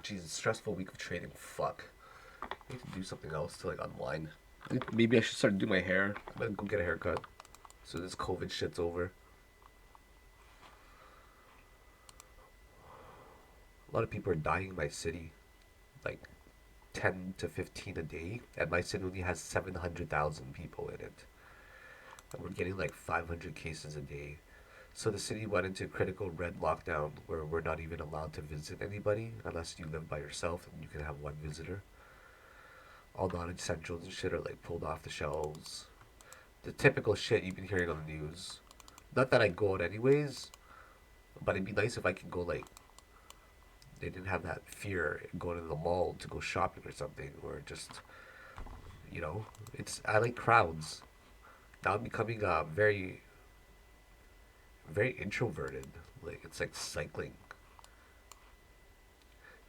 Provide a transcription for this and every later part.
Jesus, stressful week of trading. Fuck. I need to do something else to like unwind. Maybe I should start doing my hair. I'm gonna go get a haircut. So this COVID shit's over. A lot of people are dying in my city. Like 10 to 15 a day. And my city only has 700,000 people in it. And we're getting like 500 cases a day. So the city went into critical red lockdown where we're not even allowed to visit anybody unless you live by yourself and you can have one visitor. All non-essentials and shit are like pulled off the shelves. The typical shit you've been hearing on the news. Not that I go out anyways, but it'd be nice if I could go like they didn't have that fear going to the mall to go shopping or something, or just you know, it's I like crowds. Now I'm becoming very very introverted. Like it's like cycling.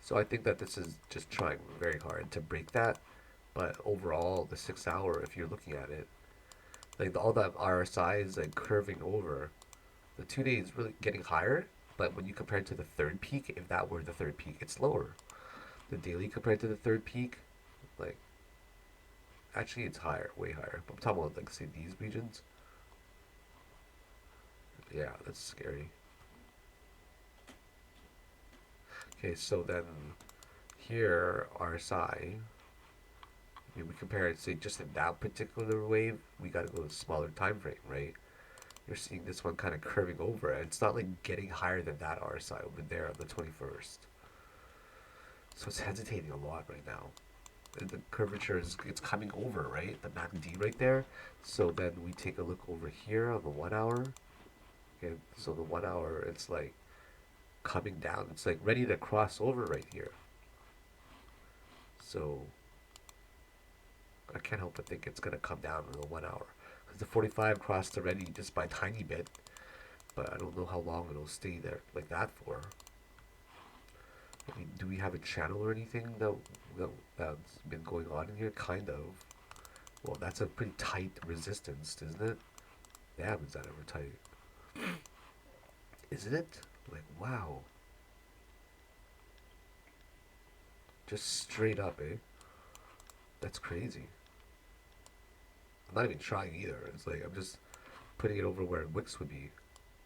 So I think that this is just trying very hard to break that. But overall, the 6 hour, if you're looking at it, like all that RSI is like curving over. The 2 day is really getting higher, but when you compare it to the third peak, if that were the third peak, it's lower. The daily compared to the third peak, like actually it's higher, way higher. But I'm talking about like say these regions. Yeah, that's scary. Okay, so then here RSI. I mean, we compare it, say, just in that particular wave, we got to go to a smaller time frame, right? You're seeing this one kind of curving over. And it's not like getting higher than that RSI over there on the 21st. So it's hesitating a lot right now. And the curvature is it's coming over, right? The MACD right there. So then we take a look over here on the 1 hour. Okay, so the 1 hour, it's like coming down. It's like ready to cross over right here. So I can't help but think it's gonna come down in the 1 hour. Because the 45 crossed already just by a tiny bit, but I don't know how long it'll stay there like that for. I mean, do we have a channel or anything that's been going on in here? Kind of. Well, that's a pretty tight resistance, isn't it? Damn, is that ever tight? Isn't it? Like, wow. Just straight up, eh? That's crazy. I'm not even trying either. It's like I'm just putting it over where Wix would be.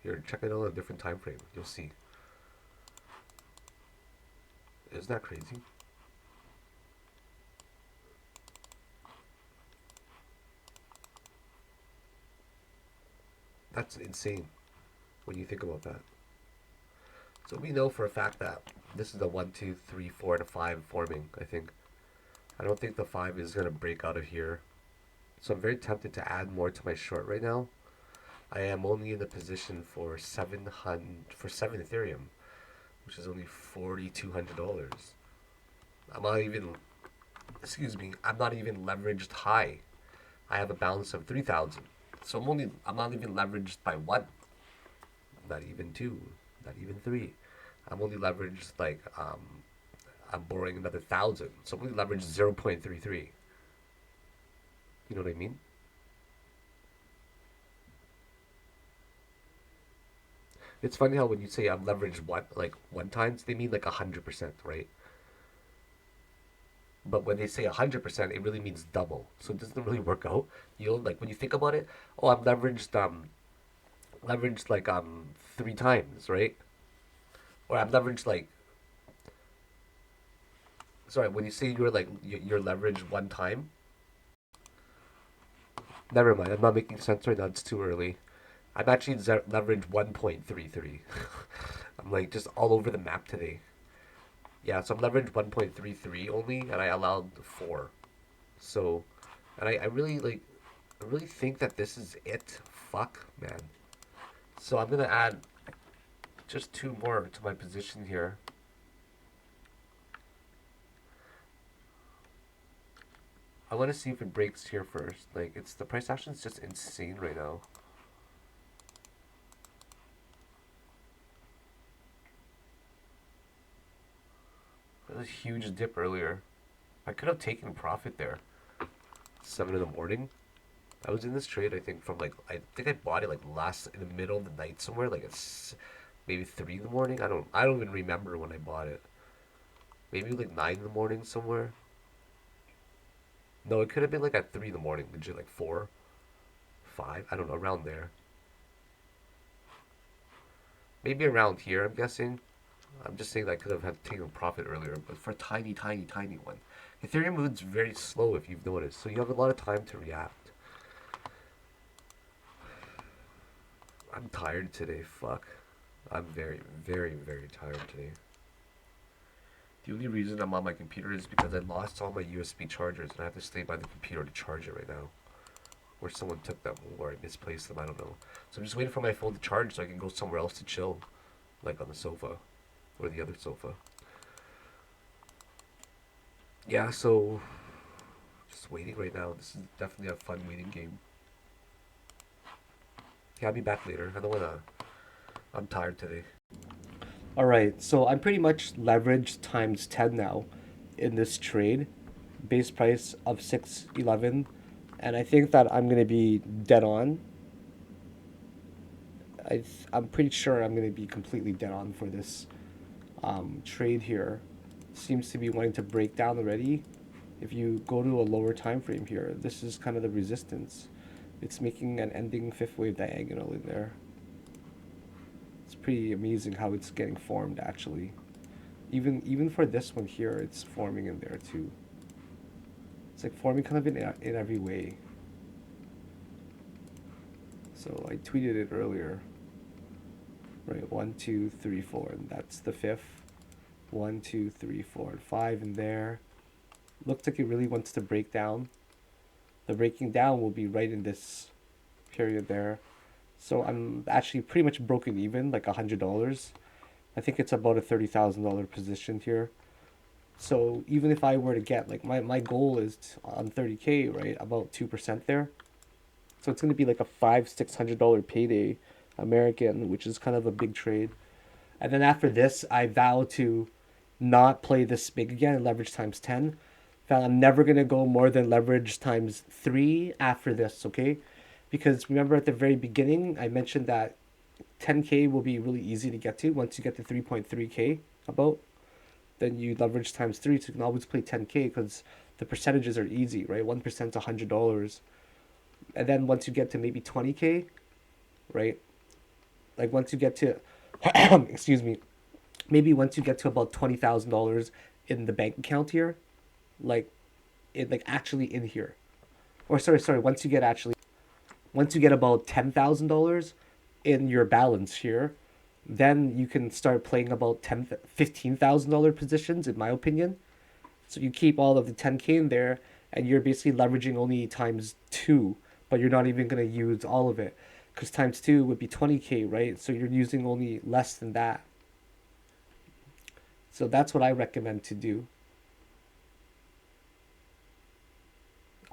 Here, check it out on a different time frame. You'll see. Isn't that crazy? That's insane when you think about that. So we know for a fact that this is the one, two, three, four, and a five forming. I think. I don't think the five is gonna break out of here. So I'm very tempted to add more to my short right now. I am only in the position for 700 for 7 Ethereum, which is only $4,200. I'm not even excuse me, I'm not even leveraged high. I have a balance of 3,000. So I'm not even leveraged by one, not even two, not even three. I'm only leveraged like I'm borrowing another 1,000. So I'm only leveraged 0.33. You know what I mean? It's funny how when you say I'm leveraged one times, they mean like 100%, right? But when they say 100%, it really means double. So it doesn't really work out. You know, like when you think about it, oh, I'm leveraged like 3 times, right? Or I'm leveraged like sorry, when you say you're leveraged one time, never mind. I'm not making sense right now. It's too early. I'm actually leveraged 1.33. I'm like just all over the map today. Yeah, so I'm leveraged 1.33 only, and I allowed 4. So, and I really I really think that this is it. Fuck, man. So I'm gonna add just 2 more to my position here. I want to see if it breaks here first. Like, it's the price action is just insane right now. It was a huge dip earlier. I could have taken profit there. 7 in the morning. I was in this trade. I think from like I think I bought it like last in the middle of the night somewhere. Like it's maybe 3 in the morning. I don't even remember when I bought it. Maybe like 9 in the morning somewhere. No, it could have been like at 3 in the morning. Legit, like 4, 5. I don't know, around there. Maybe around here, I'm guessing. I'm just saying that because I've had taken profit earlier, but for a tiny, tiny, tiny one. Ethereum moves very slow if you've noticed, so you have a lot of time to react. I'm tired today, fuck. I'm very, very, very tired today. The only reason I'm on my computer is because I lost all my USB chargers and I have to stay by the computer to charge it right now. Or someone took them, or I misplaced them, I don't know. So I'm just waiting for my phone to charge so I can go somewhere else to chill. Like on the sofa. Or the other sofa. Yeah, so just waiting right now. This is definitely a fun waiting game. Yeah, I'll be back later. I don't wanna. I'm tired today. All right, so I'm pretty much leveraged times 10 now in this trade. Base price of 611, and I think that I'm gonna be dead on. I'm pretty sure I'm gonna be completely dead on for this trade here. Seems to be wanting to break down already. If you go to a lower time frame here, this is kind of the resistance. It's making an ending fifth wave diagonal in there. It's pretty amazing how it's getting formed actually. Even for this one here, it's forming in there too. It's like forming kind of in every way. So I tweeted it earlier. Right, 1, 2, 3, 4, and that's the fifth. 1, 2, 3, 4, and 5 in there. Looks like it really wants to break down. The breaking down will be right in this period there. So I'm actually pretty much broken even, like $100. I think it's about a $30,000 position here. So even if I were to get, like, my goal is on 30K, right, about 2% there. So it's going to be like a $500-600 payday American, which is kind of a big trade. And then after this, I vow to not play this big again, leverage times 10. I'm never going to go more than leverage times 3 after this, okay? Because remember at the very beginning, I mentioned that 10K will be really easy to get to once you get to 3.3K about. Then you leverage times 3, so you can always play 10K because the percentages are easy, right? 1% is $100. And then once you get to maybe 20K, right? Like once you get to, excuse me, maybe once you get to about $20,000 in the bank account here, like actually in here, or sorry, once you get about $10,000 in your balance here, then you can start playing about $15,000 positions, in my opinion. So you keep all of the 10K in there, and you're basically leveraging only times 2, but you're not even going to use all of it. Because times 2 would be 20K, right? So you're using only less than that. So that's what I recommend to do.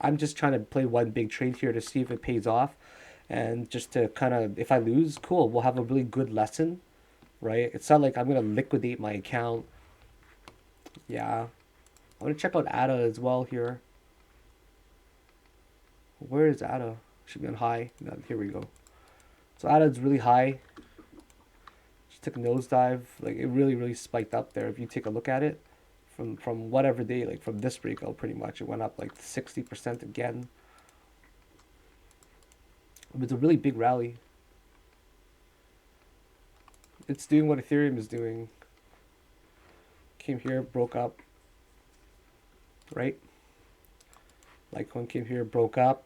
I'm just trying to play one big trade here to see if it pays off. And just to kind of, if I lose, cool, we'll have a really good lesson, right? It's not like I'm going to liquidate my account. Yeah. I'm going to check out ADA as well here. Where is ADA? Should be on high. No, here we go. So ADA is really high. Just took a nosedive. Like it really, really spiked up there. If you take a look at it from whatever day, like from this breakout pretty much, it went up like 60% again. It was a really big rally. It's doing what Ethereum is doing. Came here, broke up. Right? Litecoin came here, broke up.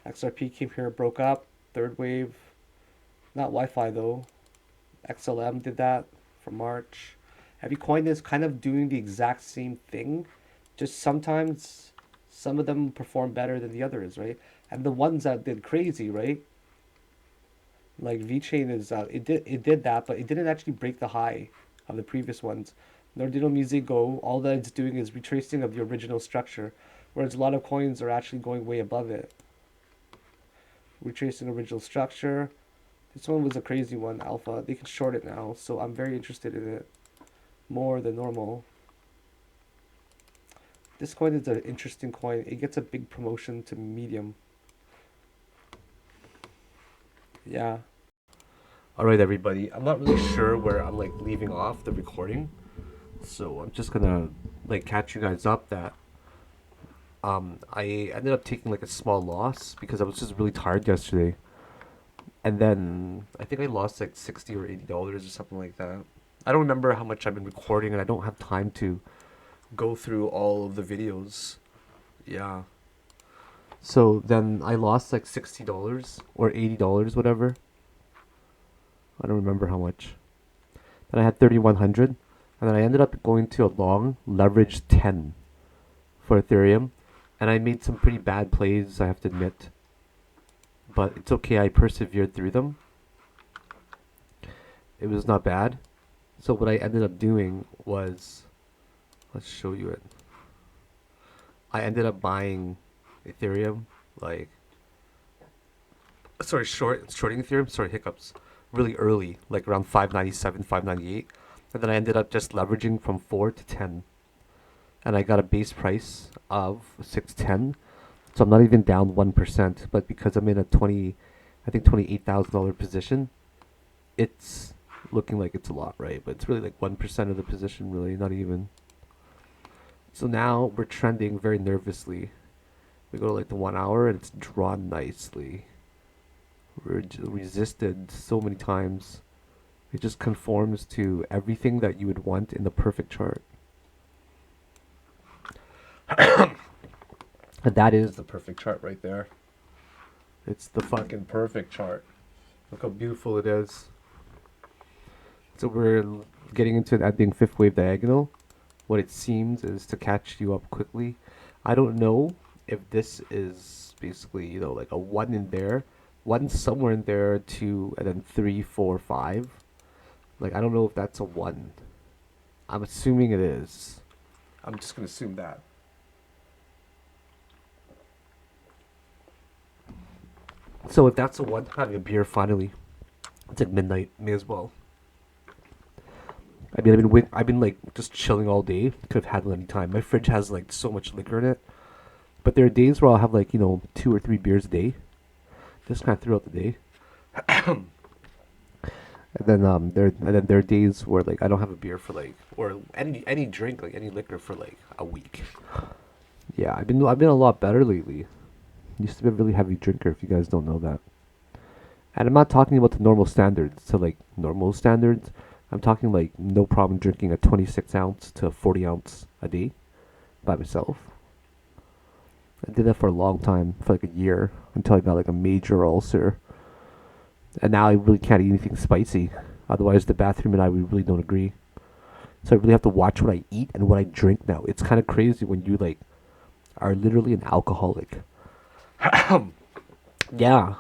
XRP came here, broke up. Third wave. Not Wi-Fi though. XLM did that for March. Every coin is kind of doing the exact same thing. Just sometimes some of them perform better than the others, right? And the ones that did crazy, right? Like VeChain is it did that, but it didn't actually break the high of the previous ones. Nor did Go. All that it's doing is retracing of the original structure, whereas a lot of coins are actually going way above it. Retracing original structure. This one was a crazy one, Alpha. They can short it now, so I'm very interested in it more than normal. This coin is an interesting coin. It gets a big promotion to medium. Yeah. All right, everybody. I'm not really sure where I'm like leaving off the recording, So I'm just gonna like catch you guys up that I ended up taking like a small loss because I was just really tired yesterday. And then I think I lost like $60 or $80 or something like that. I don't remember how much I've been recording, and I don't have time to go through all of the videos. Yeah. So then I lost like $60 or $80, whatever. I don't remember how much. Then I had 3,100, and then I ended up going to a long leverage 10 for Ethereum, and I made some pretty bad plays, I have to admit. But it's okay, I persevered through them. It was not bad. So what I ended up doing was, let's show you it. I ended up buying Ethereum, like, shorting Ethereum, hiccups, really early, like around 597, 598. And then I ended up just leveraging from 4 to 10. And I got a base price of 610. So I'm not even down 1%, but because I'm in a I think $28,000 position, it's looking like it's a lot, right? But it's really like 1% of the position, really, not even. So now we're trending very nervously. We go to like the 1 hour and it's drawn nicely. We're resisted so many times. It just conforms to everything that you would want in the perfect chart. And that is the perfect chart right there. It's the fucking perfect chart. Look how beautiful it is. So we're getting into an ending fifth wave diagonal. What it seems is to catch you up quickly. I don't know if this is basically, like a 1 in there, 1 somewhere in there, 2, and then 3, 4, 5. Like, I don't know if that's a 1. I'm assuming it is. I'm just going to assume that. So if that's a 1, I'm having a beer finally. It's like midnight. May as well. I mean, I've been like just chilling all day. Could have had any time. My fridge has like so much liquor in it. But there are days where I'll have like 2 or 3 beers a day, just kind of throughout the day. And then there are days where like I don't have a beer for like or any drink like any liquor for like a week. Yeah, I've been a lot better lately. Used to be a really heavy drinker, if you guys don't know that. And I'm not talking about the normal standards. So like normal standards, I'm talking like no problem drinking a 26 ounce to 40 ounce a day by myself. I did that for a long time, for like a year, until I got like a major ulcer. And now I really can't eat anything spicy. Otherwise, the bathroom and we really don't agree. So I really have to watch what I eat and what I drink now. It's kind of crazy when you like are literally an alcoholic. Yeah.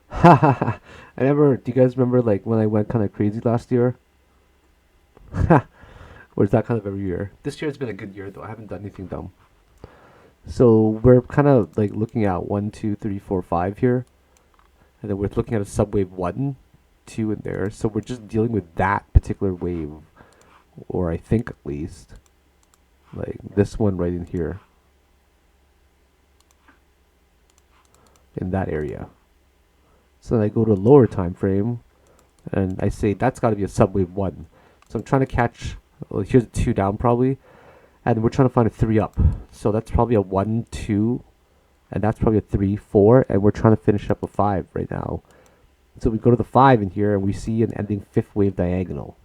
I remember. Do you guys remember like when I went kind of crazy last year? Or is that kind of every year? This year has been a good year though. I haven't done anything dumb. So we're kind of like looking at 1, 2, 3, 4, 5 here, and then we're looking at a subwave 1, 2 in there. So we're just dealing with that particular wave, or I think at least, like this one right in here, in that area. So then I go to a lower time frame, and I say that's got to be a subwave 1. So I'm trying to catch. Well, here's a 2 down probably, and we're trying to find a 3 up. So that's probably a 1, 2, and that's probably a 3, 4, and we're trying to finish up a 5 right now. So we go to the 5 in here, and we see an ending fifth wave diagonal.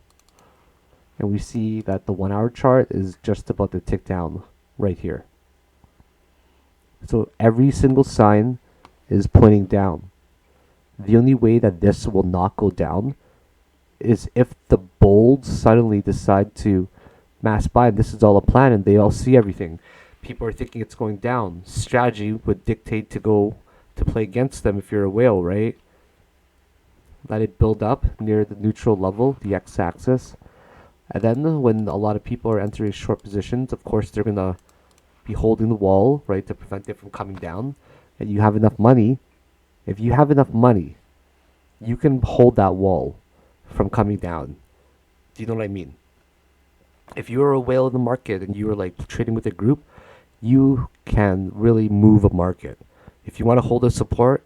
And we see that the 1 hour chart is just about to tick down right here. So every single sign is pointing down. The only way that this will not go down is if the bulls suddenly decide to mass buy, and this is all a plan, and they all see everything. People are thinking it's going down. Strategy would dictate to play against them if you're a whale, right? Let it build up near the neutral level, the x-axis. And then when a lot of people are entering short positions, of course they're going to be holding the wall, right, to prevent it from coming down. And you have enough money. If you have enough money, you can hold that wall from coming down. Do you know what I mean? If you're a whale in the market and you're like trading with a group, you can really move a market. If you want to hold a support,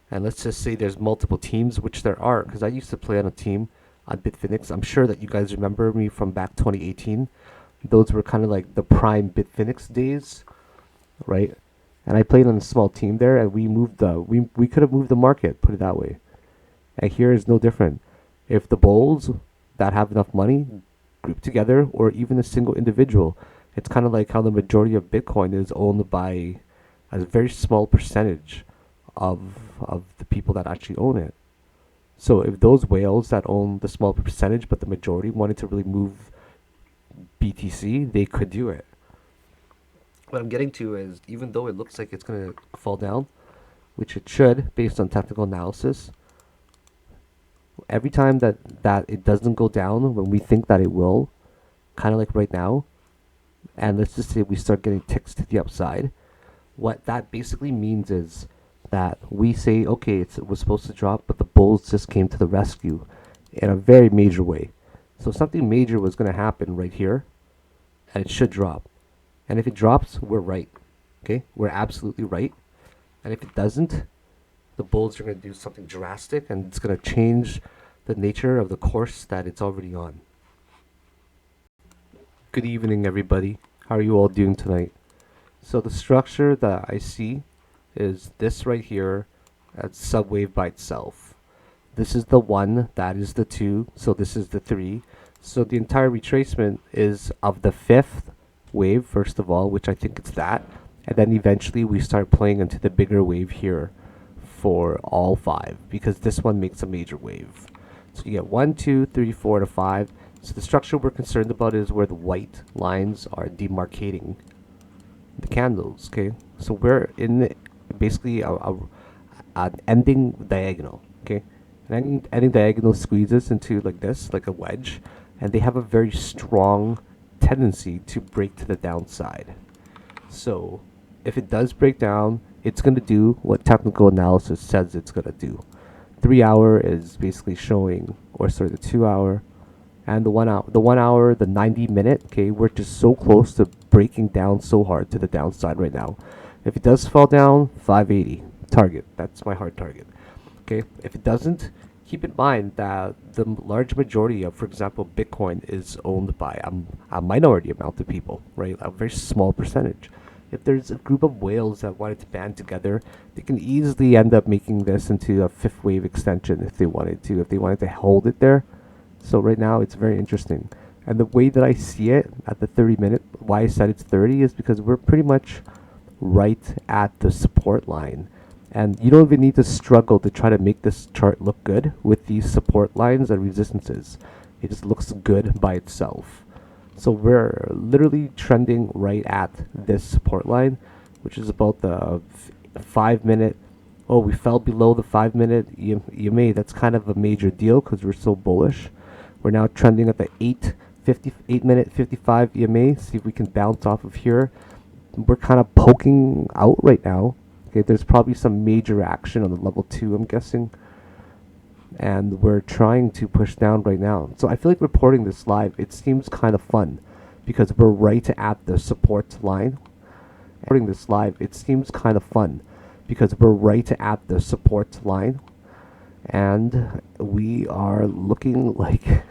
and let's just say there's multiple teams, which there are, because I used to play on a team on Bitfinex. I'm sure that you guys remember me from back 2018. Those were kind of like the prime Bitfinex days, right? And I played on a small team there, and we could have moved the market, put it that way. And here is no different. If the bulls that have enough money group together, or even a single individual, it's kind of like how the majority of Bitcoin is owned by a very small percentage of the people that actually own it. So if those whales that own the small percentage, but the majority wanted to really move BTC, they could do it. What I'm getting to is, even though it looks like it's going to fall down, which it should based on technical analysis, every time that it doesn't go down when we think that it will, kind of like right now, and let's just say we start getting ticks to the upside, what that basically means is that we say, okay, it was supposed to drop, but the bulls just came to the rescue in a very major way. So something major was going to happen right here, and it should drop. And if it drops, we're right. Okay? We're absolutely right. And if it doesn't, the bulls are going to do something drastic, and it's going to change the nature of the course that it's already on. Good evening, everybody. How are you all doing tonight? So the structure that I see is this right here at subwave by itself. This is the 1, that is the 2, so this is the 3. So the entire retracement is of the 5th wave, first of all, which I think it's that. And then eventually we start playing into the bigger wave here for all 5, because this one makes a major wave. So you get 1, 2, 3, 4 to 5. So the structure we're concerned about is where the white lines are demarcating the candles, okay? So we're in basically an ending diagonal, okay? An ending diagonal squeezes into like this, like a wedge, and they have a very strong tendency to break to the downside. So if it does break down, it's going to do what technical analysis says it's going to do. 3 hour is basically showing, or sorry, the 2 hour, and the 1 hour, the 90-minute, okay, we're just so close to breaking down so hard to the downside right now. If it does fall down, 580 target. That's my hard target. Okay, if it doesn't, keep in mind that the large majority of, for example, Bitcoin is owned by a minority amount of people, right? A very small percentage. If there's a group of whales that wanted to band together, they can easily end up making this into a 5th wave extension if they wanted to hold it there. So right now it's very interesting. And the way that I see it at the 30-minute, why I said it's 30 is because we're pretty much right at the support line. And you don't even need to struggle to try to make this chart look good with these support lines and resistances. It just looks good by itself. So we're literally trending right at this support line, which is about the 5-minute. Oh, we fell below the 5-minute EMA. That's kind of a major deal because we're so bullish. We're now trending at the 8-minute 55 EMA. See if we can bounce off of here. We're kind of poking out right now. Okay, there's probably some major action on the level 2, I'm guessing. And we're trying to push down right now. So I feel like reporting this live, it seems kind of fun because we're right at the support line. Reporting this live, it seems kind of fun because we're right at the support line. And we are looking like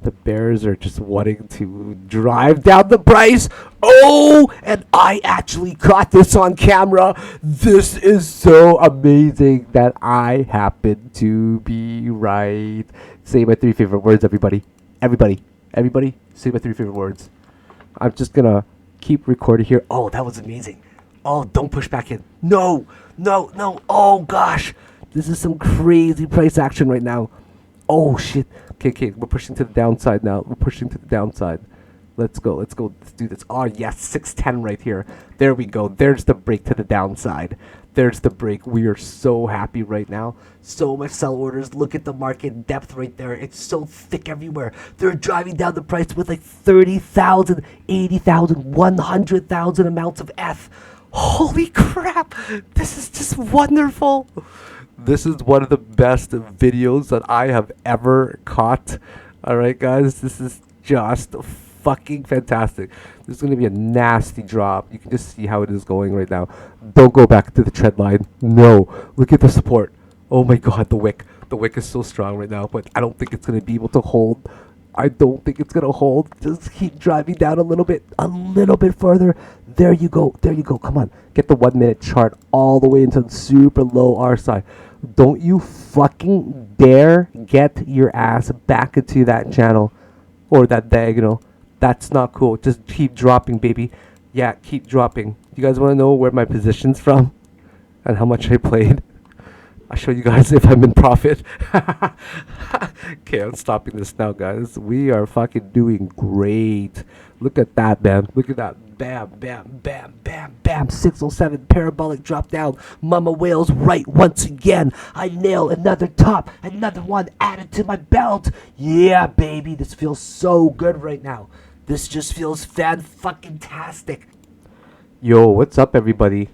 the bears are just wanting to drive down the price. Oh, and I actually caught this on camera. This is so amazing that I happen to be right. Say my 3 favorite words, everybody. Everybody, say my 3 favorite words. I'm just gonna keep recording here. Oh, that was amazing. Oh, don't push back in. No. Oh, gosh. This is some crazy price action right now. Oh, shit. Okay, we're pushing to the downside now. Let's go. Let's do this. Oh, yes, 610 right here. There we go. There's the break to the downside. There's the break. We are so happy right now. So much sell orders. Look at the market depth right there. It's so thick everywhere. They're driving down the price with like 30,000, 80,000, 100,000 amounts of F. Holy crap. This is just wonderful. This is one of the best videos that I have ever caught. Alright, guys, this is just fucking fantastic. This is going to be a nasty drop. You can just see how it is going right now. Don't go back to the trend line. No. Look at the support. Oh my god, the wick. The wick is so strong right now, but I don't think it's gonna be able to hold. I don't think it's gonna hold. Just keep driving down a little bit further. There you go. There you go. Come on. Get the 1 minute chart all the way into the super low RSI. Don't you fucking dare get your ass back into that channel or that diagonal. That's not cool. Just keep dropping, baby. Yeah, keep dropping. You guys want to know where my position's from and how much I played? I'll show you guys if I'm in profit. Okay, I'm stopping this now, guys. We are fucking doing great. Look at that, man. Look at that. Bam, bam, bam, bam, bam. 607 parabolic drop down. Mama whales right once again. I nail another top. Another one added to my belt. Yeah, baby. This feels so good right now. This just feels fan-fucking-tastic. Yo, what's up, everybody?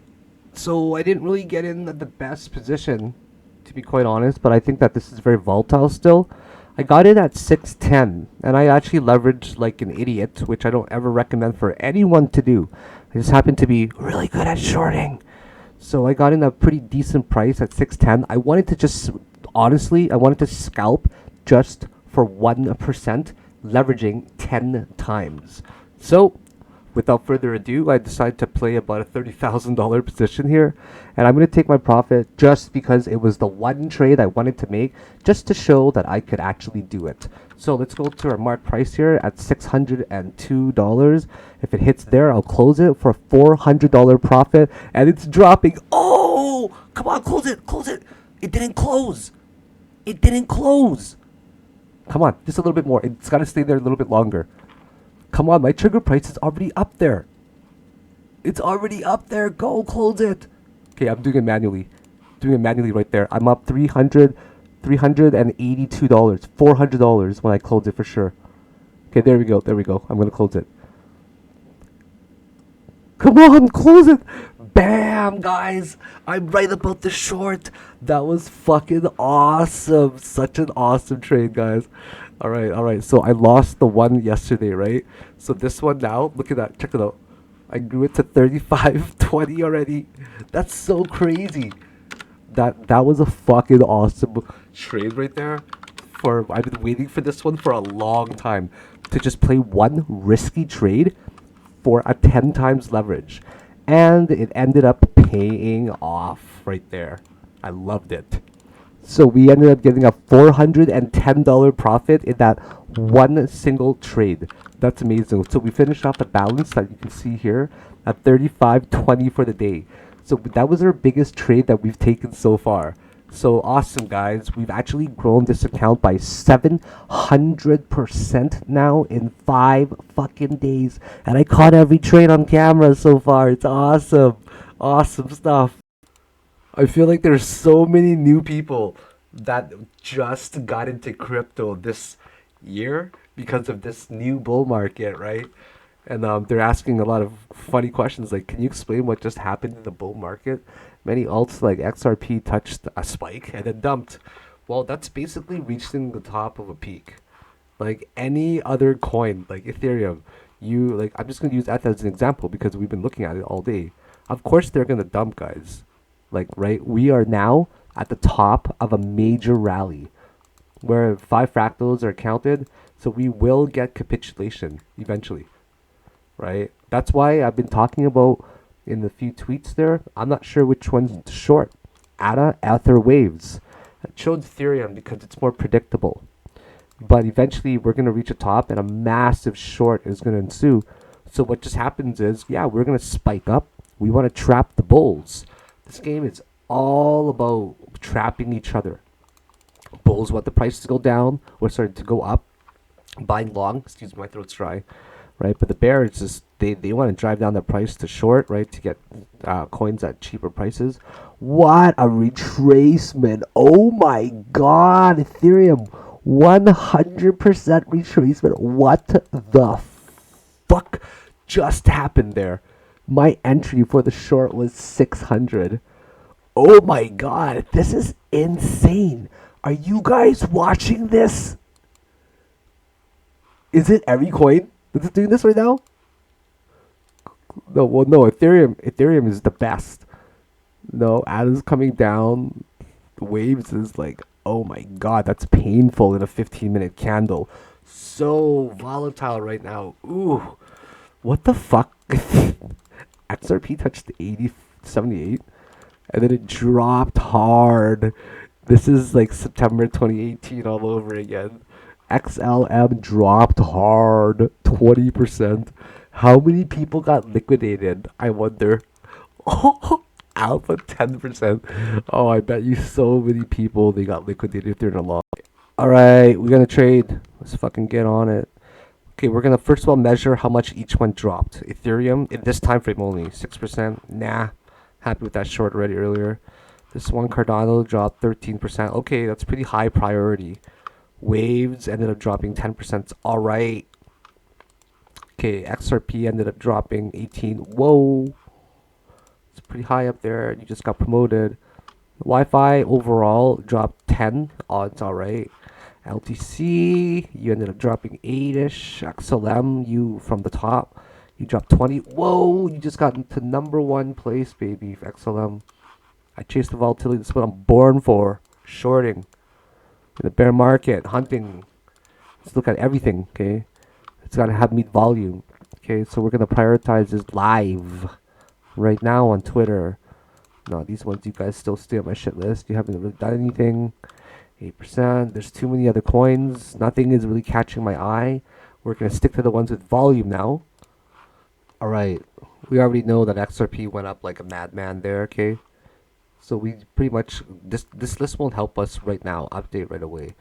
So I didn't really get in the best position, to be quite honest, but I think that this is very volatile still. I got in at 610, and I actually leveraged like an idiot, which I don't ever recommend for anyone to do. I just happen to be really good at shorting. So I got in a pretty decent price at 610. I wanted to just, honestly, I wanted to scalp just for 1%, leveraging 10 times. So without further ado, I decided to play about a $30,000 position here, and I'm going to take my profit just because it was the one trade I wanted to make, just to show that I could actually do it. So let's go to our mark price here at $602. If it hits there, I'll close it for a $400 profit, and it's dropping. Oh, come on, close it, close it. It didn't close. It didn't close. Come on, just a little bit more. It's got to stay there a little bit longer. Come on, my trigger price is already up there. It's already up there. Go close it. Okay, I'm doing it manually. Doing it manually right there. I'm up $382, $400 when I close it for sure. Okay, there we go. There we go. I'm gonna close it. Come on, close it. Bam, guys. I'm right about the short. That was fucking awesome. Such an awesome trade, guys. All right. So I lost the one yesterday, right? So this one now, look at that. Check it out. I grew it to 35.20 already. That's so crazy. That was a fucking awesome trade right there. I've been waiting for this one for a long time to just play one risky trade for a 10 times leverage. And it ended up paying off right there. I loved it. So we ended up getting a $410 profit in that one single trade. That's amazing. So we finished off the balance that you can see here at 35.20 for the day. So that was our biggest trade that we've taken so far. So awesome, guys. We've actually grown this account by 700% now in 5 fucking days. And I caught every trade on camera so far. It's awesome. Awesome stuff. I feel like there's so many new people that just got into crypto this year because of this new bull market, right? And they're asking a lot of funny questions like, can you explain what just happened in the bull market? Many alts like XRP touched a spike and then dumped. Well, that's basically reaching the top of a peak. Like any other coin, like Ethereum, I'm just going to use that as an example because we've been looking at it all day. Of course, they're going to dump, guys. Like, right, we are now at the top of a major rally where 5 fractals are counted, so we will get capitulation eventually, right? That's why I've been talking about in the few tweets there. I'm not sure which one's short. ADA, Ether Waves. I chose Ethereum because it's more predictable. But eventually we're going to reach a top and a massive short is going to ensue. So what just happens is, yeah, we're going to spike up. We want to trap the bulls. This game is all about trapping each other. Bulls want the price to go down, or sorry, to go up. Buying long, excuse me, my throat's dry, right? But the bears just they want to drive down the price to short, right, to get coins at cheaper prices. What a retracement! Oh my God, Ethereum, 100% retracement. What the fuck just happened there? My entry for the short was 600. Oh my God, this is insane. Are you guys watching this? Is it every coin that's doing this right now? No, well, no, Ethereum is the best. No, Ada's coming down. The waves is like Oh my god, that's painful in a 15-minute candle. So volatile right now. Ooh, what the fuck? XRP touched 80, 78, and then it dropped hard. This is like September 2018 all over again. XLM dropped hard, 20%. How many people got liquidated? I wonder. Oh, Alpha 10%. Oh, I bet you so many people they got liquidated during a long. All right, we're gonna trade. Let's fucking get on it. Okay, we're gonna first of all measure how much each one dropped. Ethereum in this time frame only 6%. Nah, happy with that short already earlier. This one Cardano dropped 13%. Okay, that's pretty high priority. Waves ended up dropping 10%. All right. Okay, XRP ended up dropping 18. Whoa, it's pretty high up there. You just got promoted. Wi-Fi overall dropped 10. Oh, it's all right. LTC, you ended up dropping 8-ish. XLM, you from the top, you dropped 20. Whoa, you just got into number one place, baby, for XLM. I chased the volatility. That's what I'm born for. Shorting. In the bear market, hunting. Let's look at everything, okay? It's got to have meet volume. Okay, so we're going to prioritize this live right now on Twitter. No, these ones you guys still stay on my shit list. You haven't really done anything. 8%. There's too many other coins. Nothing is really catching my eye. We're going to stick to the ones with volume now. All right. We already know that XRP went up like a madman there, okay? So we pretty much, this list won't help us right now. Update right away.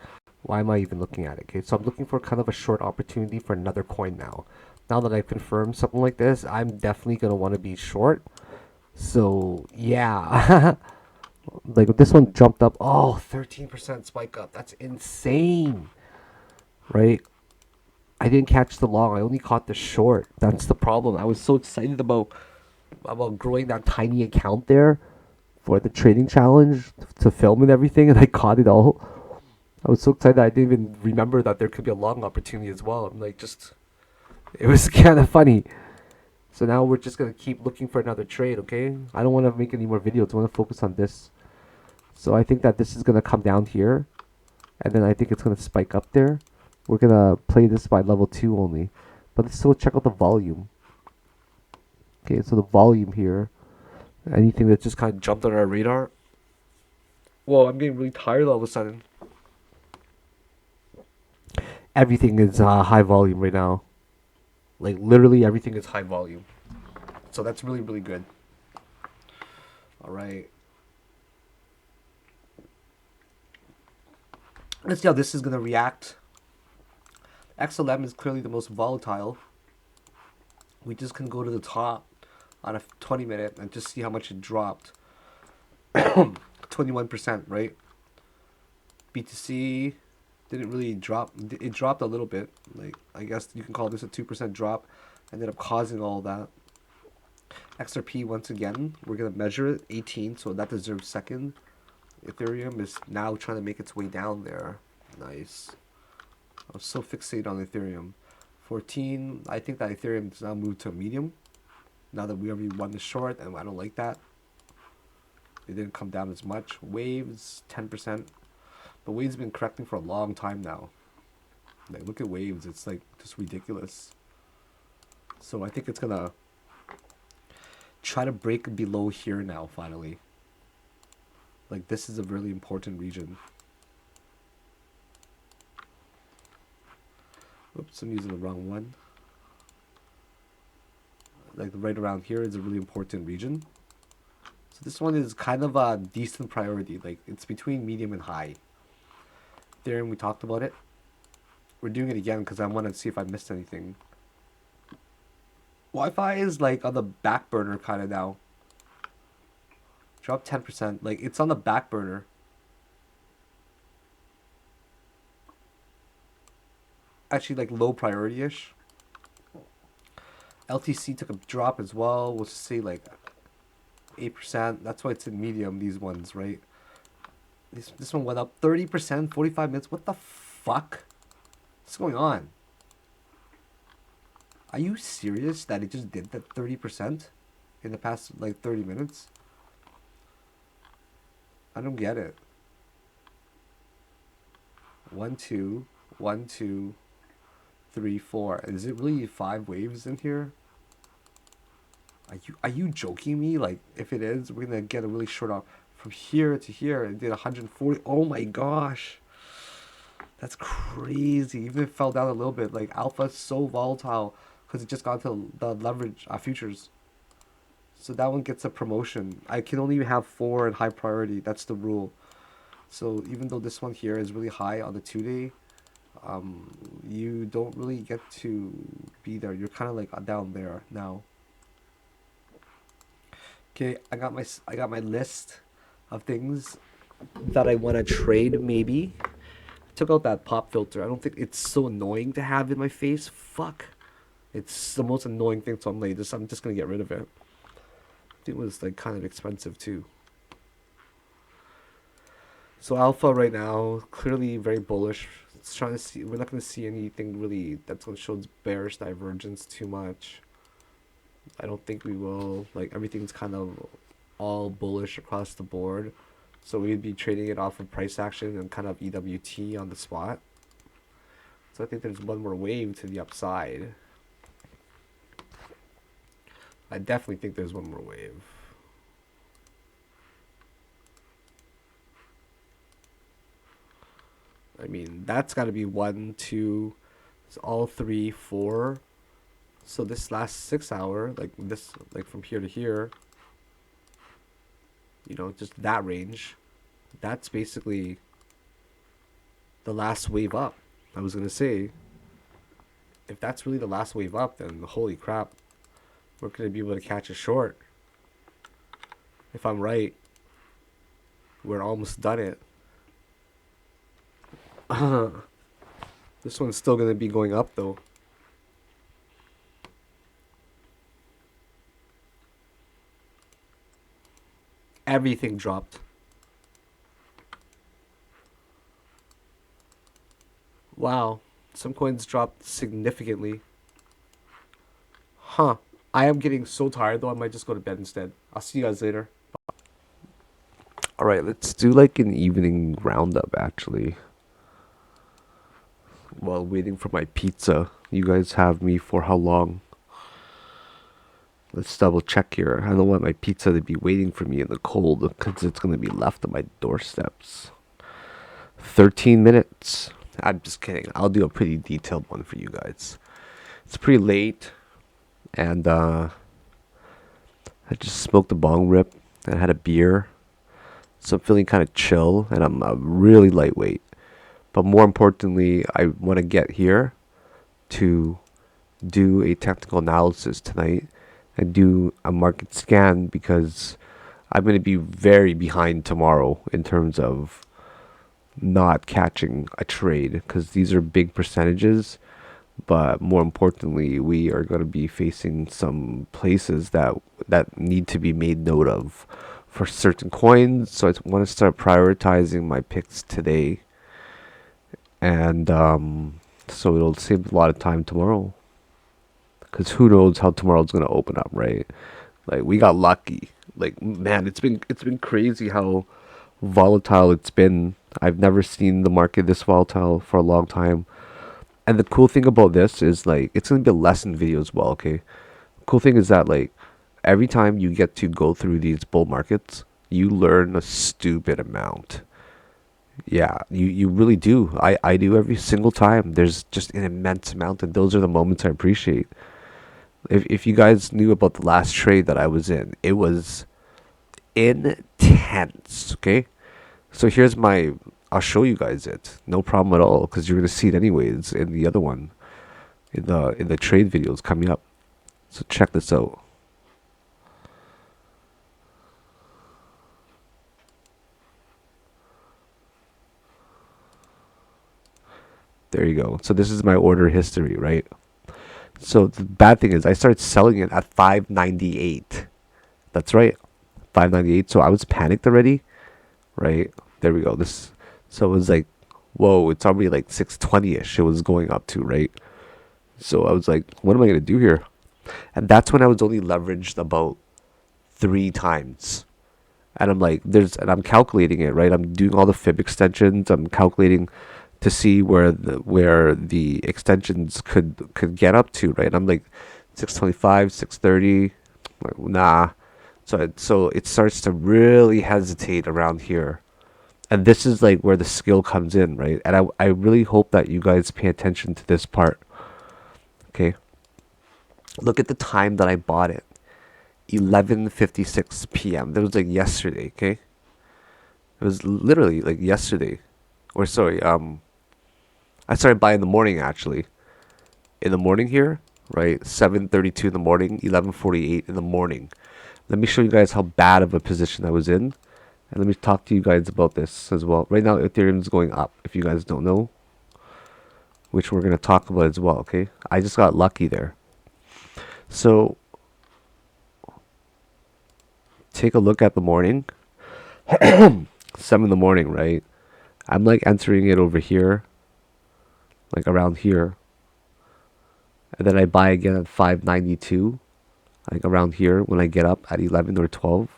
Why am I even looking at it? Okay, so I'm looking for kind of a short opportunity for another coin now. Now that I've confirmed something like this, I'm definitely going to want to be short. So, yeah. Like this one jumped up. Oh, 13% spike up. That's insane. Right? I didn't catch the long. I only caught the short. That's the problem. I was so excited about growing that tiny account there for the trading challenge to film and everything, and I caught it all. I was so excited I didn't even remember that there could be a long opportunity as well. I'm like, just it was kind of funny. So now we're just gonna keep looking for another trade, okay? I don't want to make any more videos. I want to focus on this. So I think that this is gonna come down here, and then I think it's gonna spike up there. We're gonna play this by level 2 only, but let's still check out the volume. Okay, so the volume here, anything that just kind of jumped on our radar. Whoa, I'm getting really tired all of a sudden. Everything is high volume right now. Like literally everything is high volume. So that's really, really good. All right. Let's see how this is going to react. XLM is clearly the most volatile. We just can go to the top on a 20 minute and just see how much it dropped. 21%, right? BTC didn't really drop. It dropped a little bit. Like, I guess you can call this a 2% drop. Ended up causing all that. XRP, once again, we're going to measure it. 18, so that deserves second. Ethereum is now trying to make its way down there. Nice. I was so fixated on Ethereum. 14, I think that Ethereum has now moved to a medium. Now that we already won the short, and I don't like that. It didn't come down as much. Waves, 10%. But Waves have been correcting for a long time now. Like, look at Waves. It's like just ridiculous. So I think it's gonna try to break below here now, finally. Like, this is a really important region. Oops, I'm using the wrong one. Like, right around here is a really important region. So this one is kind of a decent priority. Like, it's between medium and high. Ethereum, we talked about it. We're doing it again because I want to see if I missed anything. Wi-Fi is like on the back burner kind of now. Drop 10%. Like, it's on the back burner. Actually, like, low priority-ish. LTC took a drop as well. We'll just say, like, 8%. That's why it's in medium, these ones, right? This one went up 30%, 45 minutes. What the fuck? What's going on? Are you serious that it just did that 30% in the past, like, 30 minutes? I don't get it. 1, 2, 1, 2, 3, 4. Is it really 5 waves in here? Are you joking me? Like, if it is, we're gonna get a really short off from here to here. It did 140. Oh my gosh, that's crazy. Even if it fell down a little bit, like alpha is so volatile because it just got to the leverage futures. So that one gets a promotion. I can only have 4 in high priority. That's the rule. So even though this one here is really high on the 2-day, you don't really get to be there. You're kind of like down there now. Okay, I got my list of things that I want to trade. Maybe I took out that pop filter. I don't think it's so annoying to have in my face. Fuck, it's the most annoying thing. So I'm just gonna get rid of it. It was like kind of expensive too. So alpha right now clearly very bullish. It's trying to see. We're not gonna see anything really that's gonna show bearish divergence too much. I don't think we will. Like everything's kind of all bullish across the board. So we'd be trading it off of price action and kind of EWT on the spot. So I think there's one more wave to the upside. I definitely think there's one more wave. I mean, that's got to be 1, 2, it's all 3, 4. So this last 6 hour, like this, like from here to here, you know, just that range, that's basically the last wave up. I was gonna say, if that's really the last wave up, then holy crap, we're gonna be able to catch a short. If I'm right, we're almost done it. This one's still gonna be going up though. Everything dropped. Wow, some coins dropped significantly. Huh. I am getting so tired though, I might just go to bed instead. I'll see you guys later. Alright, let's do like an evening roundup actually. While waiting for my pizza. You guys have me for how long? Let's double check here. I don't want my pizza to be waiting for me in the cold because it's going to be left on my doorsteps. 13 minutes. I'm just kidding. I'll do a pretty detailed one for you guys. It's pretty late, and I just smoked a bong rip and had a beer. So I'm feeling kind of chill, and I'm really lightweight. But more importantly, I want to get here to do a technical analysis tonight and do a market scan because I'm going to be very behind tomorrow in terms of not catching a trade because these are big percentages. But more importantly, we are going to be facing some places that need to be made note of for certain coins. So I want to start prioritizing my picks today, and so it'll save a lot of time tomorrow. Because who knows how tomorrow's gonna open up, right? Like we got lucky. Like man, it's been crazy how volatile it's been. I've never seen the market this volatile for a long time. And the cool thing about this is like it's gonna be a lesson video as well. Okay, cool thing is that like every time you get to go through these bull markets, you learn a stupid amount. Yeah, you really do. I do every single time. There's just an immense amount, and those are the moments I appreciate. If you guys knew about the last trade that I was in, it was intense. Okay, so here's my. I'll show you guys it. No problem at all, because you're gonna see it anyways in the other one, in the trade videos coming up. So check this out. There you go. So this is my order history, right? So the bad thing is I started selling it at 598. That's right. 598. So I was panicked already, right? There we go. So it was like, whoa, it's already like 620ish. It was going up to, right? So I was like, what am I going to do here? And that's when I was only leveraged about 3 times. And I'm like, and I'm calculating it, right? I'm doing all the fib extensions. I'm calculating to see where the extensions could get up to, right? I'm like 625, 630, like, nah. So it starts to really hesitate around here. And this is like where the skill comes in, right? And I really hope that you guys pay attention to this part. Okay. Look at the time that I bought it. 11:56 p.m. That was like yesterday, okay? It was literally like yesterday. Or sorry, I started buying in the morning actually. In the morning here, right? 7:32 in the morning, 11:48 in the morning. Let me show you guys how bad of a position I was in. And let me talk to you guys about this as well. Right now Ethereum is going up, if you guys don't know, which we're going to talk about as well, okay? I just got lucky there. So, take a look at the morning. 7 in the morning, right? I'm like entering it over here, like around here. And then I buy again at 592, like around here when I get up at 11 or 12,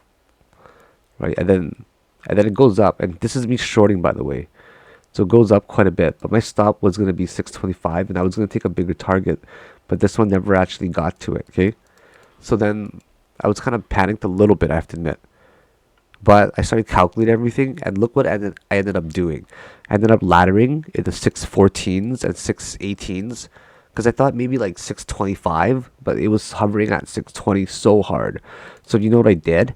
right? And then it goes up, and this is me shorting, by the way. So it goes up quite a bit, but my stop was going to be 625, and I was going to take a bigger target, but this one never actually got to it, okay? So then I was kind of panicked a little bit, I have to admit. But I started calculating everything, and look what I ended up doing. I ended up laddering in the 614s and 618s, because I thought maybe like 625, but it was hovering at 620 so hard. So you know what I did?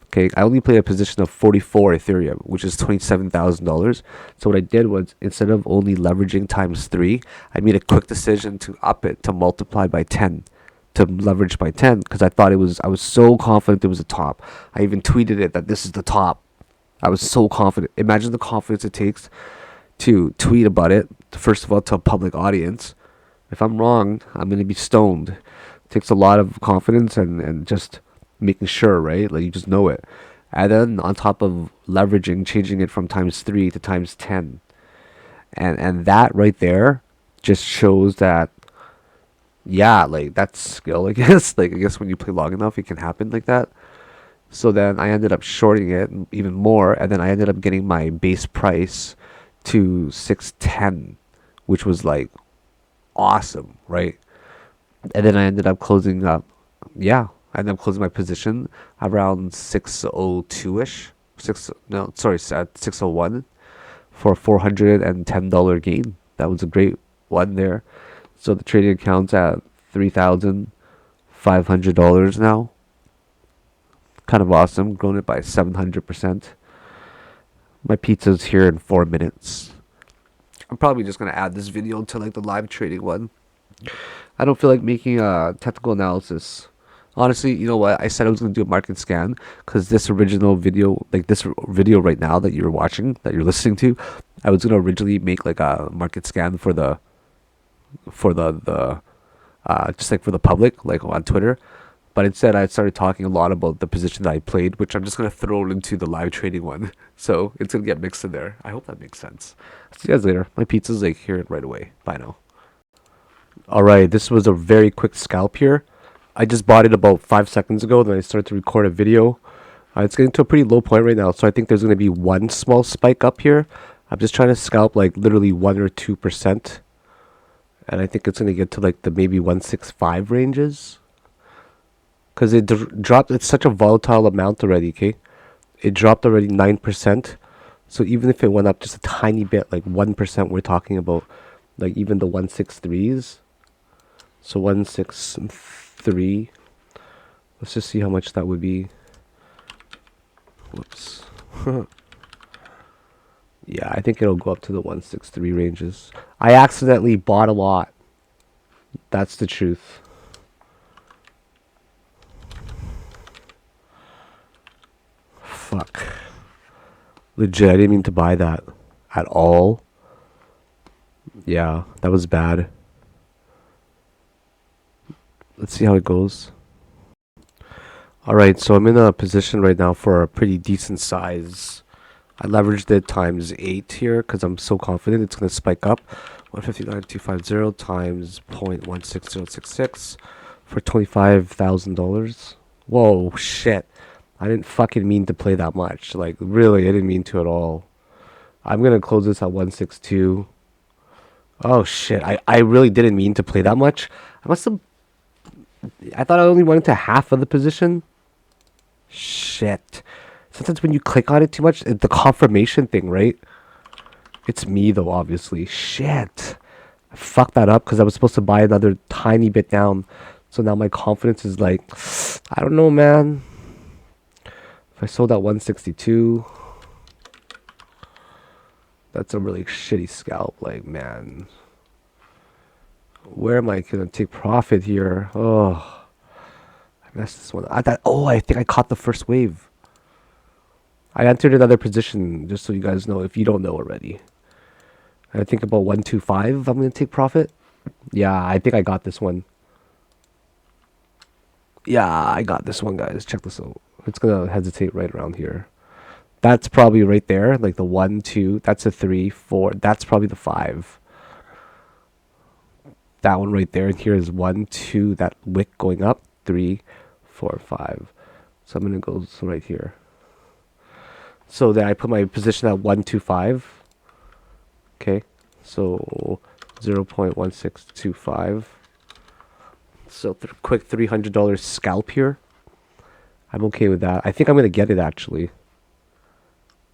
Okay, I only played a position of 44 Ethereum, which is $27,000. So what I did was, instead of only leveraging times 3, I made a quick decision to up it, to multiply by 10, to leverage by 10, because I was so confident it was a top. I even tweeted it that this is the top. I was so confident. Imagine the confidence it takes to tweet about it, first of all, to a public audience. If I'm wrong, I'm going to be stoned. It takes a lot of confidence and just making sure, right? Like, you just know it. And then on top of leveraging, changing it from times 3 to times 10. And that right there just shows that, yeah, like, that's skill, I guess. Like, I guess when you play long enough, it can happen like that. So then I ended up shorting it even more, and then I ended up getting my base price to 610, which was like awesome, right? And then I ended up closing up, yeah, I ended up closing my position around 602-ish. No, sorry, at 601 for a $410 gain. That was a great one there. So the trading account's at $3,500 now. Kind of awesome. Grown it by 700%. My pizza's here in 4 minutes. I'm probably just going to add this video to like the live trading one. I don't feel like making a technical analysis. Honestly, you know what? I said I was going to do a market scan because this original video, like this video right now that you're watching, that you're listening to, I was going to originally make like a market scan for the just like for the public, like on Twitter. But instead, I started talking a lot about the position that I played, which I'm just going to throw into the live trading one. So it's going to get mixed in there. I hope that makes sense. See you guys later. My pizza's like here right away. Bye now. Alright, this was a very quick scalp here. I just bought it about 5 seconds ago, then I started to record a video. It's getting to a pretty low point right now, so I think there's going to be one small spike up here. I'm just trying to scalp like literally 1 or 2%. And I think it's going to get to like the maybe 165 ranges. Because it dropped, it's such a volatile amount already, okay? It dropped already 9%. So even if it went up just a tiny bit, like 1%, we're talking about like even the 163s. So 163. Let's just see how much that would be. Whoops. Yeah, I think it'll go up to the 163 ranges. I accidentally bought a lot. That's the truth. Fuck. Legit, I didn't mean to buy that at all. Yeah, that was bad. Let's see how it goes. Alright, so I'm in a position right now for a pretty decent size. I leveraged it times 8 here because I'm so confident it's going to spike up. 159,250 times 0.16066 for $25,000. Whoa, shit. I didn't fucking mean to play that much. Like, really, I didn't mean to at all. I'm going to close this at 162. Oh shit! I really didn't mean to play that much. I must have. I thought I only went into half of the position. Shit. Sometimes when you click on it too much, the confirmation thing, right? It's me though, obviously. Shit. I fucked that up because I was supposed to buy another tiny bit down. So now my confidence is like, I don't know, man. If I sold at 162, that's a really shitty scalp. Like, man, where am I gonna take profit here? Oh, I messed this one. I think I caught the first wave. I entered another position just so you guys know if you don't know already. I think about 125 I'm going to take profit. Yeah, I think I got this one. Yeah, I got this one, guys. Check this out. It's going to hesitate right around here. That's probably right there. Like the 1, 2. That's a 3, 4. That's probably the 5. That one right there. And here is 1, 2. That wick going up. 3, 4, 5. So I'm going to go right here. So then I put my position at 125. Okay, so 0.1625. So quick $300 scalp here. I'm okay with that. I think I'm gonna get it actually.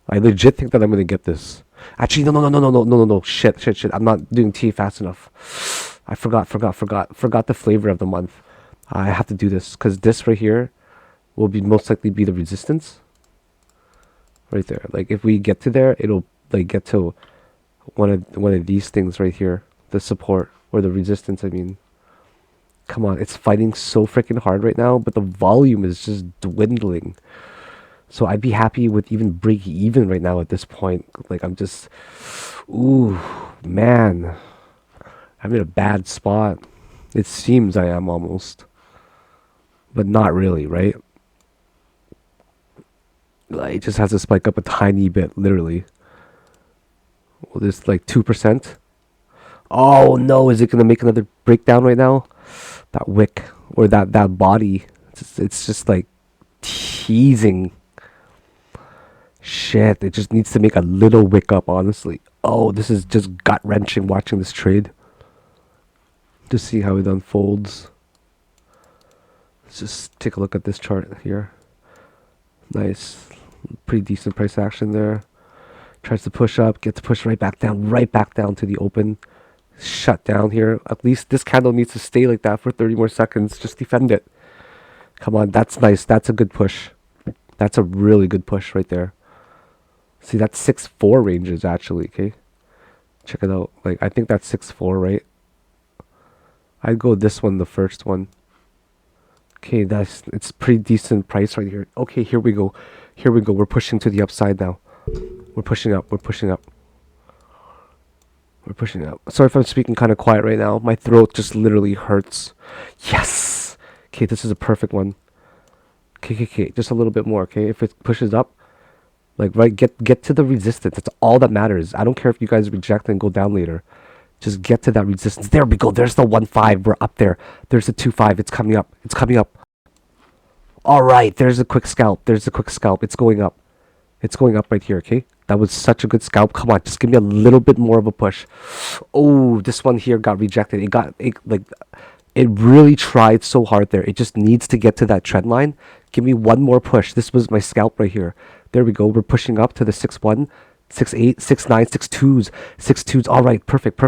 I legit think that I'm gonna get this. Actually, no. Shit. I'm not doing tea fast enough. I forgot the flavor of the month. I have to do this because this right here will be most likely be the resistance. Right there. Like if we get to there, it'll like get to one of these things right here, the support or the resistance. I mean, come on, it's fighting so freaking hard right now, but the volume is just dwindling. So I'd be happy with even break even right now at this point. Like I'm just, ooh, man, I'm in a bad spot. It seems I am almost, but not really, right? Like it just has to spike up a tiny bit, literally. Well, there's like 2%. Oh no, is it gonna make another breakdown right now? That wick or that body. It's just like teasing. Shit, it just needs to make a little wick up, honestly. Oh, this is just gut wrenching watching this trade. To see how it unfolds. Let's just take a look at this chart here. Nice. Pretty decent price action there. Tries to push up, gets pushed right back down to the open. Shut down here. At least this candle needs to stay like that for 30 more seconds. Just defend it. Come on, that's nice. That's a good push. That's a really good push right there. See, that's 6-4 ranges actually, okay? Check it out. Like, I think that's 6-4, right? I'd go this one, the first one. Okay, it's pretty decent price right here. Okay, here we go. We're pushing to the upside now. We're pushing up. Sorry if I'm speaking kind of quiet right now. My throat just literally hurts. Yes! Okay, this is a perfect one. Okay. Just a little bit more, okay? If it pushes up, like, right, get to the resistance. That's all that matters. I don't care if you guys reject and go down later. Just get to that resistance. There we go. There's the 1.5. We're up there. There's the 2.5. It's coming up. All right. There's a quick scalp. It's going up. Right here, okay? That was such a good scalp. Come on, just give me a little bit more of a push. Oh, this one here got rejected. It really tried so hard there. It just needs to get to that trend line. Give me one more push. This was my scalp right here. There we go. We're pushing up to the 6-1, 6-8, 6-9, 6-2s. 6-2s. All right, perfect.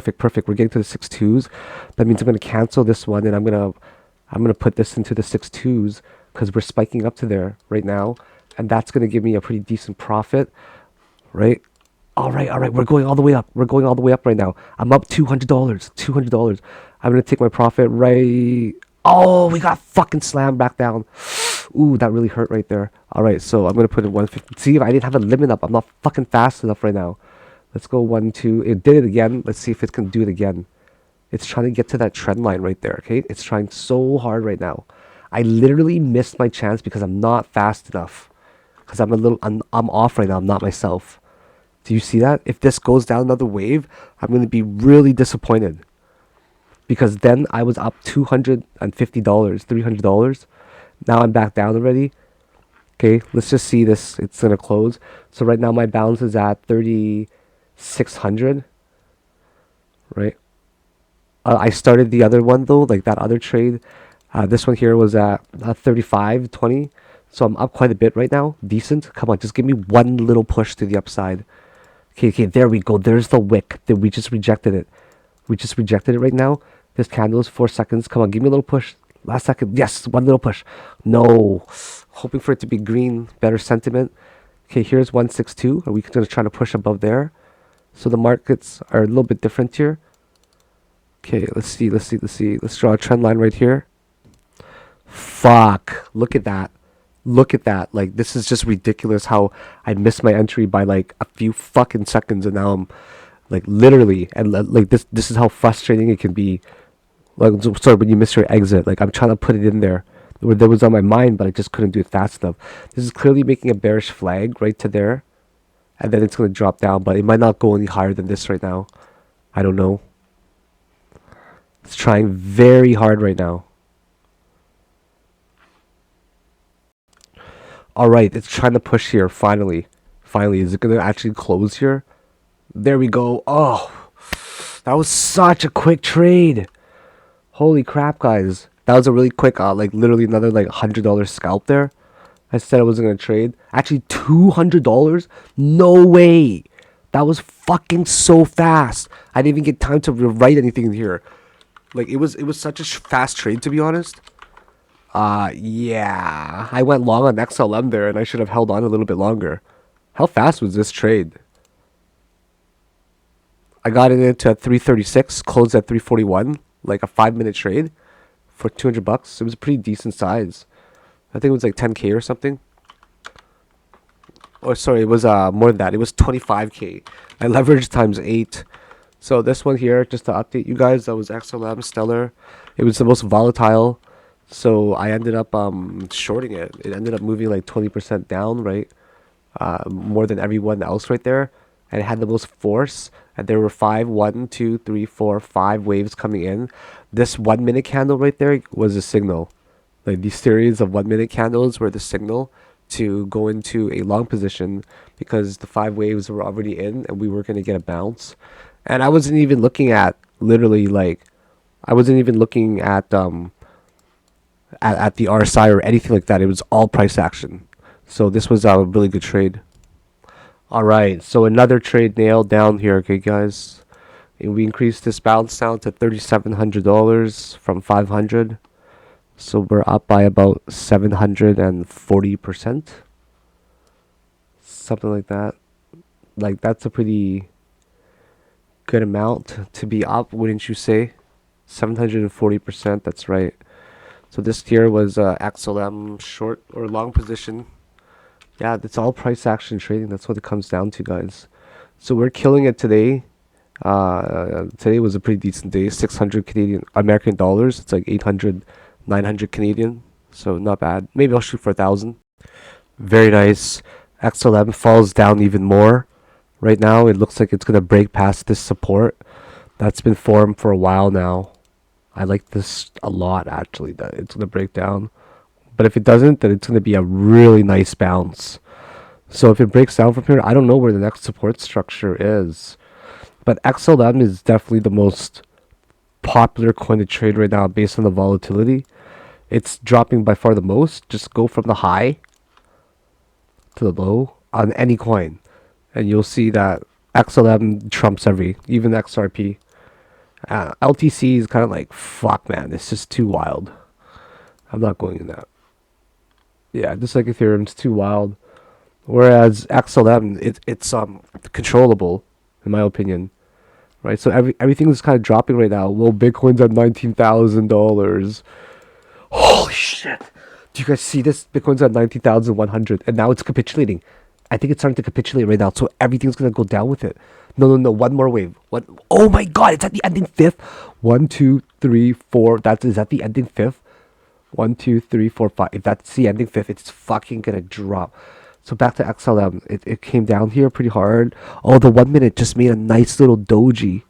We're getting to the 6-2s. That means I'm going to cancel this one and I'm going to put this into the 6-2s because we're spiking up to there right now. And that's going to give me a pretty decent profit, right? All right. We're going all the way up right now. I'm up $200. I'm going to take my profit right. Oh, we got fucking slammed back down. Ooh, that really hurt right there. All right, so I'm going to put in 150. See, if I didn't have a limit up, I'm not fucking fast enough right now. Let's go 1, 2. It did it again. Let's see if it can do it again. It's trying to get to that trend line right there, okay? It's trying so hard right now. I literally missed my chance because I'm not fast enough. Because I'm off right now. I'm not myself. Do you see that? If this goes down another wave, I'm going to be really disappointed. Because then I was up $250, $300. Now I'm back down already. Okay, let's just see this. It's going to close. So right now my balance is at 3,600. Right? I started the other one though, like that other trade. This one here was at 35.20, so I'm up quite a bit right now. Decent. Come on, just give me one little push to the upside. Okay, okay, there we go. There's the wick. We just rejected it. We just rejected it right now. This candle is 4 seconds. Come on, give me a little push. Last second. Yes, one little push. No. Hoping for it to be green. Better sentiment. Okay, here's 162. Are we going to try to push above there? So the markets are a little bit different here. Okay, let's see. Let's draw a trend line right here. Fuck. Look at that. Look at that. Like, this is just ridiculous how I missed my entry by like a few fucking seconds, and now I'm like literally, and like this is how frustrating it can be. Like, sorry, when you miss your exit, like I'm trying to put it in there where there was on my mind, but I just couldn't do it fast enough. This is clearly making a bearish flag right to there, and then it's going to drop down, but it might not go any higher than this right now. I don't know. It's trying very hard right now. All right, it's trying to push here. Finally, finally, is it going to actually close here? There we go. Oh, that was such a quick trade. Holy crap, guys. That was a really quick, like literally another like $100 scalp there. I said I wasn't going to trade. Actually, $200? No way. That was fucking so fast. I didn't even get time to write anything in here. Like, it was such a fast trade, to be honest. Yeah. I went long on XLM there, and I should have held on a little bit longer. How fast was this trade? I got it into 336, closed at 341, like a 5-minute trade for $200. It was a pretty decent size. I think it was like 10K or something. Or sorry, it was more than that. It was 25K. I leveraged times 8. So this one here, just to update you guys, that was XLM Stellar. It was the most volatile. So I ended up shorting it. It ended up moving like 20% down, right? More than everyone else right there. And it had the most force. And there were 1, 2, 3, 4, 5 waves coming in. This 1-minute candle right there was a signal. Like, these series of 1-minute candles were the signal to go into a long position because the 5 waves were already in and we were going to get a bounce. And I wasn't even looking at literally like, I wasn't even looking at the RSI or anything like that. It was all price action. So this was a really good trade. All right, so another trade nailed down here, okay, guys. And we increased this bounce down to $3,700 from 500. So we're up by about 740%. Something like that. Like, that's a pretty good amount to be up, wouldn't you say? 740%, that's right. So this here was XLM short or long position. Yeah, it's all price action trading. That's what it comes down to, guys. So we're killing it today. Today was a pretty decent day. 600 Canadian American dollars. It's like 800, 900 Canadian. So not bad. Maybe I'll shoot for 1,000. Very nice. XLM falls down even more. Right now, it looks like it's gonna break past this support that's been formed for a while now. I like this a lot, actually. That it's gonna break down. But if it doesn't, then it's going to be a really nice bounce. So if it breaks down from here, I don't know where the next support structure is. But XLM is definitely the most popular coin to trade right now based on the volatility. It's dropping by far the most. Just go from the high to the low on any coin. And you'll see that XLM trumps even XRP. LTC is kind of like, fuck, man, it's just too wild. I'm not going in that. Yeah, just like Ethereum, it's too wild. Whereas XLM, it's controllable, in my opinion, right? So everything is kind of dropping right now. Well, Bitcoin's at $19,000. Holy shit! Do you guys see this? Bitcoin's at 19,100, and now it's capitulating. I think it's starting to capitulate right now, so everything's gonna go down with it. No, one more wave. What? Oh my god, it's at the ending fifth. 1, 2, 3, 4. Is that the ending fifth? 1, 2, 3, 4, 5. If that's the ending fifth, it's fucking gonna drop. So back to XLM. It came down here pretty hard. Oh, the 1 minute just made a nice little doji.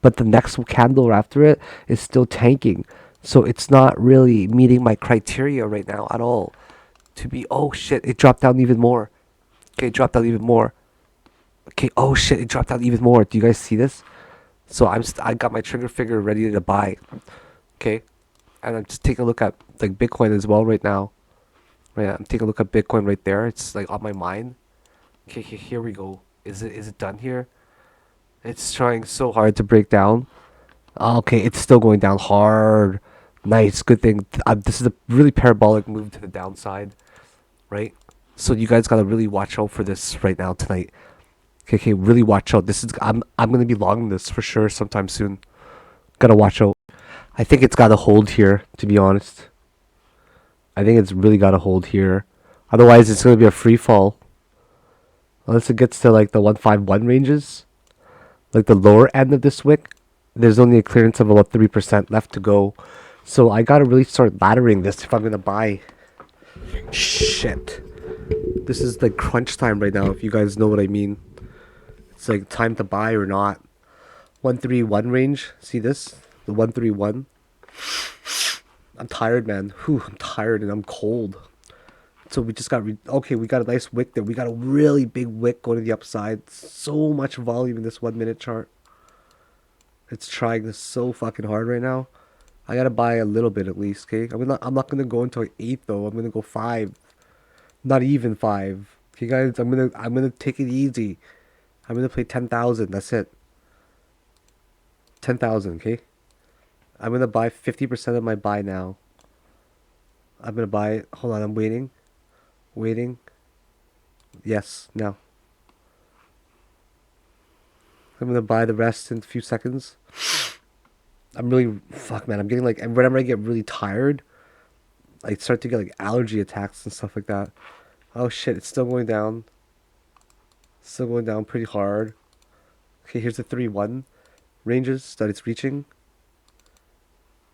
But the next candle after it is still tanking. So it's not really meeting my criteria right now at all. To be, oh shit, it dropped down even more. Okay, it dropped down even more. Okay, oh shit, it dropped down even more. Do you guys see this? So I got my trigger finger ready to buy. Okay, and I'm just taking a look at like Bitcoin as well right now. Right, I'm taking a look at Bitcoin right there. It's like on my mind. Okay, here we go. Is it done here? It's trying so hard to break down. Okay, it's still going down hard. Nice, good thing. This is a really parabolic move to the downside, right? So you guys gotta really watch out for this right now tonight. Okay, really watch out. I'm gonna be long this for sure sometime soon. Gotta watch out. I think it's gotta hold here, to be honest. I think it's really gotta hold here. Otherwise, it's gonna be a free fall unless it gets to like the 151 ranges, like the lower end of this wick. There's only a clearance of about 3% left to go. So I gotta really start laddering this if I'm gonna buy. Shit. This is like crunch time right now, if you guys know what I mean. It's like time to buy or not. 131 range. See this? The 131. I'm tired, man. Whew, I'm tired and I'm cold. So we just got okay. We got a nice wick there. We got a really big wick going to the upside. So much volume in this 1 minute chart. It's trying this so fucking hard right now. I gotta buy a little bit at least, okay? I'm not gonna go into an 8 though. I'm gonna go 5. Not even 5. Okay, guys. I'm gonna take it easy. I'm gonna play 10,000. That's it. 10,000. Okay. I'm gonna buy 50% of my buy now. I'm gonna buy it. Hold on. I'm waiting. Waiting. Yes. Now. I'm gonna buy the rest in a few seconds. I'm really fuck, man. I'm getting like whenever I get really tired, I start to get like allergy attacks and stuff like that. Oh shit! It's still going down. Still going down pretty hard. Okay, here's the 3-1 ranges that it's reaching.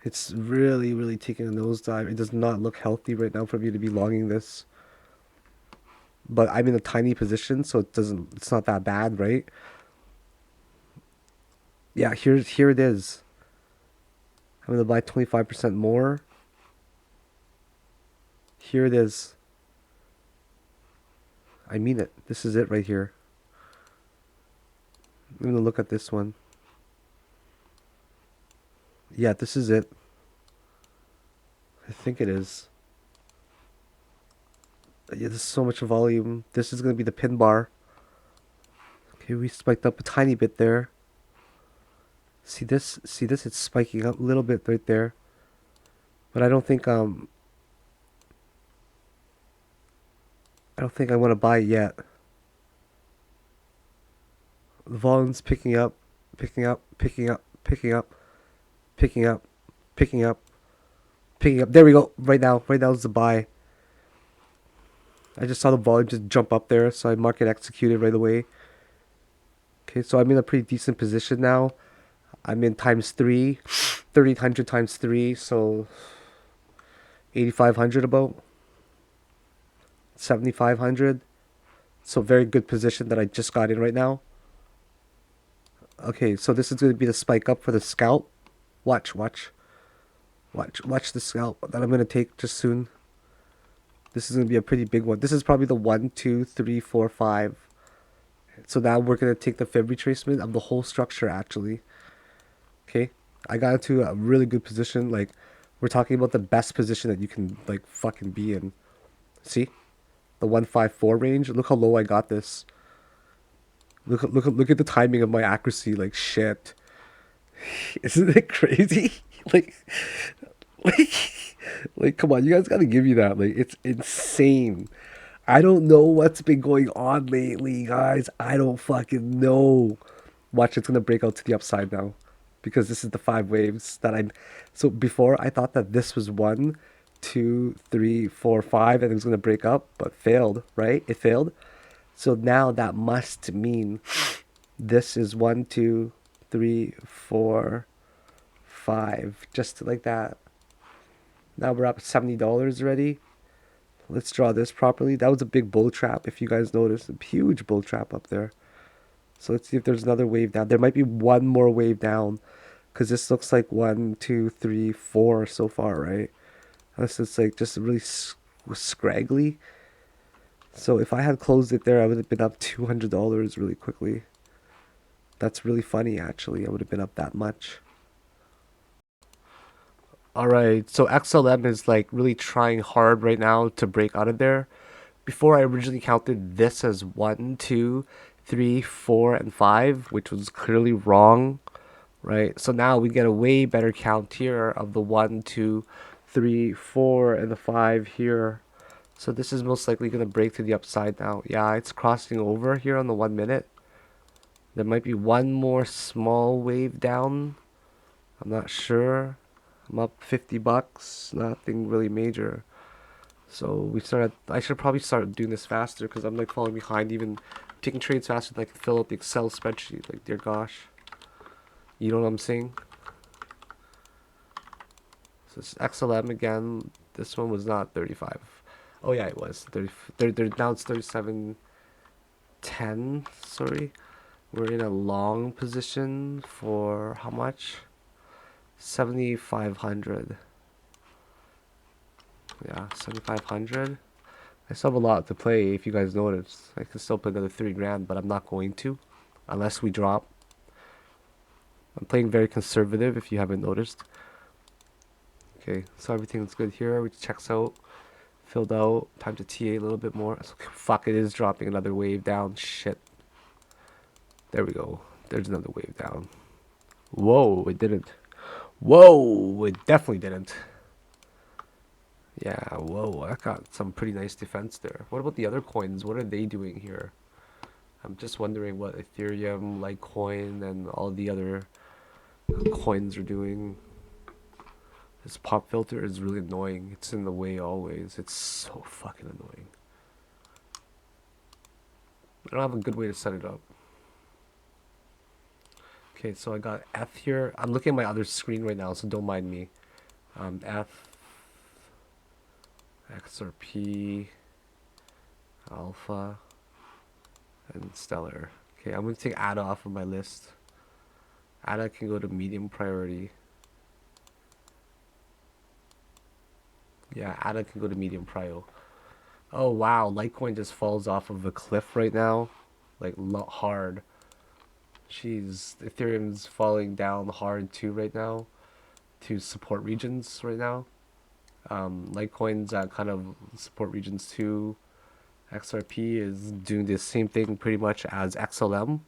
It's really, really taking a nosedive. It does not look healthy right now for me to be longing this. But I'm in a tiny position, so it doesn't. It's not that bad, right? Yeah, here it is. I'm gonna buy 25% more. Here it is. I mean it. This is it right here. I'm gonna look at this one. Yeah, this is it. I think it is. Yeah, there's so much volume. This is gonna be the pin bar. Okay, we spiked up a tiny bit there. See this? See this? It's spiking up a little bit right there. But I don't think I want to buy it yet. The volume's picking up, picking up, picking up, picking up, picking up, picking up, picking up. There we go. Right now is the buy. I just saw the volume just jump up there, so I market executed right away. Okay, so I'm in a pretty decent position now. I'm in times 3, 3,800 times 3, so 8,500 about 7,500. So very good position that I just got in right now. Okay, so this is going to be the spike up for the scalp. Watch, watch, watch the scalp that I'm going to take just soon. This is going to be a pretty big one. This is probably the 1, 2, 3, 4, 5. So now we're going to take the Fib retracement of the whole structure actually. Okay, I got into a really good position. Like, we're talking about the best position that you can like fucking be in. See, the 154 range. Look how low I got this. Look at the timing of my accuracy. Like shit, isn't it crazy? like, like, like, come on, you guys gotta give me that. Like, it's insane. I don't know what's been going on lately, guys. I don't fucking know. Watch, it's gonna break out to the upside now, because this is the 5 waves that I'm. So before I thought that this was 1, 2, 3, 4, 5, and it was gonna break up, but failed. Right? It failed. So now that must mean this is 1, 2, 3, 4, 5, just like that. Now we're up $70 already. Let's draw this properly. That was a big bull trap, if you guys noticed. A huge bull trap up there. So let's see if there's another wave down. There might be one more wave down, because this looks like 1, 2, 3, 4 so far, right? Unless it's like just really scraggly. So if I had closed it there, I would have been up $200 really quickly. That's really funny, actually. I would have been up that much. All right, so XLM is like really trying hard right now to break out of there. Before I originally counted this as 1, 2, 3, 4, and 5, which was clearly wrong, right? So now we get a way better count here of the 1, 2, 3, 4, and the 5 here. So this is most likely going to break to the upside now. Yeah, it's crossing over here on the 1 minute. There might be one more small wave down. I'm not sure. I'm up 50 bucks. Nothing really major. So we started. I should probably start doing this faster because I'm like falling behind. Even taking trades faster than I can fill out the Excel spreadsheet. Like, dear gosh, you know what I'm saying? So it's XLM again. This one was not 35. Oh yeah, it was 30. Now it's 37.10. Sorry, we're in a long position for how much? 7,500. Yeah, 7,500. I still have a lot to play if you guys noticed. I can still play another 3 grand, but I'm not going to. Unless we drop. I'm playing very conservative if you haven't noticed. Okay, so everything's good here. We checks out. Filled out. Time to TA a little bit more. Fuck, it is dropping another wave down. Shit. There we go. There's another wave down. Whoa, it didn't. Whoa, it definitely didn't. Yeah, whoa, I got some pretty nice defense there. What about the other coins? What are they doing here? I'm just wondering what Ethereum, Litecoin, and all the other coins are doing. This pop filter is really annoying. It's in the way always. It's so fucking annoying. I don't have a good way to set it up. Okay, so I got F here. I'm looking at my other screen right now, so don't mind me. F, XRP, Alpha, and Stellar. Okay, I'm going to take ADA off of my list. ADA can go to medium priority. Yeah, ADA can go to medium prio. Oh wow, Litecoin just falls off of a cliff right now. Like, hard. Jeez, Ethereum's falling down hard too right now. To support regions right now. Litecoin's at kind of support regions too. XRP is doing the same thing pretty much as XLM.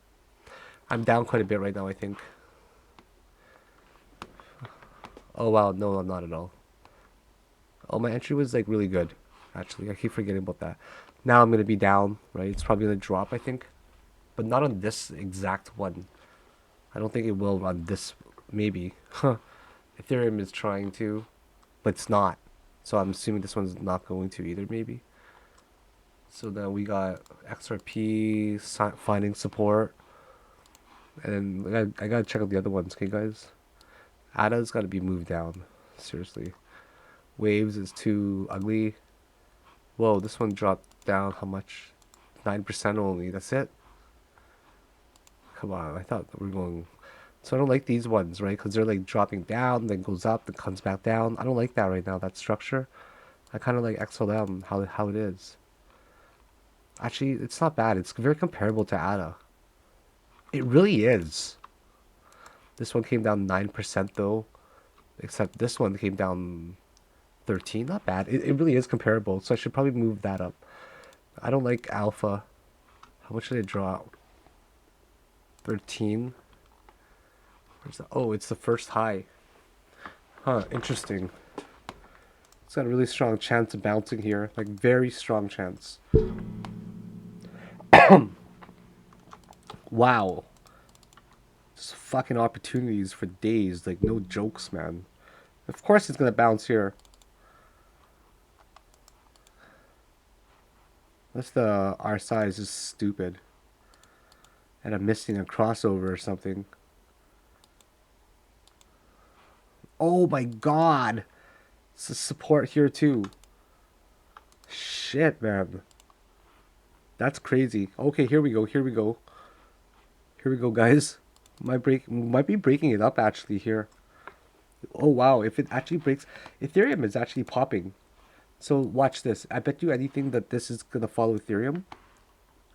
I'm down quite a bit right now, I think. Oh wow, no, not at all. Oh, my entry was like really good. Actually, I keep forgetting about that. Now I'm gonna be down, right? It's probably gonna drop, I think, but not on this exact one. I don't think it will on this. Maybe. Ethereum is trying to, but it's not. So I'm assuming this one's not going to either. Maybe. So then we got XRP finding support, and then I gotta check out the other ones. Okay, guys. ADA's got to be moved down. Seriously. Waves is too ugly. Whoa, this one dropped down how much? 9% only. That's it? Come on, I thought we were going. So I don't like these ones, right? Because they're like dropping down, then goes up, then comes back down. I don't like that right now, that structure. I kind of like XLM, how it is. Actually, it's not bad. It's very comparable to ADA. It really is. This one came down 9% though. Except this one came down 13. Not bad. It really is comparable. So I should probably move that up. I don't like alpha. How much did it drop? 13. Where's that? Oh, it's the first high. Huh, interesting. It's got a really strong chance of bouncing here. Like, very strong chance. Wow. Just fucking opportunities for days. Like, no jokes, man. Of course it's gonna bounce here. Unless the R size is stupid. And I'm missing a crossover or something. Oh my god! It's a support here too. Shit, man. That's crazy. Okay, here we go. Here we go. Here we go, guys. Might be breaking it up actually here. Oh wow, if it actually breaks, Ethereum is actually popping. So watch this. I bet you anything that this is gonna follow Ethereum.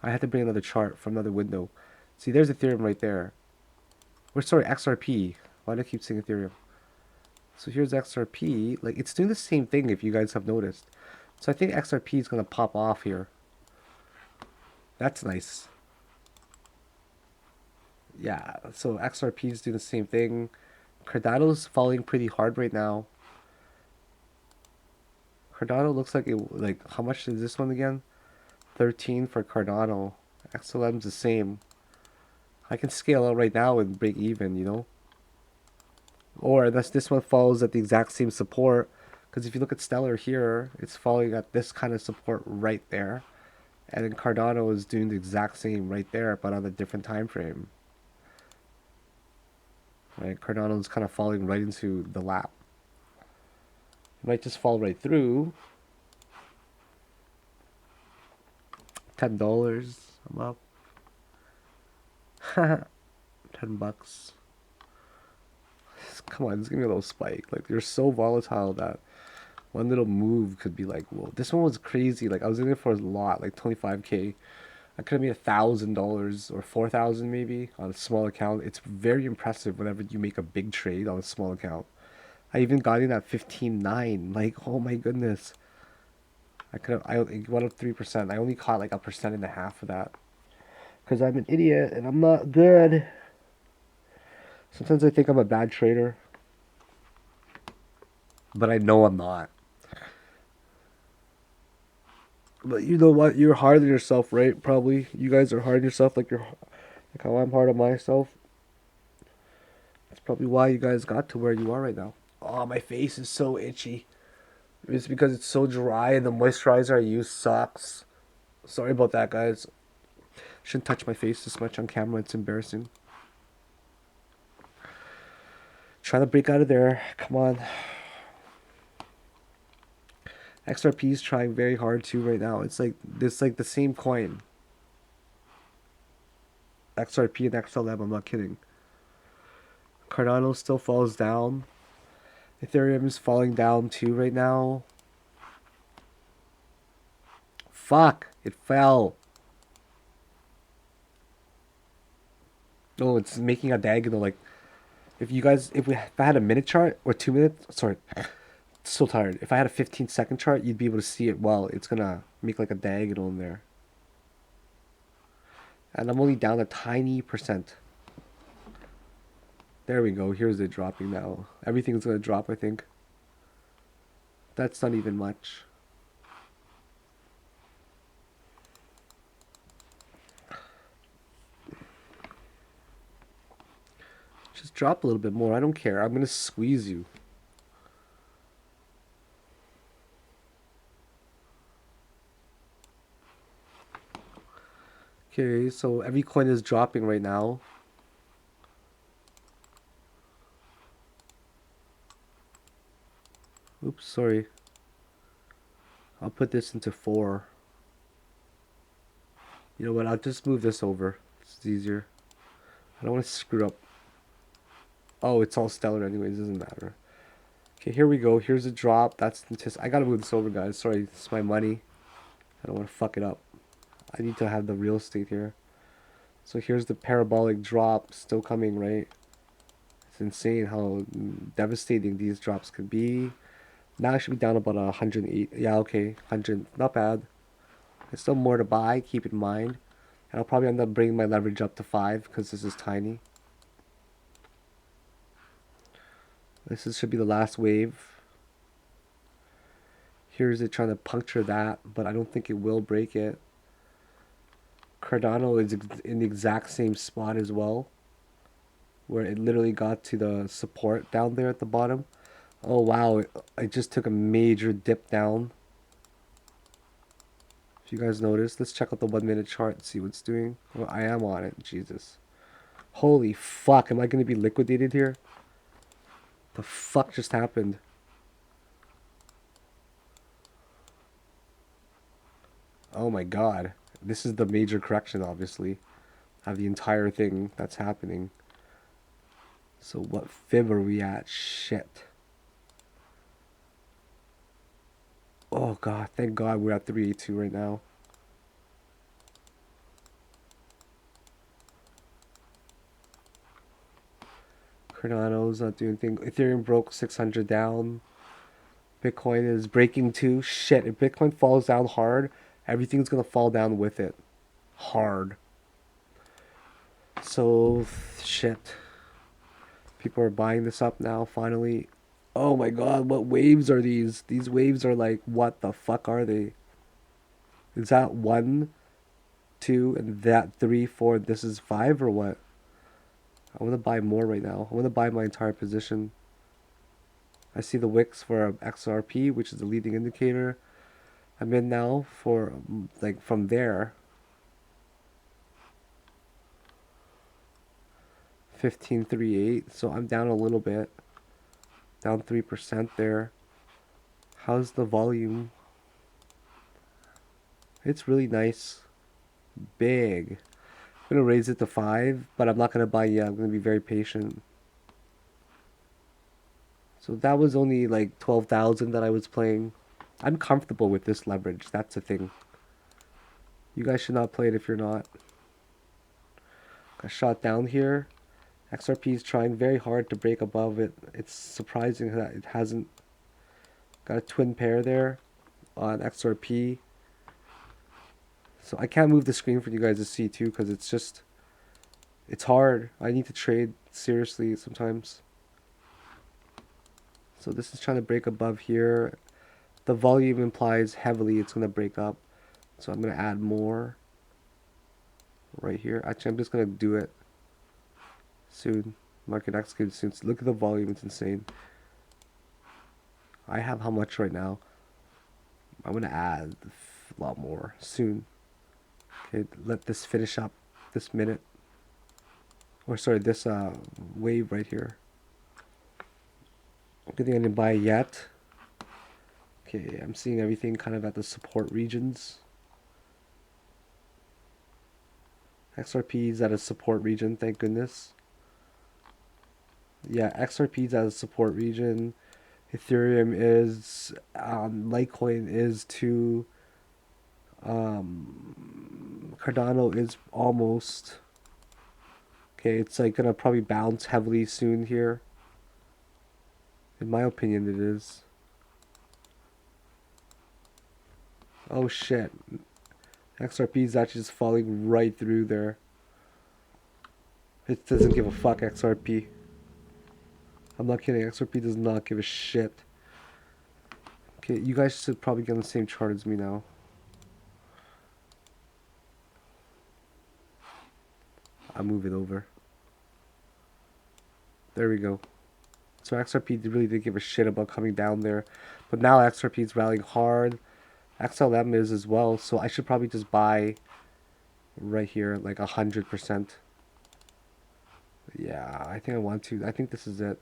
I had to bring another chart from another window. See, there's Ethereum right there. Or sorry, XRP. Why do I keep saying Ethereum? So here's XRP. Like, it's doing the same thing if you guys have noticed. So I think XRP is going to pop off here. That's nice. Yeah, so XRP is doing the same thing. Cardano's falling pretty hard right now. Cardano looks like it, like, how much is this one again? 13 for Cardano. XLM's the same. I can scale out right now and break even, you know? Or unless this one follows at the exact same support. Because if you look at Stellar here, it's following at this kind of support right there. And then Cardano is doing the exact same right there, but on a different time frame. Right? Cardano is kind of falling right into the lap. It might just fall right through. $10. I'm up. 10 bucks. Come on, just give me a little spike. Like, you're so volatile that one little move could be like, whoa. This one was crazy. Like, I was in it for a lot, like 25K. I could have made $1,000 or 4,000 maybe on a small account. It's very impressive whenever you make a big trade on a small account. I even got in at 15.9. Like, oh my goodness. I went up 3%. I only caught like 1.5% of that. Because I'm an idiot and I'm not good. Sometimes I think I'm a bad trader. But I know I'm not. But you know what? You're hard on yourself, right? Probably. You guys are hard on yourself like how I'm hard on myself. That's probably why you guys got to where you are right now. Oh, my face is so itchy. It's because it's so dry and the moisturizer I use sucks. Sorry about that, guys. Shouldn't touch my face this much on camera. It's embarrassing. Trying to break out of there. Come on. XRP is trying very hard too right now. It's like the same coin. XRP and XLM, I'm not kidding. Cardano still falls down. Ethereum is falling down too right now. Fuck, it fell. Oh, it's making a diagonal. Like, if I had a minute chart or 2 minutes, sorry, so tired. If I had a 15-second chart, you'd be able to see it well. It's gonna make like a diagonal in there. And I'm only down a tiny percent. There we go. Here's it dropping now. Everything's gonna drop, I think. That's not even much. Just drop a little bit more. I don't care. I'm gonna squeeze you. Okay, so every coin is dropping right now. Oops, sorry. I'll put this into 4. You know what? I'll just move this over. It's easier. I don't want to screw up. Oh, it's all stellar anyways. Doesn't matter. Okay, here we go. Here's a drop. That's just. I gotta move this over, guys. Sorry, it's my money. I don't want to fuck it up. I need to have the real estate here. So here's the parabolic drop still coming, right? It's insane how devastating these drops could be. Now I should be down about 108. Yeah, okay. 100. Not bad. There's still more to buy, keep in mind. And I'll probably end up bringing my leverage up to 5 because this is tiny. Should be the last wave. Here's it trying to puncture that, but I don't think it will break it. Cardano is in the exact same spot as well, where it literally got to the support down there at the bottom. Oh wow, it just took a major dip down. If you guys notice, let's check out the 1 minute chart and see what it's doing. Well, I am on it, Jesus. Holy fuck, am I going to be liquidated here? The fuck just happened? Oh my god. This is the major correction, obviously, of the entire thing that's happening. So what fib are we at? Shit. Oh god, thank god we're at 382 right now. Cardano's not doing anything. Ethereum broke 600 down. Bitcoin is breaking too. Shit, if Bitcoin falls down hard, everything's gonna fall down with it. Hard. So, shit. People are buying this up now, finally. Oh my god, what waves are these? These waves are like, what the fuck are they? Is that one, two, and that three, four, and this is five, or what? I want to buy more right now. I want to buy my entire position. I see the wicks for XRP, which is the leading indicator. I'm in now for, like, from there. 1538, so I'm down a little bit. Down 3% there. How's the volume? It's really nice. Big. I'm gonna raise it to 5, but I'm not gonna buy yet. I'm gonna be very patient. So that was only like 12,000 that I was playing. I'm comfortable with this leverage. That's the thing. You guys should not play it if you're not. Got shot down here. XRP is trying very hard to break above it. It's surprising that it hasn't. Got a twin pair there on XRP. So I can't move the screen for you guys to see too, because it's hard. I need to trade seriously sometimes. So this is trying to break above here. The volume implies heavily it's going to break up. So I'm going to add more right here. Actually, I'm just going to do it soon. Market execute soon. Look at the volume. It's insane. I have how much right now? I'm going to add a lot more soon. Okay, let this finish up this minute. Or sorry, this wave right here. Good thing I didn't buy yet. Okay, I'm seeing everything kind of at the support regions. XRP is at a support region, thank goodness. Yeah, XRP is at a support region. Ethereum is, Litecoin is too. Cardano is almost. Okay, it's like gonna probably bounce heavily soon here. In my opinion, it is. Oh shit. XRP is actually just falling right through there. It doesn't give a fuck, XRP. I'm not kidding, XRP does not give a shit. Okay, you guys should probably get on the same chart as me now. I'll move it over. There we go. So XRP really did give a shit about coming down there. But now XRP is rallying hard. XLM is as well, so I should probably just buy right here, like 100%. Yeah, I think I want to. I think this is it.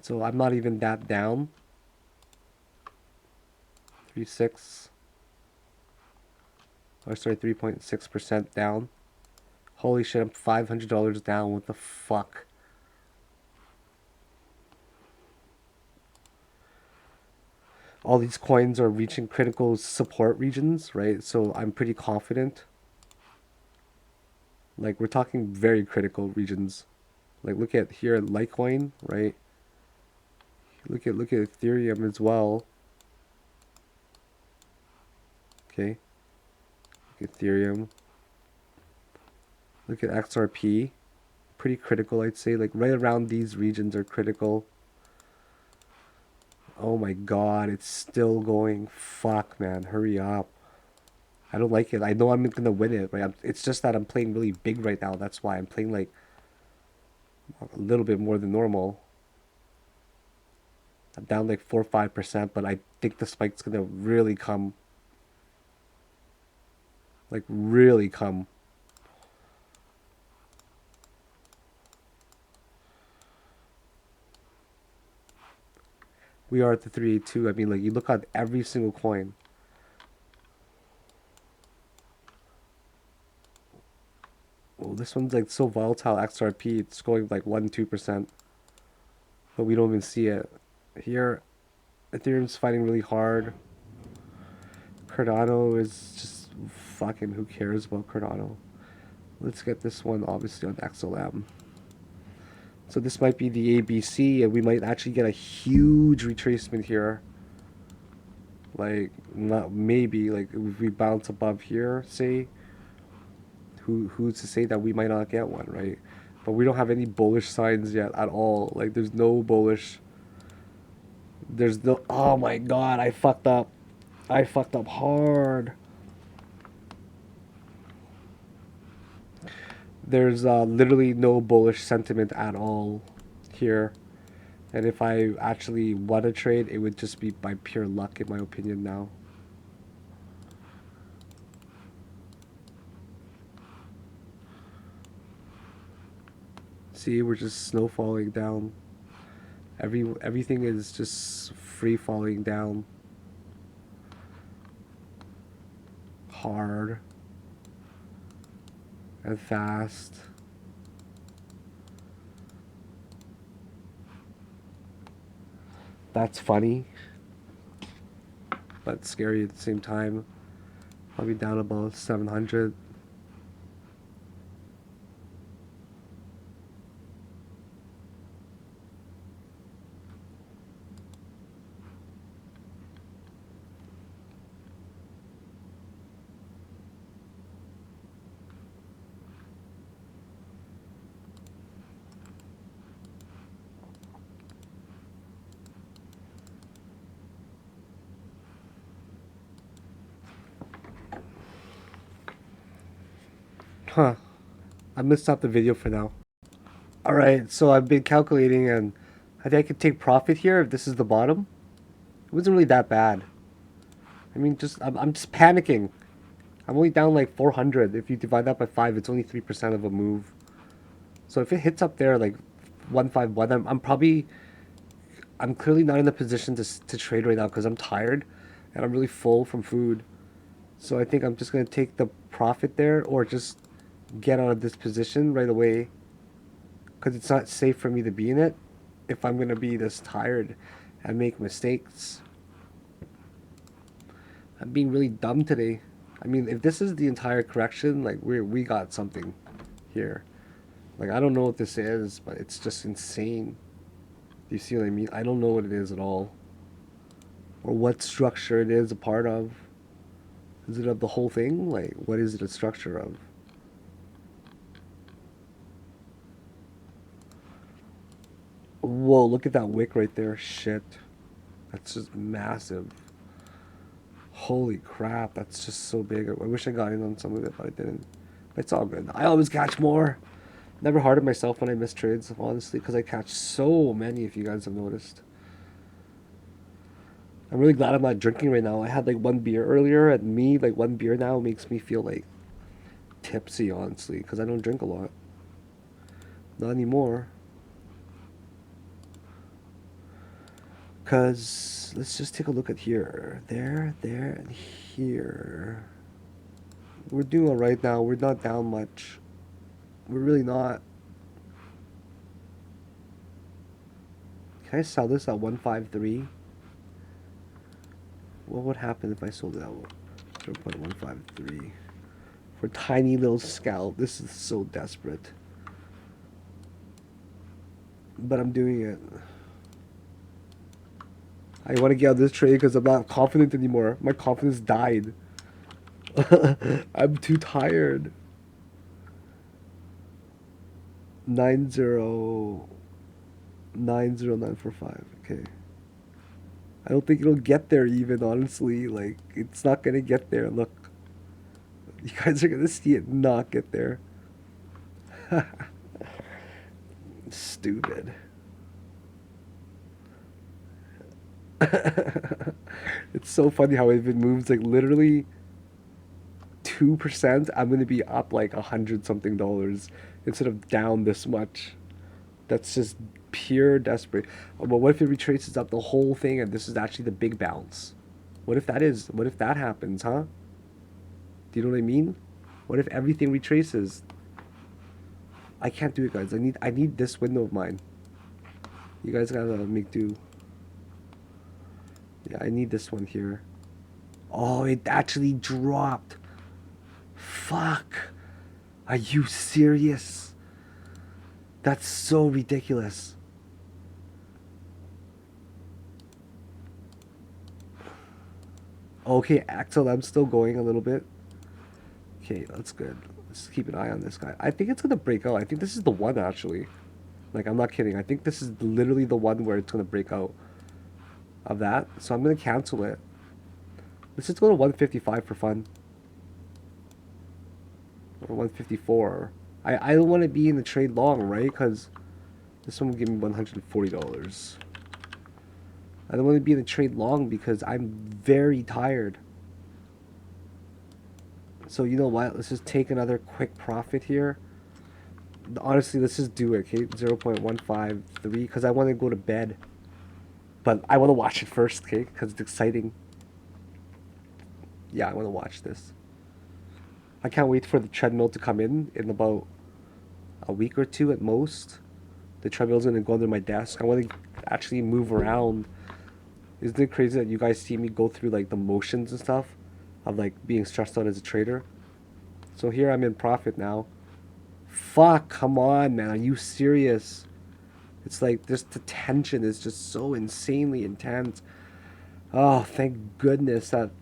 So I'm not even that down. 3.6. Or sorry, 3.6% down. Holy shit, I'm $500 down. What the fuck? All these coins are reaching critical support regions, right? So I'm pretty confident. Like, we're talking very critical regions. Like, look at here, Litecoin, right? Look at Ethereum as well. Okay. Look at Ethereum. Look at XRP. Pretty critical, I'd say. Like, right around these regions are critical. Oh my god, it's still going. Fuck, man. Hurry up. I don't like it. I know I'm gonna win it, but it's just that I'm playing really big right now. That's why I'm playing like a little bit more than normal. I'm down like 4 or 5%, but I think the spike's gonna really come. Like, really come. We are at the 382. I mean, like, you look at every single coin. Oh, this one's like so volatile. XRP, it's going like 1-2%, but we don't even see it. Here, Ethereum's fighting really hard. Cardano is just fucking, who cares about Cardano? Let's get this one obviously on XLM. So this might be the ABC, and we might actually get a huge retracement here. Like, not maybe, like if we bounce above here, say, who's to say that we might not get one, right? But we don't have any bullish signs yet at all. Like, there's no bullish. There's no. Oh my god, I fucked up. I fucked up hard. There's literally no bullish sentiment at all here. And if I actually want to trade, it would just be by pure luck, in my opinion, now. See, we're just snow falling down. Everything is just free falling down. Hard and fast. That's funny, but scary at the same time. Probably down about 700. Huh. I'm gonna stop the video for now. Alright, so I've been calculating and I think I could take profit here if this is the bottom. It wasn't really that bad. I mean, I'm just panicking. I'm only down like 400. If you divide that by 5, it's only 3% of a move. So if it hits up there like 151, I'm clearly not in a position to trade right now because I'm tired and I'm really full from food. So I think I'm just gonna take the profit there or just get out of this position right away because it's not safe for me to be in it if I'm gonna be this tired and make mistakes. I'm being really dumb today. I mean, if this is the entire correction, like we got something here. Like I don't know what this is, but it's just insane. Do you see what I mean? I don't know what it is at all, or what structure it is a part of. Is it of the whole thing? Like, what is it a structure of? Whoa, look at that wick right there. Shit. That's just massive. Holy crap, that's just so big. I wish I got in on some of it, but I didn't. But it's all good. I always catch more. Never hard on myself when I miss trades, honestly, because I catch so many, if you guys have noticed. I'm really glad I'm not drinking right now. I had like one beer earlier, and like one beer now makes me feel like tipsy, honestly, because I don't drink a lot. Not anymore. Because let's just take a look at here. There, and here. We're doing alright now. We're not down much. We're really not. Can I sell this at 153? What would happen if I sold it at 0.153? For tiny little scalp. This is so desperate. But I'm doing it. I want to get out of this trade because I'm not confident anymore. My confidence died. I'm too tired. 90945. Okay. I don't think it'll get there even, honestly. Like, it's not gonna get there. Look. You guys are gonna see it not get there. Stupid. It's so funny how if it moves like literally 2%, I'm gonna be up like 100 something dollars instead of down this much. That's just pure desperate. But what if it retraces up the whole thing and this is actually the big bounce? What if that happens, huh? Do you know what I mean? What if everything retraces? I can't do it, guys. I need this window of mine. You guys gotta make do. Yeah, I need this one here. Oh, it actually dropped. Fuck. Are you serious? That's so ridiculous. Okay, XLM's still going a little bit. Okay, that's good. Let's keep an eye on this guy. I think it's gonna break out. I think this is the one actually. Like, I'm not kidding. I think this is literally the one where it's gonna break out of that. So I'm gonna cancel it. Let's just go to 155 for fun. Or 154. I don't want to be in the trade long, right? Because this one will give me $140. I don't want to be in the trade long because I'm very tired. So you know what? Let's just take another quick profit here. Honestly, let's just do it, okay? 0.153 because I want to go to bed. But I want to watch it first, okay? Because it's exciting. Yeah, I want to watch this. I can't wait for the treadmill to come in about a week or two at most. The treadmill's going to go under my desk. I want to actually move around. Isn't it crazy that you guys see me go through like the motions and stuff of like being stressed out as a trader? So here I'm in profit now. Fuck, come on, man. Are you serious? It's like just the tension is just so insanely intense. Oh, thank goodness that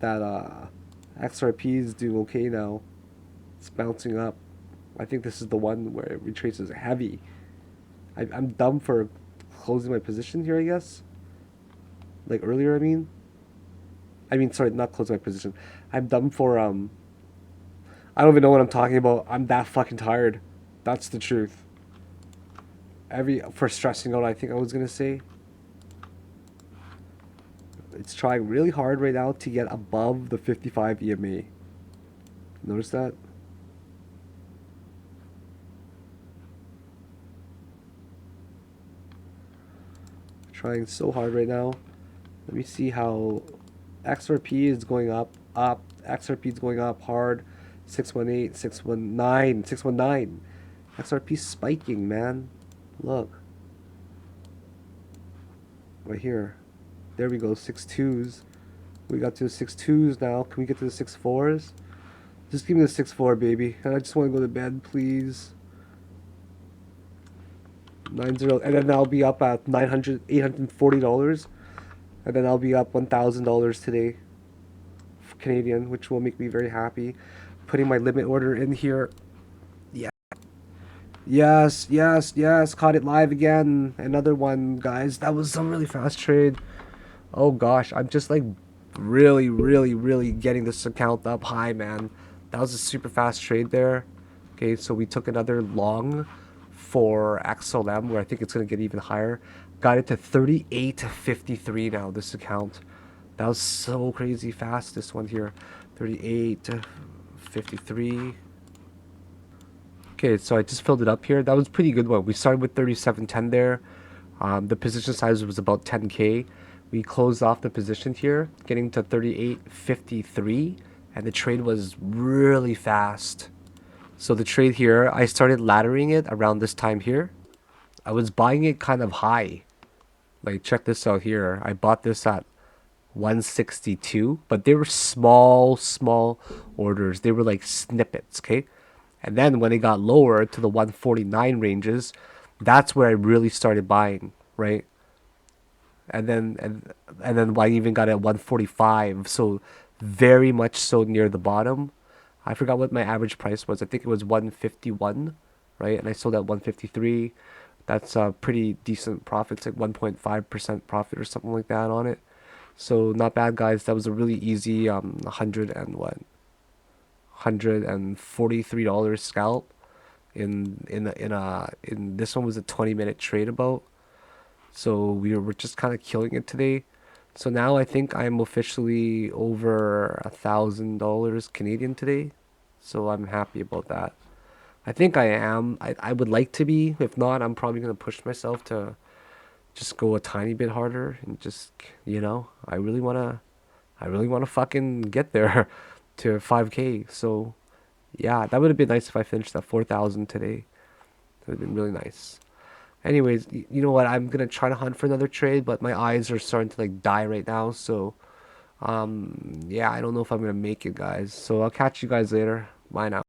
XRP is doing okay now. It's bouncing up. I think this is the one where it retraces heavy. I'm dumb for closing my position here, I guess. Like earlier, I mean, sorry, not closing my position. I'm dumb for I don't even know what I'm talking about. I'm that fucking tired. That's the truth. For stressing out, I think I was gonna say. It's trying really hard right now to get above the 55 EMA. Notice that? Trying so hard right now. Let me see how XRP is going up. XRP is going up hard. 618, 619, 619. XRP spiking, man. Look. Right here. There we go, 6.2s. We got to the 6.2s now. Can we get to the 6.4s? Just give me the 6.4, baby. I just want to go to bed, please. 90, and then I'll be up at $840. And then I'll be up $1,000 today, Canadian, which will make me very happy. Putting my limit order in here. Yeah. Yes, yes, yes. Caught it live again. Another one, guys. That was some really fast trade. Oh gosh, I'm just like really, really, really getting this account up high, man. That was a super fast trade there. Okay, so we took another long for XLM where I think it's going to get even higher. Got it to 38.53 now, this account. That was so crazy fast, this one here. 38.53. Okay, so I just filled it up here. That was a pretty good one. We started with 37.10 there. The position size was about 10K. We closed off the position here, getting to 38.53, and the trade was really fast. So the trade here, I started laddering it around this time here. I was buying it kind of high. Like, check this out here. I bought this at 162, but they were small orders. They were like snippets, okay? And then when it got lower to the 149 ranges, that's where I really started buying, right? And then I even got it at 145, so very much so near the bottom. I forgot what my average price was. I think it was 151, right? And I sold at 153. That's a pretty decent profit. It's like 1.5% profit or something like that on it. So not bad, guys. That was a really easy 143 dollars scalp. In this one was a 20-minute trade about. So we were just kind of killing it today. So now I think I'm officially over $1,000 Canadian today. So I'm happy about that. I think I am. I would like to be. If not, I'm probably gonna push myself to just go a tiny bit harder and just, I really wanna fucking get there to 5K. So yeah, that would have been nice if I finished at 4,000 today. That would have been really nice. Anyways, you know what? I'm gonna try to hunt for another trade, but my eyes are starting to like die right now. So, yeah, I don't know if I'm gonna make it, guys. So I'll catch you guys later. Bye now.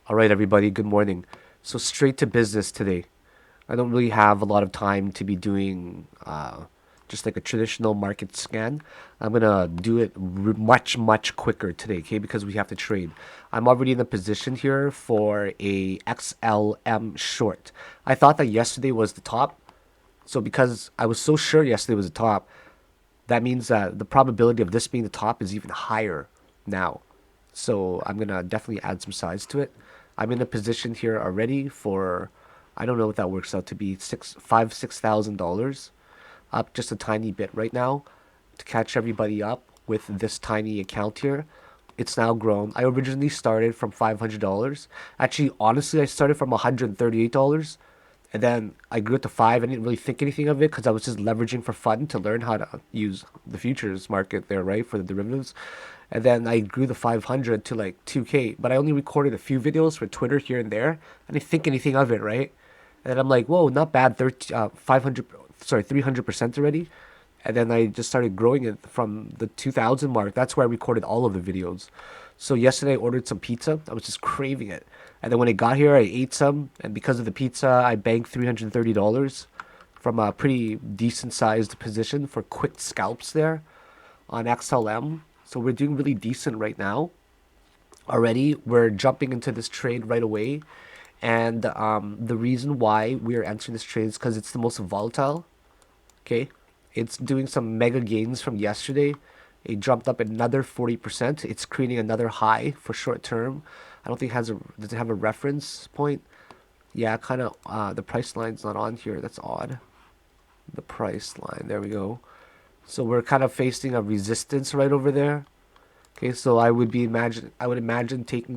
All right, everybody. Good morning. So straight to business today. I don't really have a lot of time to be doing just like a traditional market scan. I'm gonna do it much quicker today, okay? Because we have to trade. I'm already in a position here for a XLM short. I thought that yesterday was the top, so because I was so sure yesterday was the top, that means that the probability of this being the top is even higher now. So I'm gonna definitely add some size to it. I'm in a position here already for, I don't know what that works out to be, $6,000, up just a tiny bit right now to catch everybody up with this tiny account here. It's now grown. I originally started from $500. Actually, honestly, I started from $138, and then I grew it to five. I didn't really think anything of it because I was just leveraging for fun to learn how to use the futures market there, right, for the derivatives. And then I grew the 500 to like 2K, but I only recorded a few videos for Twitter here and there. I didn't think anything of it, right? And I'm like, whoa, not bad, 500, sorry, 300% already. And then I just started growing it from the 2000 mark. That's where I recorded all of the videos. So yesterday I ordered some pizza. I was just craving it. And then when I got here, I ate some. And because of the pizza, I banked $330 from a pretty decent sized position for quick scalps there on XLM. So we're doing really decent right now. Already, we're jumping into this trade right away. And the reason why we're entering this trade is because it's the most volatile. Okay, it's doing some mega gains from yesterday. It jumped up another 40%. It's creating another high for short term. I don't think it has a, does it have a reference point? Yeah, kind of. The price line's not on here. That's odd. The price line. There we go. So we're kind of facing a resistance right over there. Okay, so I would imagine taking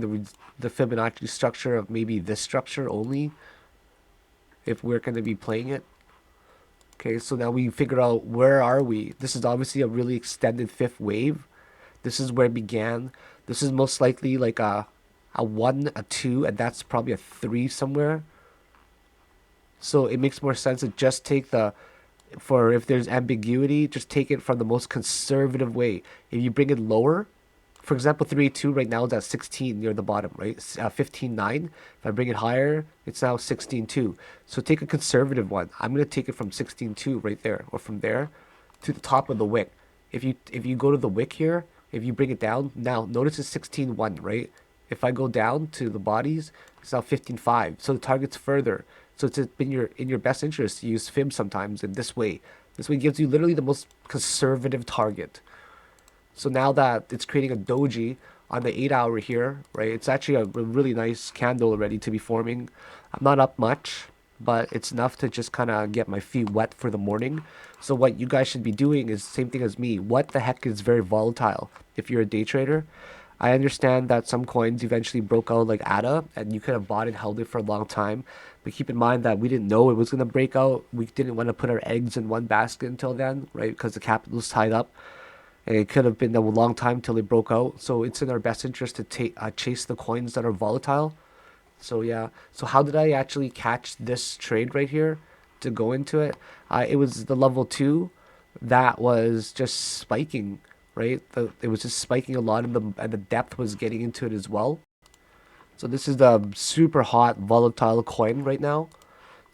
the Fibonacci structure of maybe this structure only if we're going to be playing it. Okay, so now we figure out where are we. This is obviously a really extended fifth wave. This is where it began. This is most likely like a 1, a 2, and that's probably a 3 somewhere. So it makes more sense to just take the, for if there's ambiguity, just take it from the most conservative way. If you bring it lower, for example, 3.2 right now is at 16 near the bottom, right? 15.9. If I bring it higher, it's now 16.2. So take a conservative one. I'm going to take it from 16.2 right there, or from there to the top of the wick. If you go to the wick here, if you bring it down, now notice it's 16.1, right? If I go down to the bodies, it's now 15.5. So the target's further. So it's in your best interest to use fib sometimes in this way. This way gives you literally the most conservative target. So now that it's creating a doji on the 8 hour here, right? It's actually a really nice candle already to be forming. I'm not up much, but it's enough to just kind of get my feet wet for the morning. So what you guys should be doing is the same thing as me. What the heck is very volatile if you're a day trader? I understand that some coins eventually broke out like ADA and you could have bought and held it for a long time. But keep in mind that we didn't know it was going to break out. We didn't want to put our eggs in one basket until then, right? Because the capital was tied up. And it could have been a long time till it broke out. So it's in our best interest to chase the coins that are volatile. So yeah. So how did I actually catch this trade right here to go into it? It was the level 2 that was just spiking, right? It was just spiking a lot, and the depth was getting into it as well. So this is the super hot volatile coin right now.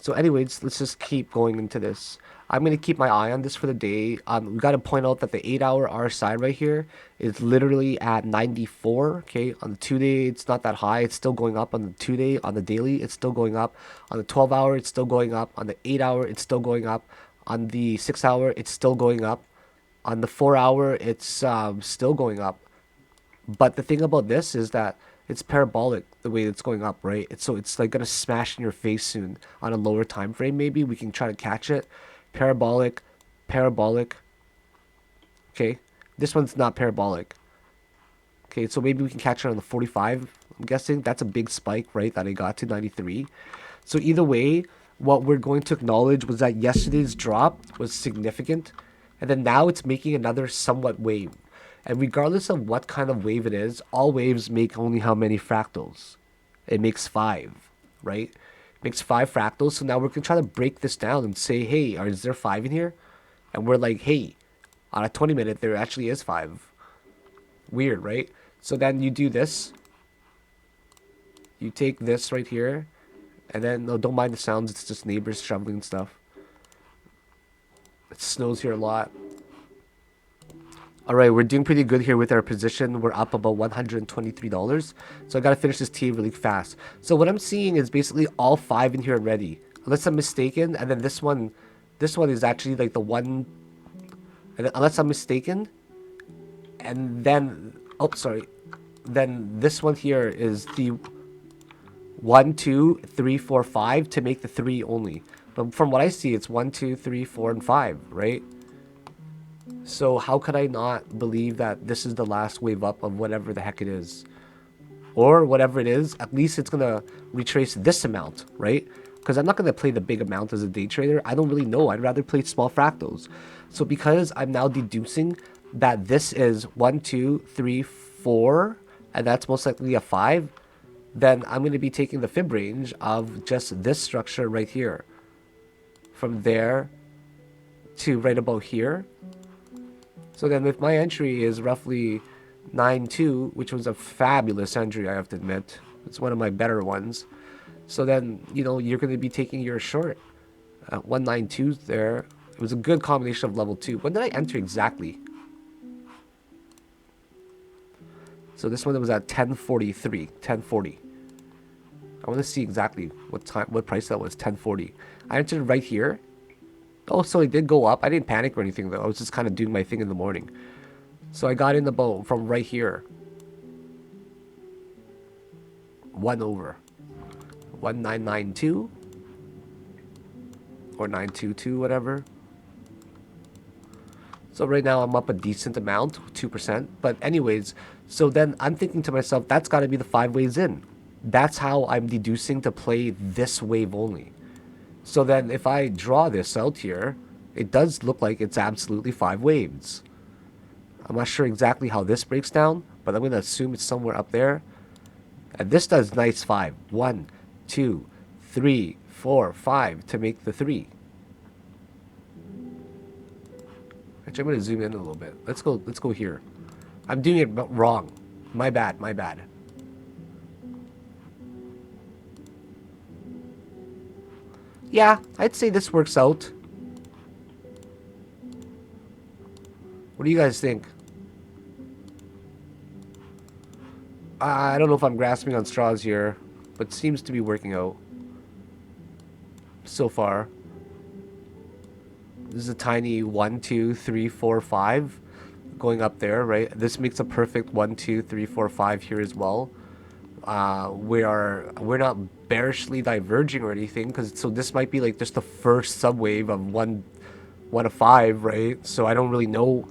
So anyways, let's just keep going into this. I'm going to keep my eye on this for the day. We got to point out that the 8 hour RSI right here is literally at 94. Okay, on the 2 day, it's not that high. It's still going up on the 2 day. On the daily, it's still going up. On the 12 hour, it's still going up. On the 8 hour, it's still going up. On the 6 hour, it's still going up. On the 4 hour, it's still going up. But the thing about this is that it's parabolic the way it's going up, right? So it's like gonna smash in your face soon on a lower time frame. Maybe we can try to catch it. Parabolic, parabolic. Okay, this one's not parabolic. Okay, so maybe we can catch it on the 45. I'm guessing that's a big spike, right? That I got to 93. So either way, what we're going to acknowledge was that yesterday's drop was significant, and then now it's making another somewhat wave. And regardless of what kind of wave it is, all waves make only how many fractals? It makes 5, right? It makes 5 fractals. So now we're going to try to break this down and say, hey, is there 5 in here? And we're like, hey, on a 20-minute, there actually is 5. Weird, right? So then you do this. You take this right here, And then, no, don't mind the sounds. It's just neighbors shoveling and stuff. It snows here a lot. All right, we're doing pretty good here with our position. We're up about $123. So I got to finish this tea really fast. So what I'm seeing is basically all 5 in here already. Unless I'm mistaken. And then this one is actually like the one. And then, unless I'm mistaken. And then, oh, sorry. Then this one here is the 1, 2, 3, 4, 5 to make the 3 only. But from what I see, it's 1, 2, 3, 4, and 5, right? So how could I not believe that this is the last wave up of whatever the heck it is? Or whatever it is, at least it's going to retrace this amount, right? Because I'm not going to play the big amount as a day trader. I don't really know. I'd rather play small fractals. So because I'm now deducing that this is 1, 2, 3, 4, and that's most likely a 5, then I'm going to be taking the fib range of just this structure right here. From there to right about here. So then if my entry is roughly 9.2, which was a fabulous entry, I have to admit. It's one of my better ones. So then, you know, you're going to be taking your short. 192 there. It was a good combination of level 2. When did I enter exactly? So this one was at 1043, 1040. I want to see exactly what price that was, 1040. I entered right here. Oh, so it did go up. I didn't panic or anything, though. I was just kind of doing my thing in the morning. So I got in the boat from right here. 1 over. 1992. Or 922, whatever. So right now I'm up a decent amount, 2%. But anyways, so then I'm thinking to myself, that's got to be the 5 waves in. That's how I'm deducing to play this wave only. So then if I draw this out here, it does look like it's absolutely 5 waves. I'm not sure exactly how this breaks down, but I'm going to assume it's somewhere up there. And this does nice 5. 1, 2, 3, 4, 5 to make the 3. Actually, I'm going to zoom in a little bit. Let's go here. I'm doing it wrong. My bad, my bad. Yeah, I'd say this works out. What do you guys think? I don't know if I'm grasping on straws here, but it seems to be working out so far. This is a tiny 1, 2, 3, 4, 5 going up there, right? This makes a perfect 1, 2, 3, 4, 5 here as well. We're not bearishly diverging or anything, because so this might be like just the first subwave of 1 to 5, right? So I don't really know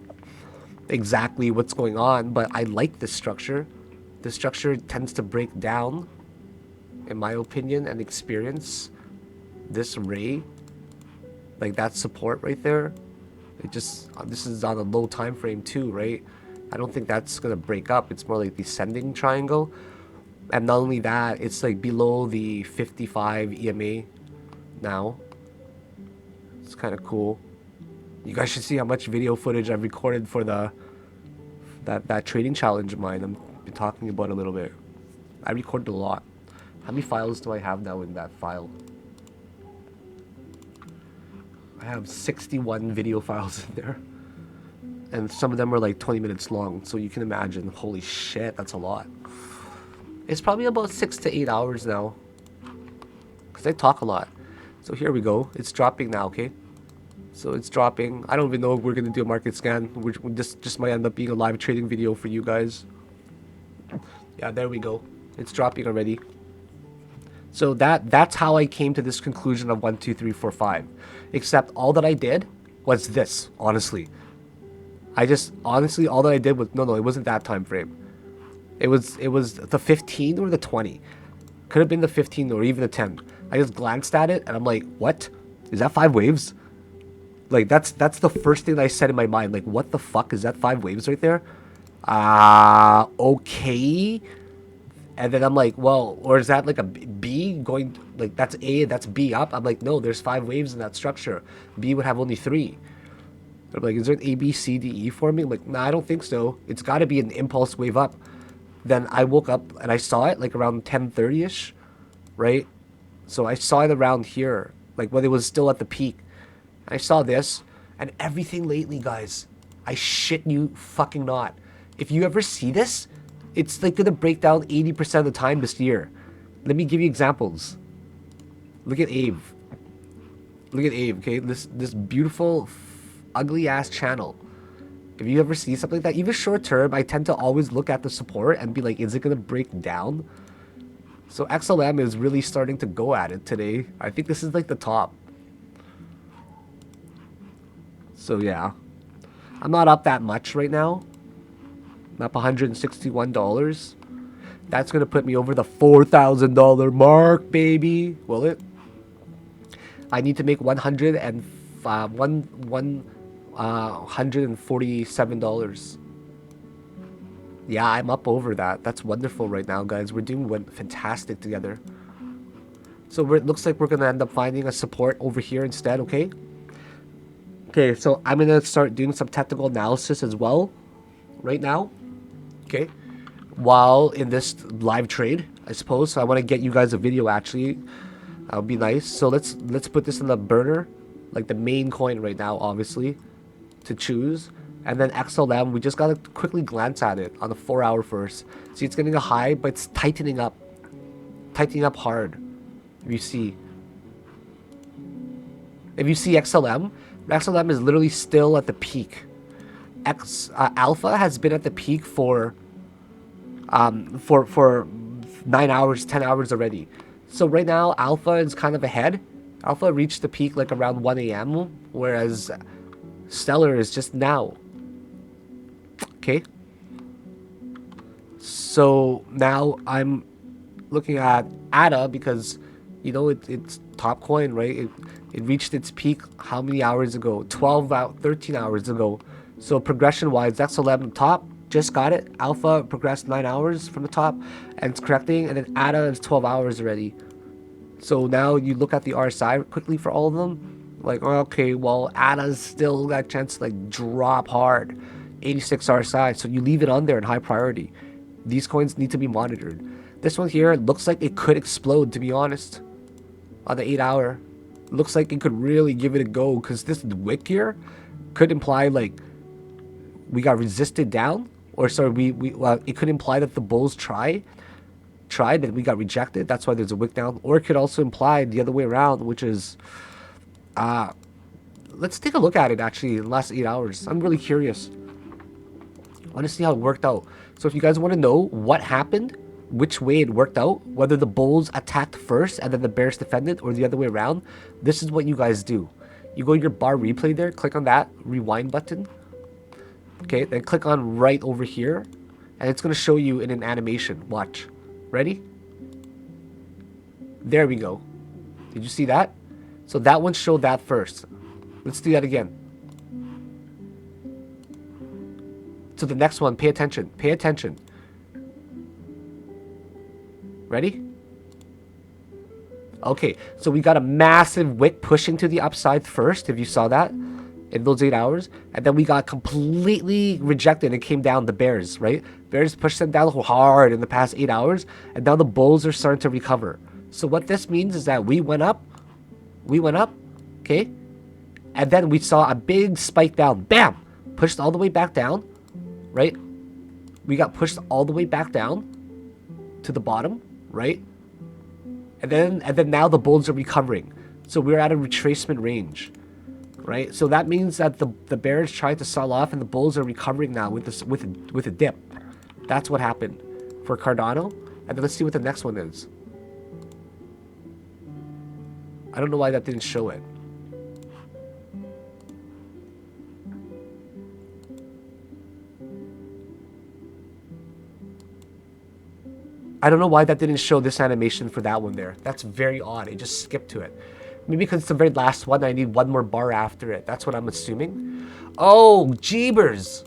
exactly what's going on, but I like this structure. The structure tends to break down, in my opinion and experience. This ray, like that support right there, it just this is on a low time frame too, right? I don't think that's gonna break up. It's more like descending triangle. And not only that, it's like below the 55 EMA now. It's kind of cool. You guys should see how much video footage I've recorded for that trading challenge of mine. I've been talking about a little bit. I recorded a lot. How many files do I have now in that file? I have 61 video files in there. And some of them are like 20 minutes long. So you can imagine, holy shit, that's a lot. It's probably about 6 to 8 hours now, because I talk a lot. So here we go. It's dropping now, okay? So it's dropping. I don't even know if we're going to do a market scan. This just might end up being a live trading video for you guys. Yeah, there we go. It's dropping already. So that's how I came to this conclusion of 1, 2, 3, 4, 5. Except all that I did was this, honestly. Honestly, all that I did was, no, it wasn't that time frame. It was the 15 or the 20. Could have been the 15 or even the 10. I just glanced at it and I'm like, what? Is that 5 waves? Like, that's the first thing that I said in my mind. Like, what the fuck? Is that 5 waves right there? Okay. And then I'm like, well, or is that like a B going, like that's A, that's B up? I'm like, no, there's 5 waves in that structure. B would have only 3. I'm like, is there an A, B, C, D, E forming? I'm like, nah, I don't think so. It's got to be an impulse wave up. Then I woke up and I saw it like around 10:30ish, right? So I saw it around here, like when it was still at the peak. I saw this, and everything lately, guys. I shit you fucking not. If you ever see this, it's like gonna break down 80% of the time this year. Let me give you examples. Look at Abe. Look at Abe, okay? This beautiful, ugly ass channel. If you ever see something like that, even short term, I tend to always look at the support and be like, is it gonna break down? So XLM is really starting to go at it today. I think this is like the top. So yeah. I'm not up that much right now. I'm up $161. That's gonna put me over the $4,000 mark, baby. Will it? I need to make $147. Yeah, I'm up over that. That's wonderful right now, guys. We're doing fantastic together. So it looks like we're gonna end up finding a support over here instead. Okay. Okay, so I'm gonna start doing some technical analysis as well, right now. Okay, while in this live trade, I suppose. So I want to get you guys a video actually. That would be nice. So let's put this in the burner, like the main coin right now, obviously, to choose. And then XLM, we just gotta quickly glance at it on the 4-hour first. See, it's getting a high, but it's tightening up hard. If you see XLM, XLM is literally still at the peak. Alpha has been at the peak for 9 hours, 10 hours already. So right now, Alpha is kind of ahead. Alpha reached the peak like around 1 a.m., whereas Stellar is just now. Okay. So now I'm looking at ADA because, you know, it's top coin, right? It reached its peak how many hours ago? 13 hours ago. So progression-wise, XLM top, just got it. Alpha progressed 9 hours from the top, and it's correcting. And then ADA is 12 hours already. So now you look at the RSI quickly for all of them. Like, okay, well, ADA's still got a chance to like drop hard. 86 RSI, so you leave it on there in high priority. These coins need to be monitored. This one here looks like it could explode, to be honest. On the 8-hour, looks like it could really give it a go, because this wick here could imply like we got resisted down, or sorry, it could imply that the bulls tried and we got rejected. That's why there's a wick down. Or it could also imply the other way around, which is let's take a look at it actually in the last 8 hours. I'm really curious. I want to see how it worked out. So if you guys want to know what happened, which way it worked out, whether the bulls attacked first and then the bears defended, or the other way around, this is what you guys do. You go to your bar replay there, click on that rewind button. Okay, then click on right over here, and it's going to show you in an animation. Watch. Ready? There we go. Did you see that? So that one showed that first. Let's do that again. So the next one, pay attention. Pay attention. Ready? Okay, so we got a massive wick pushing to the upside first, if you saw that, in those 8 hours. And then we got completely rejected and came down, the bears, right? Bears pushed them down hard in the past 8 hours, and now the bulls are starting to recover. So what this means is that we went up, okay? And then we saw a big spike down, bam! Pushed all the way back down, right? We got pushed all the way back down to the bottom, right? And then now the bulls are recovering. So we're at a retracement range, right? So that means that the bears tried to sell off and the bulls are recovering now with this with a dip. That's what happened for Cardano. And then let's see what the next one is. I don't know why that didn't show it. I don't know why that didn't show this animation for that one there. That's very odd. It just skipped to it. Maybe because it's the very last one. I need one more bar after it. That's what I'm assuming. Oh, jeebers.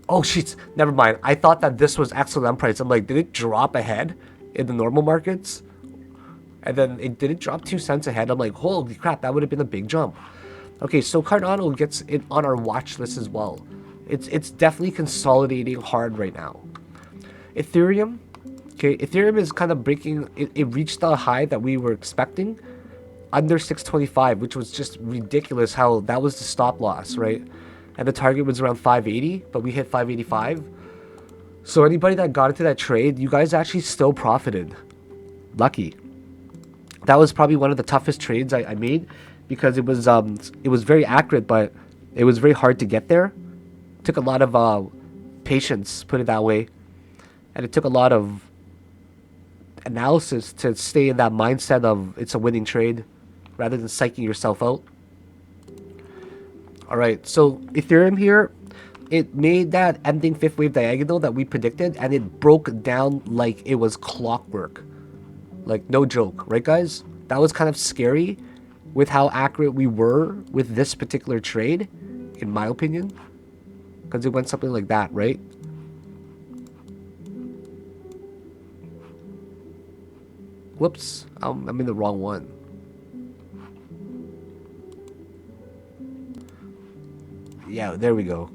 Oh, sheets. Never mind. I thought that this was XLM price. I'm like, did it drop ahead in the normal markets? And then it didn't drop 2 cents ahead. I'm like, holy crap, that would have been a big jump. Okay, so Cardano gets it on our watch list as well. It's definitely consolidating hard right now. Ethereum. Okay, Ethereum is kind of breaking. It reached the high that we were expecting, under 625, which was just ridiculous. How that was the stop loss, right? And the target was around 580, but we hit 585. So anybody that got into that trade, you guys actually still profited. Lucky. That was probably one of the toughest trades I made, because it was very accurate, but it was very hard to get there. Took a lot of patience, put it that way, and it took a lot of analysis to stay in that mindset of it's a winning trade, rather than psyching yourself out. All right, so Ethereum here, it made that ending fifth wave diagonal that we predicted, and it broke down like it was clockwork. Like, no joke, right, guys? That was kind of scary with how accurate we were with this particular trade, in my opinion, because it went something like that, right? Whoops, I'm in the wrong one. Yeah, there we go.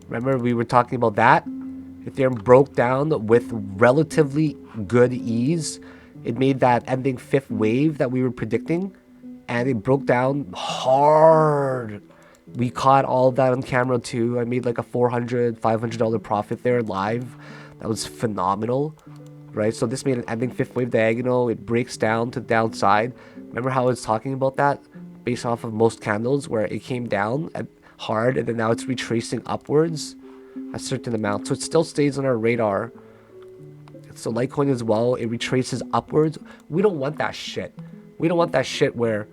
Remember, we were talking about that? Ethereum broke down with relatively good ease. It made that ending fifth wave that we were predicting, and it broke down hard. We caught all of that on camera too. I made like a $400, $500 profit there live. That was phenomenal, right? So this made an ending fifth wave diagonal. It breaks down to the downside. Remember how I was talking about that based off of most candles, where it came down at hard and then now it's retracing upwards a certain amount. So it still stays on our radar. So Litecoin as well, it retraces upwards. We don't want that shit. We don't want that shit where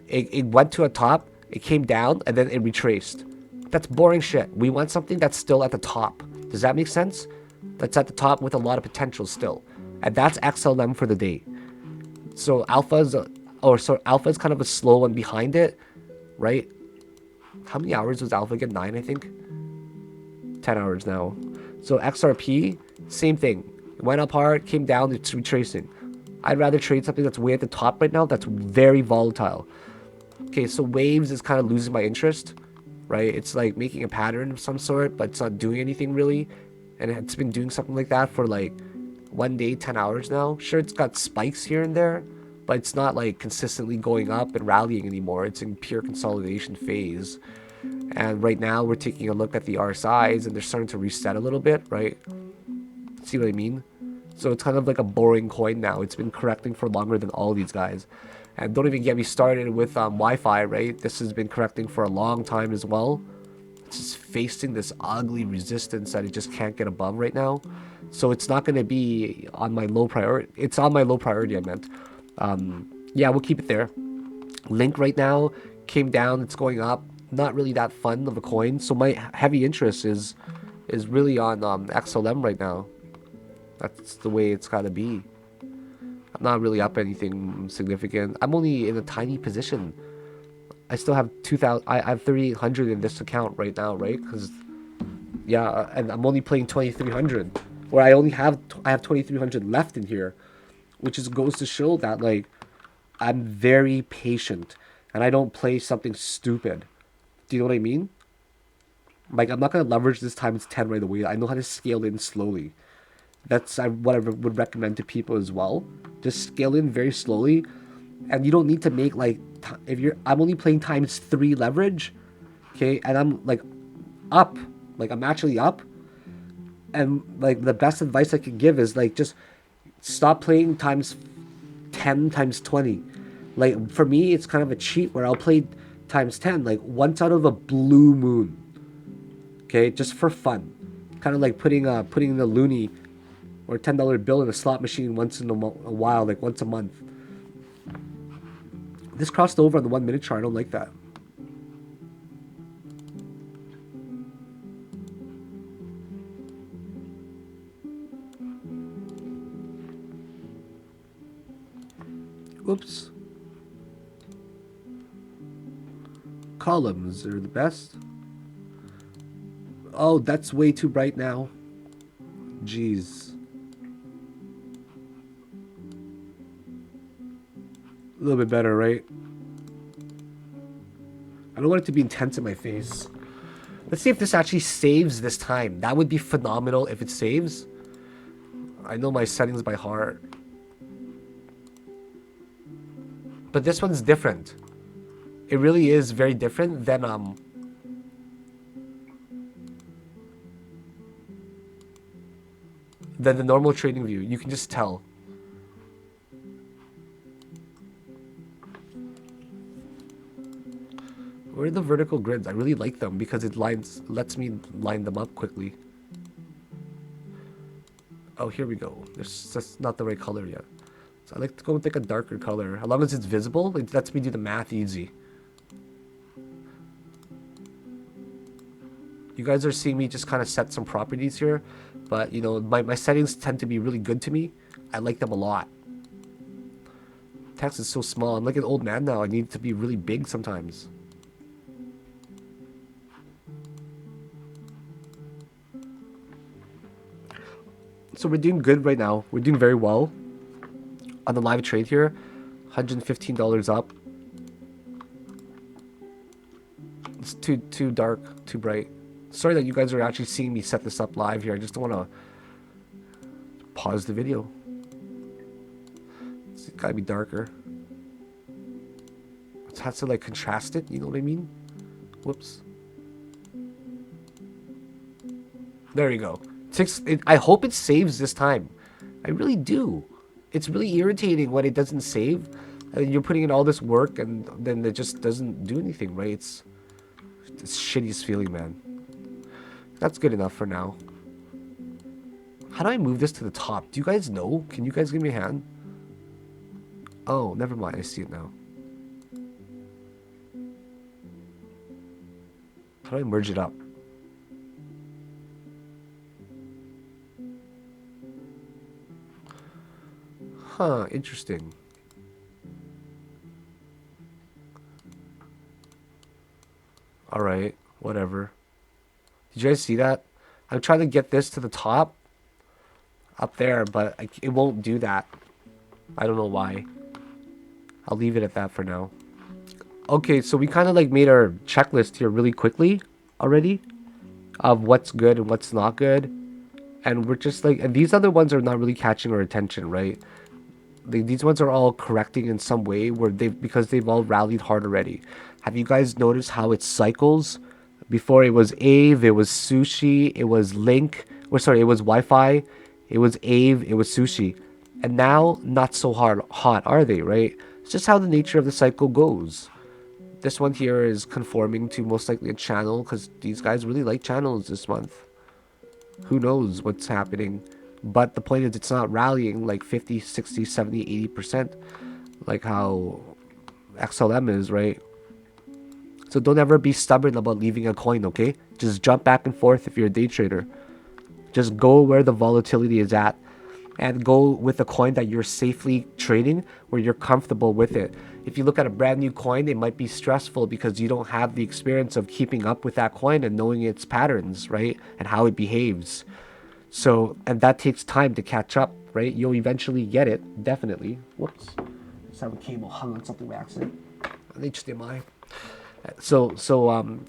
it went to a top, it came down, and then it retraced. That's boring shit. We want something that's still at the top. Does that make sense? That's at the top with a lot of potential still. And that's XLM for the day. So alpha's kind of a slow one behind it, right? How many hours was alpha again? 9, I think. 10 hours now. So XRP, same thing. It went up hard, came down, it's retracing. I'd rather trade something that's way at the top right now that's very volatile. Okay, so waves is kind of losing my interest, right? It's like making a pattern of some sort, but it's not doing anything really. And it's been doing something like that for like 1 day, 10 hours now. Sure, it's got spikes here and there, but it's not like consistently going up and rallying anymore. It's in pure consolidation phase. And right now we're taking a look at the RSIs, and they're starting to reset a little bit, right? See what I mean? So it's kind of like a boring coin now. It's been correcting for longer than all these guys. And don't even get me started with Wi-Fi, right? This has been correcting for a long time as well. It's just facing this ugly resistance that it just can't get above right now. So it's not going to be on my low priority. It's on my low priority, I meant. Yeah, we'll keep it there. Link right now came down. It's going up. Not really that fun of a coin. So my heavy interest is really on XLM right now. That's the way it's got to be. I'm not really up anything significant. I'm only in a tiny position. I still have 2,000. I have 3,800 in this account right now, right? Because yeah, and I'm only playing 2,300, where I have 2,300 left in here, which is goes to show that like I'm very patient and I don't play something stupid. Do you know what I mean? Like, I'm not gonna leverage this times 10 right away. I know how to scale in slowly. That's what I would recommend to people as well. Just scale in very slowly, and you don't need to make like I'm only playing times 3 leverage, okay, and I'm like up, like I'm actually up, and like the best advice I can give is like just stop playing times 10 times 20. Like for me, it's kind of a cheat where I'll play times 10 like once out of a blue moon, okay, just for fun, kind of like putting the loonie or $10 bill in a slot machine once in a while, like once a month. This crossed over on the 1 minute chart. I don't like that. Oops. Columns are the best. Oh, that's way too bright now. Jeez. A little bit better, right? I don't want it to be intense in my face. Let's see if this actually saves this time. That would be phenomenal if it saves. I know my settings by heart. But this one's different. It really is very different than the normal trading view. You can just tell. Where are the vertical grids? I really like them because it lets me line them up quickly. Oh, here we go. There's just not the right color yet. So I like to go with like a darker color. As long as it's visible, it lets me do the math easy. You guys are seeing me just kind of set some properties here. But, you know, my settings tend to be really good to me. I like them a lot. Text is so small. I'm like an old man now. I need it to be really big sometimes. So we're doing good right now. We're doing very well on the live trade here. $115 up. It's too dark, too bright. Sorry that you guys are actually seeing me set this up live here. I just don't want to pause the video. It's gotta be darker. It has to like contrast it, you know what I mean? Whoops. There you go. I hope it saves this time. I really do. It's really irritating when it doesn't save. And you're putting in all this work and then it just doesn't do anything, right? It's the shittiest feeling, man. That's good enough for now. How do I move this to the top? Do you guys know? Can you guys give me a hand? Oh, never mind. I see it now. How do I merge it up? Huh, interesting. Alright, whatever. Did you guys see that? I'm trying to get this to the top. Up there, but it won't do that. I don't know why. I'll leave it at that for now. Okay, so we kind of like made our checklist here really quickly already. Of what's good and what's not good. And we're just like, and these other ones are not really catching our attention, right? These ones are all correcting in some way because they've all rallied hard already. Have you guys noticed how it cycles? Before it was Ave, it was Sushi, it was Link, or sorry, it was Wi-Fi, it was Ave, it was Sushi. And now, not so hot, are they, right? It's just how the nature of the cycle goes. This one here is conforming to most likely a channel because these guys really like channels this month. Who knows what's happening? But the point is it's not rallying like 50, 60, 70, 80% like how XLM is, right? So don't ever be stubborn about leaving a coin, okay? Just jump back and forth if you're a day trader. Just go where the volatility is at and go with a coin that you're safely trading where you're comfortable with it. If you look at a brand new coin, it might be stressful because you don't have the experience of keeping up with that coin and knowing its patterns, right? And how it behaves. So, and that takes time to catch up, right? You'll eventually get it, definitely. Whoops. Just have a cable hung on something by accident. An HDMI.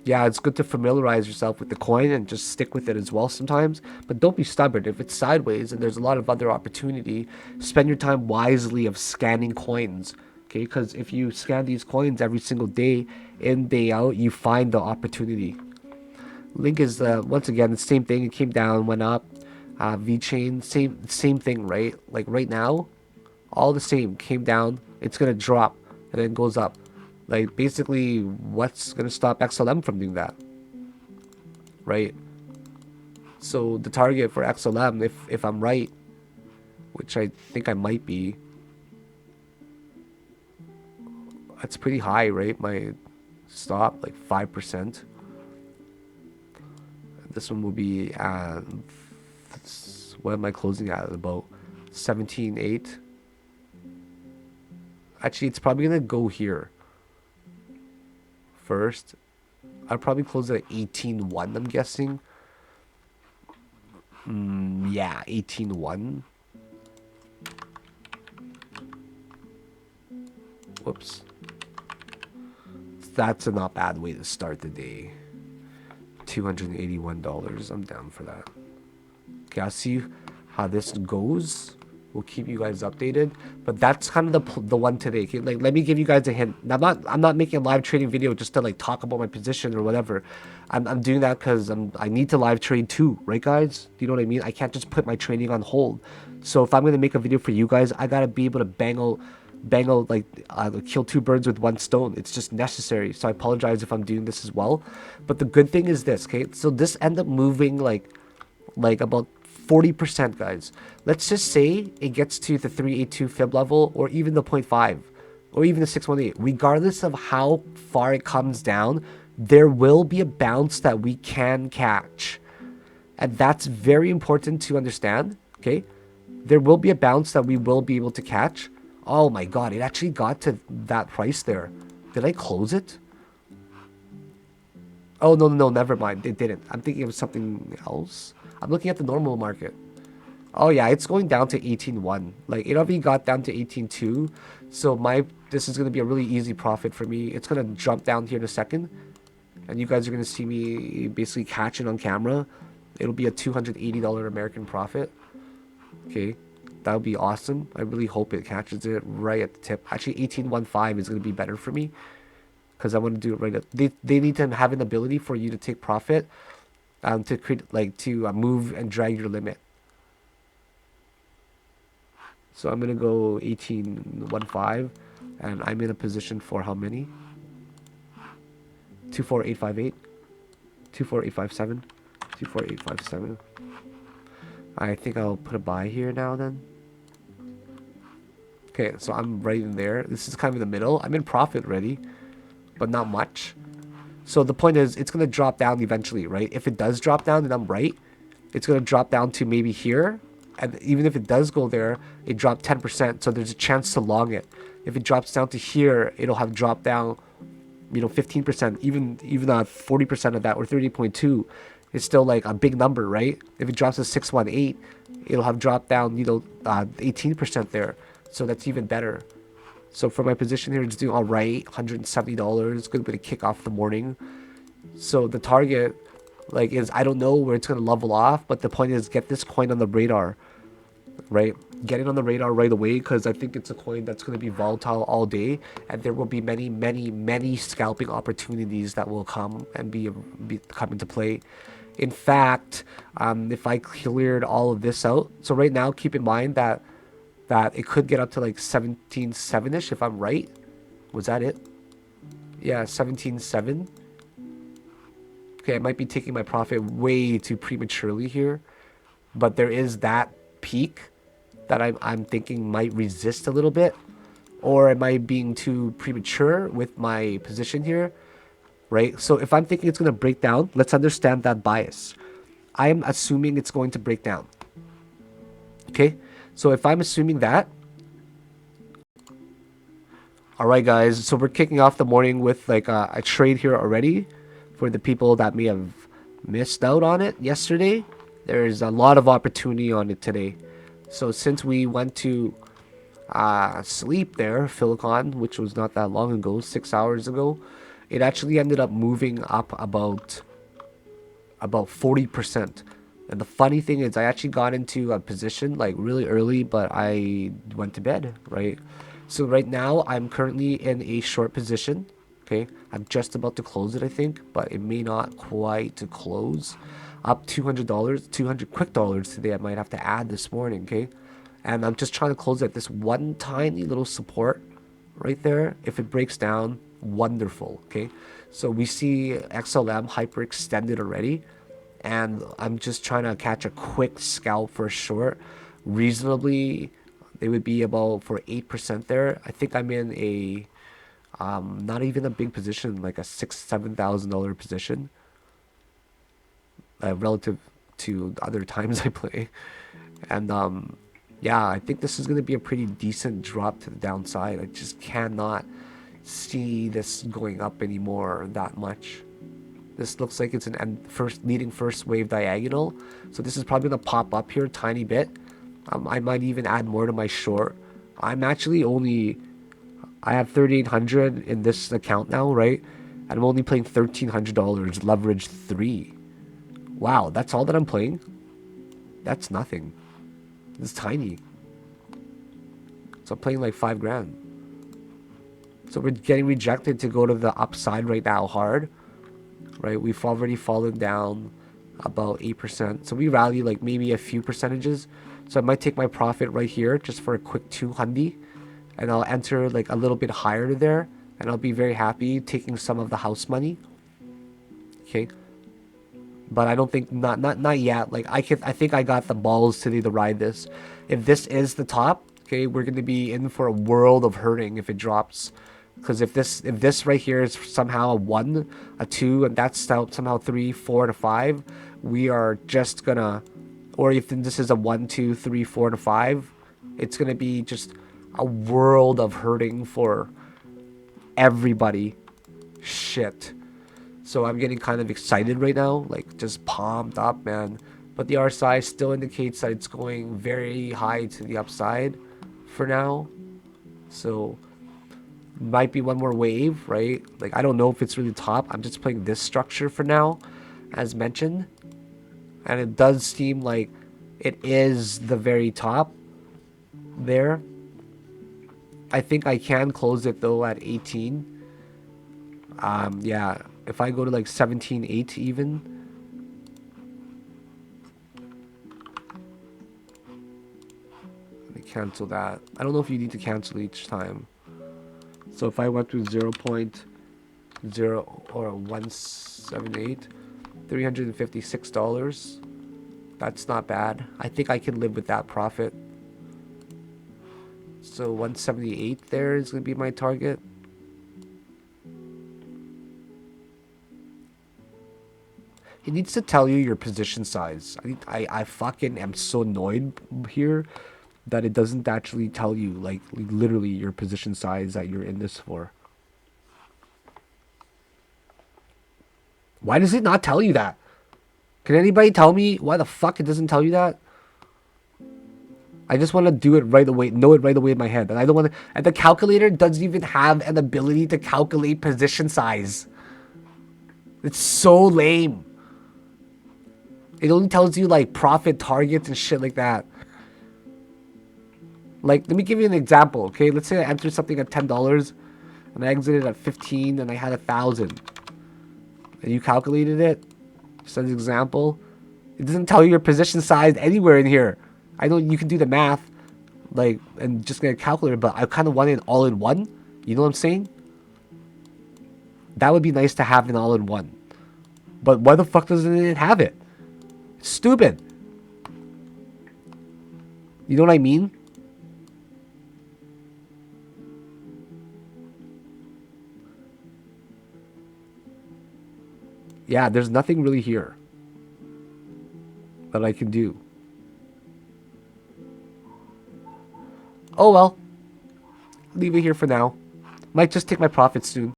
Yeah, it's good to familiarize yourself with the coin and just stick with it as well sometimes. But don't be stubborn. If it's sideways and there's a lot of other opportunity, spend your time wisely of scanning coins. Okay, because if you scan these coins every single day, in, day out, you find the opportunity. Link is, once again, the same thing. It came down, went up. VeChain, same thing, right? Like right now, all the same. Came down, it's going to drop, and then goes up. Like, basically, what's going to stop XLM from doing that? Right? So, the target for XLM, if I'm right, which I think I might be, that's pretty high, right? My stop, like 5%. This one will be, what am I closing at? About 17.8. Actually, it's probably going to go here first. I'll probably close it at 18.1, I'm guessing. Yeah, 18.1. Whoops. That's a not bad way to start the day. $281. I'm down for that. Okay, I'll see how this goes. We'll keep you guys updated. But that's kind of the one today. Okay, like let me give you guys a hint. I'm not making a live trading video just to like talk about my position or whatever. I'm doing that because I need to live trade too, right guys? Do you know what I mean? I can't just put my trading on hold. So if I'm gonna make a video for you guys, I gotta be able to bang out like kill two birds with one stone. It's just necessary. So I apologize if I'm doing this as well. But the good thing is this, okay? So this ended up moving like about 40%, guys. Let's just say it gets to the 382 fib level, or even the 0.5, or even the 618. Regardless of how far it comes down, there will be a bounce that we can catch. And that's very important to understand, okay? There will be a bounce that we will be able to catch. Oh my god, it actually got to that price there. Did I close it? Oh, no, never mind. It didn't. I'm thinking of something else. I'm looking at the normal market. Oh yeah, it's going down to 18.1. Like it already got down to 18.2. So this is gonna be a really easy profit for me. It's gonna jump down here in a second, and you guys are gonna see me basically catch it on camera. It'll be a $280 American profit. Okay, that would be awesome. I really hope it catches it right at the tip. Actually, 18.15 is gonna be better for me because I want to do it right at. They need to have an ability for you to take profit. To create to move and drag your limit. So I'm gonna go 18.15, and I'm in a position for how many? 24858, 24857, 24857. I think I'll put a buy here now then. Okay, so I'm right in there. This is kind of in the middle. I'm in profit already, but not much. So the point is, it's going to drop down eventually, right? If it does drop down, then I'm right. It's going to drop down to maybe here. And even if it does go there, it dropped 10%. So there's a chance to long it. If it drops down to here, it'll have dropped down, 15%. Even 40% of that, or 30.2 is still like a big number, right? If it drops to 618, it'll have dropped down, 18% there. So that's even better. So for my position here, it's doing all right, $170. Good way to kick off the morning. So the target, is I don't know where it's going to level off, but the point is get this coin on the radar, right? Get it on the radar right away, because I think it's a coin that's going to be volatile all day, and there will be many scalping opportunities that will come and come into play. In fact, if I cleared all of this out, so right now, keep in mind that it could get up to like 17.7-ish if I'm right. Was that it? Yeah, 17.7. Okay, I might be taking my profit way too prematurely here, but there is that peak that I'm thinking might resist a little bit, or am I being too premature with my position here, right? So if I'm thinking it's going to break down, let's understand that bias. I am assuming it's going to break down. Okay? So if I'm assuming that, all right, guys. So we're kicking off the morning with a trade here already. For the people that may have missed out on it yesterday, there's a lot of opportunity on it today. So since we went to sleep there, Silicon, which was not that long ago, 6 hours ago, it actually ended up moving up about 40%. And the funny thing is, I actually got into a position really early, but I went to bed, right? So right now, I'm currently in a short position, okay? I'm just about to close it, I think, but it may not quite to close. Up $200, 200 quick dollars today I might have to add this morning, okay? And I'm just trying to close at this one tiny little support right there. If it breaks down, wonderful, okay? So we see XLM hyperextended already. And I'm just trying to catch a quick scalp for a short. Reasonably, they would be about for 8% there. I think I'm in a not even a big position, like a $6,000-7,000 position, relative to other times I play. And yeah, I think this is going to be a pretty decent drop to the downside. I just cannot see this going up anymore that much. This looks like it's an leading first wave diagonal. So this is probably going to pop up here a tiny bit. I might even add more to my short. I'm actually I have 3,800 in this account now, right? And I'm only playing $1,300, leverage 3. Wow, that's all that I'm playing? That's nothing. It's tiny. So I'm playing like 5 grand. So we're getting rejected to go to the upside right now hard. Right? We've already fallen down about 8%. So we rally like maybe a few percentages. So I might take my profit right here just for a quick 200. And I'll enter like a little bit higher to there. And I'll be very happy taking some of the house money. Okay. But I don't think, not yet. Like I think I got the balls today to ride this. If this is the top, okay, we're going to be in for a world of hurting if it drops. Because if this right here is somehow a 1, a 2, and that's somehow 3, 4, and a 5, we are just gonna, or if this is a 1, 2, 3, 4, and a 5, it's gonna be just a world of hurting for everybody. Shit. So I'm getting kind of excited right now, like just pumped up, man. But the RSI still indicates that it's going very high to the upside for now. So might be one more wave, right? Like I don't know if it's really top. I'm just playing this structure for now, as mentioned. And it does seem like it is the very top there. I think I can close it though at 18. Yeah, if I go to like 17.8 even. Let me cancel that. I don't know if you need to cancel each time. So if I went to 0.0 or 178, $356. That's not bad. I think I can live with that profit. So 178 there is going to be my target. It needs to tell you your position size. I fucking am so annoyed here that it doesn't actually tell you, like, literally your position size that you're in this for. Why does it not tell you that? Can anybody tell me why the fuck it doesn't tell you that? I just want to do it right away, know it right away in my head. And I don't want to, and the calculator doesn't even have an ability to calculate position size. It's so lame. It only tells you like profit targets and shit like that. Like, let me give you an example, okay? Let's say I entered something at $10 and I exited at 15 and I had 1,000. And you calculated it, just as an example. It doesn't tell you your position size anywhere in here. I know you can do the math, like, and just get a calculator, but I kind of want it all in one. You know what I'm saying? That would be nice to have an all in one. But why the fuck doesn't it have it? It's stupid. You know what I mean? Yeah, there's nothing really here that I can do. Oh well. Leave it here for now. Might just take my profits soon.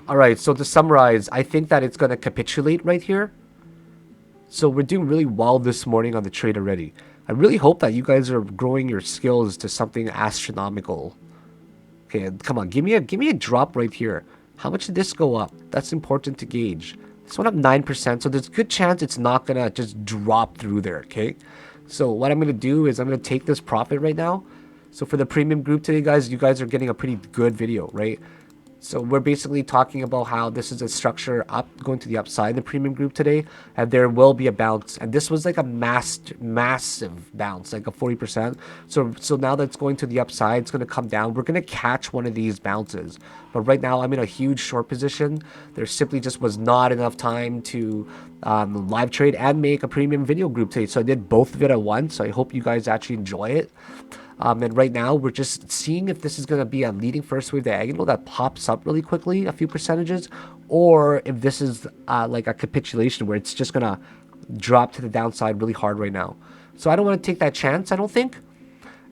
Alright, so to summarize, I think that it's going to capitulate right here. So we're doing really well this morning on the trade already. I really hope that you guys are growing your skills to something astronomical. Okay, come on, give me a drop right here. How much did this go up? That's important to gauge. This went up 9%, so there's a good chance it's not gonna just drop through there, okay? So what I'm gonna do is I'm gonna take this profit right now. So for the premium group today, guys, you guys are getting a pretty good video, right? So we're basically talking about how this is a structure up going to the upside in the premium group today, and there will be a bounce. And this was like a massive bounce, like a 40%. So now that it's going to the upside, it's going to come down. We're going to catch one of these bounces. But right now, I'm in a huge short position. There simply just was not enough time to live trade and make a premium video group today. So I did both of it at once. So I hope you guys actually enjoy it. And right now, we're just seeing if this is going to be a leading first wave diagonal that pops up really quickly, a few percentages, or if this is like a capitulation where it's just going to drop to the downside really hard right now. So I don't want to take that chance, I don't think.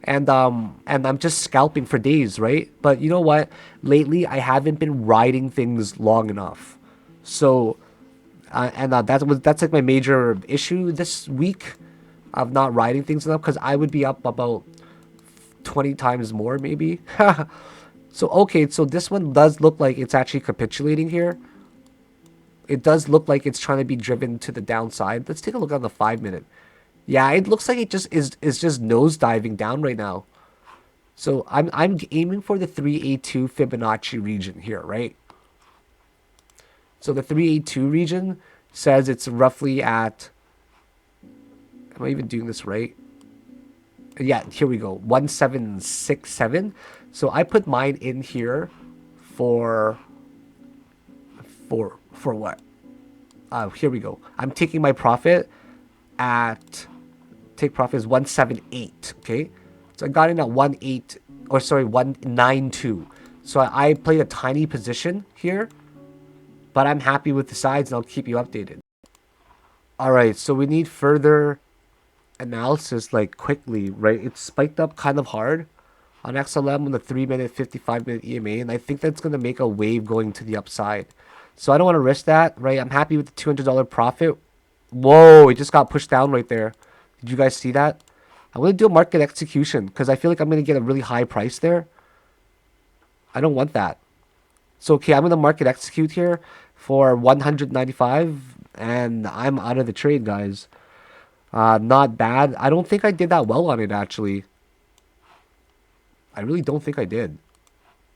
And I'm just scalping for days, right? But you know what? Lately, I haven't been riding things long enough. So, that's like my major issue this week of not riding things enough, because I would be up about 20 times more maybe. So okay, so this one does look like it's actually capitulating here. It does look like it's trying to be driven to the downside. Let's take a look on the 5 minute. Yeah, it looks like it just is just nosediving down right now. So I'm aiming for the 382 Fibonacci region here, right? So the 382 region says it's roughly at, am I even doing this right? Yeah, here we go. 1767. So I put mine in here for for what? Here we go. I'm taking my profit at, take profit is 178. Okay, so I got in at 18, or sorry, 192. So I played a tiny position here, but I'm happy with the sides and I'll keep you updated. All right, so we need further analysis, like quickly, right? It's spiked up kind of hard on XLM on the 3 minute, 55 minute EMA, and I think that's going to make a wave going to the upside. So I don't want to risk that, right? I'm happy with the $200 profit. Whoa, it just got pushed down right there. Did you guys see that? I'm going to do a market execution because I feel like I'm going to get a really high price there. I don't want that. So, okay, I'm going to market execute here for 195, and I'm out of the trade, guys. Not bad. I don't think I did that well on it, actually. I really don't think I did.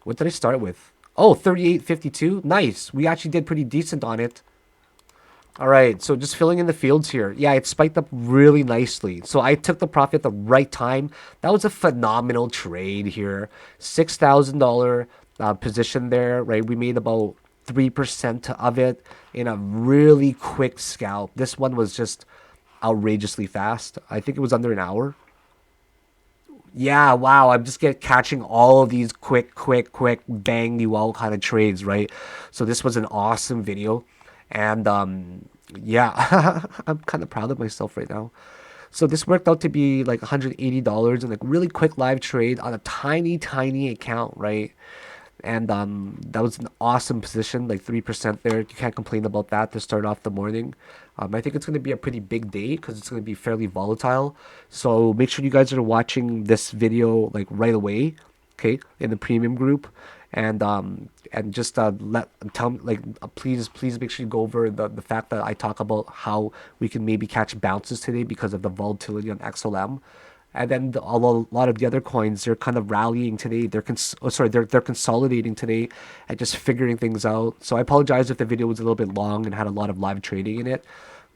What did I start with? Oh, 38.52. Nice. We actually did pretty decent on it. All right, so just filling in the fields here. Yeah, it spiked up really nicely. So I took the profit at the right time. That was a phenomenal trade here. $6,000 position there, right? We made about 3% of it in a really quick scalp. This one was just outrageously fast. I think it was under an hour. Yeah, wow. I'm just catching all of these quick, bang you out kind of trades, right? So this was an awesome video. And yeah, I'm kind of proud of myself right now. So this worked out to be like $180 and like really quick live trade on a tiny account, right? And that was an awesome position, like 3% there. You can't complain about that to start off the morning. I think it's going to be a pretty big day because it's going to be fairly volatile. So make sure you guys are watching this video like right away, okay, in the premium group, and just let tell me like please make sure you go over the fact that I talk about how we can maybe catch bounces today because of the volatility on XLM. And then a lot of the other coins, they're kind of rallying today. They're consolidating today and just figuring things out. So I apologize if the video was a little bit long and had a lot of live trading in it.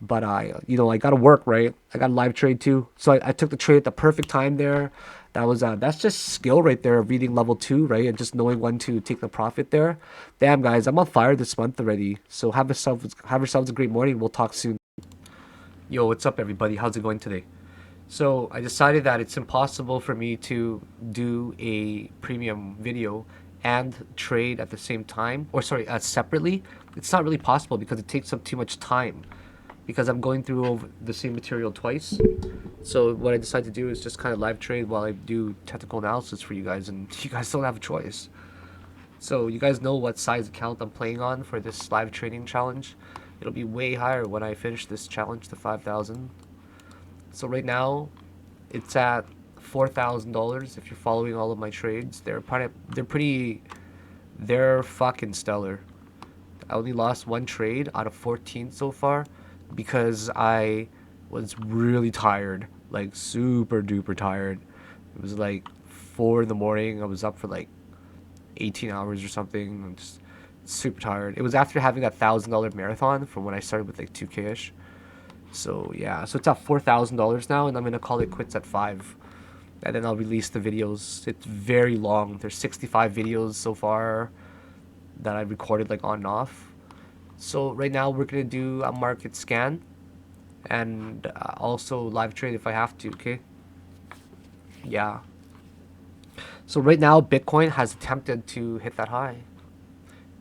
But I got to work, right? I got a live trade too. So I took the trade at the perfect time there. That's just skill right there, reading level 2, right? And just knowing when to take the profit there. Damn, guys, I'm on fire this month already. So have yourselves a great morning. We'll talk soon. Yo, what's up, everybody? How's it going today? So I decided that it's impossible for me to do a premium video and trade at the same time, or sorry, separately. It's not really possible because it takes up too much time because I'm going through over the same material twice. So what I decided to do is just kind of live trade while I do technical analysis for you guys, and you guys don't have a choice. So you guys know what size account I'm playing on for this live trading challenge. It'll be way higher when I finish this challenge to 5,000. So right now, it's at $4,000. If you're following all of my trades, they're fucking stellar. I only lost one trade out of 14 so far because I was really tired, like super duper tired. It was like 4 in the morning. I was up for like 18 hours or something. I'm just super tired. It was after having that $1,000 marathon from when I started with like 2K-ish. So yeah, so it's at $4,000 now, and I'm gonna call it quits at 5, and then I'll release the videos. It's very long. There's 65 videos so far that I recorded like on and off. So right now we're gonna do a market scan and also live trade if I have to. Okay. Yeah. So right now Bitcoin has attempted to hit that high.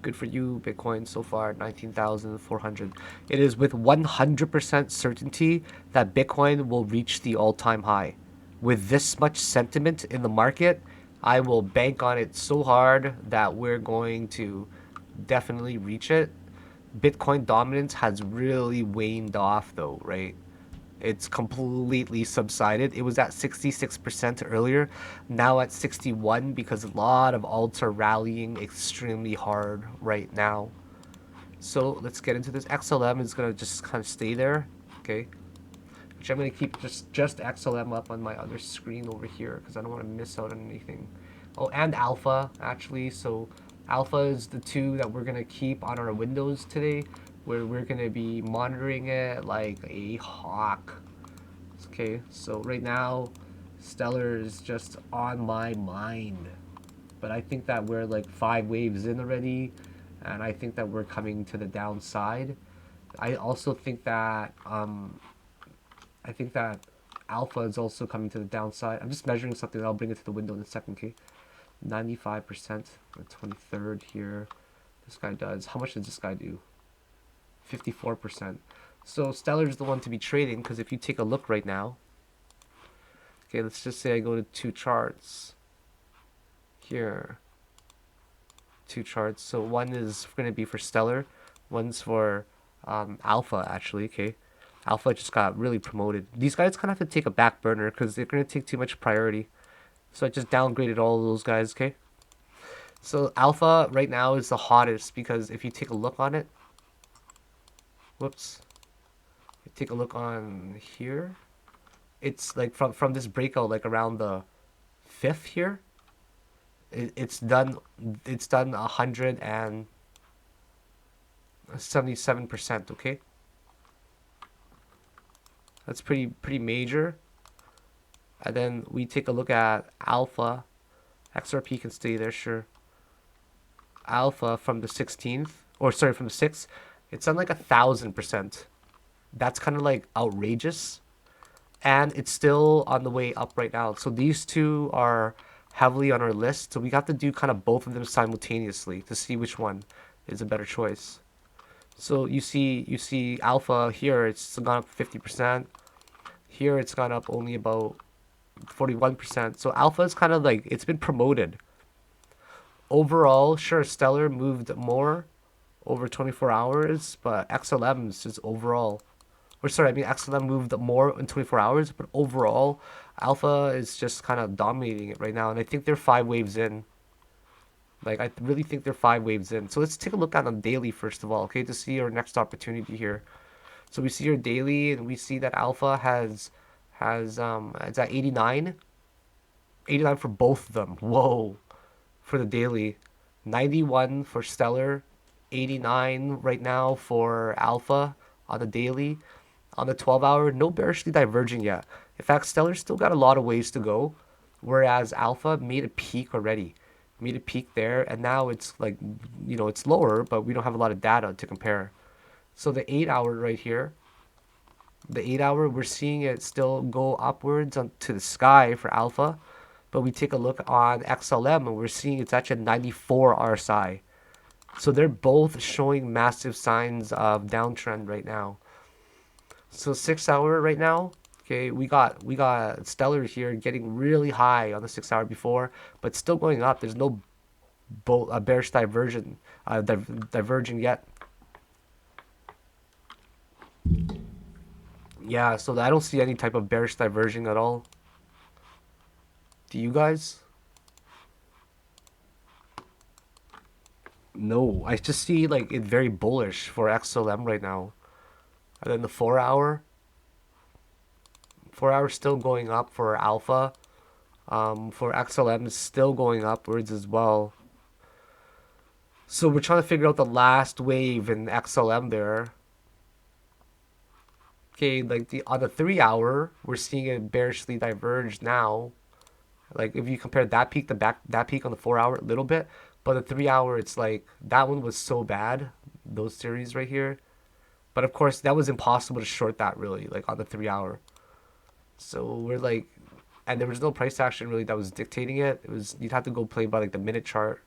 Good for you, Bitcoin, so far, 19,400. It is with 100% certainty that Bitcoin will reach the all-time high. With this much sentiment in the market, I will bank on it so hard that we're going to definitely reach it. Bitcoin dominance has really waned off though, right? It's completely subsided. It was at 66% earlier, now at 61 because a lot of alts are rallying extremely hard right now. So let's get into this. XLM is gonna just kind of stay there, okay? Which I'm gonna keep just XLM up on my other screen over here because I don't want to miss out on anything. Oh, and alpha actually. So alpha is the two that we're gonna keep on our windows today, where we're gonna be monitoring it like a hawk. Okay, so right now, stellar is just on my mind, but I think that we're like 5 waves in already, and I think that we're coming to the downside. I also think that I think that alpha is also coming to the downside. I'm just measuring something. I'll bring it to the window in a second. Okay, 95%, the 23rd here. This guy does. How much does this guy do? 54%. So stellar is the one to be trading because if you take a look right now, okay, let's just say I go to two charts here. Two charts. So one is going to be for stellar, one's for alpha actually. Okay, alpha just got really promoted. These guys kind of have to take a back burner because they're going to take too much priority. So I just downgraded all of those guys. Okay, so alpha right now is the hottest because if you take a look on it, whoops, take a look on here, it's like from this breakout like around the fifth here, it's done 177%. Okay, that's pretty major. And then we take a look at alpha. XRP can stay there, sure. Alpha from the 16th, or sorry, from the 6th, it's done like 1,000%. That's kind of like outrageous, and it's still on the way up right now. So these two are heavily on our list. So we got to do kind of both of them simultaneously to see which one is a better choice. So you see alpha here, it's gone up 50%. Here it's gone up only about 41%. So alpha is kind of like it's been promoted. Overall, sure, stellar moved more over 24 hours, but XLM is just overall. Or sorry, I mean XLM moved more in 24 hours, but overall, alpha is just kind of dominating it right now, and I think they're 5 waves in. Like I really think they're 5 waves in. So let's take a look at them daily first of all, okay, to see our next opportunity here. So we see your daily, and we see that alpha has it's at 89, 89 for both of them. Whoa, for the daily, 91 for stellar, 89 right now for alpha on the daily. On the 12-hour, no bearishly diverging yet. In fact, stellar still got a lot of ways to go, whereas alpha made a peak already. Made a peak there, and now it's like, it's lower, but we don't have a lot of data to compare. So the 8-hour right here, the 8-hour, we're seeing it still go upwards to the sky for alpha, but we take a look on XLM and we're seeing it's actually 94 RSI. So they're both showing massive signs of downtrend right now. So 6-hour right now, okay, we got stellar here getting really high on the 6-hour before, but still going up. There's no bearish diverging yet. Yeah, so I don't see any type of bearish diverging at all. Do you guys? No, I just see like it very bullish for XLM right now. And then the 4-hour, 4-hour still going up for alpha. For XLM is still going upwards as well. So we're trying to figure out the last wave in XLM there. Okay, like on the 3-hour, we're seeing it bearishly diverge now. Like if you compare that peak to that peak on the 4-hour a little bit, but the 3-hour, it's like that one was so bad. Those series right here, but of course that was impossible to short that really like on the 3-hour. So we're like, and there was no price action really that was dictating it. It was you'd have to go play by like the minute chart.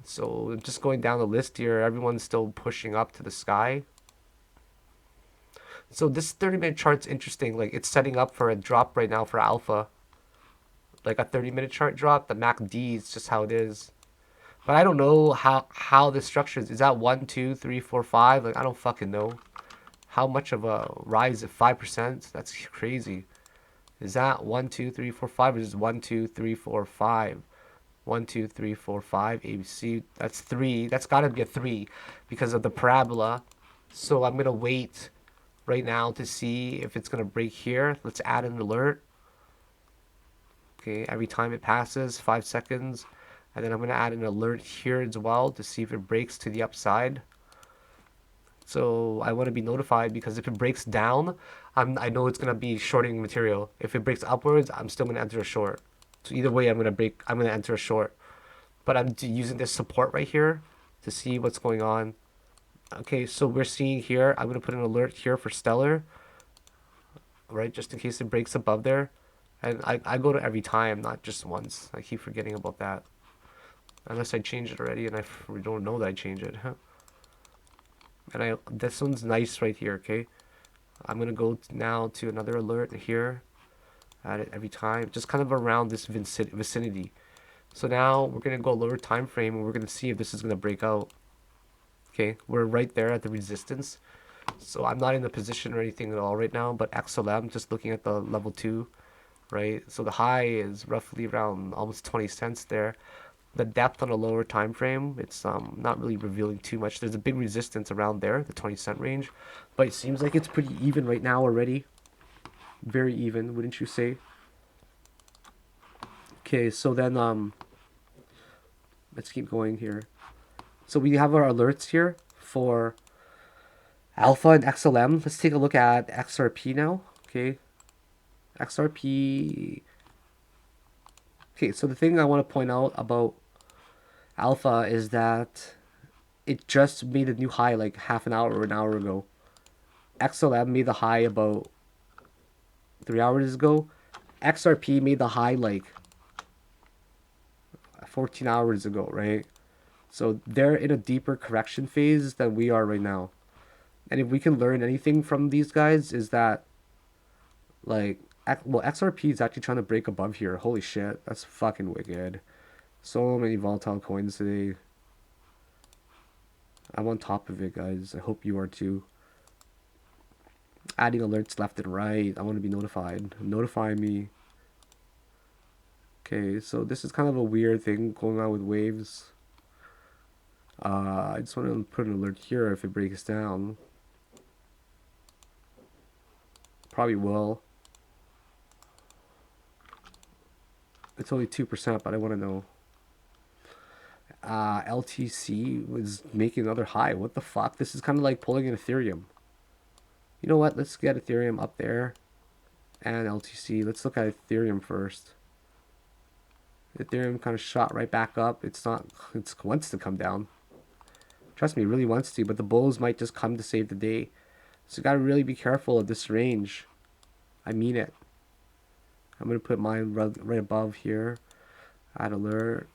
So just going down the list here, everyone's still pushing up to the sky. So this 30-minute chart's interesting. Like it's setting up for a drop right now for alpha. Like a 30-minute chart drop. The MACD is just how it is. But I don't know how this structure is. Is that 1, 2, 3, 4, 5? Like I don't fucking know. How much of a rise is 5%? That's crazy. Is that 1, 2, 3, 4, 5? Or is it 1, 2, 3, 4, 5? 1, 2, 3, 4, 5, ABC. That's 3. That's got to be a 3 because of the parabola. So I'm going to wait right now to see if it's going to break here. Let's add an alert. Okay, every time it passes, 5 seconds. And then I'm going to add an alert here as well to see if it breaks to the upside. So I want to be notified because if it breaks down, I know it's going to be shorting material. If it breaks upwards, I'm still going to enter a short. So either way, I'm going to enter a short. But I'm using this support right here to see what's going on. Okay, so we're seeing here, I'm going to put an alert here for stellar, right, just in case it breaks above there. And I go to every time, not just once. I keep forgetting about that. Unless I change it already and I don't know that I changed it. And this one's nice right here, okay? I'm going to go now to another alert here. Add it every time, just kind of around this vicinity. So now we're going to go lower time frame and we're going to see if this is going to break out. Okay, we're right there at the resistance. So I'm not in the position or anything at all right now, but XLM, just looking at the level 2, right? So the high is roughly around almost 20 cents there. The depth on a lower time frame, it's not really revealing too much. There's a big resistance around there, the 20 cent range, but it seems like it's pretty even right now already. Very even, wouldn't you say? Okay, so then let's keep going here. So we have our alerts here for alpha and XLM. Let's take a look at XRP now. Okay, XRP. Okay, so the thing I want to point out about alpha is that it just made a new high like half an hour or an hour ago. XLM made the high about 3 hours ago. XRP made the high like 14 hours ago, right? So they're in a deeper correction phase than we are right now. And if we can learn anything from these guys is that, like, well, XRP is actually trying to break above here. Holy shit, that's fucking wicked. So many volatile coins today. I'm on top of it, guys. I hope you are too. Adding alerts left and right. I want to be notified. Notify me. Okay, so this is kind of a weird thing going on with waves. I just want to put an alert here if it breaks down. Probably will. It's only 2%, but I want to know. LTC was making another high. What the fuck? This is kind of like pulling in Ethereum. You know what? Let's get Ethereum up there. And LTC. Let's look at Ethereum first. Ethereum kind of shot right back up. It wants to come down. Trust me, it really wants to, but the bulls might just come to save the day. So you gotta really be careful of this range. I mean it. I'm gonna put mine right above here. Add alert.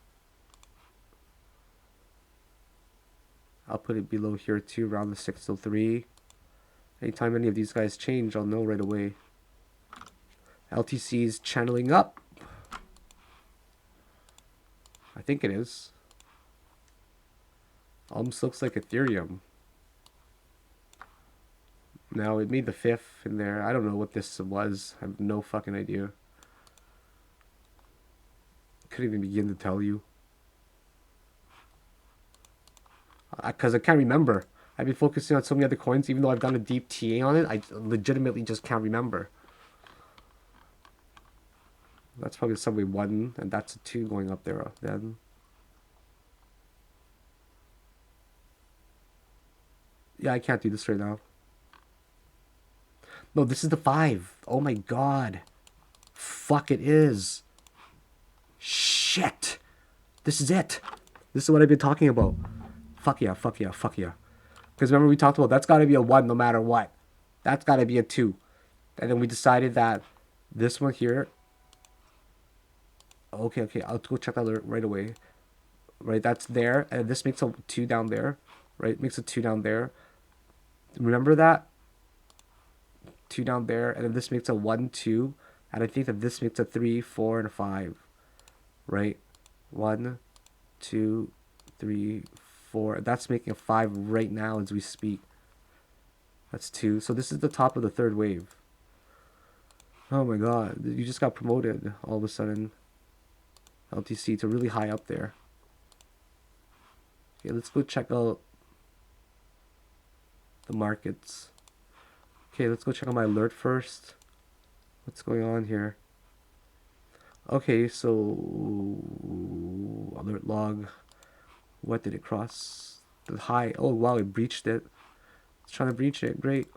I'll put it below here too, around the 603. Anytime any of these guys change, I'll know right away. LTC is channeling up. I think it is. Almost looks like Ethereum. Now it made the 5th in there. I don't know what this was. I have no fucking idea. Couldn't even begin to tell you. Because I can't remember. I've been focusing on so many other coins, even though I've done a deep TA on it. I legitimately just can't remember. That's probably Subway 1, and that's a 2 going up there then. Yeah, I can't do this right now. No, this is the 5. Oh my god. Fuck, it is. Shit. This is it. This is what I've been talking about. Fuck yeah, fuck yeah, fuck yeah. Because remember we talked about that's got to be a 1 no matter what. That's got to be a 2. And then we decided that this one here. Okay, I'll go check that right away. Right, that's there. And this makes a 2 down there. Right, makes a 2 down there. Remember that? 2 down there. And then this makes a 1, 2. And I think that this makes a 3, 4, and a 5. Right? 1, 2, 3, 4. That's making a 5 right now as we speak. That's 2. So this is the top of the 3rd wave. Oh my god. You just got promoted all of a sudden. LTC to really high up there. Okay, let's go check out the markets. Okay, let's go check out my alert first. What's going on here? Okay, so alert log. What did it cross? The high. Oh wow, it breached it. It's trying to breach it. Great.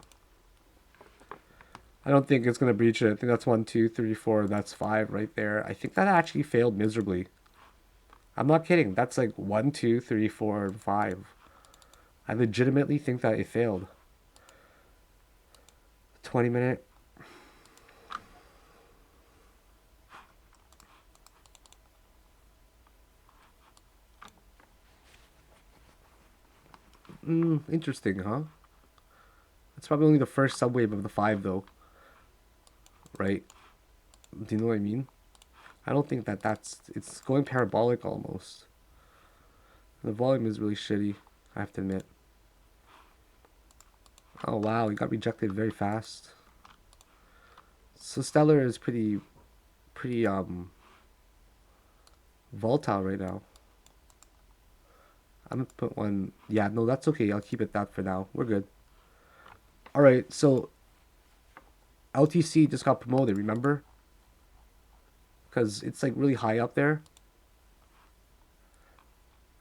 I don't think it's gonna breach it. I think that's 1, 2, 3, 4. That's 5 right there. I think that actually failed miserably. I'm not kidding. That's like 1, 2, 3, 4, and 5. I legitimately think that it failed. 20-minute. Interesting, huh? It's probably only the first subwave of the 5, though. Right? Do you know what I mean? I don't think that it's going parabolic almost. The volume is really shitty, I have to admit. Oh wow, he got rejected very fast. So Stellar is pretty volatile right now. I'm gonna put one. Yeah, no, that's okay. I'll keep it that for now. We're good. All right, so LTC just got promoted. Remember? Because it's like really high up there,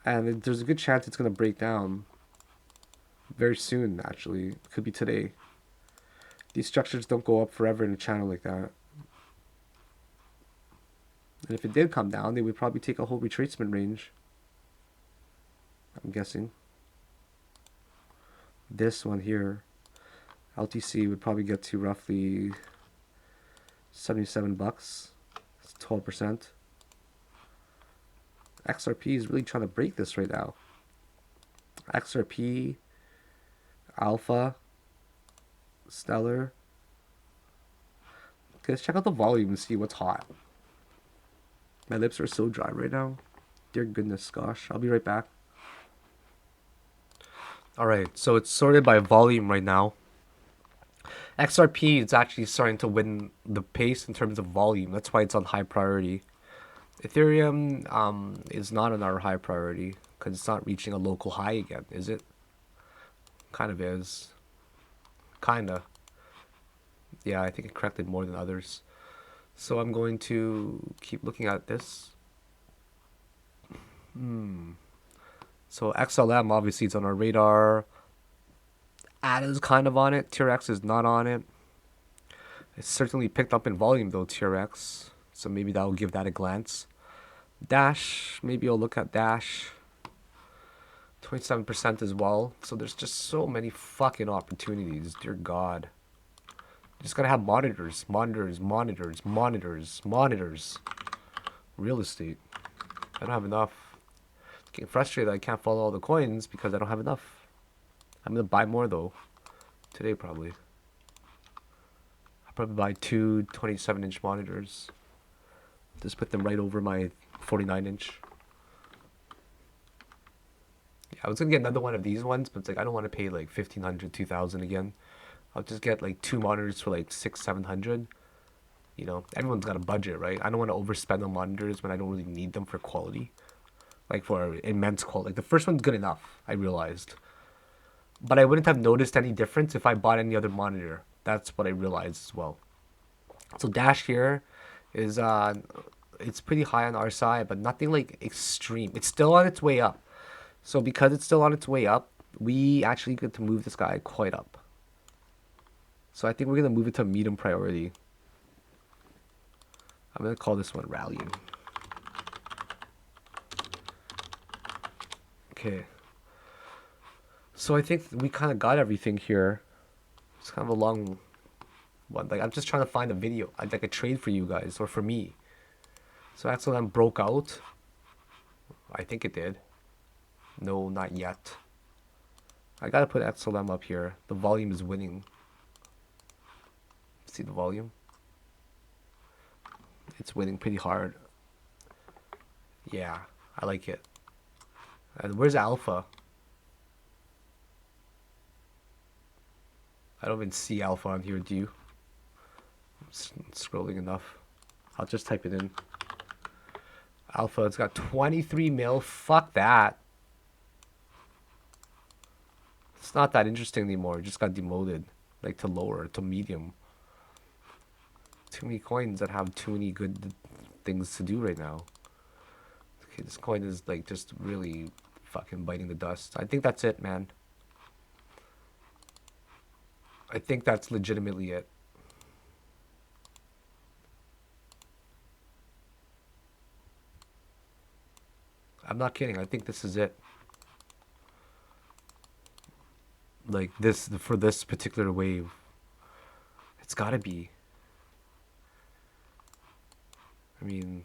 and there's a good chance it's gonna break down very soon. Actually, it could be today. These structures don't go up forever in a channel like that. And if it did come down, they would probably take a whole retracement range. I'm guessing. This one here, LTC would probably get to roughly $77. It's 12%. XRP is really trying to break this right now. XRP, Alpha, Stellar. Okay, let's check out the volume and see what's hot. My lips are so dry right now. Dear goodness, gosh. I'll be right back. Alright, so it's sorted by volume right now. XRP is actually starting to win the pace in terms of volume. That's why it's on high priority. Ethereum is not on our high priority because it's not reaching a local high again, is it? Kind of is. Kinda. Yeah, I think it corrected more than others. So I'm going to keep looking at this. So XLM obviously is on our radar. ADA's kind of on it. TRX is not on it. It's certainly picked up in volume though, TRX. So maybe that will give that a glance. Dash, maybe I'll look at Dash. 27% as well. So there's just so many fucking opportunities. Dear God. You just gotta have monitors. Real estate. I don't have enough. Getting frustrated I can't follow all the coins because I don't have enough. I'm gonna buy more though. Today probably. I'll probably buy two 27-inch monitors. Just put them right over my 49-inch. Yeah, I was gonna get another one of these ones, but it's like I don't want to pay like 1,500, 2,000 again. I'll just get like two monitors for like 600, 700. You know, everyone's got a budget, right? I don't want to overspend on monitors when I don't really need them for quality. Like for immense quality. Like the first one's good enough, I realized. But I wouldn't have noticed any difference if I bought any other monitor. That's what I realized as well. So Dash here is it's pretty high on our side, but nothing like extreme. It's still on its way up. So because it's still on its way up, we actually get to move this guy quite up. So I think we're gonna move it to medium priority. I'm gonna call this one rallying. Okay. So I think we kind of got everything here. It's kind of a long one. Like I'm just trying to find a video, like a trade for you guys or for me. So XLM broke out. I think it did. No, not yet. I gotta put XLM up here. The volume is winning. See the volume? It's winning pretty hard. Yeah, I like it. And where's Alpha? I don't even see Alpha on here, do you? I'm scrolling enough. I'll just type it in. Alpha, it's got 23 mil. Fuck that. It's not that interesting anymore. It just got demoted, like to lower, to medium. Too many coins that have too many good things to do right now. Okay, this coin is like just really fucking biting the dust. I think that's it, man. I think that's legitimately it. I'm not kidding. I think this is it. Like this, for this particular wave, it's gotta be. I mean,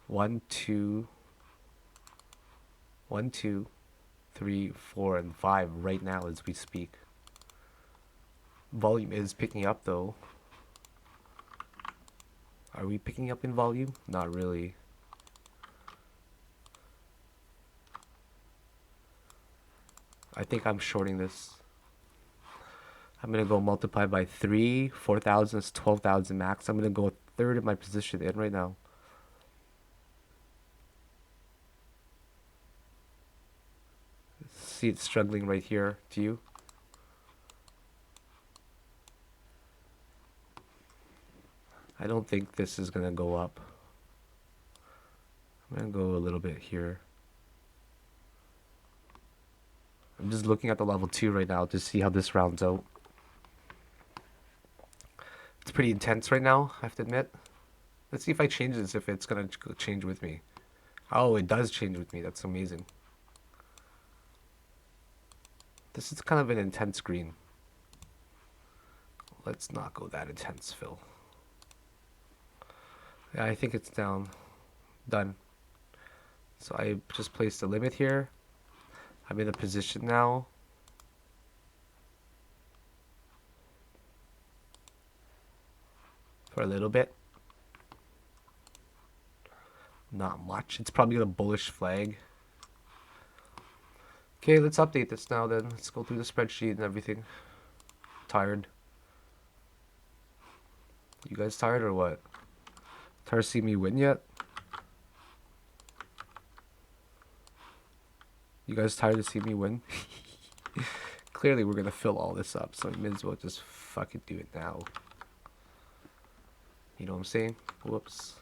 one, two, 3, 4, and 5 right now as we speak. Volume is picking up though. Are we picking up in volume? Not really. I think I'm shorting this. I'm gonna go multiply by 3, 4,000 is 12,000 max. I'm gonna go a third of my position in right now. See it's struggling right here. Do you? I don't think this is gonna go up. I'm gonna go a little bit here. I'm just looking at the level 2 right now to see how this rounds out. It's pretty intense right now, I have to admit. Let's see if I change this, if it's gonna change with me. Oh, it does change with me. That's amazing. This is kind of an intense green. Let's not go that intense, Phil. Yeah, I think it's down. Done. So I just placed a limit here. I'm in a position now. For a little bit. Not much. It's probably a bullish flag. Okay, let's update this now then. Let's go through the spreadsheet and everything. Tired. You guys tired or what? Tired to see me win yet? You guys tired to see me win? Clearly we're gonna fill all this up, so I may as well just fucking do it now. You know what I'm saying? Whoops.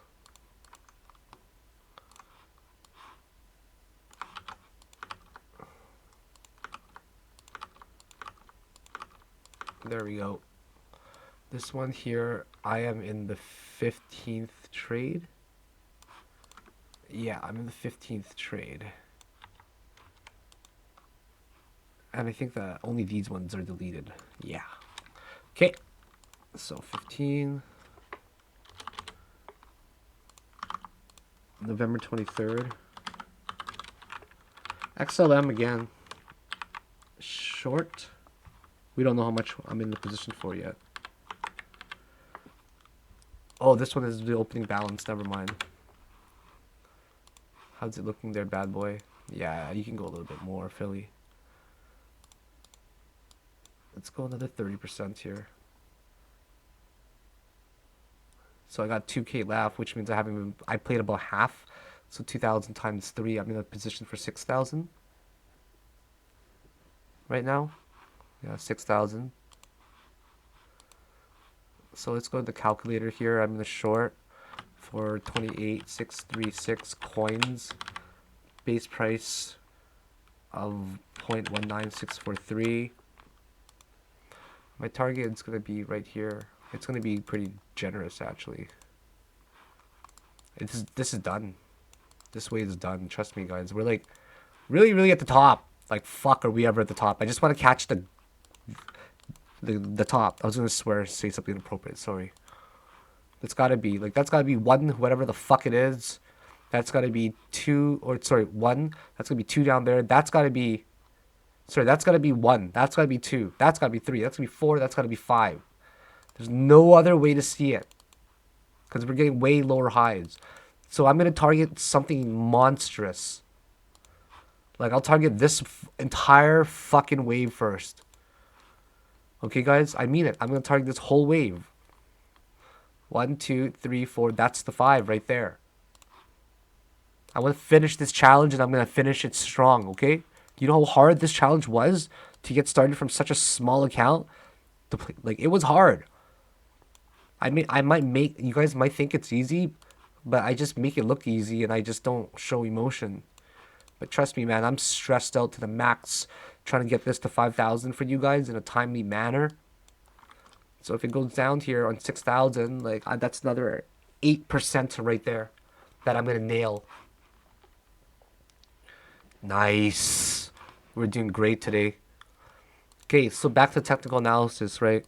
There we go. This one here, I am in the 15th trade. Yeah, I'm in the 15th trade. And I think that only these ones are deleted. Yeah. Okay. So 15. November 23rd. XLM again. Short. We don't know how much I'm in the position for yet. Oh, this one is the opening balance. Never mind. How's it looking there, bad boy? Yeah, you can go a little bit more, Philly. Let's go another 30% here. So I got 2K left, which means I played about half. So 2,000 times 3, I'm in a position for 6,000. Right now. Yeah, 6,000. So let's go to the calculator here. I'm in the short for 28,636 coins. Base price of 0.19643. My target is going to be right here. It's going to be pretty generous, actually. This is done. This wave is done. Trust me, guys. We're like really, really at the top. Like, fuck, are we ever at the top? I just want to catch the top. I was going to say something inappropriate. Sorry. That's got to be, like, that's got to be 1, whatever the fuck it is. That's got to be 2, or sorry, 1. That's going to be 2 down there. That's got to be, sorry, that's got to be 1. That's got to be 2. That's got to be 3. That's going to be 4. That's got to be 5. There's no other way to see it. Because we're getting way lower highs. So I'm going to target something monstrous. Like, I'll target this entire fucking wave first. Okay, guys? I mean it. I'm going to target this whole wave. 1, 2, 3, 4. That's the 5 right there. I want to finish this challenge, and I'm going to finish it strong, okay? You know how hard this challenge was to get started from such a small account? To play, like, it was hard. I might make, you guys might think it's easy, but I just make it look easy, and I just don't show emotion. But trust me, man, I'm stressed out to the max trying to get this to 5,000 for you guys in a timely manner. So if it goes down here on 6,000, like that's another 8% right there that I'm gonna nail. Nice. We're doing great today. Okay, so back to technical analysis, right?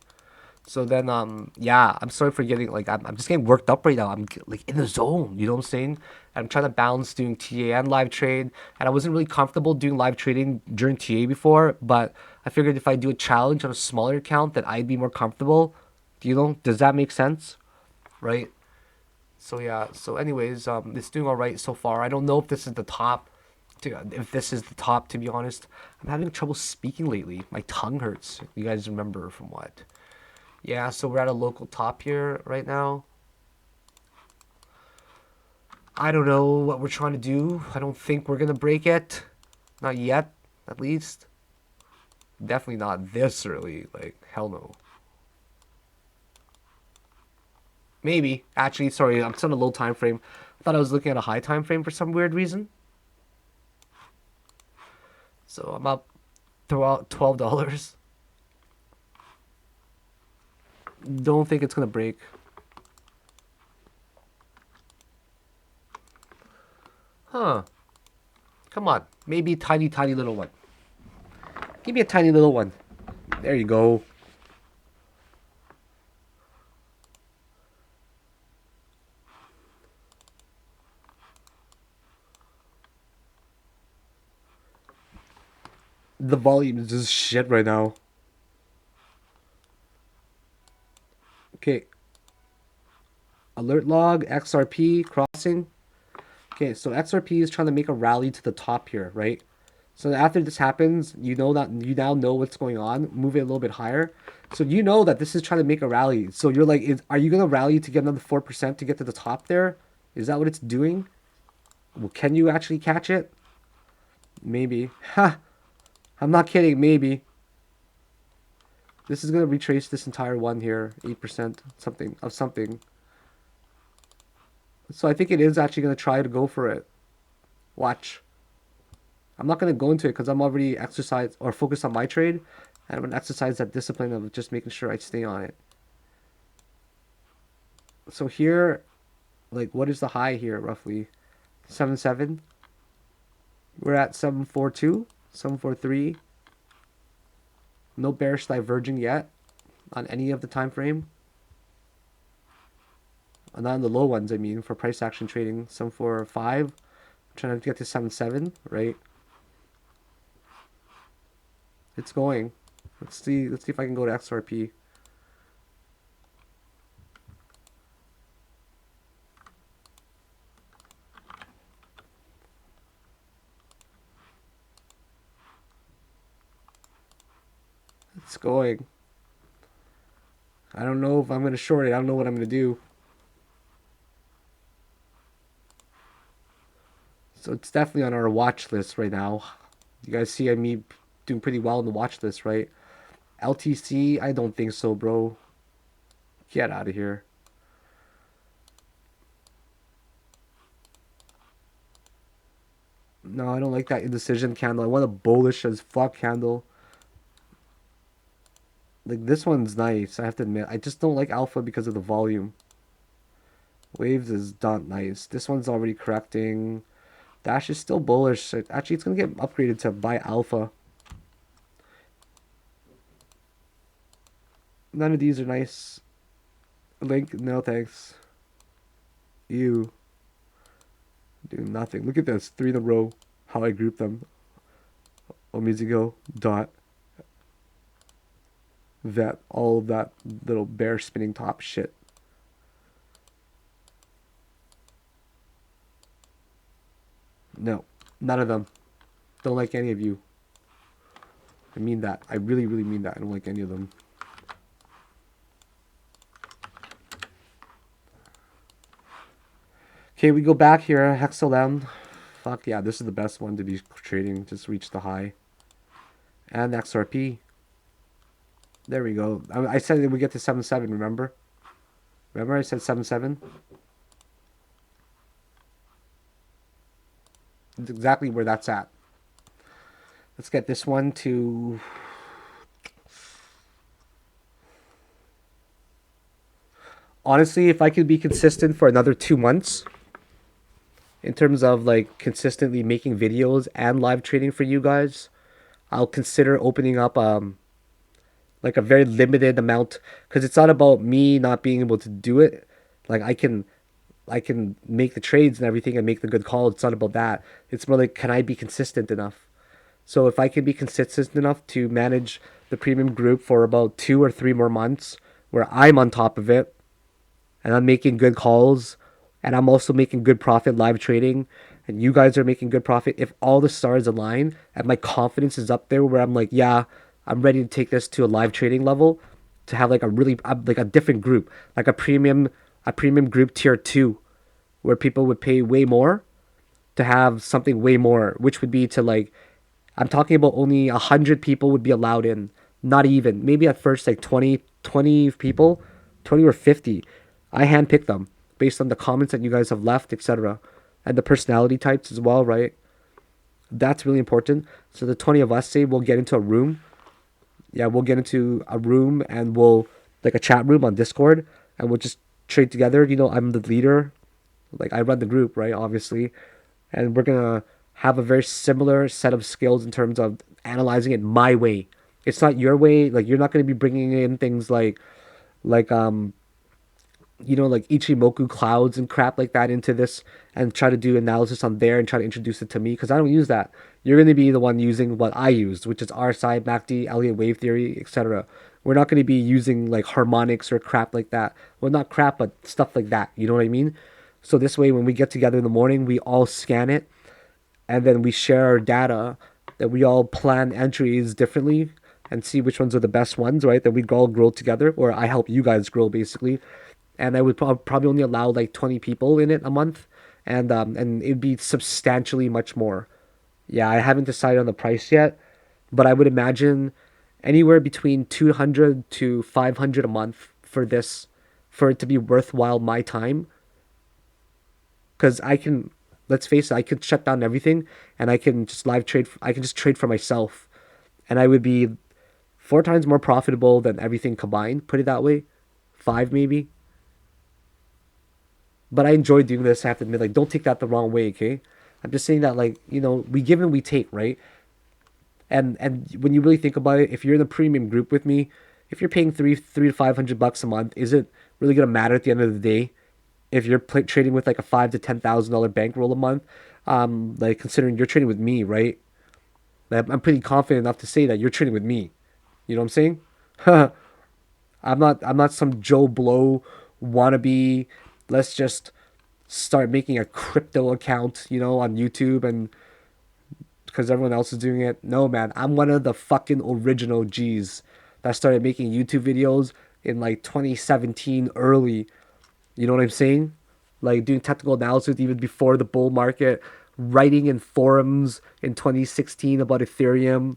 So then, yeah, I'm sorry for getting like I'm just getting worked up right now. I'm like in the zone, you know what I'm saying? I'm trying to balance doing TA and live trade, and I wasn't really comfortable doing live trading during TA before, but I figured if I do a challenge on a smaller account, that I'd be more comfortable. You know, does that make sense? Right? So yeah. So anyways, it's doing all right so far. I don't know if this is the top. If this is the top, to be honest, I'm having trouble speaking lately. My tongue hurts. You guys remember from what? Yeah, so we're at a local top here right now. I don't know what we're trying to do. I don't think we're gonna break it. Not yet, at least. Definitely not this early. Like, hell no. Maybe. Actually, sorry, I'm still on a low time frame. I thought I was looking at a high time frame for some weird reason. So I'm up $12. Don't think it's gonna break. Huh. Come on. Maybe a tiny, tiny little one. Give me a tiny little one. There you go. The volume is just shit right now. Okay. Alert log, XRP, crossing. Okay, so XRP is trying to make a rally to the top here, right? So after this happens, you know that you now know what's going on. Move it a little bit higher. So you know that this is trying to make a rally. So you're like, are you gonna rally to get another 4% to get to the top there? Is that what it's doing? Well, can you actually catch it? Maybe. Ha! I'm not kidding. Maybe. This is gonna retrace this entire one here, 8% something of something. So I think it is actually gonna try to go for it. Watch. I'm not going to go into it because I'm already exercised or focused on my trade. And I'm going to exercise that discipline of just making sure I stay on it. So here, like, what is the high here roughly? 7.7. We're at 7.42, 7.43. No bearish diverging yet on any of the time frame. Not on the low ones, I mean, for price action trading. 7.45. I'm trying to get to 7.7, right? It's going. Let's see if I can go to XRP. It's going. I don't know if I'm going to short it. I don't know what I'm going to do. So it's definitely on our watch list right now. You guys see me doing pretty well on the watch list, right? LTC, I don't think so, bro. Get out of here. No, I don't like that indecision candle. I want a bullish as fuck candle. Like, this one's nice, I have to admit. I just don't like alpha because of the volume. Waves is not nice. This one's already correcting. Dash is still bullish. Actually, it's going to get upgraded to buy alpha. None of these are nice. Link, no thanks. You do nothing. Look at this. 3 in a row. How I group them. Omizigo, dot, vet, all of that little bear spinning top shit. No, none of them. Don't like any of you. I mean that. I really, really mean that. I don't like any of them. Okay, we go back here. Hexalem. Fuck yeah, this is the best one to be trading. Just reach the high. And XRP. There we go. I said that we get to 7.7, remember? Remember I said 7.7? It's exactly where that's at. Let's get this one to... Honestly, if I could be consistent for another 2 months, in terms of like consistently making videos and live trading for you guys, I'll consider opening up like a very limited amount, because it's not about me not being able to do it. Like I can make the trades and everything and make the good calls. It's not about that. It's more like, can I be consistent enough? So if I can be consistent enough to manage the premium group for about 2 or 3 more months where I'm on top of it and I'm making good calls and I'm also making good profit live trading and you guys are making good profit, if all the stars align and my confidence is up there where I'm like, yeah, I'm ready to take this to a live trading level, to have like a really like a different group, like a premium group tier 2 where people would pay way more to have something way more, which would be to like, I'm talking about only 100 people would be allowed in, not even, maybe at first like 20 people, 20 or 50. I handpick them based on the comments that you guys have left, etc., and the personality types as well, right? That's really important. So the 20 of us, say we'll get into a room. Yeah, we'll get into a room and we'll, like a chat room on Discord, and we'll just trade together. I'm the leader, like I run the group, right? Obviously, and we're gonna have a very similar set of skills in terms of analyzing it my way. It's not your way. Like you're not gonna be bringing in things like like Ichimoku clouds and crap like that into this and try to do analysis on there and try to introduce it to me, because I don't use that. You're going to be the one using what I used, which is RSI, MACD, Elliot Wave theory, etc. We're not going to be using like harmonics or crap like that. Well, not crap, but stuff like that. You know what I mean? So this way, when we get together in the morning, we all scan it and then we share our data, that we all plan entries differently and see which ones are the best ones, right? That we all grow together, or I help you guys grow basically. And I would probably only allow like 20 people in it a month, and it'd be substantially much more. Yeah, I haven't decided on the price yet, but I would imagine anywhere between 200 to 500 a month for this, for it to be worthwhile my time, because I can, let's face it, I could shut down everything and I can just live trade. I can just trade for myself, and I would be 4 times more profitable than everything combined. Put it that way, five maybe. But I enjoy doing this. I have to admit, like, don't take that the wrong way, okay? I'm just saying that, like, we give and we take, right? And when you really think about it, if you're in the premium group with me, if you're paying three to $500 a month, is it really gonna matter at the end of the day if you're trading with like a $5,000 to $10,000 bankroll a month? Like considering you're trading with me, right? Like, I'm pretty confident enough to say that you're trading with me. You know what I'm saying? I'm not some Joe Blow wannabe. Let's just start making a crypto account, on YouTube, and because everyone else is doing it. No, man, I'm one of the fucking original G's that started making YouTube videos in like 2017 early. You know what I'm saying? Like doing technical analysis even before the bull market, writing in forums in 2016 about Ethereum,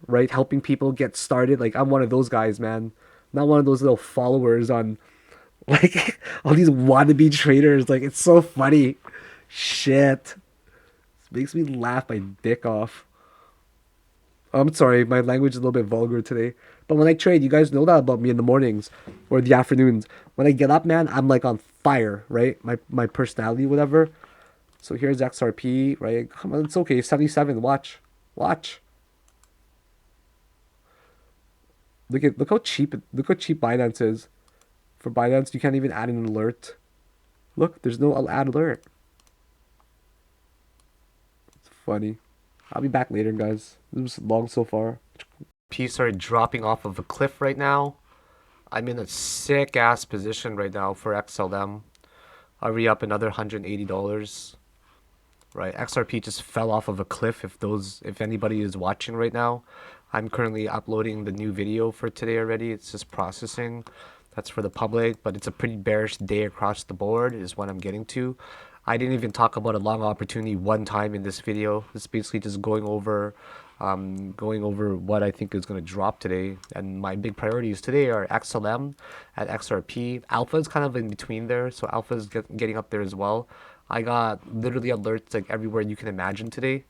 right? Helping people get started. Like I'm one of those guys, man. Not one of those little followers on like all these wannabe traders. Like it's so funny. Shit. It makes me laugh my dick off. I'm sorry, my language is a little bit vulgar today. But when I trade, you guys know that about me in the mornings or the afternoons. When I get up, man, I'm like on fire, right? My personality, whatever. So here's XRP, right? Come on, it's okay. 77. Watch. Watch. Look how cheap Binance is. For Binance, you can't even add an alert. Look, there's no add alert. It's funny. I'll be back later, guys. This was long so far. P started dropping off of a cliff right now. I'm in a sick ass position right now for XLM. I'll re up another $180. Right, XRP just fell off of a cliff. If anybody is watching right now, I'm currently uploading the new video for today already. It's just processing. That's for the public, but it's a pretty bearish day across the board is what I'm getting to. I didn't even talk about a long opportunity one time in this video. It's basically just going over what I think is going to drop today. And my big priorities today are XLM at XRP. Alpha is kind of in between there, so Alpha is getting up there as well. I got literally alerts like everywhere you can imagine today.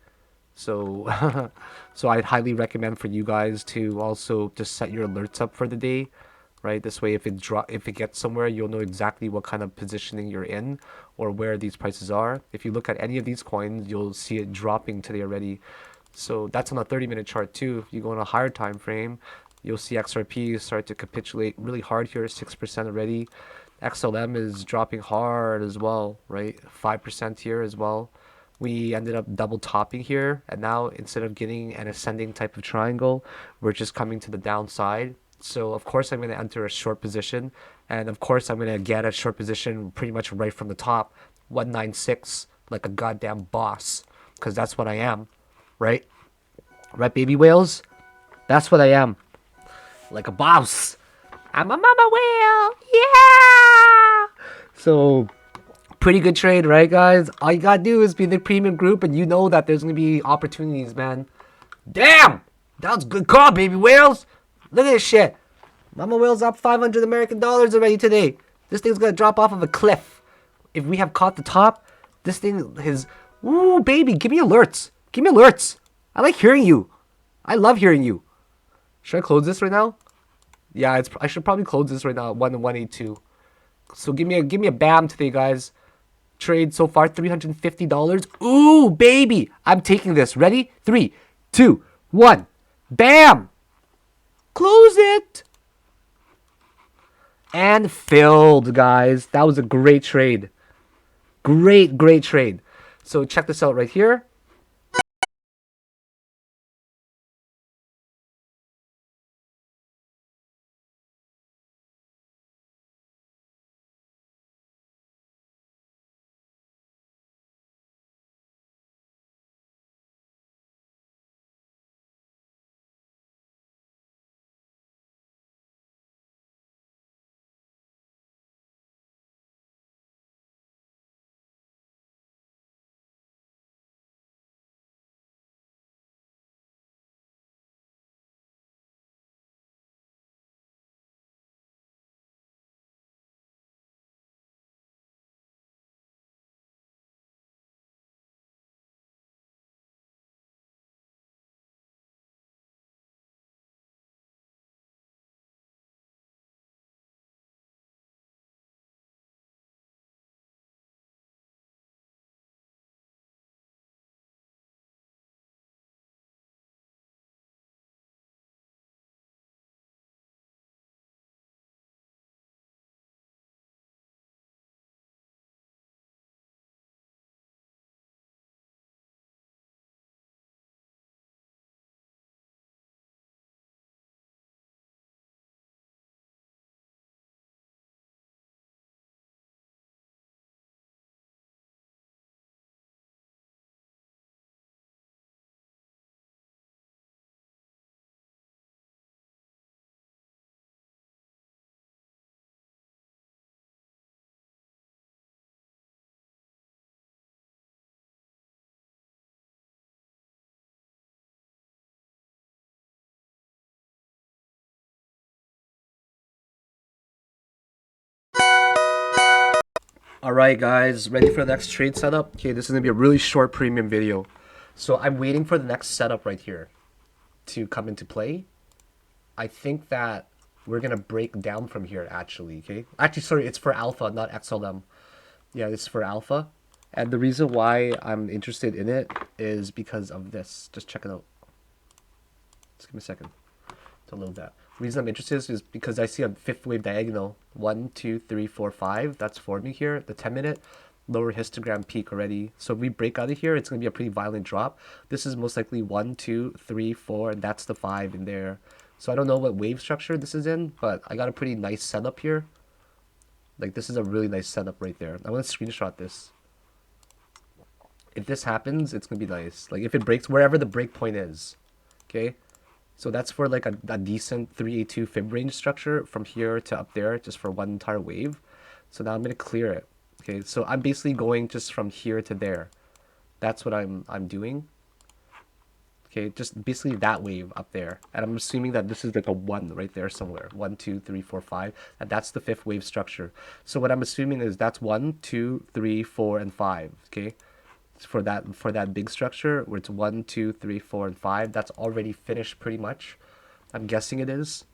So, so I'd highly recommend for you guys to also just set your alerts up for the day, right? This way, if it gets somewhere, you'll know exactly what kind of positioning you're in or where these prices are. If you look at any of these coins, you'll see it dropping today already. So that's on a 30-minute chart too. If you go on a higher time frame, you'll see XRP start to capitulate really hard here, 6% already. XLM is dropping hard as well, right? 5% here as well. We ended up double topping here, and now instead of getting an ascending type of triangle, we're just coming to the downside. So of course I'm going to enter a short position, and of course I'm going to get a short position pretty much right from the top, 196, like a goddamn boss, because that's what I am, right? Right, baby whales? That's what I am, like a boss. I'm a mama whale, yeah! So pretty good trade, right, guys? All you gotta do is be in the premium group, and you know that there's gonna be opportunities, man. Damn! That was a good call, baby whales. Look at this shit. Mama whale's up 500 American dollars already today. This thing's gonna drop off of a cliff. If we have caught the top, this thing is... Ooh, baby, give me alerts. Give me alerts. I like hearing you. I love hearing you. Should I close this right now? Yeah, I should probably close this right now at 182. So give me a bam today, guys. Trade so far $350. Ooh, baby, I'm taking this. Ready? 3, 2, 1. Bam! Close it. And filled, guys. That was a great trade. Great trade. So check this out right here. Alright, guys, ready for the next trade setup? Okay, this is gonna be a really short premium video. So I'm waiting for the next setup right here to come into play. I think that we're gonna break down from here actually, okay? Actually, sorry, it's for alpha, not XLM. Yeah, it's for alpha. And the reason why I'm interested in it is because of this. Just check it out. Just give me a second to load that. The reason I'm interested is because I see a fifth wave diagonal. 1, 2, 3, 4, 5. That's forming here. The 10-minute lower histogram peak already. So if we break out of here, it's going to be a pretty violent drop. This is most likely 1, 2, 3, 4, and that's the 5 in there. So I don't know what wave structure this is in, but I got a pretty nice setup here. Like, this is a really nice setup right there. I want to screenshot this. If this happens, it's going to be nice. Like, if it breaks wherever the break point is. Okay? So that's for like a decent 382 fib range structure from here to up there just for one entire wave. So now I'm going to clear it. Okay, so I'm basically going just from here to there. That's what I'm doing. Okay, just basically that wave up there. And I'm assuming that this is like a 1 right there somewhere. 1, 2, 3, 4, 5. And that's the fifth wave structure. So what I'm assuming is that's 1, 2, 3, 4, and 5. Okay, for that big structure where it's 1, 2, 3, 4, and 5. That's already finished pretty much. I'm guessing it is.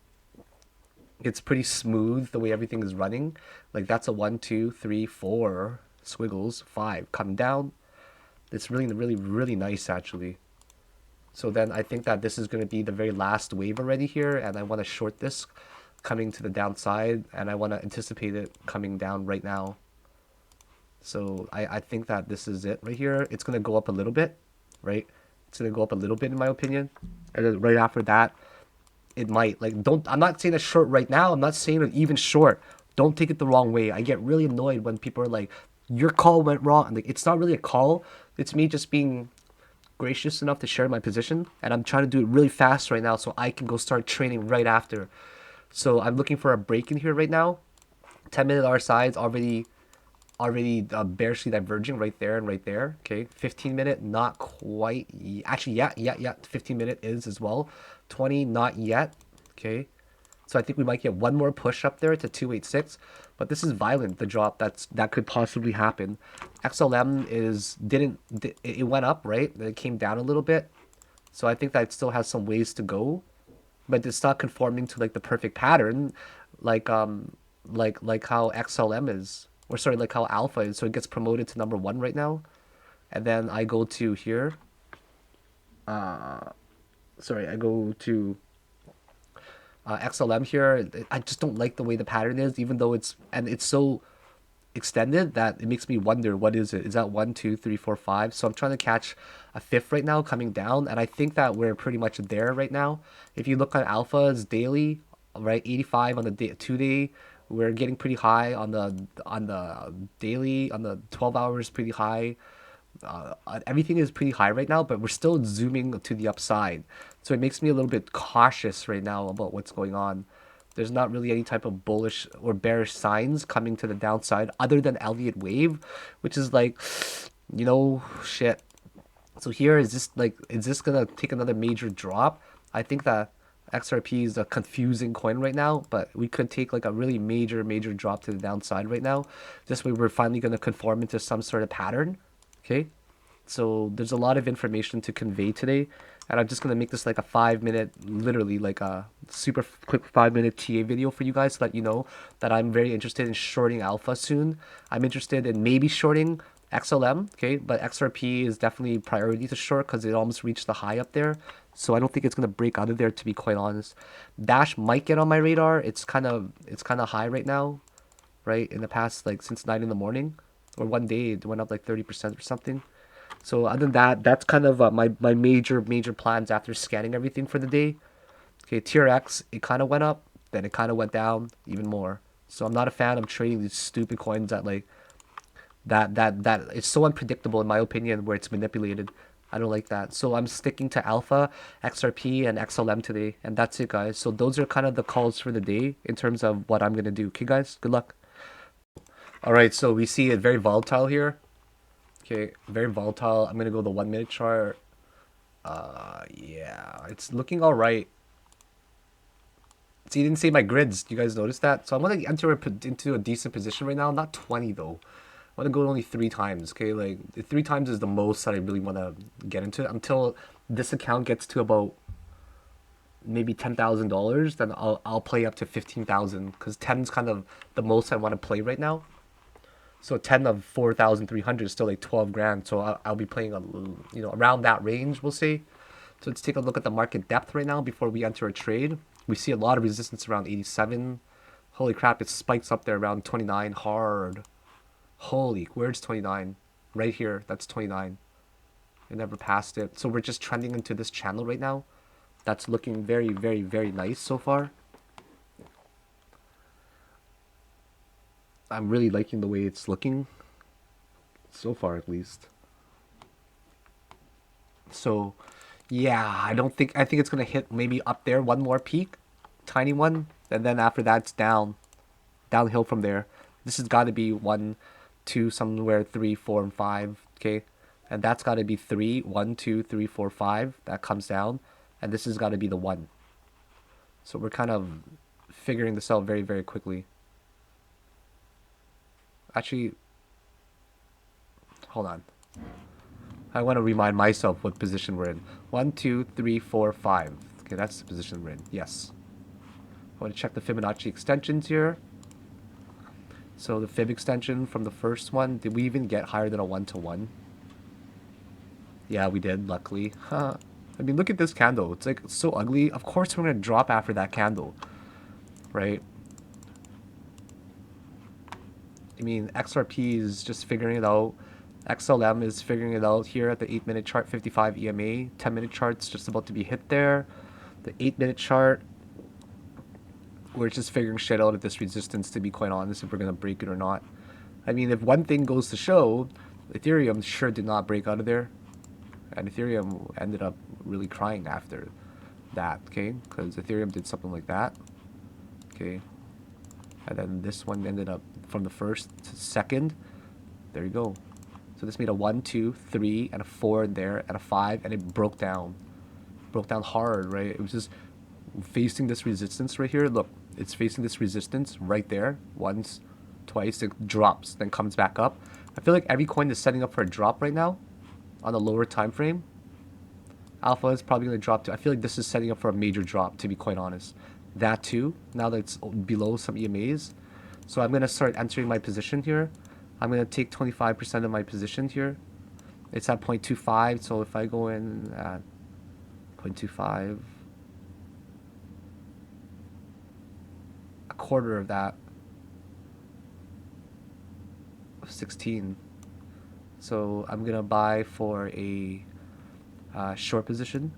It's pretty smooth the way everything is running. Like that's a 1, 2, 3, 4 squiggles, 5 coming down. It's really, really, really nice actually. So then I think that this is going to be the very last wave already here, and I want to short this coming to the downside, and I want to anticipate it coming down right now. So I think that this is it right here. It's going to go up a little bit, right? It's going to go up a little bit in my opinion. And then right after that, it might, like, don't, I'm not saying a short right now. I'm not saying an even short. Don't take it the wrong way. I get really annoyed when people are like, your call went wrong. Like, it's not really a call. It's me just being gracious enough to share my position, and I'm trying to do it really fast right now so I can go start training right after. So I'm looking for a break in here right now. 10-minute RSI's already bearishly diverging right there and right there. Okay, 15-minute not quite. Actually, yeah. 15-minute is as well. 20 not yet. Okay, so I think we might get one more push up there to 286, but this is violent, the drop that could possibly happen. XLM it went up, right? Then it came down a little bit. So I think that it still has some ways to go, but it's not conforming to like the perfect pattern, like like how XLM is, or sorry, like how alpha is. So it gets promoted to number 1 right now, and then I go to here. Sorry, I go to XLM here. I just don't like the way the pattern is, even though it's so extended that it makes me wonder what is it. Is that 1, 2, 3, 4, 5? So I'm trying to catch a fifth right now coming down, and I think that we're pretty much there right now. If you look at alphas daily, right, 85 on the 2-day. We're getting pretty high on the daily, on the 12 hours, pretty high. Everything is pretty high right now, but we're still zooming to the upside. So it makes me a little bit cautious right now about what's going on. There's not really any type of bullish or bearish signs coming to the downside other than Elliot Wave, which is like, shit. So here is this gonna take another major drop? I think that XRP is a confusing coin right now, but we could take like a really major drop to the downside right now. This way we're finally gonna conform into some sort of pattern. Okay, so there's a lot of information to convey today, and I'm just gonna make this like a 5-minute, literally like a super quick 5-minute TA video for you guys to let you know that I'm very interested in shorting alpha soon. I'm interested in maybe shorting XLM, okay, but XRP is definitely priority to short because it almost reached the high up there. So I don't think it's gonna break out of there, to be quite honest. Dash might get on my radar. It's kind of high right now, right? In the past, like since 9 in the morning, or one day it went up like 30% or something. So other than that, that's kind of my major plans after scanning everything for the day. Okay, TRX, it kind of went up, then it kind of went down even more. So I'm not a fan of trading these stupid coins that like that it's so unpredictable in my opinion, where it's manipulated. I don't like that. So I'm sticking to alpha, XRP, and XLM today, and that's it, guys. So those are kind of the calls for the day in terms of what I'm gonna do. Okay, guys, good luck. All right, so we see it very volatile here. Okay, very volatile. I'm gonna go the 1-minute chart. Yeah, it's looking all right. See, you didn't see my grids. Do you guys notice that? So I want to enter into a decent position right now. Not 20 though. I want to go only 3 times. Okay, like 3 times is the most that I really want to get into until this account gets to about maybe $10,000. Then I'll play up to 15,000 because 10 is kind of the most I want to play right now. So 10 of 4,300 is still like 12 grand. So I'll be playing around that range, we'll say. So let's take a look at the market depth right now before we enter a trade. We see a lot of resistance around 87. Holy crap, it spikes up there around 29 hard. Holy, where's 29? Right here, that's 29. It never passed it. So we're just trending into this channel right now. That's looking very, very, very nice so far. I'm really liking the way it's looking. So far, at least. So, yeah, I think it's going to hit maybe up there. One more peak. Tiny one. And then after that, it's down. Downhill from there. This has got to be one 2 somewhere 3, 4, and 5. Okay, and that's got to be 3, 1, 2, 3, 4, 5. That comes down, and this has got to be the 1. So we're kind of figuring this out very, very quickly. Actually, hold on. I want to remind myself what position we're in. 1, 2, 3, 4, 5. Okay, that's the position we're in. Yes. I want to check the Fibonacci extensions here. So the fib extension from the first one, did we even get higher than a 1-to-1? Yeah, we did, luckily. I mean, look at this candle. It's like so ugly. Of course we're going to drop after that candle, right? I mean, XRP is just figuring it out. XLM is figuring it out here at the 8-minute chart, 55 EMA. 10-minute chart's just about to be hit there. The 8-minute chart, we're just figuring shit out at this resistance, to be quite honest, if we're going to break it or not. I mean, if one thing goes to show, Ethereum sure did not break out of there. And Ethereum ended up really crying after that, okay? Because Ethereum did something like that, okay? And then this one ended up from the first to second. There you go. So this made a 1, 2, 3, and a 4 in there, and a 5, and it broke down. Broke down hard, right? It was just facing this resistance right here. Look, it's facing this resistance right there. Once, twice, it drops, then comes back up. I feel like every coin is setting up for a drop right now on a lower time frame. Alpha is probably going to drop too. I feel like this is setting up for a major drop, to be quite honest. That too, now that it's below some EMAs. So I'm going to start entering my position here. I'm going to take 25% of my position here. It's at 0.25, so if I go in at 0.25, a quarter of that, 16. So I'm going to buy for a short position.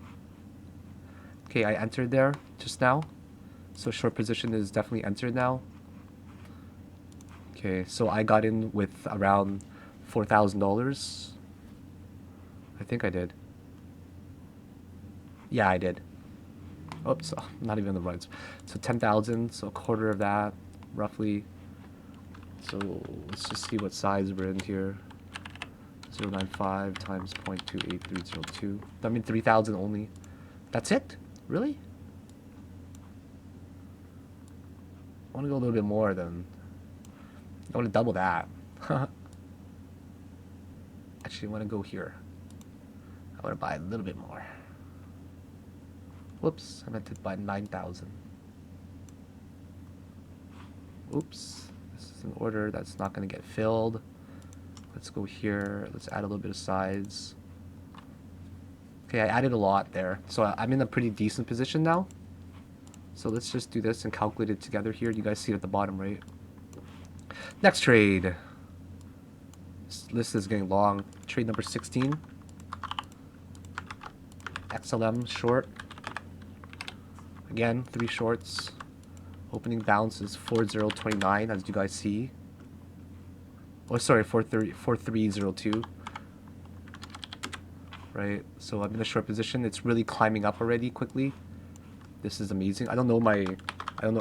Okay, I entered there just now. So short position is definitely entered now. Okay, so I got in with around $4,000. I think I did. Yeah, I did. Oops, not even the right. So 10,000, so a quarter of that, roughly. So let's just see what size we're in here. 0.95 times 0.28302. I mean 3,000 only. That's it? Really? I want to go a little bit more than. I want to double that. Actually, I want to go here. I want to buy a little bit more. Whoops, I meant to buy 9,000. Oops, this is an order that's not going to get filled. Let's go here. Let's add a little bit of size. Okay, I added a lot there. So I'm in a pretty decent position now. So let's just do this and calculate it together here. You guys see it at the bottom, right? Next trade. This list is getting long. Trade number 16. XLM short. Again, 3 shorts. Opening bounce is 4029, as you guys see. Oh, sorry, 4302. Right, so I'm in a short position. It's really climbing up already quickly. This is amazing. I don't know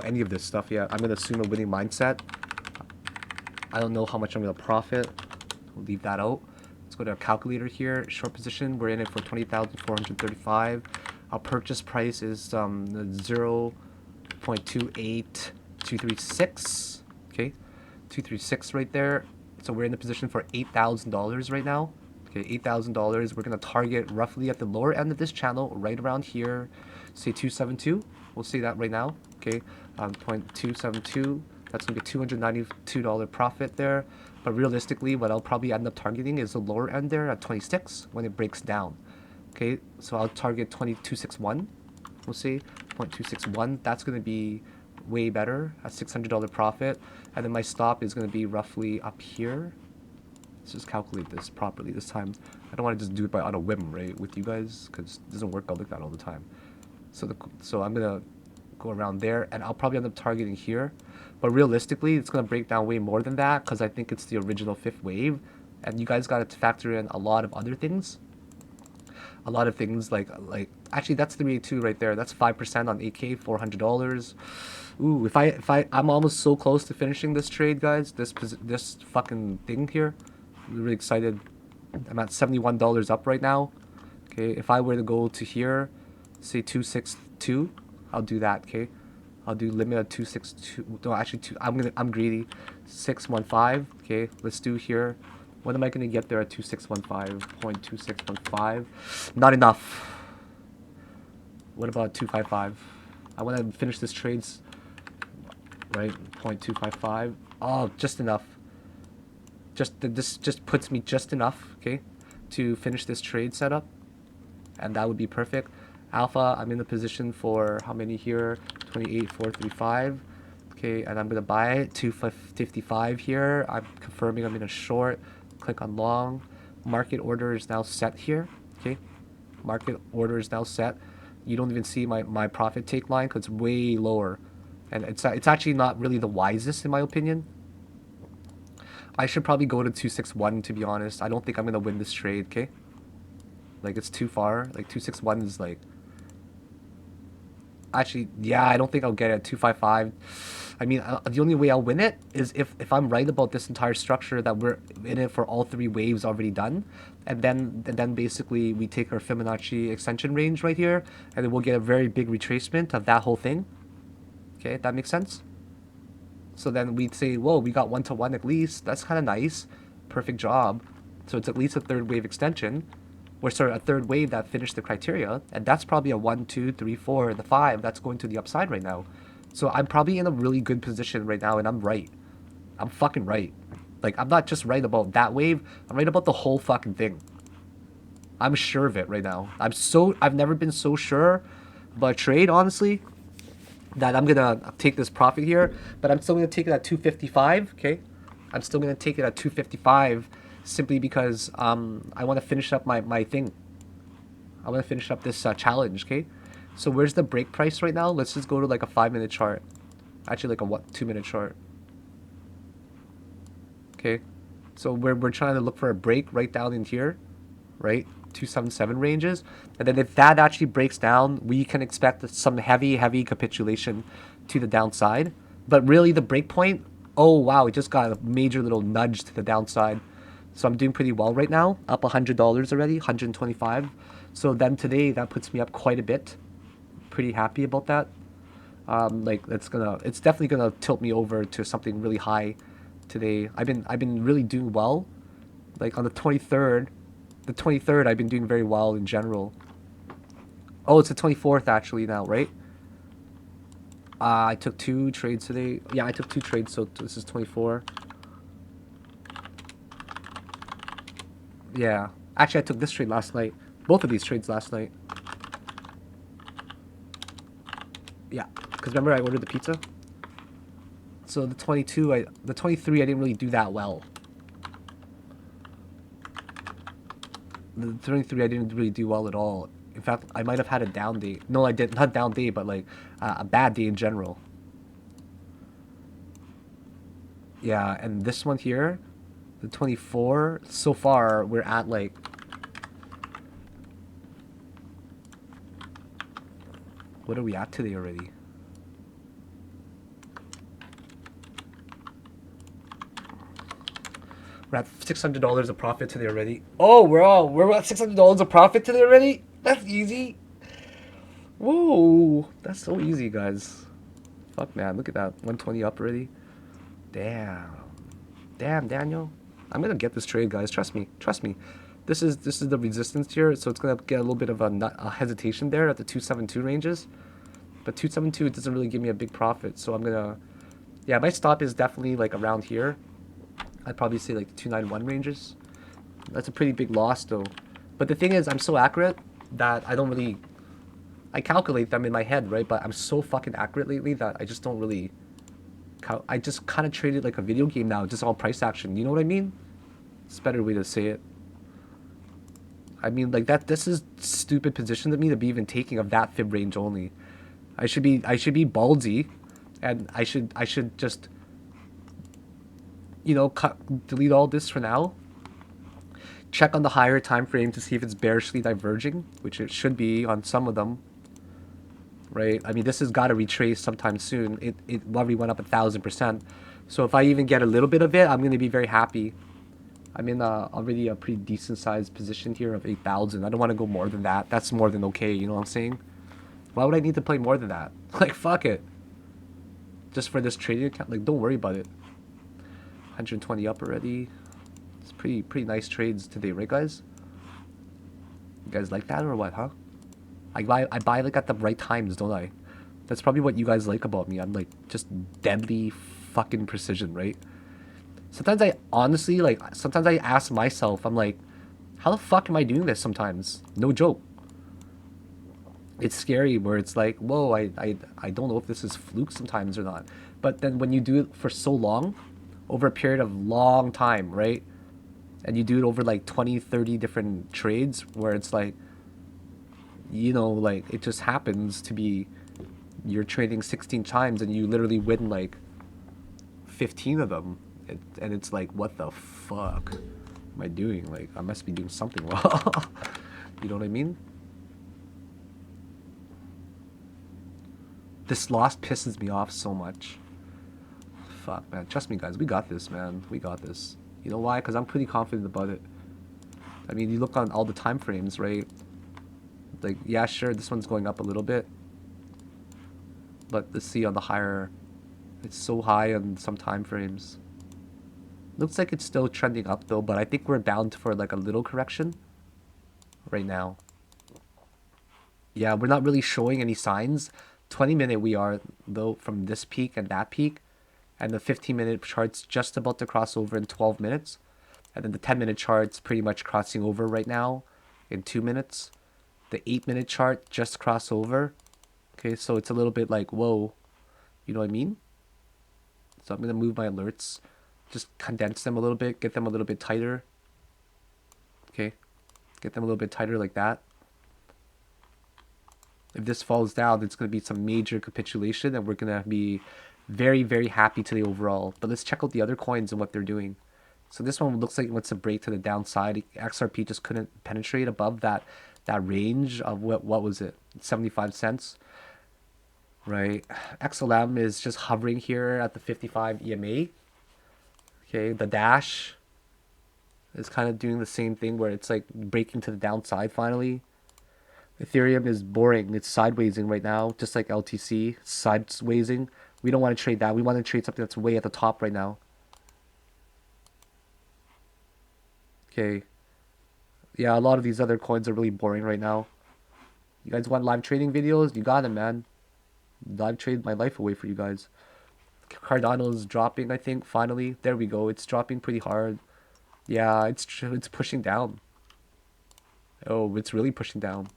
any of this stuff yet. I'm gonna assume a winning mindset. I don't know how much I'm gonna profit. We'll leave that out. Let's go to our calculator here. Short position, we're in it for 20,435. Our purchase price is 0.28236. Okay, 236 right there. So we're in the position for $8,000 right now. Okay, $8,000. We're gonna target roughly at the lower end of this channel, right around here. Say 272. We'll say that right now. Okay, 0.272. That's gonna be $292 profit there. But realistically, what I'll probably end up targeting is the lower end there at 26 when it breaks down. Okay, so I'll target 2261. We'll see 0.261. That's gonna be way better at $600 profit, and then my stop is gonna be roughly up here. Let's just calculate this properly this time. I don't want to just do it on a whim, right, with you guys, because it doesn't work out like that all the time. So I'm gonna go around there, and I'll probably end up targeting here. But realistically, it's gonna break down way more than that, because I think it's the original 5th wave, and you guys got to factor in a lot of other things. a lot of things like actually that's 382 right there. That's 5% on 8K, $400. Ooh, if I'm almost so close to finishing this trade, guys. This fucking thing here. I'm really excited. I'm at $71 up right now. Okay, if I were to go to here, say 262, I'll do that. Okay, I'll do limit at 262. No, actually I'm greedy. 615. Okay, let's do here. When am I gonna get there at 2615? 0.2615. Not enough. What about 255? I want to finish this trades right. 0.255. Oh, just enough. This just puts me just enough. Okay, to finish this trade setup, and that would be perfect. Alpha, I'm in the position for how many here? 28,435. Okay, and I'm gonna buy it 255 here. I'm confirming I'm in a short. Click on long. Market order is now set here. Okay, market order is now set. You don't even see my profit take line because it's way lower, and it's actually not really the wisest in my opinion. I should probably go to 261 to be honest. I don't think I'm gonna win this trade. Okay, like it's too far. Like 261 is like. Actually, yeah, I don't think I'll get it at 255. I mean, the only way I'll win it is if I'm right about this entire structure that we're in it for all three waves already done, and then basically we take our Fibonacci extension range right here, and then we'll get a very big retracement of that whole thing. Okay, that makes sense. So then we'd say, whoa, we got 1-to-1 at least. That's kind of nice. Perfect job. So it's at least a third wave extension. Or sorry, a third wave that finished the criteria. And that's probably a 1, 2, 3, 4, the 5 that's going to the upside right now. So I'm probably in a really good position right now, and I'm right. I'm fucking right. Like, I'm not just right about that wave. I'm right about the whole fucking thing. I'm sure of it right now. I've never been so sure about a trade, honestly, that I'm gonna take this profit here, but I'm still gonna take it at 255. Okay, I'm still gonna take it at 255 simply because I want to finish up my thing. I want to finish up this challenge. Okay, so where's the break price right now? Let's just go to like a 5-minute chart. Actually, like a 2-minute chart. Okay, so we're trying to look for a break right down in here, right? 277 ranges, and then if that actually breaks down, we can expect some heavy capitulation to the downside. But really the break point, oh wow, it just got a major little nudge to the downside. So I'm doing pretty well right now, up $100 already, 125. So then today that puts me up quite a bit. Pretty happy about that. Like it's definitely gonna tilt me over to something really high today. I've been really doing well. Like on the 23rd, I've been doing very well in general. Oh, it's the 24th actually now, right? I took 2 trades today. Yeah, I took 2 trades, so this is 24. Yeah. Actually, I took this trade last night. Both of these trades last night. Yeah, because remember I ordered the pizza? So the 23 I didn't really do that well. The 23 I didn't really do well at all. In fact, I might have had a down day. No, I didn't. Not down day, but like a bad day in general. Yeah, and this one here, the 24, so far we're at like... What are we at today already? We're at $600 of profit today already. Oh, we're at $600 of profit today already? That's easy. Whoa, that's so easy, guys. Fuck, man, look at that. 120 up already. Damn. Damn, Daniel. I'm gonna get this trade, guys. Trust me. Trust me. This is the resistance here, so it's gonna get a little bit of a hesitation there at the 272 ranges. But 272 doesn't really give me a big profit, so I'm gonna... Yeah, my stop is definitely like around here. I'd probably say like the 291 ranges. That's a pretty big loss though. But the thing is, I'm so accurate that I don't really... I calculate them in my head, right? But I'm so fucking accurate lately that I just don't really... I just kind of trade it like a video game now, just all price action. You know what I mean? It's a better way to say it. I mean, like that. This is stupid position to me to be even taking of that fib range only. I should be ballsy, and I should just, you know, delete all this for now. Check on the higher time frame to see if it's bearishly diverging, which it should be on some of them, right? I mean, this has got to retrace sometime soon. It already went up 1,000%. So if I even get a little bit of it, I'm going to be very happy. I'm in already a pretty decent sized position here of 8,000. I don't want to go more than that. That's more than okay, you know what I'm saying? Why would I need to play more than that? Like, fuck it. Just for this trading account? Like, don't worry about it. 120 up already. It's pretty nice trades today, right, guys? You guys like that or what, huh? I buy like at the right times, don't I? That's probably what you guys like about me. I'm like just deadly fucking precision, right? Sometimes I honestly like sometimes I ask myself, I'm like, how the fuck am I doing this sometimes? No joke. It's scary where it's like, whoa, I don't know if this is fluke sometimes or not. But then when you do it for so long, over a period of long time, right? And you do it over like 20, 30 different trades where it's like, you know, like it just happens to be you're trading 16 times and you literally win like 15 of them. And it's like, what the fuck am I doing? Like, I must be doing something wrong. You know what I mean? This loss pisses me off so much. Fuck, man. Trust me, guys. We got this, man. We got this. You know why? Because I'm pretty confident about it. I mean, you look on all the time frames, right? Like, yeah, sure, this one's going up a little bit. But let's see on the higher... It's so high on some time frames. Looks like it's still trending up, though, but I think we're bound for, like, a little correction right now. Yeah, we're not really showing any signs. 20-minute we are, though, from this peak and that peak. And the 15-minute chart's just about to cross over in 12 minutes. And then the 10-minute chart's pretty much crossing over right now in 2 minutes. The 8-minute chart just crossed over. Okay, so it's a little bit like, whoa. You know what I mean? So I'm going to move my alerts. Just condense them a little bit. Get them a little bit tighter. Okay. Get them a little bit tighter like that. If this falls down, it's going to be some major capitulation. And we're going to be very, very happy today overall. But let's check out the other coins and what they're doing. So this one looks like it wants to break to the downside. XRP just couldn't penetrate above that range of what was it? 75 cents. Right. XLM is just hovering here at the 55 EMA. Okay, the Dash is kind of doing the same thing where it's like breaking to the downside finally. Ethereum is boring. It's sidewaysing right now, just like LTC. Sidewaysing. We don't want to trade that. We want to trade something that's way at the top right now. Okay. Yeah, a lot of these other coins are really boring right now. You guys want live trading videos? You got it, man. Live trade my life away for you guys. Cardano is dropping, I think, finally. There we go. It's dropping pretty hard. Yeah, it's pushing down. Oh, it's really pushing down.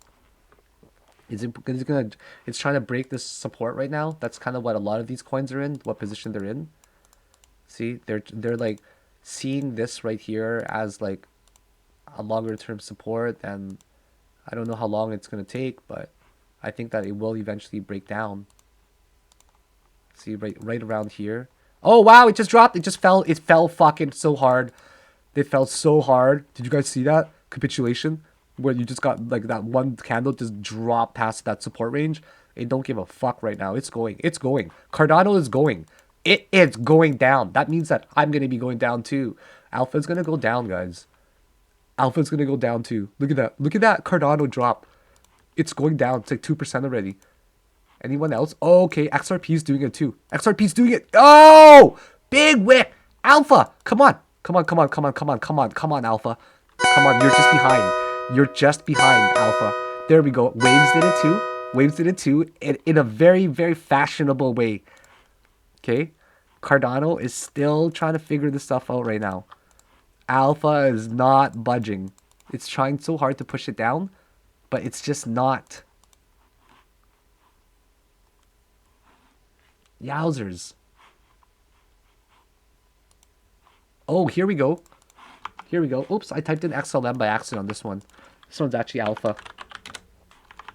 It's trying to break this support right now. That's kind of what a lot of these coins are in, what position they're in. See, they're like seeing this right here as like a longer term support, and I don't know how long it's going to take, but I think that it will eventually break down. See, right around here. Oh, wow, it just dropped. It just fell. It fell fucking so hard. It fell so hard. Did you guys see that? Capitulation? Where you just got, like, that one candle just dropped past that support range. It don't give a fuck right now. It's going. It's going. Cardano is going. It is going down. That means that I'm going to be going down, too. Alpha's going to go down, guys. Alpha's going to go down, too. Look at that. Look at that Cardano drop. It's going down. It's like 2% already. Anyone else? Oh, okay. XRP's doing it too. XRP's doing it. Oh! Big wick! Alpha! Come on. Come on, come on, come on, come on, come on, come on, Alpha. Come on, you're just behind. You're just behind, Alpha. There we go. Waves did it too. Waves did it too. In a very, very fashionable way. Okay? Cardano is still trying to figure this stuff out right now. Alpha is not budging. It's trying so hard to push it down, but it's just not. Yowzers. Oh, here we go. Here we go. Oops, I typed in XLM by accident on this one. This one's actually alpha.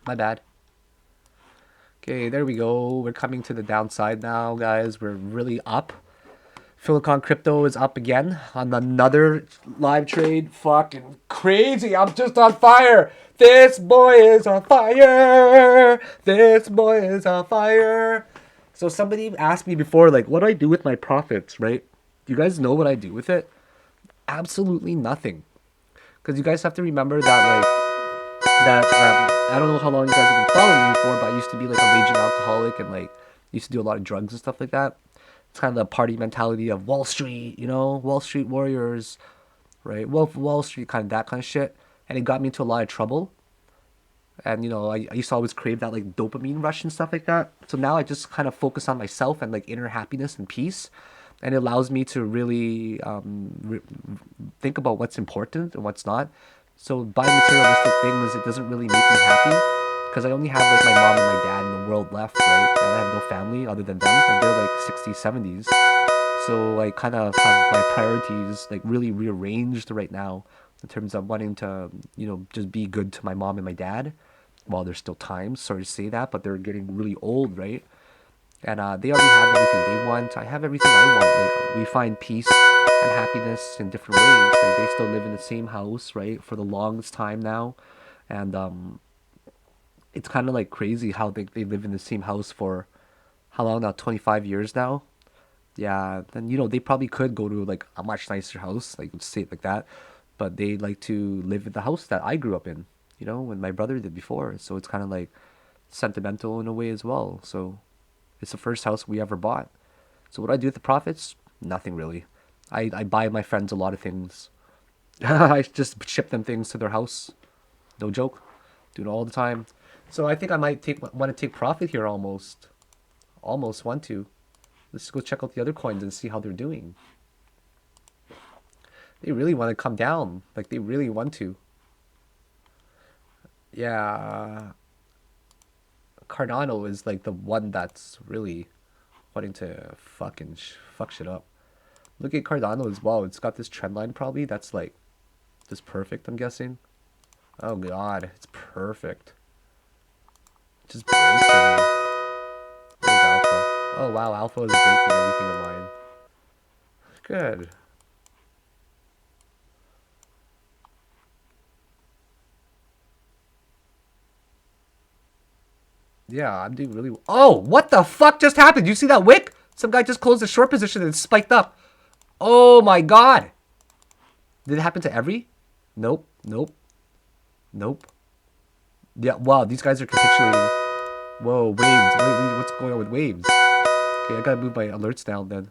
My bad. Okay, there we go. We're coming to the downside now, guys. We're really up. Silicon Crypto is up again on another live trade. Fucking crazy. I'm just on fire. This boy is on fire. This boy is on fire. So somebody asked me before, like, what do I do with my profits, right? Do you guys know what I do with it? Absolutely nothing. Because you guys have to remember that, I don't know how long you guys have been following me for, but I used to be like a raging alcoholic and like used to do a lot of drugs and stuff like that. It's kind of the party mentality of Wall Street, Wall Street warriors, right? Wolf of Wall Street, kind of that kind of shit. And it got me into a lot of trouble. And I used to always crave that like dopamine rush and stuff like that. So now I just kind of focus on myself and like inner happiness and peace, and it allows me to really think about what's important and what's not. So buying materialistic things, it doesn't really make me happy because I only have like my mom and my dad in the world left, right? And I have no family other than them, and they're like 60s, 70s. So I kind of have my priorities like really rearranged right now in terms of wanting to, just be good to my mom and my dad while there's still time. Sorry to say that, but they're getting really old, right? And they already have everything they want. I have everything I want. Like we find peace and happiness in different ways. Like they still live in the same house, right, for the longest time now, and it's kind of like crazy how they live in the same house for how long now? 25 years now. Yeah, then they probably could go to like a much nicer house, like say it like that, but they like to live in the house that I grew up in, when my brother did before. So it's kind of like sentimental in a way as well. So it's the first house we ever bought. So what do I do with the profits? Nothing really. I buy my friends a lot of things. I just ship them things to their house. No joke. Do it all the time. So I think I might want to take profit here almost. Almost want to. Let's go check out the other coins and see how they're doing. They really want to come down. Like they really want to. Yeah. Cardano is like the one that's really wanting to fucking fuck shit up. Look at Cardano as well. It's got this trend line probably that's like just perfect, I'm guessing. Oh god, it's perfect. It just breaks everything. Where's Alpha? Oh wow, Alpha is breaking everything of mine. Good. Yeah, I'm doing really well. Oh, what the fuck just happened? You see that wick? Some guy just closed a short position and it spiked up. Oh my god. Did it happen to every? Nope, nope, nope. Yeah, wow, these guys are capitulating. Whoa, waves. Wait, what's going on with waves? Okay, I gotta move my alerts down then.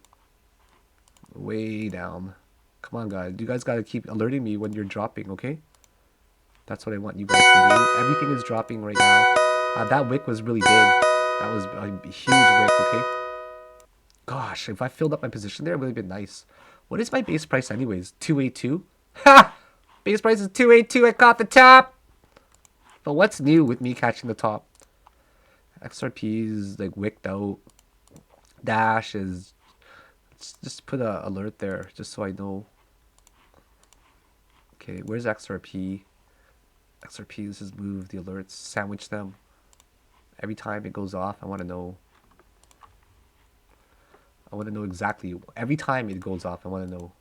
Way down. Come on, guys. You guys gotta keep alerting me when you're dropping, okay? That's what I want you guys to do. Everything is dropping right now. That wick was really big. That was a huge wick, okay? Gosh, if I filled up my position there, it would have been nice. What is my base price anyways? 282? Ha! Base price is 282. I caught the top! But what's new with me catching the top? XRP is like wicked out. Dash is... Let's just put a alert there, just so I know. Okay, where's XRP? XRP, this is move the alerts, sandwich them. Every time it goes off, I want to know. I want to know exactly. Every time it goes off, I want to know.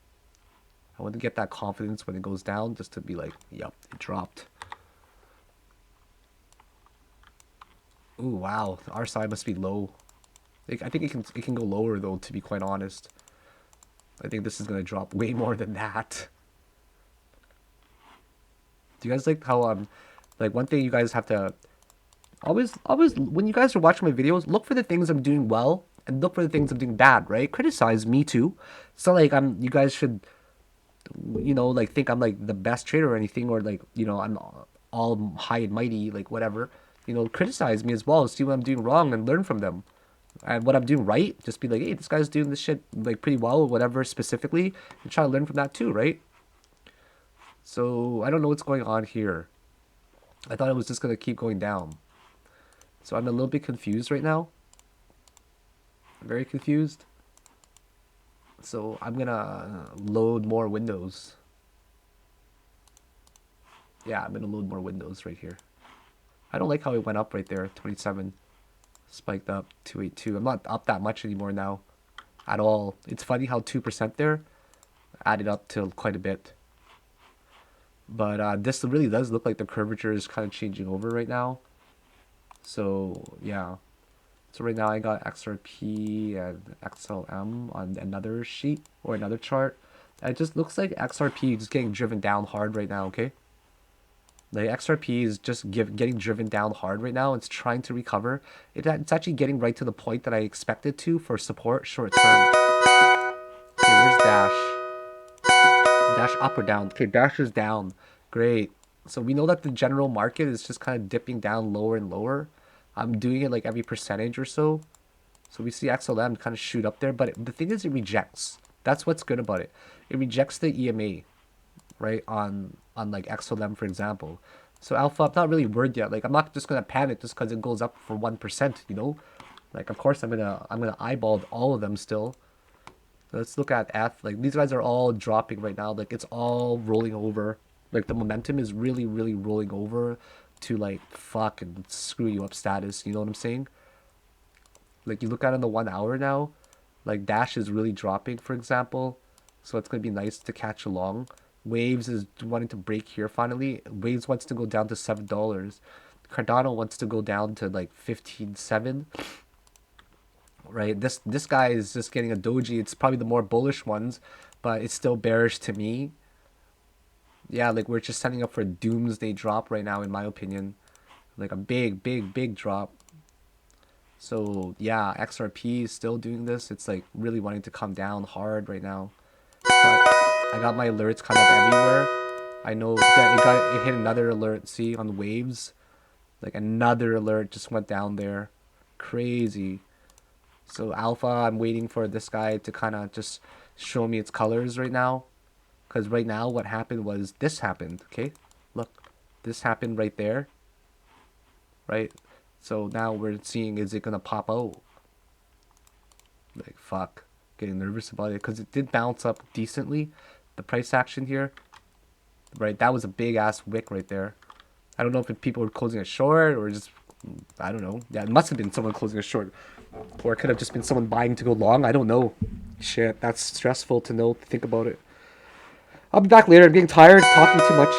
I want to get that confidence when it goes down, just to be like, yep, it dropped. Ooh, wow, our side must be low. I think it can go lower though, to be quite honest. I think this is gonna drop way more than that. Do you guys like how like one thing you guys have to always when you guys are watching my videos, look for the things I'm doing well and look for the things I'm doing bad, right? Criticize me too. It's not like you guys should like think I'm like the best trader or anything, or like, I'm all high and mighty, like whatever. Criticize me as well, see what I'm doing wrong and learn from them. And what I'm doing right, just be like, hey, this guy's doing this shit like pretty well or whatever specifically, and try to learn from that too, right? So I don't know what's going on here. I thought it was just gonna keep going down. So I'm a little bit confused right now. Very confused. So I'm gonna load more windows. Yeah, I'm gonna load more windows right here. I don't like how it went up right there. 27 spiked up 282. I'm not up that much anymore now. at all. It's funny how 2% there added up to quite a bit. But this really does look like the curvature is kind of changing over right now. So yeah. So right now I got XRP and XLM on another sheet or another chart. And it just looks like XRP is getting driven down hard right now, okay? The XRP is just getting driven down hard right now. It's trying to recover. It's actually getting right to the point that I expected to for support short term. Okay, where's Dash? Dash up or down? Okay, Dash is down. Great. So we know that the general market is just kind of dipping down lower and lower. I'm doing it like every percentage or so. So we see XLM kind of shoot up there, but the thing is it rejects. That's what's good about it. It rejects the EMA, right? On like XLM, for example. So alpha, I'm not really worried yet. Like I'm not just gonna panic just because it goes up for 1%, you know? Like of course I'm gonna eyeball all of them still. Let's look at F. Like these guys are all dropping right now. Like it's all rolling over. Like the momentum is really, really rolling over to like fuck and screw you up status. You know what I'm saying? Like you look at it in the 1 hour now, like Dash is really dropping, for example. So it's gonna be nice to catch along. Waves is wanting to break here finally. Waves wants to go down to $7. Cardano wants to go down to like 15.7. Right? This guy is just getting a doji. It's probably the more bullish ones, but it's still bearish to me. Yeah, like we're just setting up for a doomsday drop right now, in my opinion. Like a big, big, big drop. So yeah, XRP is still doing this. It's like really wanting to come down hard right now. So I got my alerts kind of everywhere. I know that it hit another alert. See on waves, like another alert just went down there. Crazy. So alpha, I'm waiting for this guy to kind of just show me its colors right now. Because right now what happened was this happened, okay? Look, this happened right there, right? So now we're seeing, is it going to pop out? Like, fuck. Getting nervous about it because it did bounce up decently. The price action here, right? That was a big ass wick right there. I don't know if people were closing a short or just, I don't know. Yeah, it must have been someone closing a short. Or it could have just been someone buying to go long. I don't know. Shit, that's stressful to know, to think about it. I'll be back later. I'm getting tired talking too much.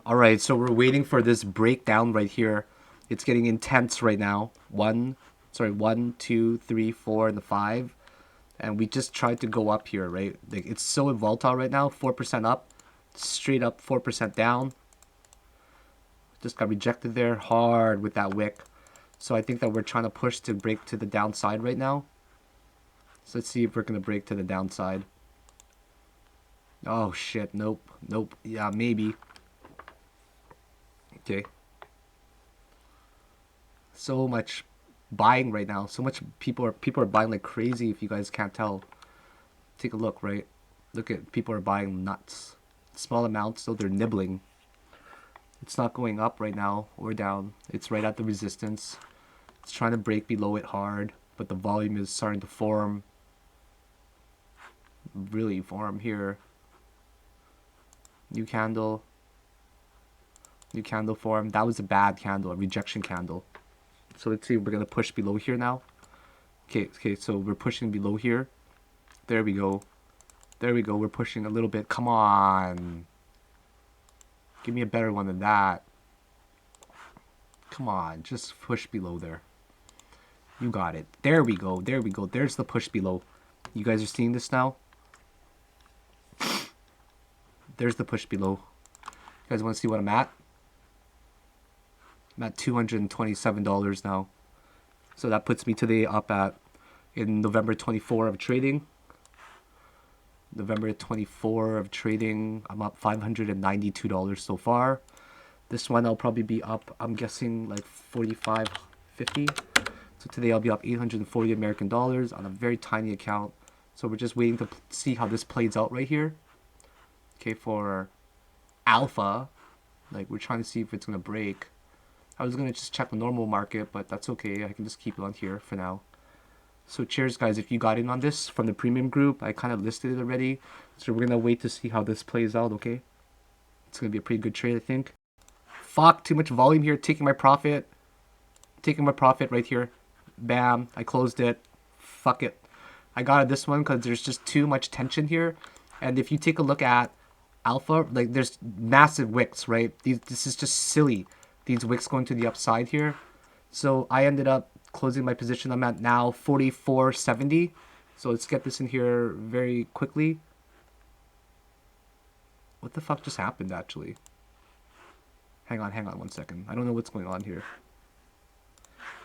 Alright, so we're waiting for this breakdown right here. It's getting intense right now. One, two, three, four, and the 5. And we just tried to go up here, right? Like, it's so volatile right now. 4% up. Straight up 4% down. Just got rejected there hard with that wick. So I think that we're trying to push to break to the downside right now. So let's see if we're going to break to the downside. Oh shit, nope, nope, yeah, maybe. Okay. So much buying right now. So much people are buying like crazy if you guys can't tell. Take a look, right? Look at people are buying nuts. Small amounts, so they're nibbling. It's not going up right now or down. It's right at the resistance. It's trying to break below it hard, but the volume is starting to form. Really form here. New candle. New candle form. That was a bad candle, a rejection candle. So let's see, we're going to push below here now. Okay, so we're pushing below here. There we go. There we go. We're pushing a little bit. Come on. Give me a better one than that. Come on, just push below there. You got it. There we go. There we go. There's the push below. You guys are seeing this now? There's the push below. You guys want to see what I'm at? I'm at $227 now. So that puts me today up at, in November 24 of trading. November 24 of trading, I'm up $592 so far. This one I'll probably be up, I'm guessing like 45.50. So today I'll be up 840 American dollars on a very tiny account. So we're just waiting to see how this plays out right here. Okay, for alpha, like we're trying to see if it's gonna break. I was gonna just check the normal market, but that's okay. I can just keep it on here for now. So cheers, guys. If you got in on this from the premium group, I kind of listed it already. So we're gonna wait to see how this plays out. Okay, it's gonna be a pretty good trade, I think. Fuck, too much volume here. Taking my profit. Taking my profit right here. Bam. I closed it. Fuck it. I got this one because there's just too much tension here. And if you take a look at alpha, like there's massive wicks, right? This is just silly. These wicks going to the upside here. So I ended up closing my position. I'm at now 44.70. So let's get this in here very quickly. What the fuck just happened actually? Hang on 1 second. I don't know what's going on here.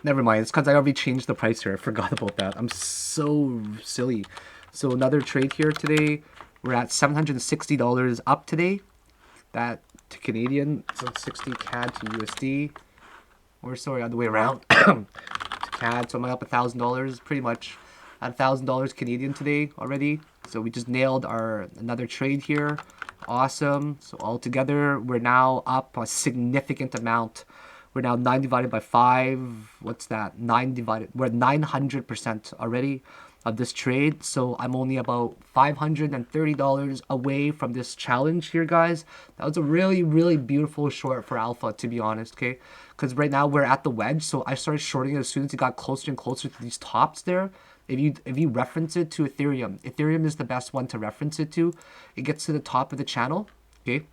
Never mind. It's because I already changed the price here. I forgot about that. I'm so silly. So another trade here today. We're at $760 up today. That to Canadian. So 60 CAD to USD. Or sorry, other way around. To CAD. So I'm up $1,000. Pretty much at $1,000 Canadian today already. So we just nailed our another trade here. Awesome. So altogether, we're now up a significant amount. We're now 9 divided by 5. What's that? 9 divided. We're at 900% already of this trade. So I'm only about $530 away from this challenge here, guys. That was a really, really beautiful short for alpha, to be honest, okay? Because right now we're at the wedge. So I started shorting it as soon as it got closer and closer to these tops there. If you reference it to Ethereum is the best one to reference it to. It gets to the top of the channel, okay,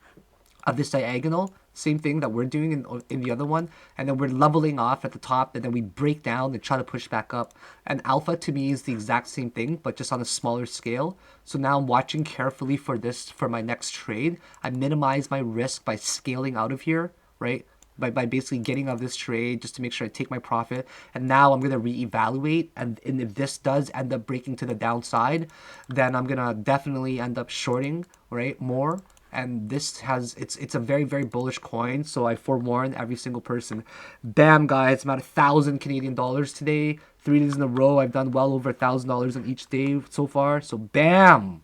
of this diagonal. Same thing that we're doing in the other one. And then we're leveling off at the top, and then we break down and try to push back up. And alpha to me is the exact same thing, but just on a smaller scale. So now I'm watching carefully for this for my next trade. I minimize my risk by scaling out of here, right? By basically getting out of this trade just to make sure I take my profit. And now I'm going to reevaluate. And if this does end up breaking to the downside, then I'm going to definitely end up shorting, right, more. And this has, it's a very, very bullish coin. So I forewarn every single person. Bam, guys, I'm at 1,000 Canadian dollars today. 3 days in a row. I've done well over $1,000 on each day so far. So bam.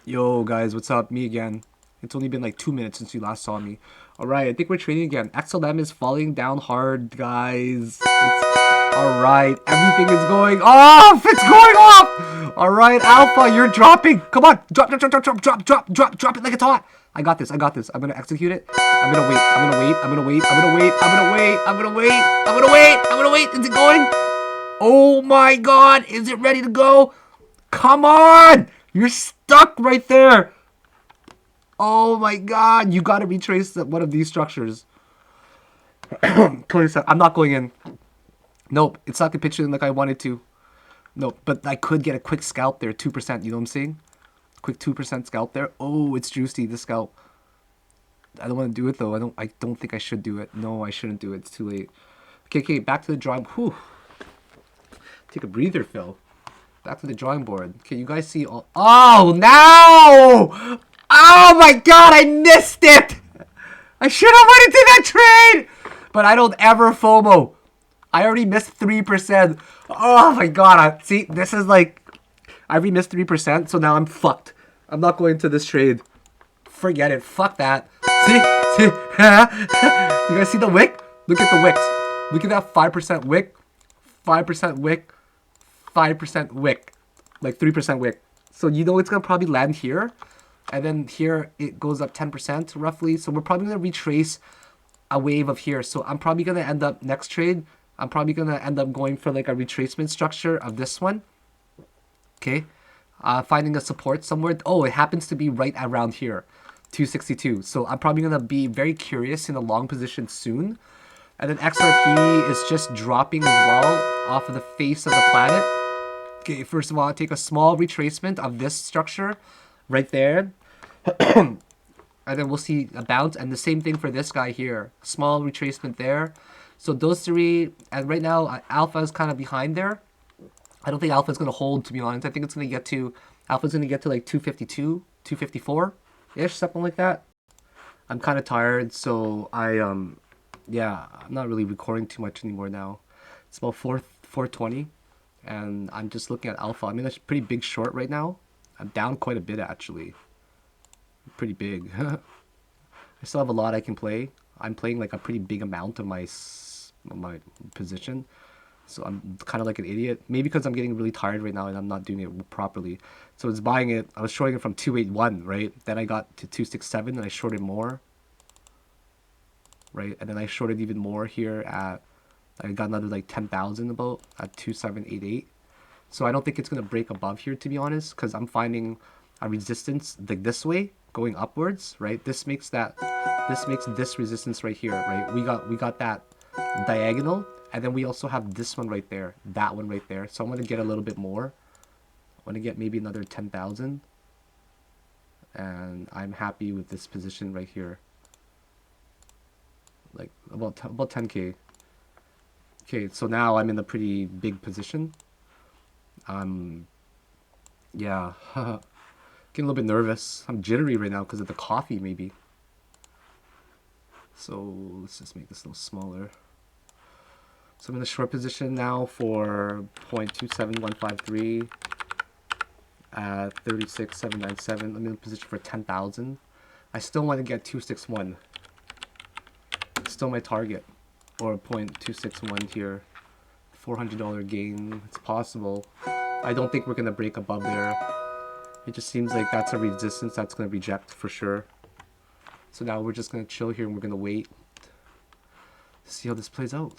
Yo, guys, what's up? Me again. It's only been like 2 minutes since you last saw me. Alright, I think we're trading again. XLM is falling down hard, guys. Alright, everything is going off! It's going off! Alright, Alpha, you're dropping! Come on! Drop it like it's hot! I got this. I'm gonna execute it. I'm gonna wait. Is it going? Oh my god! Is it ready to go? Come on! You're stuck right there! Oh my god, you gotta retrace one of these structures. I'm not going in. Nope, it's not capitulating like I wanted to. Nope, but I could get a quick scalp there, 2%, you know what I'm saying? Quick 2% scalp there. Oh, it's juicy, the scalp. I don't want to do it though. I don't think I should do it. No, I shouldn't do it. It's too late. Okay, back to the drawing. Whew. Take a breather, Phil. Back to the drawing board. Okay, you guys see all... Oh, no! Oh my god, I missed it! I should have went into that trade! But I don't ever FOMO. I already missed 3%. Oh my god, see, this is like... I already missed 3%, so now I'm fucked. I'm not going to this trade. Forget it, fuck that. See? You guys see the wick? Look at the wicks. Look at that 5% wick. 5% wick. 5% wick. Like 3% wick. So you know it's gonna probably land here. And then here it goes up 10% roughly. So we're probably going to retrace a wave of here. So I'm probably going to end up next trade. I'm probably going to end up going for like a retracement structure of this one. Okay. Finding a support somewhere. Oh, it happens to be right around here. 262. So I'm probably going to be very curious in a long position soon. And then XRP is just dropping as well off of the face of the planet. Okay. First of all, I'll take a small retracement of this structure right there. And then we'll see a bounce. And the same thing for this guy here. Small retracement there. So those three, and right now Alpha is kind of behind there. I don't think Alpha is going to hold, to be honest. I think it's going to get to, Alpha's going to get to like 252, 254-ish, something like that. I'm kind of tired, so yeah, I'm not really recording too much anymore now. It's about 4:20, and I'm just looking at Alpha. I'm in a pretty big short right now. I'm down quite a bit, actually. Pretty big. I still have a lot I can play. I'm playing like a pretty big amount of my position. So I'm kind of like an idiot. Maybe because I'm getting really tired right now and I'm not doing it properly. So it's buying it. I was shorting it from 281, right? Then I got to 267 and I shorted more. Right? And then I shorted even more here at... I got another like 10,000 about at 2788. So I don't think it's going to break above here, to be honest, because I'm finding a resistance like this way going upwards, right? This makes this resistance right here, right? We got that diagonal, and then we also have this one right there, that one right there. So I'm going to get a little bit more. I want to get maybe another 10,000, and I'm happy with this position right here, like about 10k. Okay, so now I'm in a pretty big position. Yeah, getting a little bit nervous. I'm jittery right now because of the coffee, maybe. So let's just make this a little smaller. So I'm in a short position now for 0.27153 at 36,797. I'm in a position for 10,000. I still want to get 261. It's still my target, or 0.261 here. $400 gain. It's possible. I don't think we're gonna break above there. It just seems like that's a resistance that's gonna reject for sure. So now we're just gonna chill here and we're gonna wait to see how this plays out.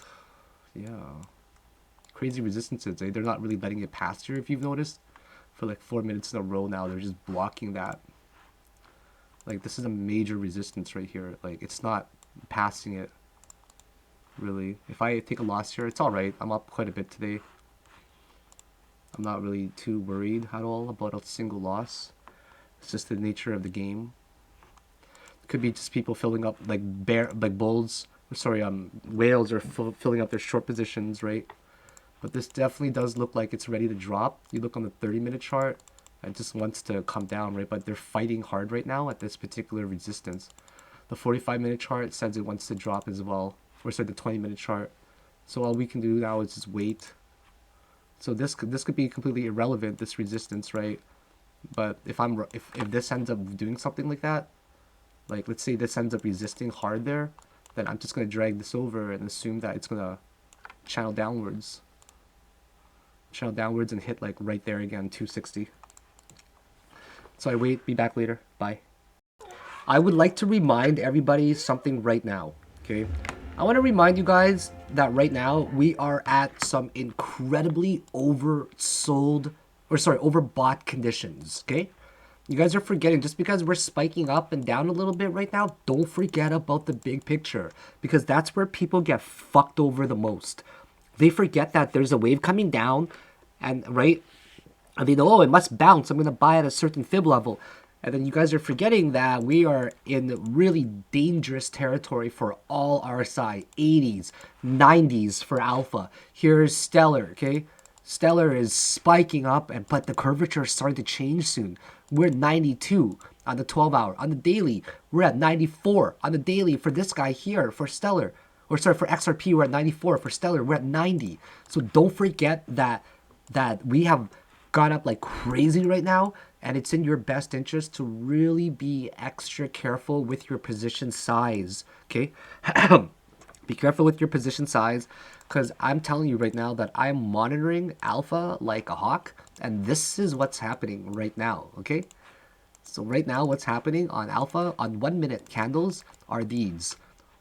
Yeah. Crazy resistances, eh? They're not really letting it pass here, if you've noticed. For like 4 minutes in a row now, they're just blocking that. Like, this is a major resistance right here. Like, it's not passing it, really. If I take a loss here, it's alright. I'm up quite a bit today. I'm not really too worried at all about a single loss. It's just the nature of the game. It could be just people filling up, like whales are filling up their short positions, right? But this definitely does look like it's ready to drop. You look on the 30-minute chart, it just wants to come down, right? But they're fighting hard right now at this particular resistance. The 45-minute chart says it wants to drop as well. Or sorry, the 20-minute chart. So all we can do now is just wait. So this could be completely irrelevant, this resistance, right? But if this ends up doing something like that, like let's say this ends up resisting hard there, then I'm just gonna drag this over and assume that it's gonna channel downwards. Channel downwards and hit like right there again, 260. So I wait, be back later. Bye. I would like to remind everybody something right now, okay? I want to remind you guys that right now we are at some incredibly overbought conditions, okay? You guys are forgetting, just because we're spiking up and down a little bit right now, don't forget about the big picture, because that's where people get fucked over the most. They forget that there's a wave coming down, and right, and they know, oh, it must bounce, I'm going to buy at a certain fib level. And then you guys are forgetting that we are in really dangerous territory for all RSI, 80s, 90s for alpha. Here's Stellar, okay? Stellar is spiking up, but the curvature is starting to change soon. We're at 92 on the 12-hour. On the daily, we're at 94 on the daily for this guy here, for Stellar. Or sorry, for XRP, we're at 94. For Stellar, we're at 90. So don't forget that we have gone up like crazy right now, and it's in your best interest to really be extra careful with your position size, okay? Be careful with your position size, because I'm telling you right now that I'm monitoring alpha like a hawk, and this is what's happening right now, okay? So right now what's happening on alpha on 1 minute candles are these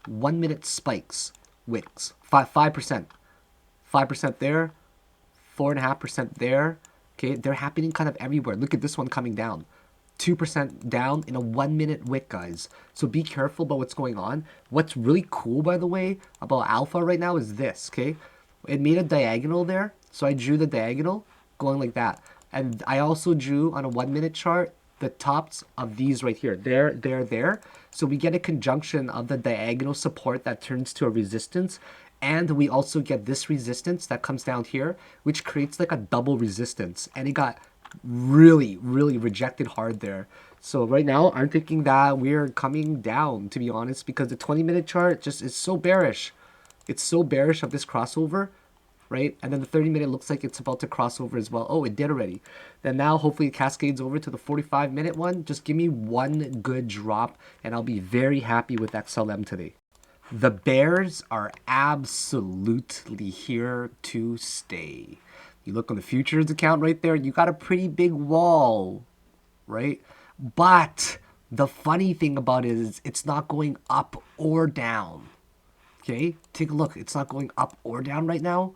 1 minute spikes, wicks, 5%, 5% there, 4.5% there. Okay, they're happening kind of everywhere. Look at this one coming down. 2% down in a 1 minute wick, guys. So be careful about what's going on. What's really cool, by the way, about alpha right now is this, okay? It made a diagonal there. So I drew the diagonal going like that. And I also drew on a 1 minute chart the tops of these right here. There. So we get a conjunction of the diagonal support that turns to a resistance. And we also get this resistance that comes down here, which creates like a double resistance. And it got really, really rejected hard there. So right now, I'm thinking that we're coming down, to be honest, because the 20-minute chart just is so bearish. It's so bearish of this crossover, right? And then the 30-minute looks like it's about to cross over as well. Oh, it did already. Then now, hopefully, it cascades over to the 45-minute one. Just give me one good drop, and I'll be very happy with XLM today. The bears are absolutely here to stay. You look on the futures account right there, you got a pretty big wall, right? But the funny thing about it is it's not going up or down. Okay, take a look. It's not going up or down right now.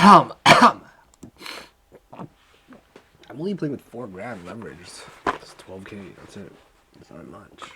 I'm only playing with 4 grand leverage. It's 12K. That's it. It's not much.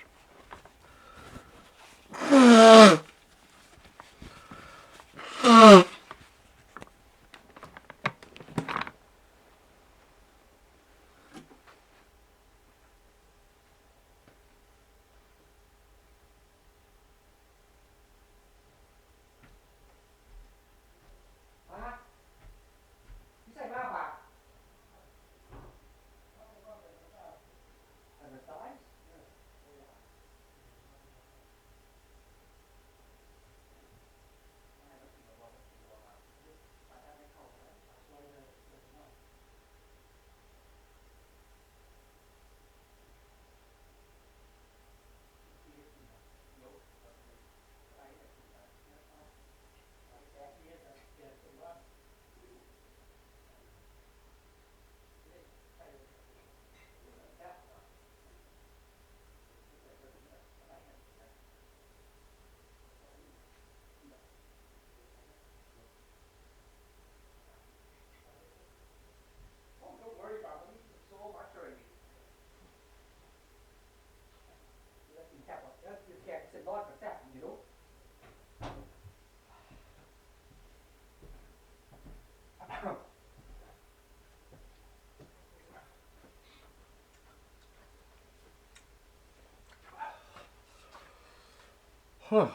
Huh.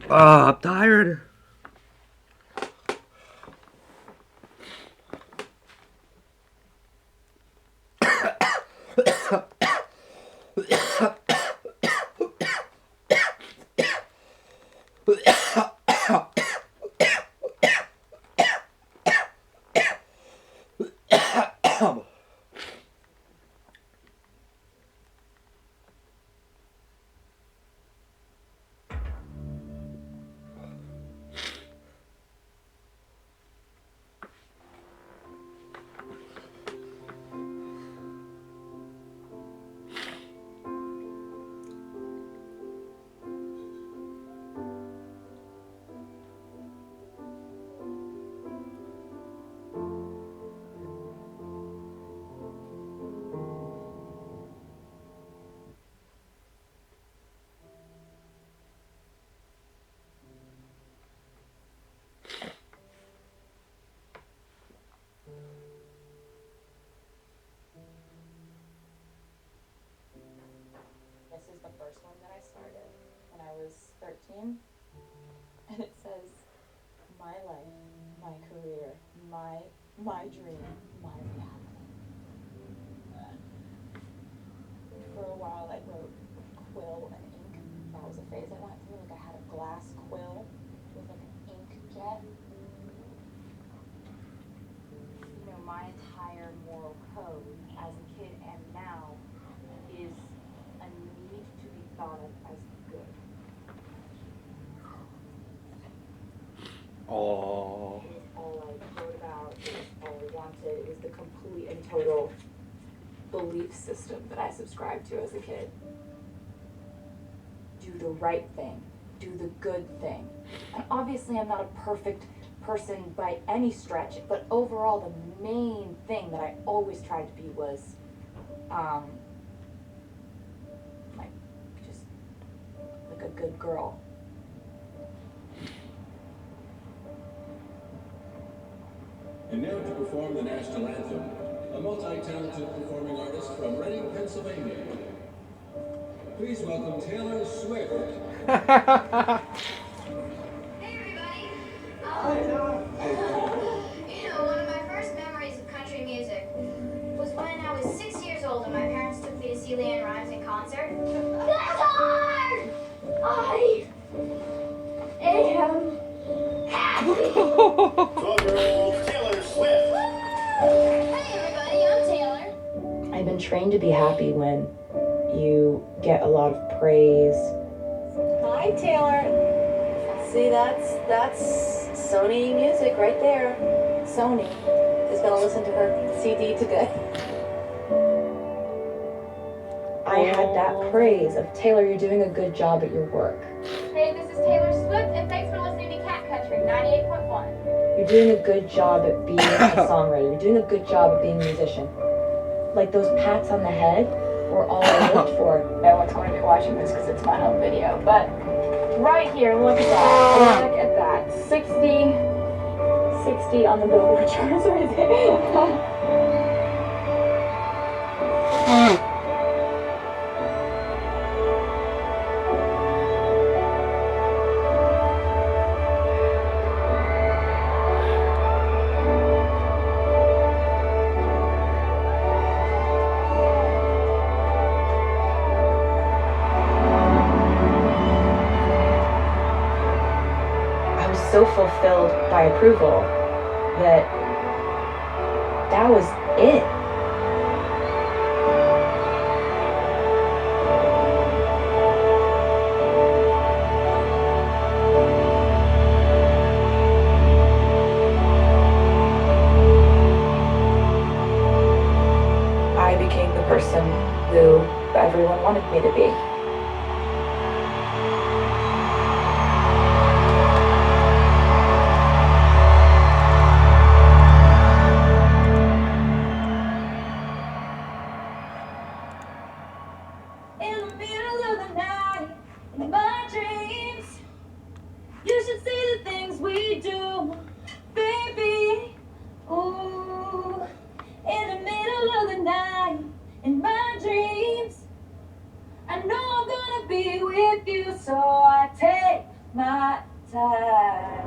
I'm tired. This is the first one that I started when I was 13. And it says, my life, my career, my dream, my reality. For a while I wrote quill and ink. That was a phase I went through. Like I had a glass quill with like an ink jet. You know, my entire moral code as a kid and now is a need to be thought of as good. Oh. It was all I wrote about, it was all I wanted, it was the complete and total belief system that I subscribed to as a kid. Do the right thing, do the good thing. And obviously I'm not a perfect person by any stretch, but overall the main thing that I always tried to be was like just like a good girl. And now to perform the national anthem, a multi-talented performing artist from Reading, Pennsylvania. Please welcome Taylor Swift. Hey everybody! You know, one of my first memories of country music was when I was 6 years old and my parents took me to see Leanne Rimes in concert. That's hard! I am happy! 12-year-old Taylor Swift. Hey everybody, I'm Taylor. I've been trained to be happy when you get a lot of praise. Hi, Taylor. See, that's Sony music right there. Sony is gonna listen to her CD today. I had that praise of Taylor, you're doing a good job at your work. Hey, this is Taylor Swift, and thanks for listening to Cat Country 98.1. You're doing a good job at being a songwriter. You're doing a good job at being a musician. Like those pats on the head were all I looked for. No one's going to be watching this because it's my home video. But right here, look at that. Look at that. 60 on the Billboard charts right there. So fulfilled by approval that was it. I became the person who everyone wanted me to be. So I take my time.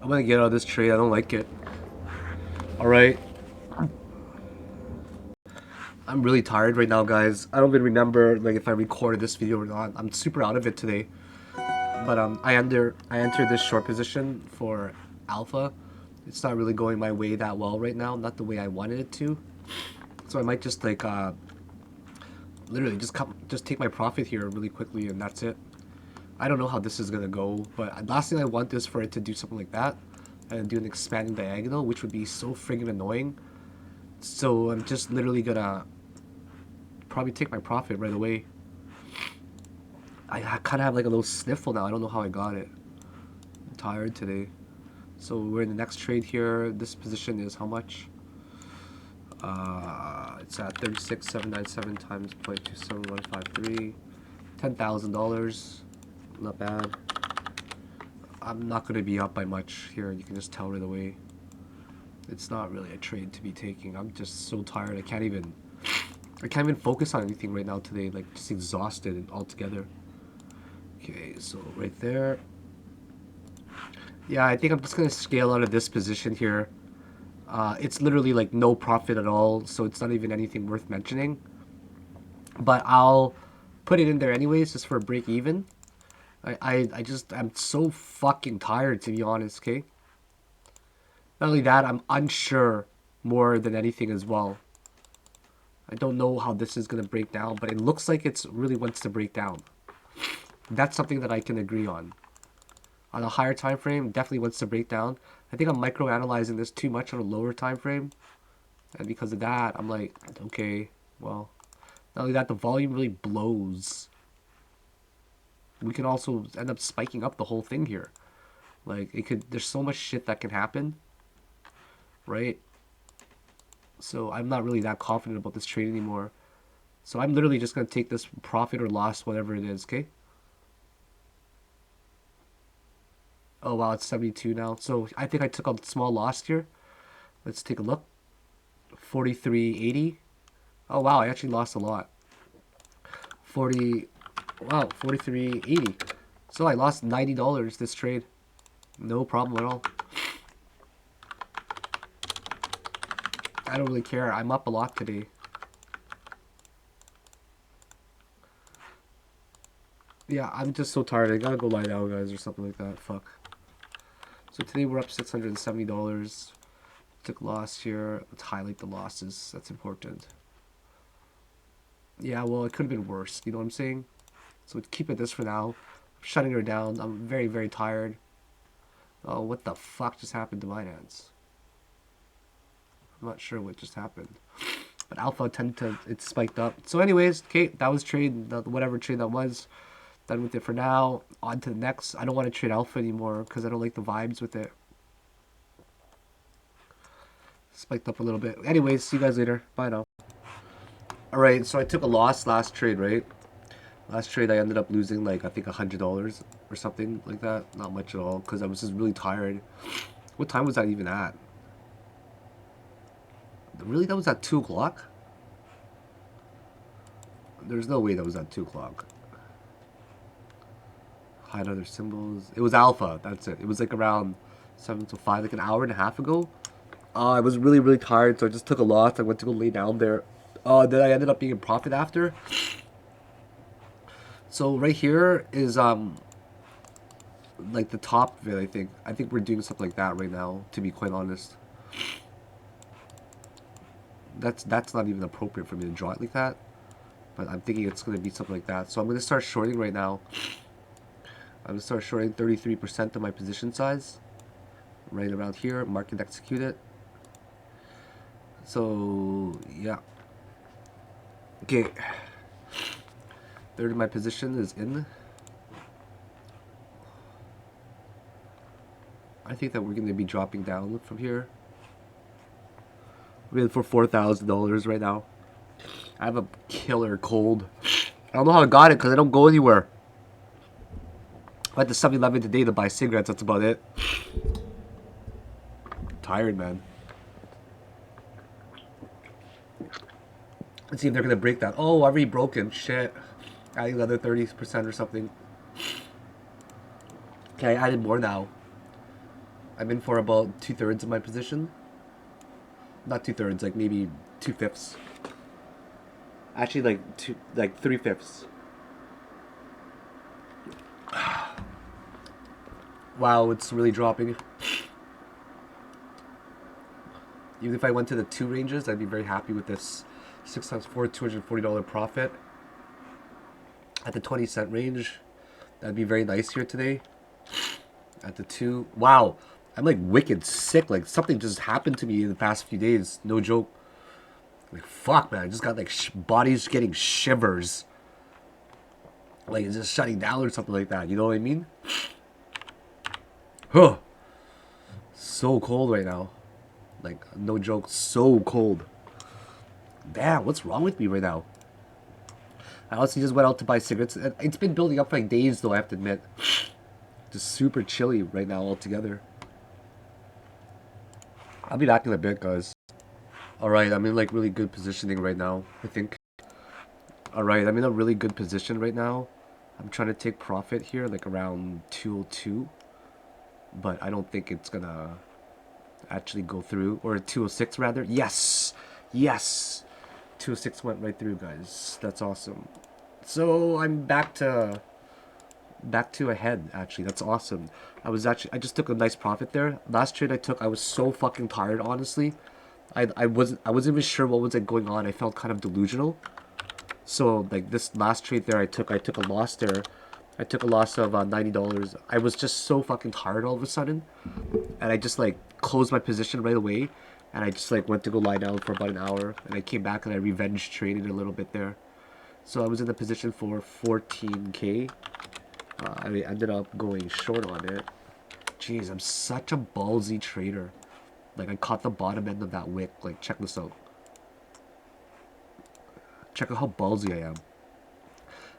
I'm gonna get out of this trade. I don't like it. Alright. I'm really tired right now, guys. I don't even remember like if I recorded this video or not. I'm super out of it today. But I entered this short position for alpha. It's not really going my way that well right now. Not the way I wanted it to. So I might just like literally just take my profit here really quickly, and that's it. I don't know how this is gonna go, but last thing I want is for it to do something like that and do an expanding diagonal, which would be so friggin' annoying. So I'm just literally gonna probably take my profit right away. I kind of have like a little sniffle now. I don't know how I got it. I'm tired today. So we're in the next trade here. This position is how much? It's at 36,797 times 0.27153. $10,000. Not bad. I'm not going to be up by much here. You can just tell right away. It's not really a trade to be taking. I'm just so tired. I can't even focus on anything right now today. Like, just exhausted altogether. Okay, so right there. Yeah, I think I'm just going to scale out of this position here. It's literally like no profit at all, so it's not even anything worth mentioning. But I'll put it in there anyways, just for a break even. I'm so fucking tired, to be honest, okay? Not only that, I'm unsure more than anything as well. I don't know how this is going to break down, but it looks like it really wants to break down. That's something that I can agree on. On a higher time frame, definitely wants to break down. I think I'm micro-analyzing this too much on a lower time frame. And because of that, I'm like, okay, well, not only that, the volume really blows. We can also end up spiking up the whole thing here. Like, there's so much shit that can happen. Right? So I'm not really that confident about this trade anymore. So I'm literally just going to take this profit or loss, whatever it is, okay? Oh, wow, it's 72 now. So I think I took a small loss here. Let's take a look. 43.80. Oh, wow, I actually lost a lot. 43.80. So I lost $90 this trade. No problem at all. I don't really care. I'm up a lot today. Yeah, I'm just so tired. I gotta go lie down, guys, or something like that. Fuck. So today we're up $670. Took loss here. Let's highlight the losses. That's important. Yeah, well, it could have been worse. You know what I'm saying? So let's keep it this for now. I'm shutting her down. I'm very, very tired. Oh, what the fuck just happened to my hands? I'm not sure what just happened. But alpha it spiked up. So anyways, okay, that was trade, whatever trade that was. Done with it for now. On to the next. I don't want to trade alpha anymore because I don't like the vibes with it. Spiked up a little bit. Anyways, see you guys later. Bye now. Alright, so I took a loss last trade, right? Last trade I ended up losing like, I think $100 or something like that. Not much at all because I was just really tired. What time was that even at? Really, that was at 2 o'clock? There's no way that was at 2 o'clock. Hide other symbols. It was alpha, that's it. It was like around 7 to 5, like an hour and a half ago. I was really, really tired, so I just took a loss. I went to go lay down there. Then I ended up being in profit after. So right here is like the top of it, I think. I think we're doing something like that right now, to be quite honest. That's not even appropriate for me to draw it like that. But I'm thinking it's going to be something like that. So I'm going to start shorting right now. I'm going to start shorting 33% of my position size. Right around here. Mark and execute it. So, yeah. Okay. Third of my position is in. I think that we're going to be dropping down from here. We're in for $4,000 right now. I have a killer cold. I don't know how I got it because I don't go anywhere. I went to 7-Eleven today to buy cigarettes. That's about it. I'm tired, man. Let's see if they're going to break that. Oh, already broken. Shit. Adding another 30% or something. Okay, I added more now. I'm in for about 2/3 of my position. Not 2/3, like maybe 2/5. Actually, like 3/5. Wow, it's really dropping. Even if I went to the 2 ranges, I'd be very happy with this 6 times 4, $240 profit. At the 20-cent range, that'd be very nice here today. At the 2, wow, I'm like wicked sick. Like something just happened to me in the past few days. No joke. Like fuck, man, I just got like body's getting shivers. Like it's just shutting down or something like that. You know what I mean? Huh. So cold right now. Like, no joke, so cold. Damn, what's wrong with me right now? I honestly just went out to buy cigarettes. It's been building up for like days, though, I have to admit. Just super chilly right now altogether. I'll be back in a bit, guys. Alright, I'm in like really good positioning right now, I think. Alright, I'm in a really good position right now. I'm trying to take profit here, like around 202. But I don't think it's gonna actually go through, or 206 rather. Yes, 206 went right through, guys. That's awesome. So I'm back to ahead. Actually, that's awesome. I just took a nice profit there. Last trade I took, I was so fucking tired, honestly. I wasn't even sure what was going on. I felt kind of delusional. So like this last trade there, I took a loss there. I took a loss of $90. I was just so fucking tired all of a sudden, and I just like closed my position right away, and I just like went to go lie down for about an hour, and I came back and I revenge traded a little bit there. So I was in the position for 14K. I ended up going short on it. Jeez, I'm such a ballsy trader. Like I caught the bottom end of that wick. Like check this out. Check out how ballsy I am.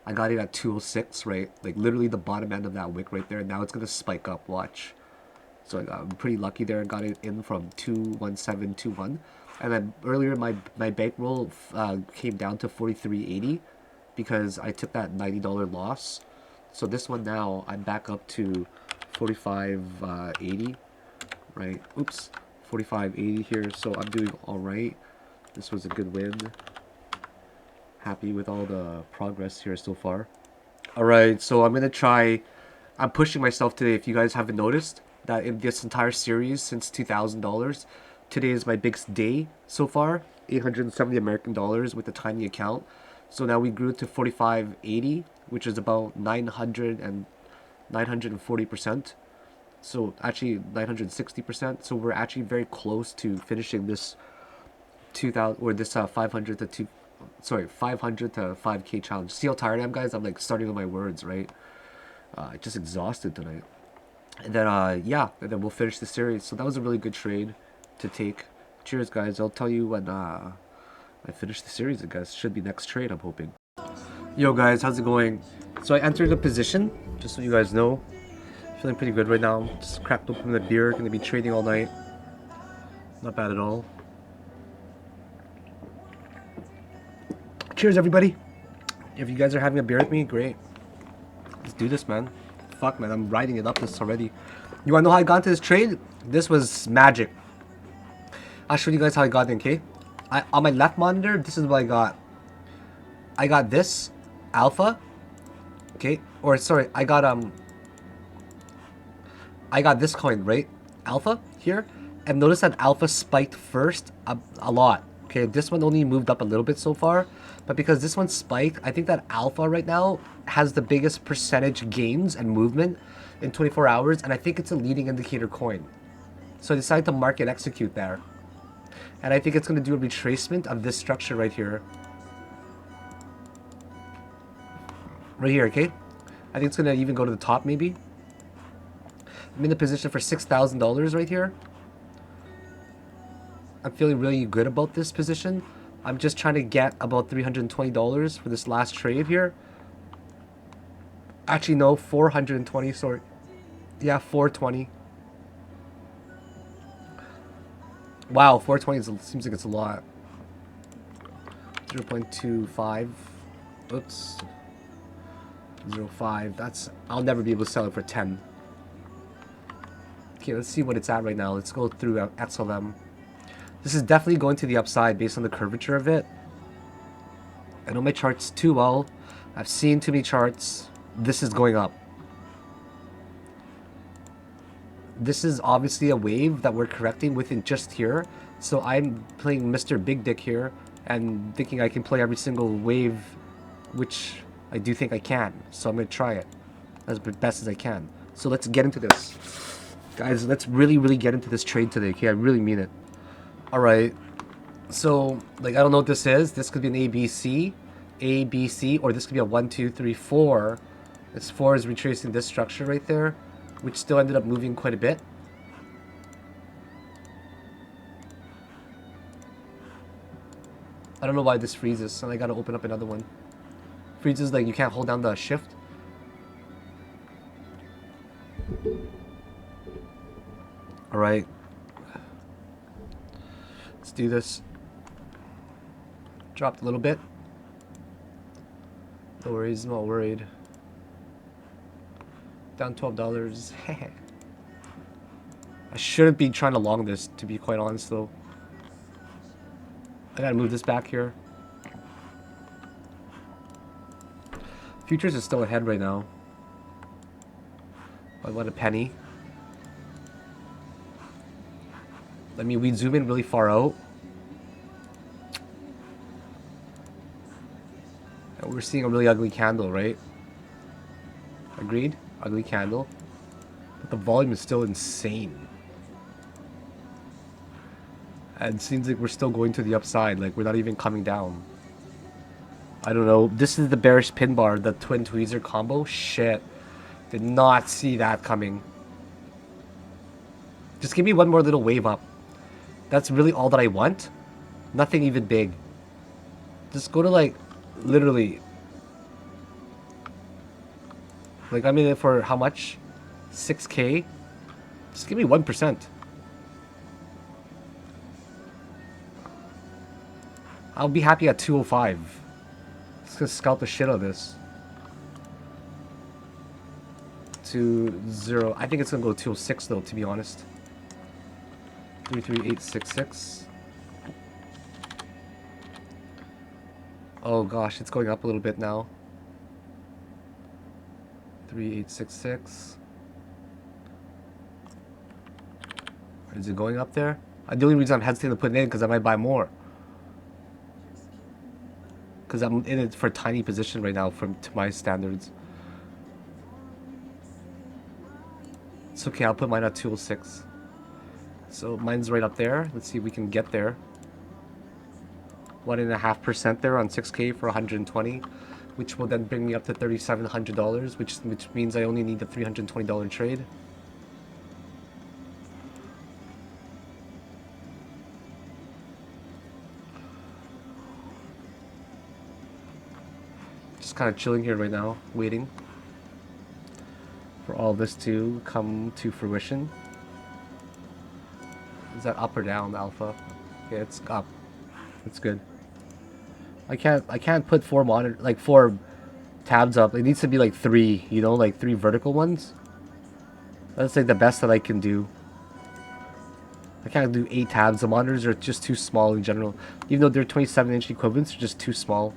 I got it at 206, right? Like literally the bottom end of that wick right there. Now it's gonna spike up. Watch. So I'm pretty lucky there. I got it in from 21721, and then earlier my bankroll came down to 43.80 because I took that $90 loss. So this one now I'm back up to 45.80, right? Oops, 45.80 here. So I'm doing all right. This was a good win. Happy with all the progress here so far. Alright, so I'm pushing myself today. If you guys haven't noticed that in this entire series since $2,000, today is my biggest day so far. 870 American dollars with a tiny account. So now we grew to 45.80, which is about 940%. So actually 960%. So we're actually very close to finishing this 2,000 or this 500 to 5K challenge. See how tired I am, guys? I'm like starting on my words, right? Just exhausted tonight. And then yeah, and then we'll finish the series. So that was a really good trade to take. Cheers, guys. I'll tell you when I finish the series. I guess should be next trade, I'm hoping. Yo, guys, how's it going? So I entered a position, just so you guys know. Feeling pretty good right now. Just cracked open the beer. Gonna be trading all night. Not bad at all. Cheers, everybody. If you guys are having a beer with me, great. Let's do this, man. Fuck, man, I'm riding it up this already. You wanna know how I got into this trade? This was magic. I'll show you guys how I got in, okay? On my left monitor, this is what I got. I got this alpha, okay? Or sorry, I got this coin, right? Alpha here, and notice that alpha spiked first a lot. Okay, this one only moved up a little bit so far, but because this one spiked, I think that alpha right now has the biggest percentage gains and movement in 24 hours, and I think it's a leading indicator coin. So I decided to market execute there. And I think it's going to do a retracement of this structure right here. Right here, okay? I think it's going to even go to the top maybe. I'm in the position for $6,000 right here. I'm feeling really good about this position. I'm just trying to get about $320 for this last trade here. Actually, no, 420, sorry. Yeah, 420. Wow, 420 seems like it's a lot. 0.25. Oops. 0.5. I'll never be able to sell it for 10. Okay, let's see what it's at right now. Let's go through XLM. This is definitely going to the upside based on the curvature of it. I know my charts too well. I've seen too many charts. This is going up. This is obviously a wave that we're correcting within just here. So I'm playing Mr. Big Dick here and thinking I can play every single wave, which I do think I can. So I'm going to try it as best as I can. So let's get into this. Guys, let's really get into this trade today, okay? I really mean it. Alright. So, like, I don't know what this is. This could be an ABC, or this could be a 1, 2, 3, 4. This 4 is retracing this structure right there, which still ended up moving quite a bit. I don't know why this freezes, and I gotta open up another one. Freezes like you can't hold down the shift. Alright. Let's do this. Dropped a little bit. No worries, I'm not worried. Down $12. I shouldn't be trying to long this, to be quite honest though. I gotta move this back here. Futures is still ahead right now. By what, a penny? I mean, we zoom in really far out. And we're seeing a really ugly candle, right? Agreed? Ugly candle. But the volume is still insane. And it seems like we're still going to the upside, like we're not even coming down. I don't know. This is the bearish pin bar, the twin tweezer combo. Shit. Did not see that coming. Just give me one more little wave up. That's really all that I want. Nothing even big. Just go to like, literally. Like I'm in it for how much? 6K? Just give me 1%. I'll be happy at 205. Just gonna scalp the shit out of this. 2-0. I think it's gonna go 206 though, to be honest. 33866. Oh gosh, it's going up a little bit now. 3866. Is it going up there? The only reason I'm hesitating to put it in because I might buy more. Because I'm in it for a tiny position right now to my standards. It's okay, I'll put mine at 206. So mine's right up there. Let's see if we can get there. 1.5% there on 6K for 120, which will then bring me up to $3,700, which means I only need a $320 trade. Just kind of chilling here right now, waiting for all this to come to fruition. Is that up or down, alpha? Okay, it's up. It's good. I can't put four tabs up. It needs to be like 3, you know, like 3 vertical ones. That's like the best that I can do. I can't do 8 tabs. The monitors are just too small in general. Even though they're 27-inch equivalents, they're just too small.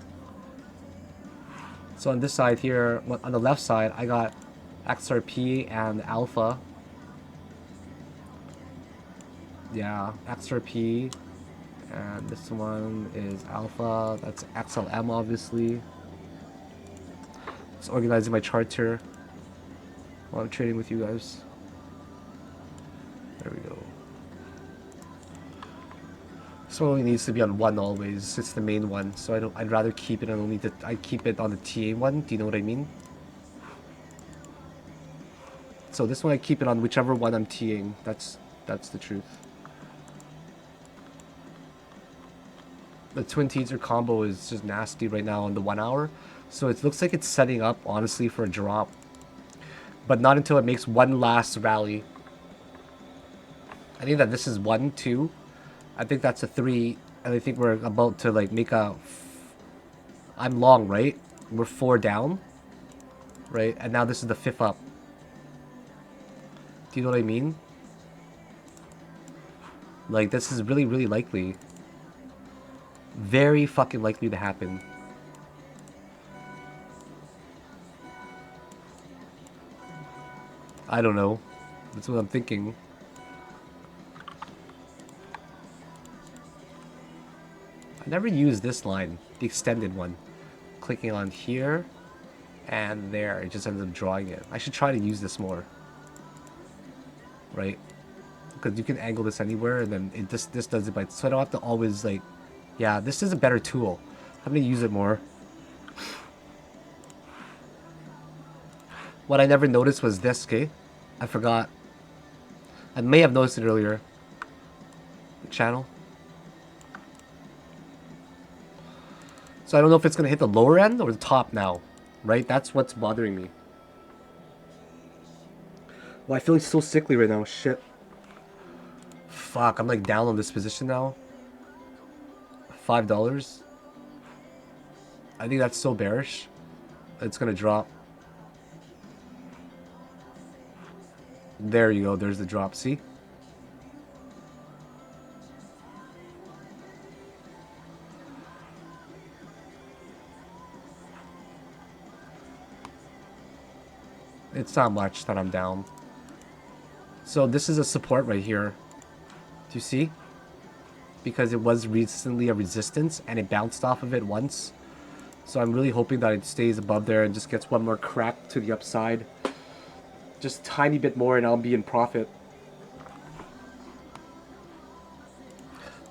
So on this side here, on the left side, I got XRP and alpha. Yeah, XRP. And this one is alpha. That's XLM, obviously. Just organizing my charts here while I'm trading with you guys. There we go. This one only needs to be on 1 always. It's the main one, so I'd rather keep it on only I keep it on the TA one. Do you know what I mean? So this one I keep it on whichever one I'm TAing. That's the truth. The twin teaser combo is just nasty right now on the 1 hour. So it looks like it's setting up, honestly, for a drop. But not until it makes one last rally. I think that this is 1, 2. I think that's a 3. And I think we're about to, like, make a... I'm long, right? We're 4 down. Right? And now this is the 5th up. Do you know what I mean? Like, this is really, really likely. Very fucking likely to happen. I don't know. That's what I'm thinking. I never use this line, the extended one. Clicking on here and there, it just ends up drawing it. I should try to use this more. Right? Because you can angle this anywhere, and then it this does it by, so I don't have to always like, yeah, this is a better tool. I'm gonna use it more. What I never noticed was this, okay? I forgot. I may have noticed it earlier. The channel. So I don't know if it's gonna hit the lower end or the top now, right? That's what's bothering me. Well, I feel so sickly right now. Shit. Fuck, I'm like down on this position now. $5. I think that's so bearish. It's gonna drop. There you go. There's the drop. See? It's not much that I'm down. So this is a support right here. Do you see? Because it was recently a resistance and it bounced off of it once. So I'm really hoping that it stays above there and just gets one more crack to the upside. Just a tiny bit more and I'll be in profit.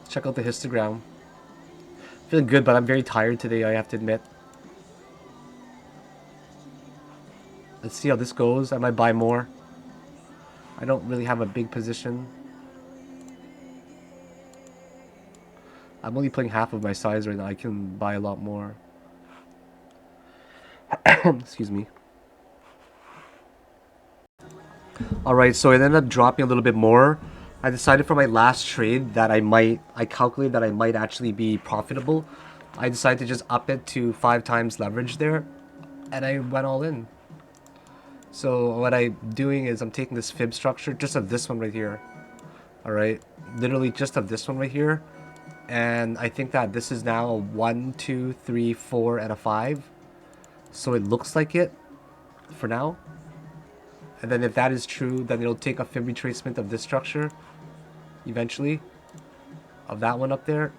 Check out the histogram. Feeling good, but I'm very tired today, I have to admit. Let's see how this goes. I might buy more. I don't really have a big position. I'm only playing half of my size right now. I can buy a lot more. Excuse me. Alright, so it ended up dropping a little bit more. I decided for my last trade that I calculated that I might actually be profitable. I decided to just up it to 5 times leverage there. And I went all in. So what I'm doing is I'm taking this fib structure, just of this one right here. Alright, literally just of this one right here. And I think that this is now a 1, 2, 3, 4, and a 5. So it looks like it for now. And then if that is true, then it'll take a fib retracement of this structure eventually, of that one up there.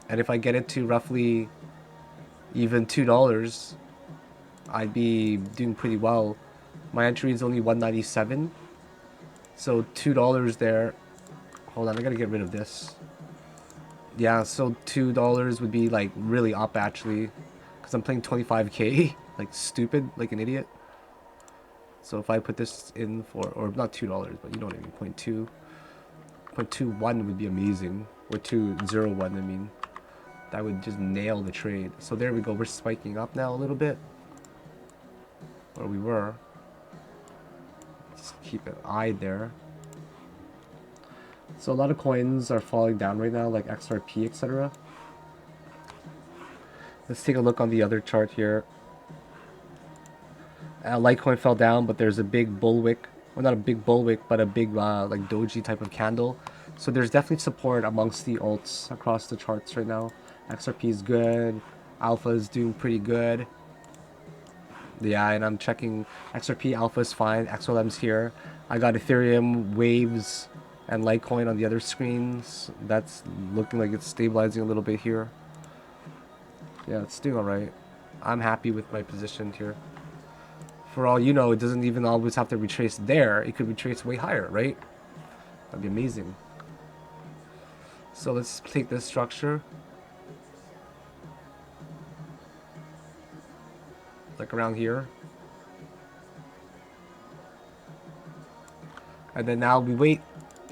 And if I get it to roughly even $2, I'd be doing pretty well. My entry is only 197, so $2 there. Hold on, I gotta get rid of this. Yeah, so $2 would be like really up actually, because I'm playing 25k like stupid, like an idiot. So if I put this in for, or not $2, but you know what I mean, 0.21 would be amazing, or 201. I mean, that would just nail the trade. So there we go. We're spiking up now a little bit, or we were. Just keep it eyed there. So a lot of coins are falling down right now, like XRP, etc. Let's take a look on the other chart here. Litecoin fell down, but there's a big bullwick. Well, not a big bullwick, but a big like doji type of candle. So there's definitely support amongst the alts across the charts right now. XRP is good. Alpha is doing pretty good. Yeah, and I'm checking XRP. Alpha is fine. XLM's here. I got Ethereum, Waves, and Litecoin on the other screens. That's looking like it's stabilizing a little bit here. Yeah, it's doing alright. I'm happy with my position here. For all you know, it doesn't even always have to retrace there. It could retrace way higher, right? That'd be amazing. So let's take this structure. Like around here. And then now we wait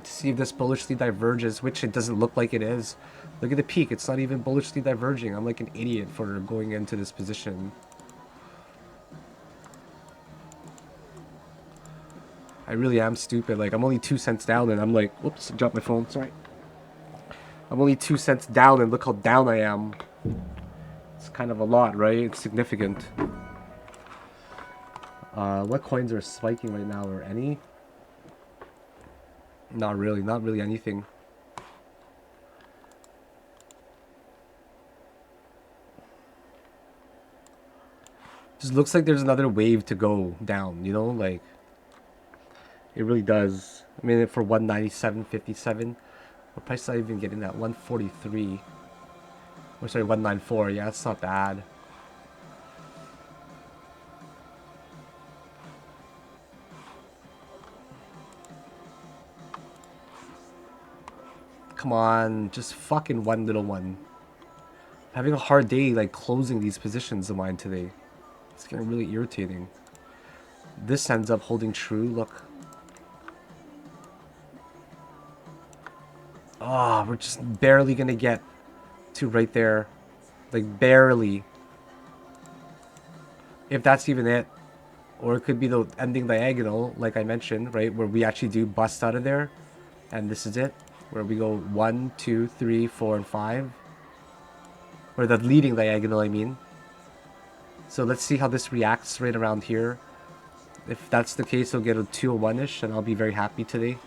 to see if this bullishly diverges, which it doesn't look like it is. Look at the peak. It's not even bullishly diverging. I'm like an idiot for going into this position. I really am stupid. Like, I'm only 2 cents down and I'm like, whoops, dropped my phone, sorry. I'm only 2 cents down and look how down I am. It's kind of a lot, right? It's significant. What coins are spiking right now, or any? Not really anything. Just looks like there's another wave to go down, you know, like it really does. I mean, for 197.57, what price is I even getting that? 143. Or sorry, 194. Yeah, that's not bad. Come on, just fucking one little one. Having a hard day like closing these positions of mine today. It's getting really irritating. This ends up holding true. Look. Ah, we're just barely gonna get to right there. Like barely. If that's even it. Or it could be the ending diagonal, like I mentioned, right? Where we actually do bust out of there. And this is it. Where we go 1, 2, 3, 4, and 5. Or the leading diagonal, I mean. So let's see how this reacts right around here. If that's the case, we'll get a 201-ish, and I'll be very happy today.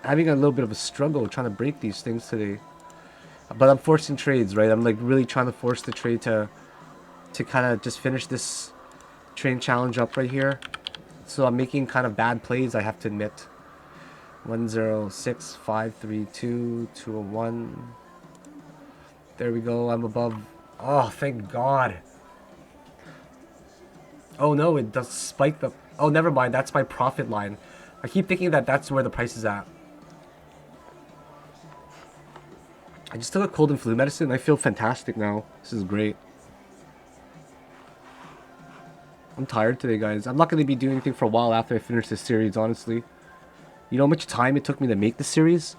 Having a little bit of a struggle trying to break these things today. But I'm forcing trades, right? I'm like really trying to force the trade to kind of just finish this train challenge up right here. So I'm making kind of bad plays, I have to admit. 106, 532, 201. There we go. I'm above. Oh, thank God. Oh no, it does spike the. Oh, never mind. That's my profit line. I keep thinking that that's where the price is at. I just took a cold and flu medicine and I feel fantastic now. This is great. I'm tired today, guys. I'm not going to be doing anything for a while after I finish this series, honestly. You know how much time it took me to make this series?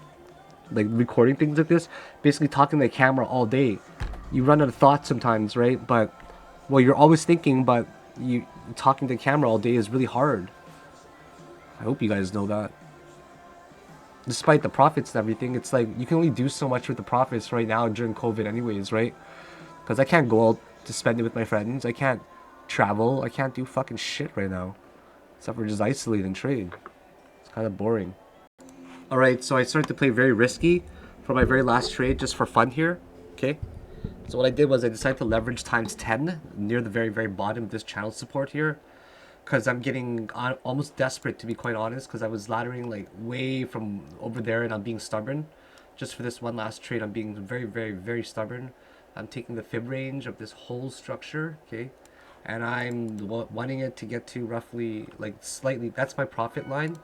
Like, recording things like this? Basically talking to the camera all day. You run out of thoughts sometimes, right? But, well, you're always thinking, but you talking to the camera all day is really hard. I hope you guys know that. Despite the profits and everything, it's like, you can only do so much with the profits right now during COVID anyways, right? Because I can't go out to spend it with my friends. I can't travel. I can't do fucking shit right now. Except for just isolate and trade. It's kind of boring. Alright, so I started to play very risky for my very last trade just for fun here. Okay? So what I did was I decided to leverage times 10 near the very, very bottom of this channel support here. Because I'm getting almost desperate, to be quite honest, because I was laddering like way from over there and I'm being stubborn. Just for this one last trade, I'm being very, very, very stubborn. I'm taking the fib range of this whole structure, okay? And I'm wanting it to get to roughly, like slightly, that's my profit line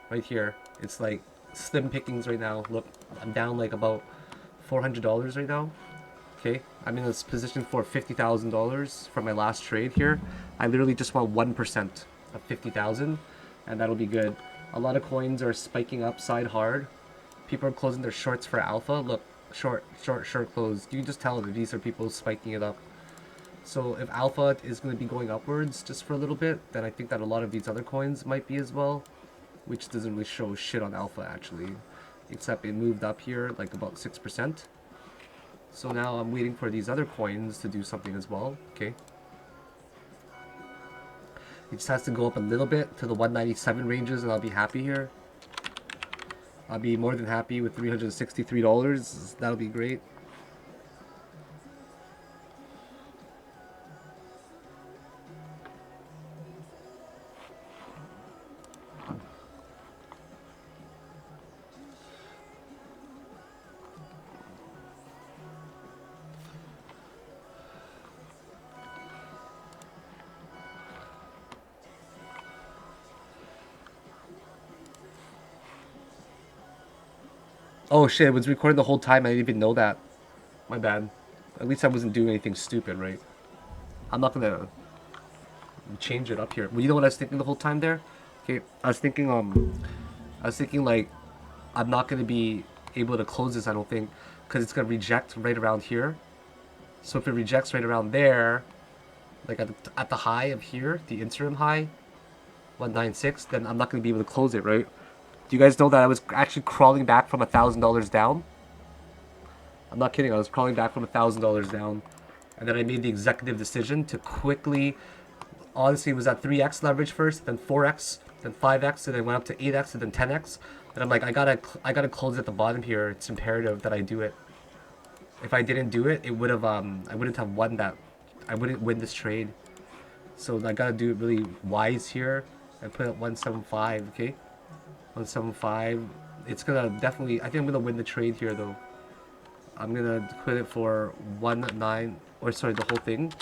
right here. It's like slim pickings right now. Look, I'm down like about $400 right now. Okay, I'm in this position for $50,000 from my last trade here. I literally just want 1% of 50,000, and that'll be good. A lot of coins are spiking upside hard. People are closing their shorts for alpha. Look, short close. You can just tell that these are people spiking it up. So if alpha is going to be going upwards just for a little bit, then I think that a lot of these other coins might be as well, which doesn't really show shit on alpha actually, except it moved up here like about 6%. So now I'm waiting for these other coins to do something as well, okay? It just has to go up a little bit to the 197 ranges and I'll be happy here. I'll be more than happy with $363. That'll be great. Oh shit, it was recording the whole time. I didn't even know that. My bad. At least I wasn't doing anything stupid, right? I'm not gonna change it up here. Well, you know what I was thinking the whole time there? Okay, I was thinking like I'm not gonna be able to close this, I don't think, because it's gonna reject right around here. So if it rejects right around there, like at the high of here, the interim high, 196, then I'm not gonna be able to close it, right? Do you guys know that I was actually crawling back from $1,000 down? I'm not kidding. I was crawling back from $1,000 down. And then I made the executive decision to quickly... Honestly, it was at 3x leverage first, then 4x, then 5x, and then went up to 8x, and then 10x. And I'm like, I gotta close at the bottom here. It's imperative that I do it. If I didn't do it, it would have I wouldn't have won that I wouldn't win this trade. So I gotta do it really wise here. I put it 175, okay? 175. It's gonna definitely, I think I'm gonna win the trade here though. I'm gonna quit it for 19, or sorry, the whole thing.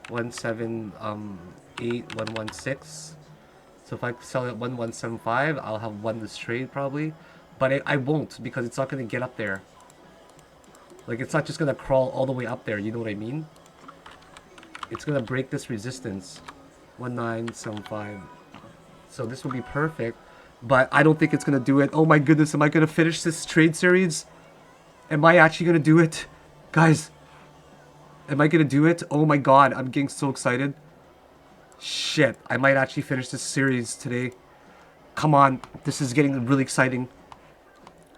178,116. So if I sell it at 1175, I'll have won this trade probably. But I won't, because it's not gonna get up there. Like, it's not just gonna crawl all the way up there, you know what I mean? It's gonna break this resistance. 1975. So this would be perfect. But I don't think it's gonna do it. Oh my goodness, am I gonna finish this trade series? Am I actually gonna do it? Guys, am I gonna do it? Oh my god, I'm getting so excited. Shit, I might actually finish this series today. Come on, this is getting really exciting.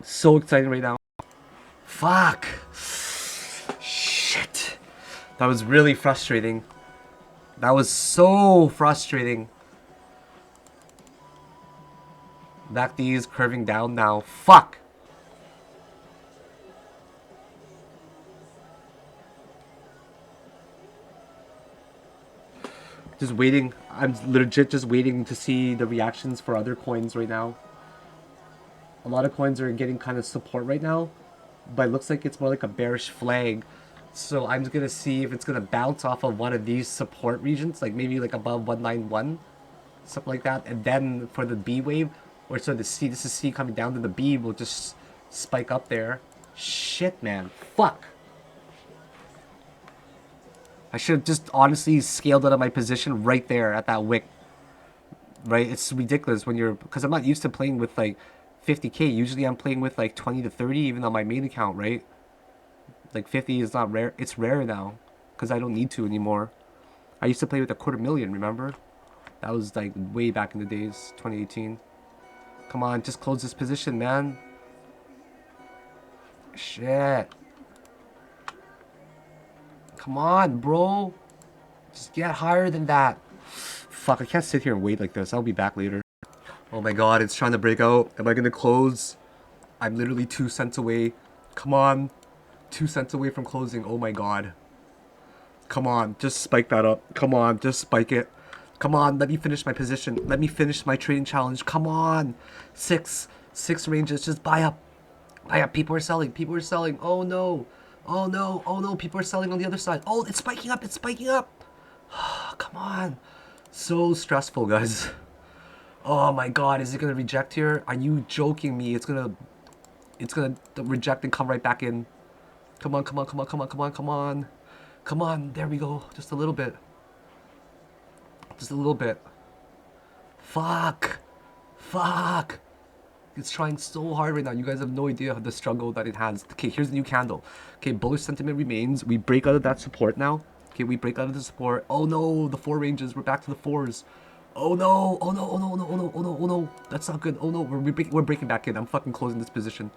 So exciting right now. Fuck. Shit. That was really frustrating. That was so frustrating. MACD is curving down now. Fuck. Just waiting. I'm legit just waiting to see the reactions for other coins right now. A lot of coins are getting kind of support right now, but it looks like it's more like a bearish flag. So I'm just gonna see if it's gonna bounce off of one of these support regions, like maybe like above 191, something like that. And then for the B wave, or so the C, this is C coming down to the B, will just spike up there. Shit, man. Fuck. I should have just honestly scaled out of my position right there at that wick. Right? It's ridiculous when you're, because I'm not used to playing with like 50k. Usually I'm playing with like 20 to 30 even on my main account, right? Like 50 is not rare. It's rare now because I don't need to anymore. I used to play with 250,000, remember? That was like way back in the days, 2018. Come on, just close this position, man. Shit. Come on, bro. Just get higher than that. Fuck, I can't sit here and wait like this. I'll be back later. Oh my god, it's trying to break out. Am I gonna close? I'm literally 2 cents away. Come on. 2 cents away from closing. Oh my god. Come on, just spike that up. Come on, just spike it. Come on, let me finish my position. Let me finish my trading challenge. Come on. Six ranges. Just buy up. Buy up. People are selling. People are selling. Oh no. Oh no. Oh no. People are selling on the other side. Oh, it's spiking up. It's spiking up. Come on. So stressful, guys. Oh my god. Is it going to reject here? Are you joking me? It's going to reject and come right back in. Come on. Come on. Come on. Come on. Come on. Come on. Come on. There we go. Just a little bit. Just a little bit. Fuck. Fuck. It's trying so hard right now. You guys have no idea the struggle that it has. Okay, here's the new candle. Okay, bullish sentiment remains. We break out of that support now. Okay, we break out of the support. Oh no, the 4 ranges. We're back to the 4s. Oh no. Oh no. Oh no. Oh no. Oh no. Oh no. Oh no. That's not good. Oh no. We're breaking back in. I'm fucking closing this position.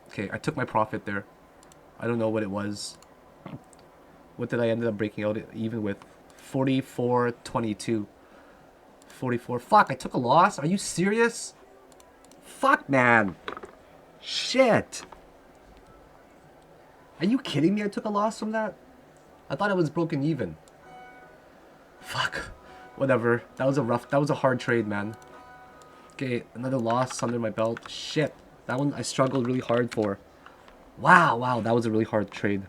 Okay, I took my profit there. I don't know what it was. What did I end up breaking out even with? 44.22. 44. Fuck, I took a loss? Are you serious? Fuck, man. Shit. Are you kidding me? I took a loss from that? I thought it was broken even. Fuck. Whatever. That was a hard trade, man. Okay, another loss under my belt. Shit. That one I struggled really hard for. Wow, that was a really hard trade.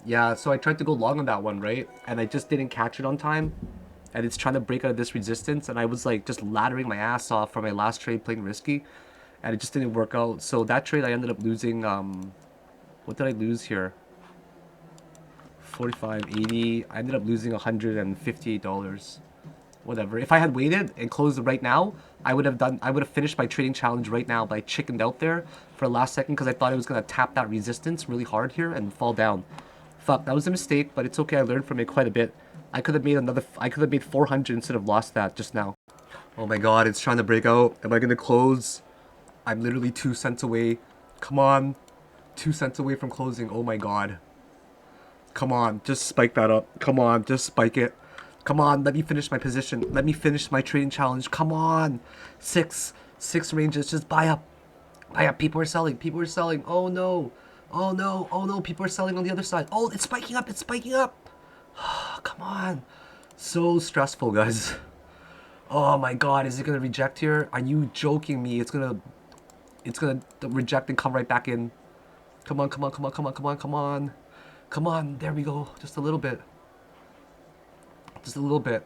Yeah, so I tried to go long on that one, right? And I just didn't catch it on time. And it's trying to break out of this resistance. And I was like just laddering my ass off for my last trade playing risky. And it just didn't work out. So that trade I ended up losing, what did I lose here? 45.80. I ended up losing $158. Whatever. If I had waited and closed right now, I would have finished my trading challenge right now, but I chickened out there for a last second because I thought it was gonna tap that resistance really hard here and fall down. Fuck, that was a mistake, but it's okay. I learned from it quite a bit. I could have made 400 instead of lost that just now. Oh my god, it's trying to break out. Am I gonna close? I'm literally 2 cents away. Come on. 2 cents away from closing. Oh my god. Come on, just spike that up. Come on, just spike it. Come on, let me finish my position. Let me finish my trading challenge. Come on. Six ranges. Just buy up. Buy up. People are selling. People are selling. Oh no. Oh no, people are selling on the other side. Oh, it's spiking up, it's spiking up. Come on. So stressful, guys. Oh my god, is it gonna reject here? Are you joking me? It's gonna reject and come right back in. Come on, come on, come on, come on, come on, come on. Come on, there we go. Just a little bit. Just a little bit.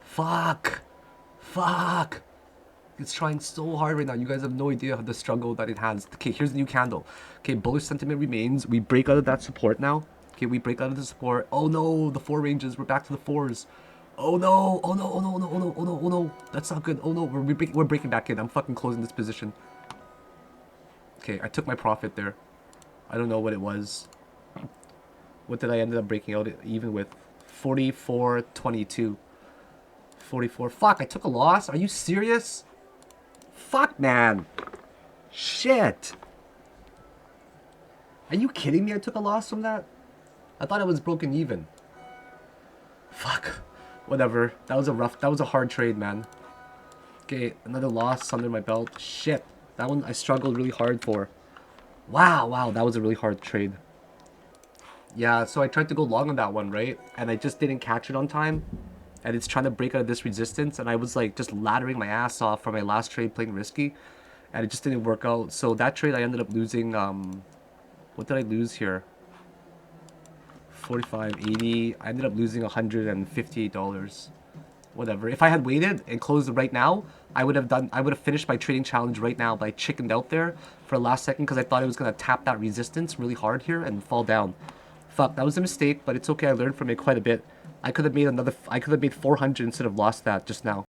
Fuck. Fuck. It's trying so hard right now. You guys have no idea of the struggle that it has. Okay, here's the new candle. Okay, bullish sentiment remains. We break out of that support now. Okay, we break out of the support. Oh no, the 4 ranges. We're back to the 4s. Oh no, oh no, oh no, oh no, oh no, oh no, oh no. That's not good. Oh no, we're breaking back in. I'm fucking closing this position. Okay, I took my profit there. I don't know what it was. What did I end up breaking out even with? 44.22. 44. Fuck, I took a loss? Are you serious? Fuck, man. Shit. Are you kidding me? I took a loss from that? I thought it was broken even. Fuck. Whatever. That was a hard trade, man. Okay, another loss under my belt. Shit. That one I struggled really hard for. Wow, that was a really hard trade. Yeah, so I tried to go long on that one, right? And I just didn't catch it on time. And it's trying to break out of this resistance. And I was like just laddering my ass off for my last trade playing risky. And it just didn't work out. So that trade I ended up losing, what did I lose here? 45.80. I ended up losing $158. Whatever. If I had waited and closed right now, I would have finished my trading challenge right now, but I chickened out there for a last second because I thought it was gonna tap that resistance really hard here and fall down. Fuck, that was a mistake, but it's okay. I learned from it quite a bit. I could have made 400 instead of lost that just now.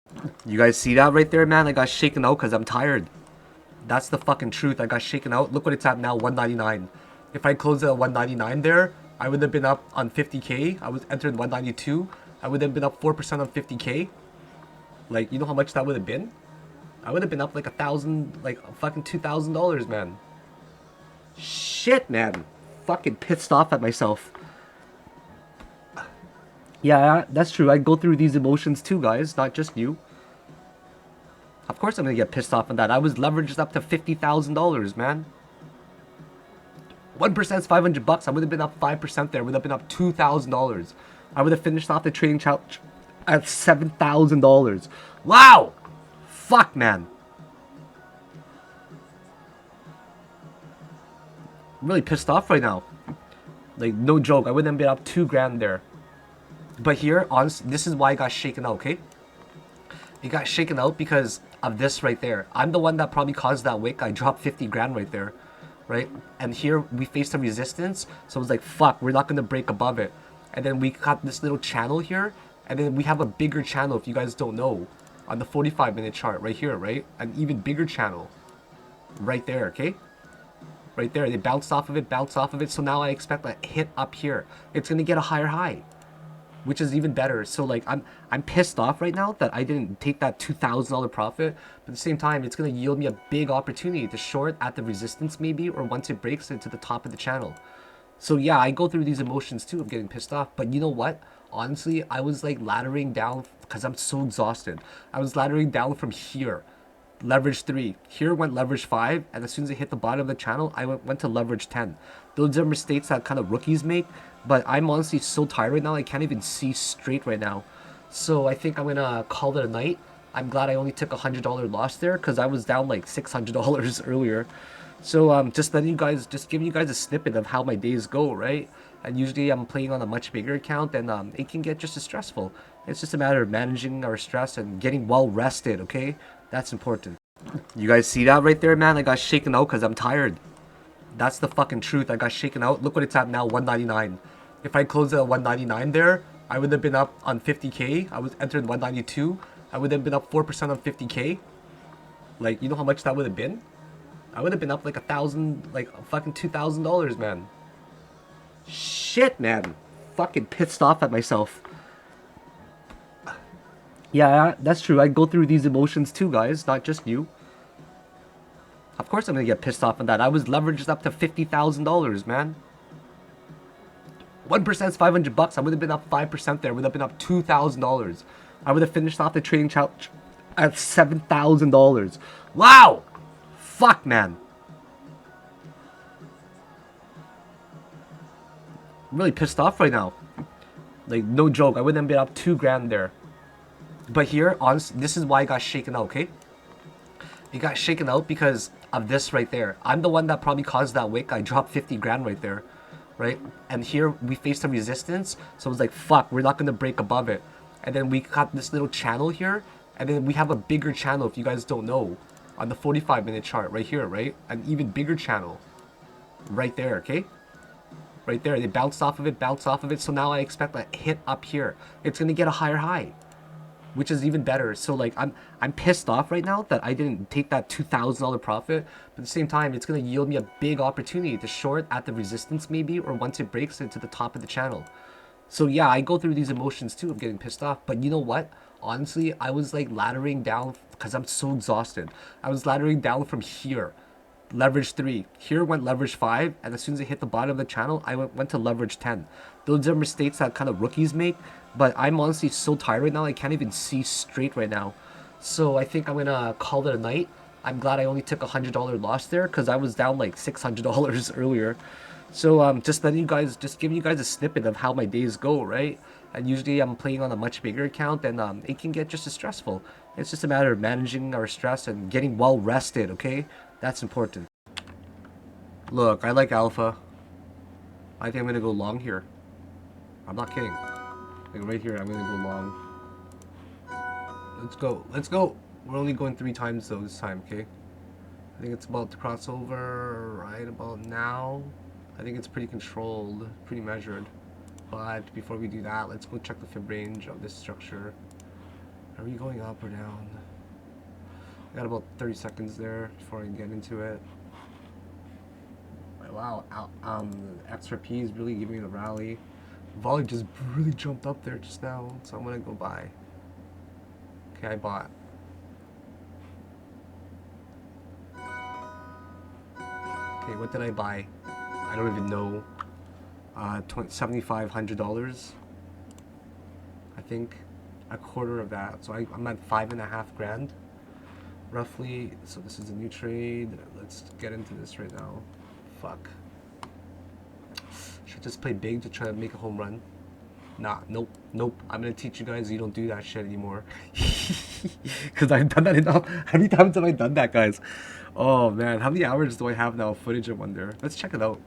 You guys see that right there, man? I got shaken out because I'm tired. That's the fucking truth. I got shaken out. Look what it's at now, 199. If I closed at 199 there, I would have been up on 50k. I was entered 192. I would have been up 4% on 50k. Like, you know how much that would have been? I would have been up like fucking $2,000, man. Shit, man. Fucking pissed off at myself. Yeah, that's true. I go through these emotions too, guys. Not just you. Of course I'm gonna get pissed off on that. I was leveraged up to $50,000, man. 1% is $500. I would have been up 5% there. I would have been up $2,000. I would have finished off the trading challenge at $7,000. Wow! Fuck, man. I'm really pissed off right now. Like, no joke. I would have been up $2,000 there. But here, honestly, this is why I got shaken out, okay? It got shaken out because of this right there. I'm the one that probably caused that wick. I dropped 50 grand right there, right? And here we faced a resistance, so it was like, fuck, we're not gonna break above it. And then we got this little channel here, and then we have a bigger channel, if you guys don't know, on the 45-minute chart right here, right? An even bigger channel right there, okay? Right there. They bounced off of it, so now I expect a hit up here. It's gonna get a higher high, which is even better. So like I'm pissed off right now that I didn't take that $2,000 profit, but at the same time it's gonna yield me a big opportunity to short at the resistance maybe, or once it breaks into the top of the channel. So yeah, I go through these emotions too of getting pissed off, but you know what? Honestly, I was like laddering down because I'm so exhausted. I was laddering down from here. Leverage 3. Here went leverage 5, and as soon as it hit the bottom of the channel, I went to leverage 10. Those are mistakes that kind of rookies make, but I'm honestly so tired right now, I can't even see straight right now. So I think I'm gonna call it a night. I'm glad I only took a $100 loss there, because I was down like $600 earlier. So just giving you guys a snippet of how my days go, right? And usually I'm playing on a much bigger account, and it can get just as stressful. It's just a matter of managing our stress and getting well rested, okay? That's important. You guys see that right there, man? I got shaken out because I'm tired. That's the fucking truth. I got shaken out. Look what it's at now, 199. If I closed at 199 there, I would have been up on 50k. I was entered 192. I would have been up 4% on 50k. Like, you know how much that would have been? I would have been up like fucking $2,000, man. Shit, man. Fucking pissed off at myself. Yeah, that's true. I go through these emotions too, guys. Not just you. Of course I'm gonna get pissed off on that. I was leveraged up to $50,000, man. 1% is $500. I would have been up 5% there. I would have been up $2,000. I would have finished off the trading challenge at $7,000. Wow! Fuck, man. really pissed off right now. Like, no joke, I would have been up 2 grand there. But here, honestly, this is why I got shaken out, okay? It got shaken out because of this right there. I'm the one that probably caused that wick. I dropped 50 grand right there, right? And here we faced a resistance, so it was like, fuck, we're not gonna break above it. And then we got this little channel here, and then we have a bigger channel, if you guys don't know, on the 45-minute chart right here, right? An even bigger channel right there, okay? Right there, they bounced off of it, so now I expect a hit up here. It's gonna get a higher high, which is even better. So like I'm pissed off right now that I didn't take that $2,000 profit, but at the same time it's gonna yield me a big opportunity to short at the resistance maybe, or once it breaks into the top of the channel. So yeah, I go through these emotions too of getting pissed off, but you know what? Honestly, I was like laddering down because I'm so exhausted. I was laddering down from here. Leverage 3. Here went leverage 5, and as soon as it hit the bottom of the channel, I went to leverage 10. Those are mistakes that kind of rookies make, but I'm honestly so tired right now, I can't even see straight right now. So I think I'm gonna call it a night. I'm glad I only took a $100 loss there, because I was down like $600 earlier. So just letting you guys, just giving you guys a snippet of how my days go, right? And usually I'm playing on a much bigger account, and it can get just as stressful. It's just a matter of managing our stress and getting well rested, okay? That's important. Look, I like alpha. I think I'm gonna go long here. I'm not kidding. Like right here, I'm gonna go long. Let's go. Let's go. We're only going 3 times though this time, okay? I think it's about to cross over right about now. I think it's pretty controlled, pretty measured. But before we do that, let's go check the fib range of this structure. Are we going up or down? I got about 30 seconds there before I get into it. Wow, XRP is really giving me the rally. Volley just really jumped up there just now, so I'm gonna go buy. Okay, I bought. Okay, what did I buy? I don't even know. $7,500. I think a quarter of that. So I'm at 5.5 grand, roughly. So this is a new trade. Let's get into this right now. Fuck. Should just play big to try to make a home run. Nah, nope. I'm gonna teach you guys you don't do that shit anymore. Because I've done that enough. How many times have I done that, guys? Oh man, how many hours do I have now of footage, I wonder? Let's check it out.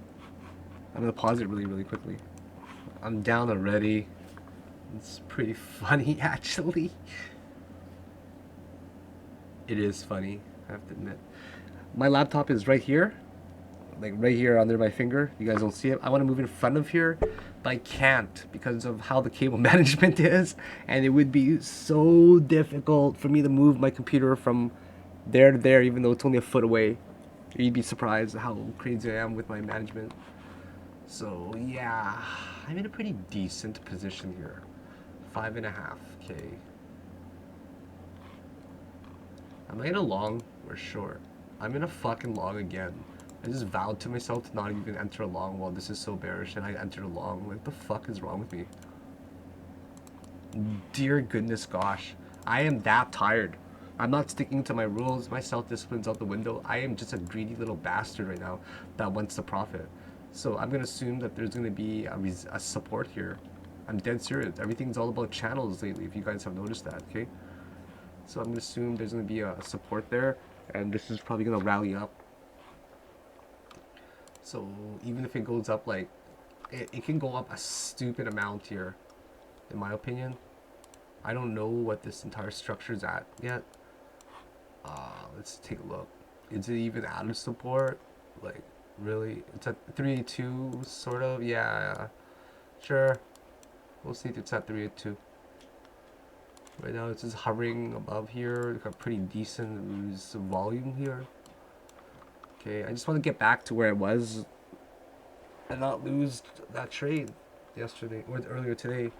I'm gonna pause it really quickly. I'm down already. It's pretty funny, actually. It is funny, I have to admit. My laptop is right here. Like right here under my finger. You guys don't see it. I want to move in front of here, but I can't because of how the cable management is, and it would be so difficult for me to move my computer from there to there, even though it's only a foot away. You'd be surprised how crazy I am with my management. So yeah, I'm in a pretty decent position here. 5.5K. Am I in a long or short? I'm in a fucking long again. I just vowed to myself to not even enter a long while this is so bearish, and I entered a long. What the fuck is wrong with me? Dear goodness gosh. I am that tired. I'm not sticking to my rules. My self-discipline's out the window. I am just a greedy little bastard right now that wants to profit. So I'm going to assume that there's going to be a support here. I'm dead serious. Everything's all about channels lately, if you guys have noticed that, okay? So I'm going to assume there's going to be a support there, and this is probably going to rally up. So even if it goes up, like, it can go up a stupid amount here, in my opinion. I don't know what this entire structure is at yet. Let's take a look. Is it even out of support? Like, really? It's at 382, sort of? Yeah, sure. We'll see if it's at 382. Right now it's just hovering above here. It's got pretty decent volume here. Okay, I just want to get back to where it was and not lose that trade yesterday or earlier today.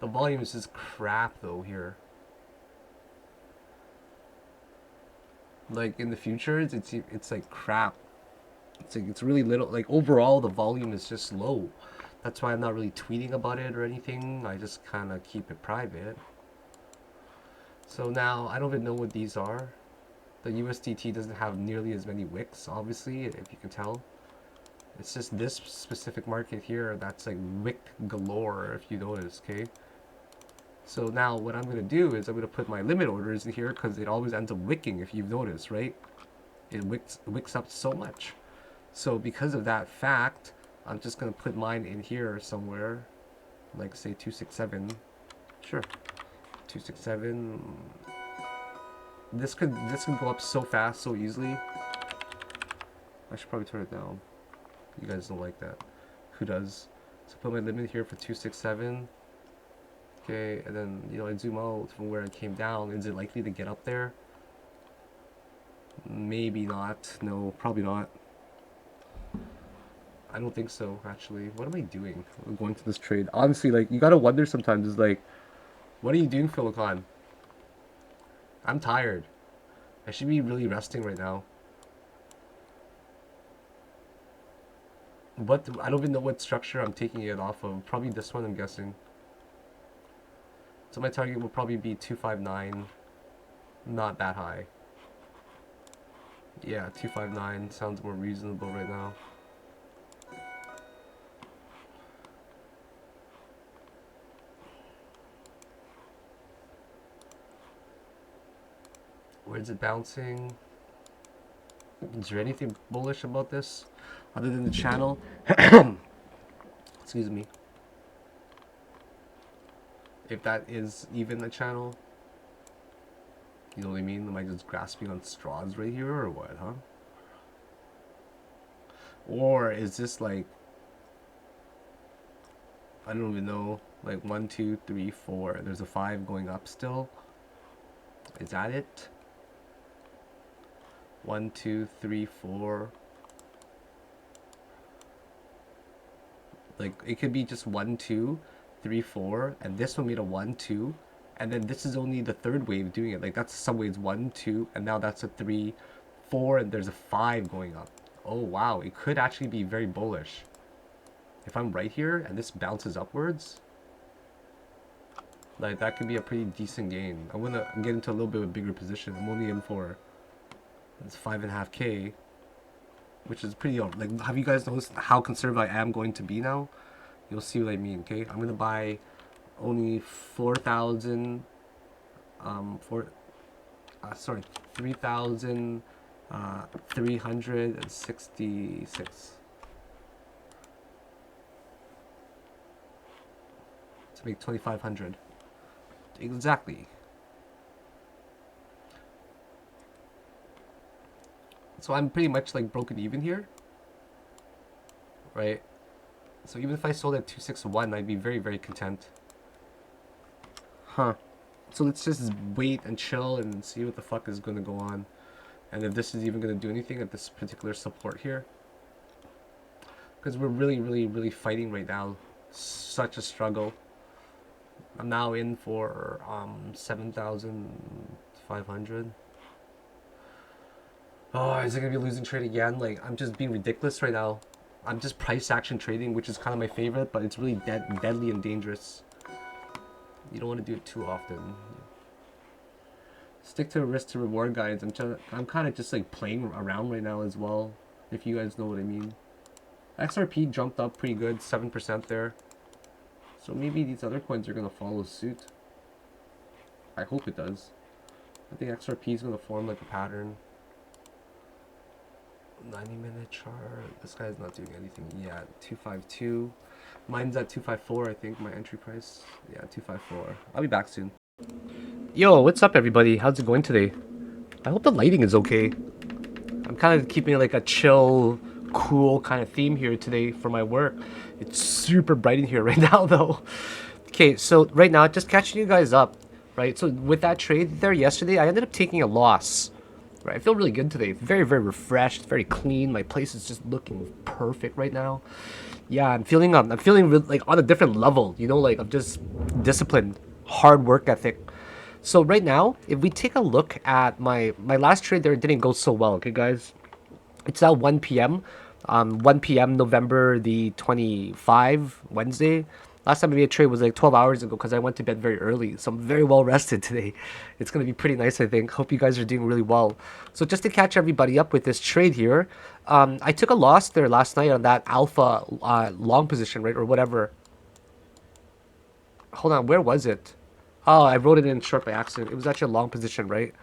The volume is just crap though here. Like in the futures, it's like crap. It's like it's really little. Like overall, the volume is just low. That's why I'm not really tweeting about it or anything. I just kind of keep it private. So now I don't even know what these are. The USDT doesn't have nearly as many wicks, obviously, if you can tell. It's just this specific market here that's like wick galore, if you notice, okay? So now what I'm going to do is I'm going to put my limit orders in here because it always ends up wicking, if you've noticed, right? It wicks up so much. So because of that fact, I'm just going to put mine in here somewhere, like say 267. Sure. 267. This could go up so fast, so easily. I should probably turn it down. You guys don't like that. Who does? So put my limit here for 267. Okay, and then, you know, I zoom out from where I came down. Is it likely to get up there? Maybe not. No, probably not. I don't think so, actually. What am I doing? I'm going to this trade. Honestly, like, you gotta wonder sometimes, is like, what are you doing, Philicon? I'm tired. I should be really resting right now. What? I don't even know what structure I'm taking it off of. Probably this one, I'm guessing. So my target will probably be 259. Not that high. Yeah, 259 sounds more reasonable right now. Where's it bouncing? Is there anything bullish about this other than the channel? Excuse me. If that is even a channel. You know what I mean? Am I just grasping on straws right here or what, huh? Or is this like, I don't even know, like 1, 2, 3, 4. There's a 5 going up still. Is that it? 1, 2, 3, 4. Like it could be just 1, 2, 3, 4, and this one made a 1, 2, and then this is only the third wave doing it. Like that's subwaves 1, 2, and now that's a 3, 4, and there's a 5 going up. Oh wow, it could actually be very bullish. If I'm right here and this bounces upwards, like that could be a pretty decent gain. I want to get into a little bit of a bigger position. I'm only in for it's 5.5K, which is pretty like. Have you guys noticed how conservative I am going to be now? You'll see what I mean. Okay, I'm gonna buy only 4,000. 3,366 to make 2,500 exactly. So I'm pretty much like broken even here, right? So even if I sold at 261, I'd be very, very content. Huh. So let's just wait and chill and see what the fuck is going to go on. And if this is even going to do anything at this particular support here. Because we're really, really, really fighting right now. Such a struggle. I'm now in for 7,500. Oh, is it going to be a losing trade again? Like, I'm just being ridiculous right now. I'm just price action trading, which is kind of my favorite, but it's really deadly and dangerous. You don't want to do it too often. Stick to risk to reward guides. I'm kind of just like playing around right now as well, if you guys know what I mean. XRP jumped up pretty good, 7% there. So maybe these other coins are going to follow suit. I hope it does. I think XRP is going to form like a pattern. 90-minute chart. This guy's not doing anything yet. 252. Mine's at 254, I think, my entry price. Yeah, 254. I'll be back soon. Yo, what's up, everybody? How's it going today? I hope the lighting is okay. I'm kind of keeping like a chill, cool kind of theme here today for my work. It's super bright in here right now, though. Okay, so right now, just catching you guys up, right? So with that trade there yesterday, I ended up taking a loss. Right, I feel really good today. Very, very refreshed, very clean. My place is just looking perfect right now. Yeah, I'm feeling like on a different level. You know, like I'm just disciplined, hard work ethic. So right now, if we take a look at my last trade there, it didn't go so well. Okay, guys, it's now 1 p.m. 1 p.m. November the 25, Wednesday. Last time I made a trade was like 12 hours ago because I went to bed very early. So I'm very well rested today. It's going to be pretty nice, I think. Hope you guys are doing really well. So just to catch everybody up with this trade here, I took a loss there last night on that alpha long position, right? Or whatever. Hold on, where was it? Oh, I wrote it in short by accident. It was actually a long position, right?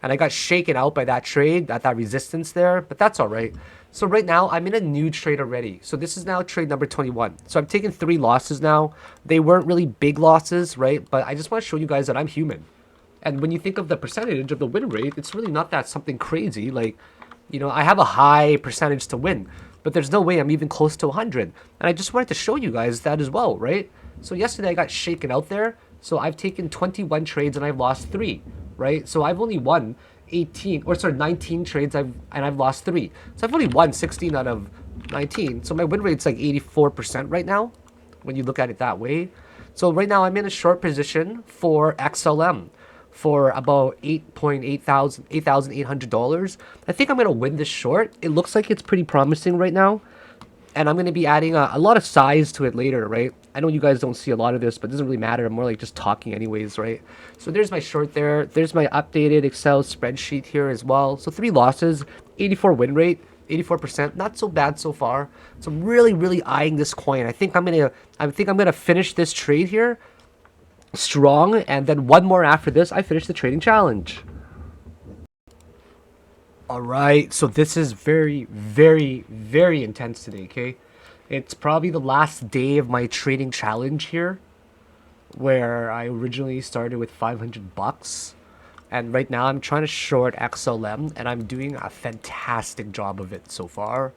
And I got shaken out by that trade, that resistance there, but that's all right. So right now, I'm in a new trade already. So this is now trade number 21. So I'm taking 3 losses now. They weren't really big losses, right? But I just want to show you guys that I'm human. And when you think of the percentage of the win rate, it's really not that something crazy. Like, you know, I have a high percentage to win, but there's no way I'm even close to 100. And I just wanted to show you guys that as well, right? So yesterday I got shaken out there. So I've taken 21 trades and I've lost 3. Right? So I've only won 19 trades and I've lost 3. So I've only won 16 out of 19. So my win rate's like 84% right now when you look at it that way. So right now I'm in a short position for XLM for about $8,800. I think I'm going to win this short. It looks like it's pretty promising right now. And I'm going to be adding a lot of size to it later, right? I know you guys don't see a lot of this, but it doesn't really matter. I'm more like just talking anyways, right? So there's my short there. There's my updated Excel spreadsheet here as well. So 3 losses, 84 win rate, 84%. Not so bad so far. So I'm really, really eyeing this coin. I think I'm gonna finish this trade here strong, and then one more after this, I finish the trading challenge. Alright, so this is very, very, very intense today, okay? It's probably the last day of my trading challenge here, where I originally started with 500 bucks. And right now I'm trying to short XLM, and I'm doing a fantastic job of it so far.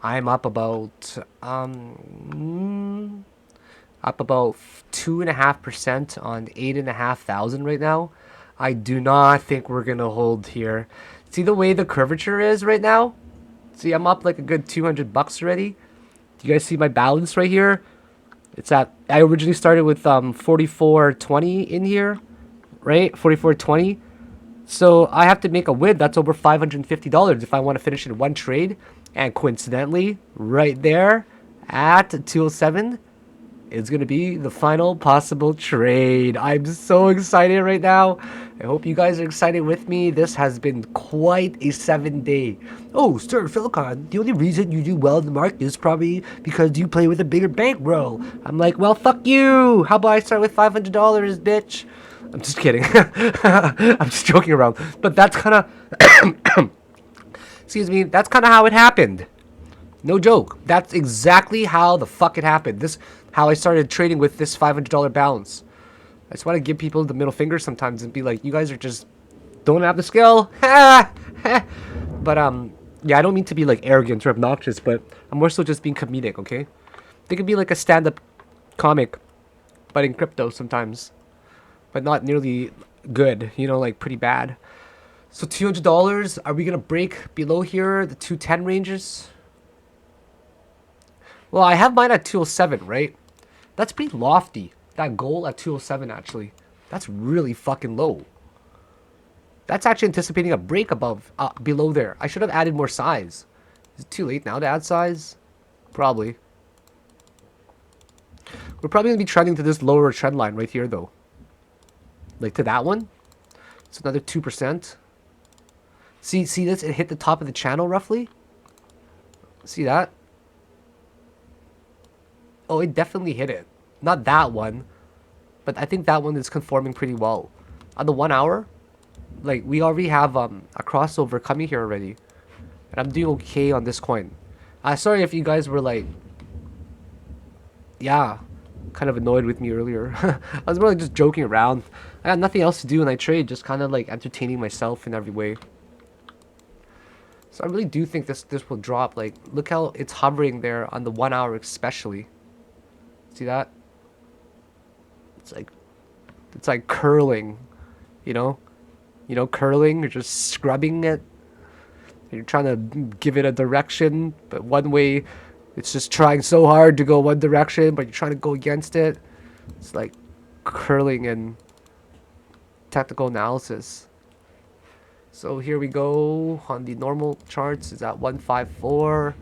I'm up about 2.5% on 8,500 right now. I do not think we're gonna hold here. See the way the curvature is right now? See, I'm up like a good 200 bucks already. Do you guys see my balance right here? It's at, I originally started with 44.20 in here, right? 44.20. So I have to make a win that's over $550 if I want to finish in one trade. And coincidentally, right there at 207 is going to be the final possible trade. I'm so excited right now. I hope you guys are excited with me. This has been quite a 7-day. Oh, Sir Silicon, the only reason you do well in the market is probably because you play with a bigger bankroll. I'm like, well, fuck you. How about I start with $500, bitch? I'm just kidding. I'm just joking around. But that's kind of... excuse me. That's kind of how it happened. No joke. That's exactly how the fuck it happened. This how I started trading with this $500 balance. I just want to give people the middle finger sometimes and be like, you guys are just don't have the skill. But yeah, I don't mean to be like arrogant or obnoxious, but I'm more so just being comedic, okay? They could be like a stand-up comic, but in crypto sometimes. But not nearly good, you know, like pretty bad. So $200, are we gonna break below here, the 210 ranges? Well, I have mine at 207, right? That's pretty lofty. That goal at 207, actually. That's really fucking low. That's actually anticipating a break above, below there. I should have added more size. Is it too late now to add size? Probably. We're probably going to be trending to this lower trend line right here, though. Like to that one. It's another 2%. See this? It hit the top of the channel, roughly. See that? Oh, it definitely hit it. Not that one, but I think that one is conforming pretty well. On the 1 hour, like we already have a crossover coming here already, and I'm doing okay on this coin. Sorry if you guys were like, yeah, kind of annoyed with me earlier. I was more like just joking around. I got nothing else to do when I trade, just kind of like entertaining myself in every way. So I really do think this will drop. Like, look how it's hovering there on the 1 hour especially. See that? It's like curling, you know? You know, curling, you're just scrubbing it. You're trying to give it a direction, but one way, it's just trying so hard to go one direction, but you're trying to go against it. It's like curling and technical analysis. So here we go on the normal charts. It's at 154.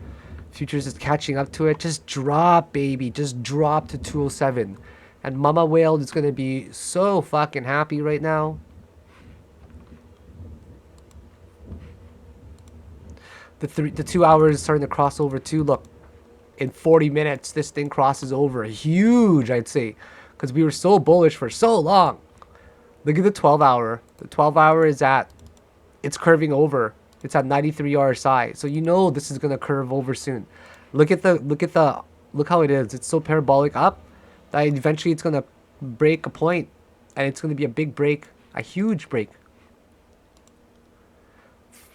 Futures is catching up to it. Just drop, baby. Just drop to 207. And Mama Whale is going to be so fucking happy right now. The 2 hours is starting to cross over too. Look, in 40 minutes, this thing crosses over. Huge, I'd say. Because we were so bullish for so long. Look at the 12 hour. The 12 hour is at, it's curving over. It's at 93 RSI. So you know this is going to curve over soon. Look how it is. It's so parabolic up that eventually it's going to break a point. And it's going to be a big break. A huge break.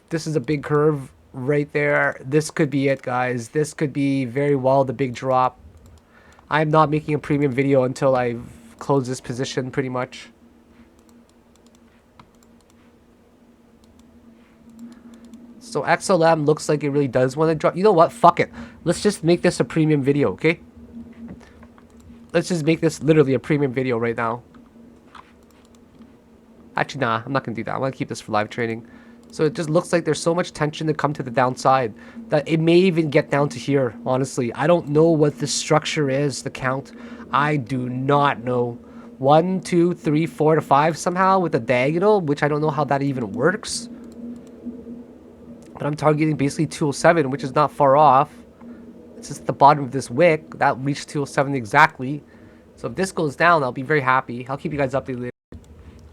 This is a big curve right there. This could be it, guys. This could be very well the big drop. I'm not making a premium video until I've closed this position pretty much. So XLM looks like it really does want to drop. You know what? Fuck it. Let's just make this a premium video, okay? Let's just make this literally a premium video right now. Actually, nah. I'm not going to do that. I want to keep this for live trading. So it just looks like there's so much tension to come to the downside that it may even get down to here, honestly. I don't know what the structure is, the count. I do not know. 1, 2, 3, 4 to 5 somehow with a diagonal, which I don't know how that even works. But I'm targeting basically 207, which is not far off. It's just the bottom of this wick. That reached 207 exactly. So if this goes down, I'll be very happy. I'll keep you guys updated later.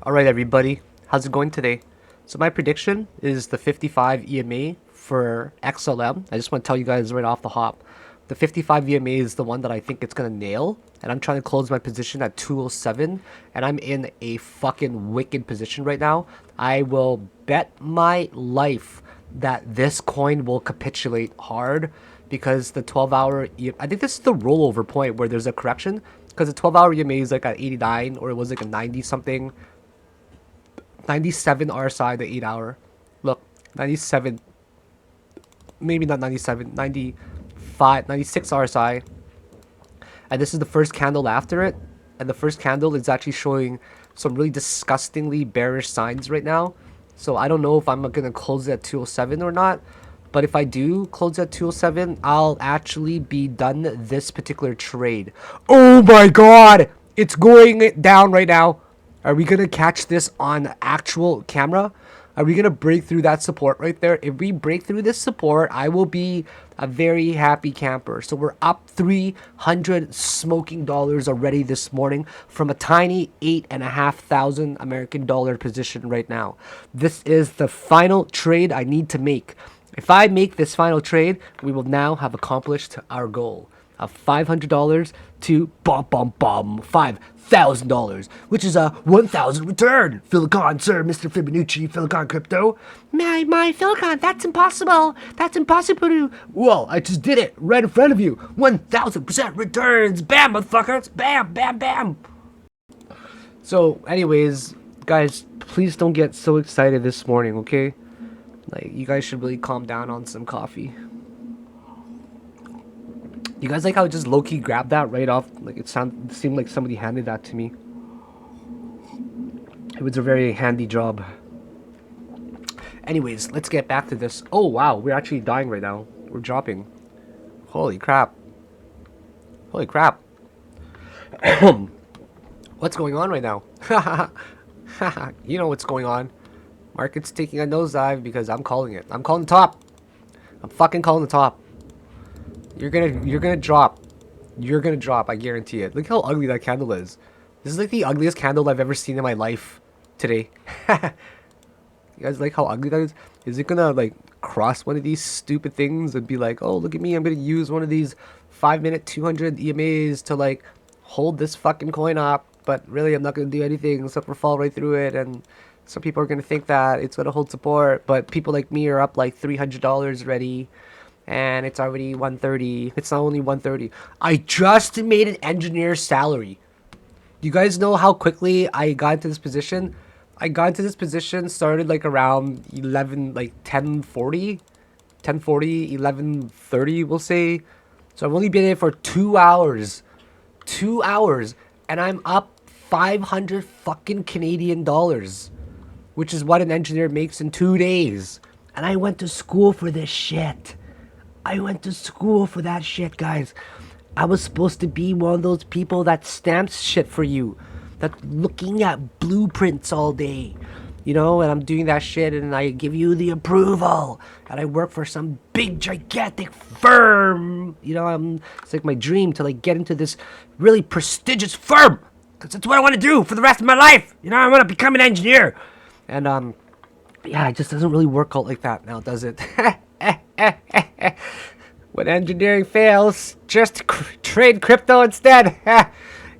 Alright, everybody. How's it going today? So my prediction is the 55 EMA for XLM. I just want to tell you guys right off the hop. The 55 EMA is the one that I think it's going to nail. And I'm trying to close my position at 207. And I'm in a fucking wicked position right now. I will bet my life that this coin will capitulate hard. Because the 12-hour... I think this is the rollover point where there's a correction. Because the 12-hour EMA is like at 89. Or it was like a 90-something... 97 RSI, the 8-hour. Look, 97. Maybe not 97. 95, 96 RSI. And this is the first candle after it. And the first candle is actually showing some really disgustingly bearish signs right now. So I don't know if I'm going to close it at 207 or not. But if I do close at 207, I'll actually be done this particular trade. Oh my god! It's going down right now. Are we going to catch this on actual camera? Are we going to break through that support right there? If we break through this support, I will be a very happy camper. So we're up 300 smoking dollars already this morning from a tiny 8,500 American dollar position right now. This is the final trade I need to make. If I make this final trade, we will now have accomplished our goal of $500 to $5,000, which is a 1,000 return. Filicon, sir, Mr. Fibonucci, Filicon Crypto. My Filicon, that's impossible. That's impossible to... Well, I just did it right in front of you. 1,000% returns. Bam, motherfuckers. Bam, bam, bam. So, anyways, guys, please don't get so excited this morning, okay? Like, you guys should really calm down on some coffee. You guys like how I just low-key grabbed that right off? Like, it seemed like somebody handed that to me. It was a very handy job. Anyways, let's get back to this. Oh, wow. We're actually dying right now. We're dropping. Holy crap. Holy crap. What's going on right now? You know what's going on. Market's taking a nosedive because I'm calling it. I'm calling the top. I'm fucking calling the top. You're gonna drop. You're gonna drop, I guarantee it. Look how ugly that candle is. This is like the ugliest candle I've ever seen in my life today. You guys like how ugly that is? Is it gonna like cross one of these stupid things and be like, oh, look at me, I'm gonna use one of these 5-minute 200 EMAs to like hold this fucking coin up, but really I'm not gonna do anything except for fall right through it, and some people are gonna think that it's gonna hold support, but people like me are up like $300 already. And it's already 130. It's not only 130. I just made an engineer's salary. You guys know how quickly I got into this position? I got into this position, started like around 10:40, 11:30, we'll say. So I've only been in it for 2 hours. 2 hours. And I'm up 500 fucking Canadian dollars. Which is what an engineer makes in 2 days. And I went to school for this shit. I went to school for that shit, guys. I was supposed to be one of those people that stamps shit for you, that looking at blueprints all day, you know, and I'm doing that shit and I give you the approval and I work for some big gigantic firm, you know. It's like my dream to like get into this really prestigious firm because that's what I want to do for the rest of my life, you know. I want to become an engineer. And yeah, it just doesn't really work out like that now, does it? When engineering fails, just trade crypto instead.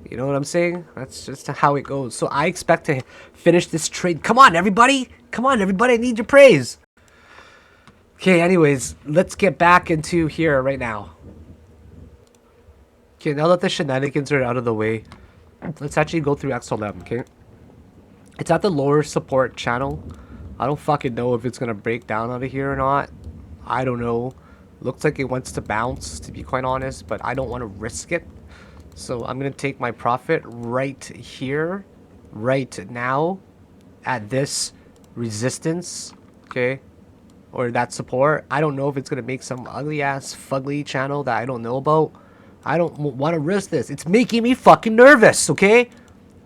You know what I'm saying? That's just how it goes. So I expect to finish this trade. Come on, everybody. Come on, everybody. I need your praise. Okay, anyways, let's get back into here right now. Okay, now that the shenanigans are out of the way, let's actually go through XLM, okay? It's at the lower support channel. I don't fucking know if it's going to break down out of here or not. I don't know. Looks like it wants to bounce, to be quite honest, but I don't want to risk it. So I'm going to take my profit right here, right now, at this resistance, okay? Or that support. I don't know if it's going to make some ugly-ass, fugly channel that I don't know about. I don't want to risk this. It's making me fucking nervous, okay?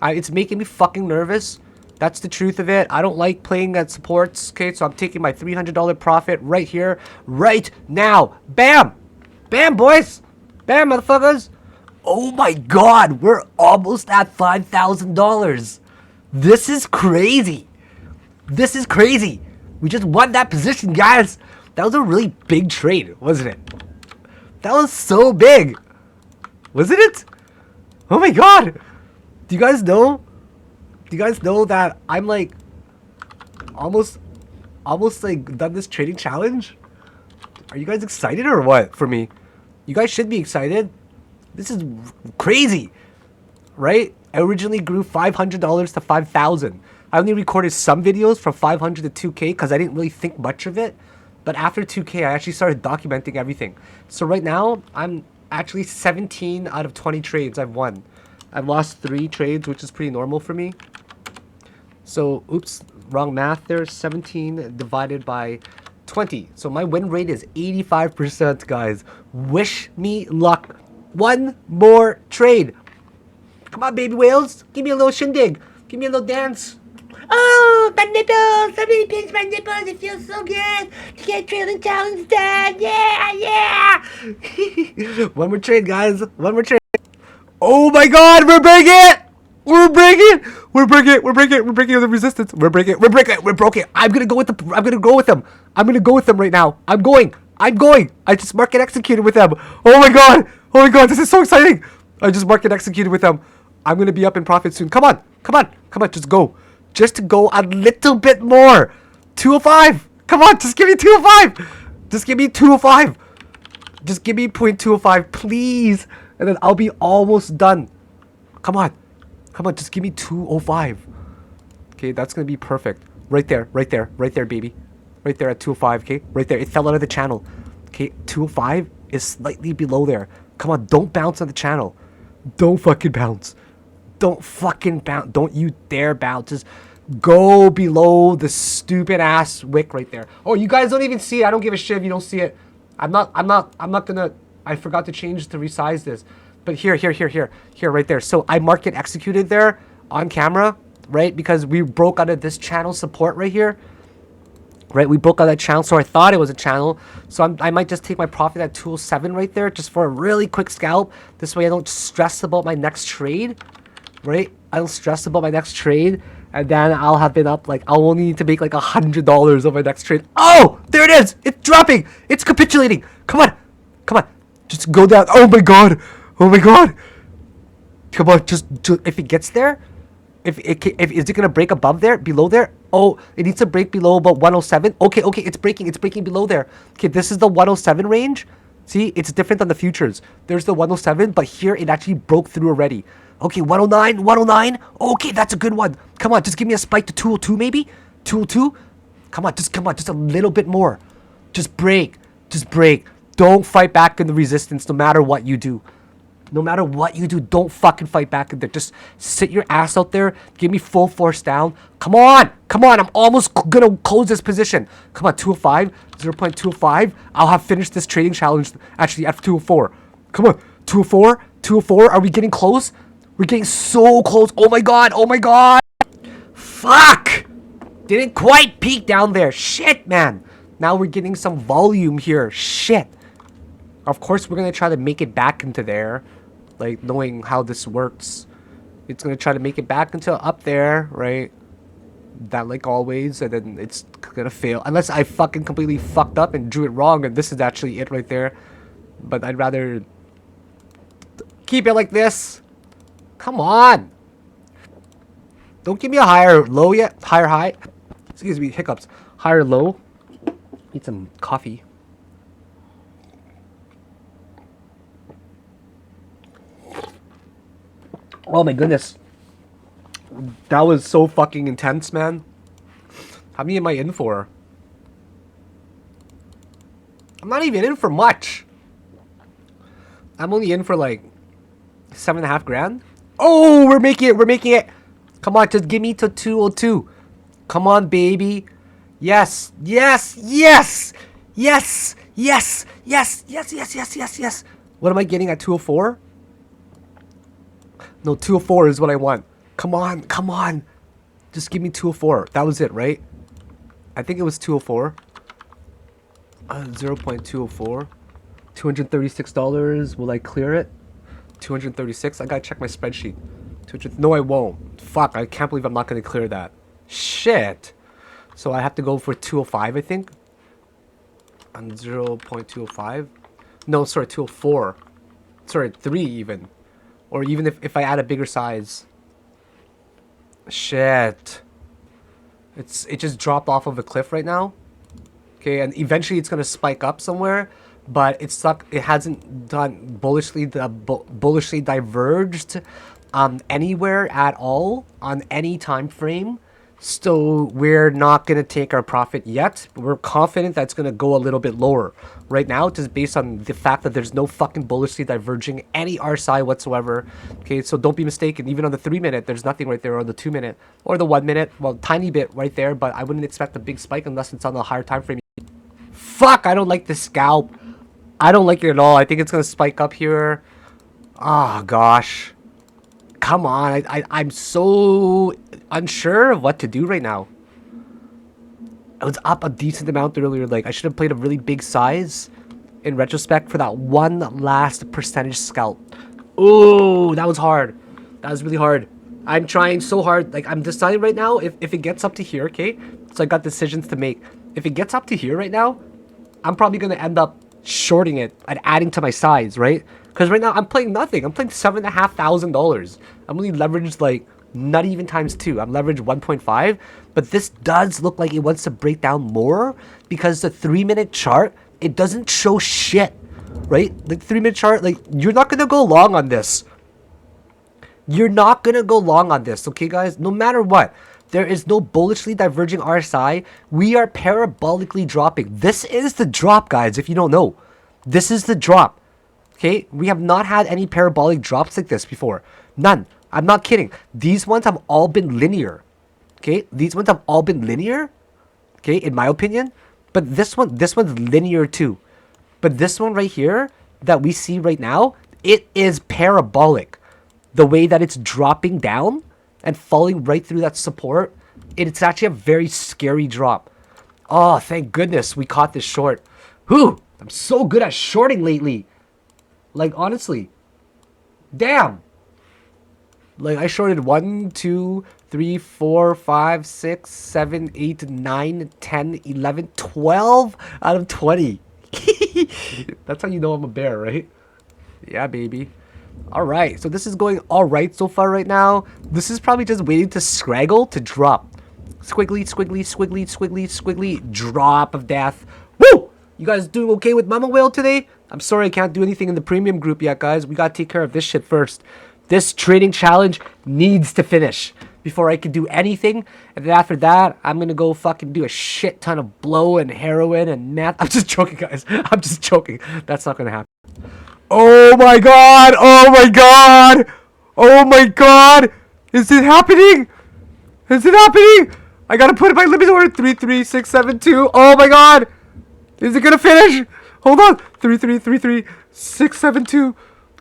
It's making me fucking nervous. That's the truth of it. I don't like playing at supports, okay? So I'm taking my $300 profit right here, right now. Bam! Bam, boys! Bam, motherfuckers! Oh my god, we're almost at $5,000. This is crazy. This is crazy. We just won that position, guys. That was a really big trade, wasn't it? That was so big. Wasn't it? Oh my god. Do you guys know? Do you guys know that I'm like almost like done this trading challenge? Are you guys excited or what for me? You guys should be excited. This is crazy, right? I originally grew $500 to $5,000. I only recorded some videos from 500 to 2K because I didn't really think much of it. But after 2K, I actually started documenting everything. So right now, I'm actually 17 out of 20 trades I've won. I've lost 3 trades, which is pretty normal for me. So, oops, wrong math there. 17 divided by 20. So my win rate is 85%, guys. Wish me luck. One more trade. Come on, baby whales. Give me a little shindig. Give me a little dance. Oh, my nipples. Somebody pinch my nipples. It feels so good to get trailing challenge done. Yeah, yeah. One more trade, guys. One more trade. Oh my god, we're breaking it. We're breaking it. We're breaking it. We're breaking it. We're breaking the resistance. We're breaking it. We're breaking it. We're broken. I'm gonna go with the. I'm gonna go with them. I'm gonna go with them right now. I'm going. I'm going. I just market executed with them. Oh my god. Oh my god. This is so exciting. I just market executed with them. I'm gonna be up in profit soon. Come on. Come on. Come on. Just go. Just go a little bit more. 205. Come on. Just give me 205. Just give me 205. Just give me 0.205, please. And then I'll be almost done. Come on. Come on, just give me 205. Okay, that's going to be perfect. Right there, right there, right there, baby. Right there at 205, okay? Right there. It fell out of the channel. Okay, 205 is slightly below there. Come on, don't bounce on the channel. Don't fucking bounce. Don't fucking bounce. Don't you dare bounce. Just go below the stupid ass wick right there. Oh, you guys don't even see it. I don't give a shit if you don't see it. I'm not gonna, I forgot to change to resize this. But here, right there. So I market executed there on camera, right? Because we broke out of this channel support right here. Right, we broke out that channel, so I thought it was a channel. So I might just take my profit at 207 right there, just for a really quick scalp. This way I don't stress about my next trade, right? I don't stress about my next trade, and then I'll have been up, like, I'll only need to make like $100 on my next trade. Oh, there it is! It's dropping! It's capitulating! Come on! Come on! Just go down. Oh my god! Oh my god! Come on, just if it gets there, if is it gonna break above there, below there? Oh, it needs to break below about 107. Okay, it's breaking below there. Okay, this is the 107 range. See, it's different than the futures. There's the 107, but here it actually broke through already. Okay, 109. Okay, that's a good one. Come on, just give me a spike to 202 maybe. 202. Come on, just a little bit more. Just break. Don't fight back in the resistance, no matter what you do. No matter what you do, don't fucking fight back in there. Just sit your ass out there. Give me full force down. Come on. Come on. I'm almost gonna close this position. Come on, 205, 0.205. I'll have finished this trading challenge actually at 204. Come on, 204, 204. Are we getting close? We're getting so close. Oh my god. Oh my god. Fuck. Didn't quite peak down there. Shit, man. Now we're getting some volume here. Shit. Of course, we're going to try to make it back into there. Like, knowing how this works. It's going to try to make it back into up there, right? That, like always. And then it's going to fail. Unless I fucking completely fucked up and drew it wrong. And this is actually it right there. But I'd rather keep it like this. Come on. Don't give me a higher low yet. Higher high. Excuse me, hiccups. Higher low. Need some coffee. Oh my goodness. That was so fucking intense, man. How many am I in for? I'm not even in for much. I'm only in for like 7.5 grand. Oh, we're making it. We're making it. Come on, just give me to 202. Come on, baby. Yes, yes, yes, yes, yes, yes, yes, yes, yes, yes, yes. What am I getting at 204? No, 204 is what I want. Come on, come on. Just give me 204. That was it, right? I think it was 204. 0.204. $236. Will I clear it? 236. I gotta check my spreadsheet. 200. No, I won't. Fuck, I can't believe I'm not gonna clear that. Shit. So I have to go for 205, I think. On 0.205. No, sorry, 204. Sorry, 3 even. Or even if I add a bigger size. Shit. It just dropped off of a cliff right now. Okay, and eventually it's gonna spike up somewhere, but it's stuck. It hasn't done bullishly diverged anywhere at all on any time frame. So we're not gonna take our profit yet. We're confident that's gonna go a little bit lower right now, just based on the fact that there's no fucking bullishly diverging any RSI whatsoever. Okay, so don't be mistaken. Even on the 3 minute, there's nothing right there. On the 2 minute or the 1 minute, well, tiny bit right there. But I wouldn't expect a big spike unless it's on a higher time frame. Fuck! I don't like this scalp. I don't like it at all. I think it's gonna spike up here. Oh gosh. Come on, I'm so unsure of what to do right now. I was up a decent amount earlier. Like, I should have played a really big size in retrospect for that one last percentage scalp. Ooh, that was hard. That was really hard. I'm trying so hard. Like, I'm deciding right now if it gets up to here, okay? So I got decisions to make. If it gets up to here right now, I'm probably going to end up shorting it and adding to my size, right? Because right now I'm playing nothing. I'm playing $7,500. I'm only leveraged like not even times 2. I'm leveraged 1.5. But this does look like it wants to break down more because the 3-minute chart, it doesn't show shit, right? The 3-minute chart, like, you're not gonna go long on this. You're not gonna go long on this, okay, guys? No matter what. There is no bullishly diverging RSI. We are parabolically dropping. This is the drop, guys, if you don't know. This is the drop. Okay? We have not had any parabolic drops like this before. None. I'm not kidding. These ones have all been linear. Okay? These ones have all been linear. Okay? In my opinion. But this one's linear too. But this one right here that we see right now, it is parabolic. The way that it's dropping down and falling right through that support, it's actually a very scary drop. Oh, thank goodness we caught this short. Whew, I'm so good at shorting lately. Like, honestly. Damn. Like, I shorted 1, 2, 3, 4, 5, 6, 7, 8, 9, 10, 11, 12 out of 20. That's how you know I'm a bear, right? Yeah, baby. Alright, so this is going alright so far right now. This is probably just waiting to scraggle to drop. Squiggly, squiggly, squiggly, squiggly, squiggly. Drop of death. Woo! You guys doing okay with Mama Whale today? I'm sorry I can't do anything in the premium group yet, guys. We gotta take care of this shit first. This trading challenge needs to finish before I can do anything. And then after that, I'm gonna go fucking do a shit ton of blow and heroin and meth. I'm just joking, guys. I'm just joking. That's not gonna happen. Oh my god! Oh my god! Oh my god! Is it happening? Is it happening? I gotta put my limit order 33672. Oh my god! Is it gonna finish? Hold on. 3333672.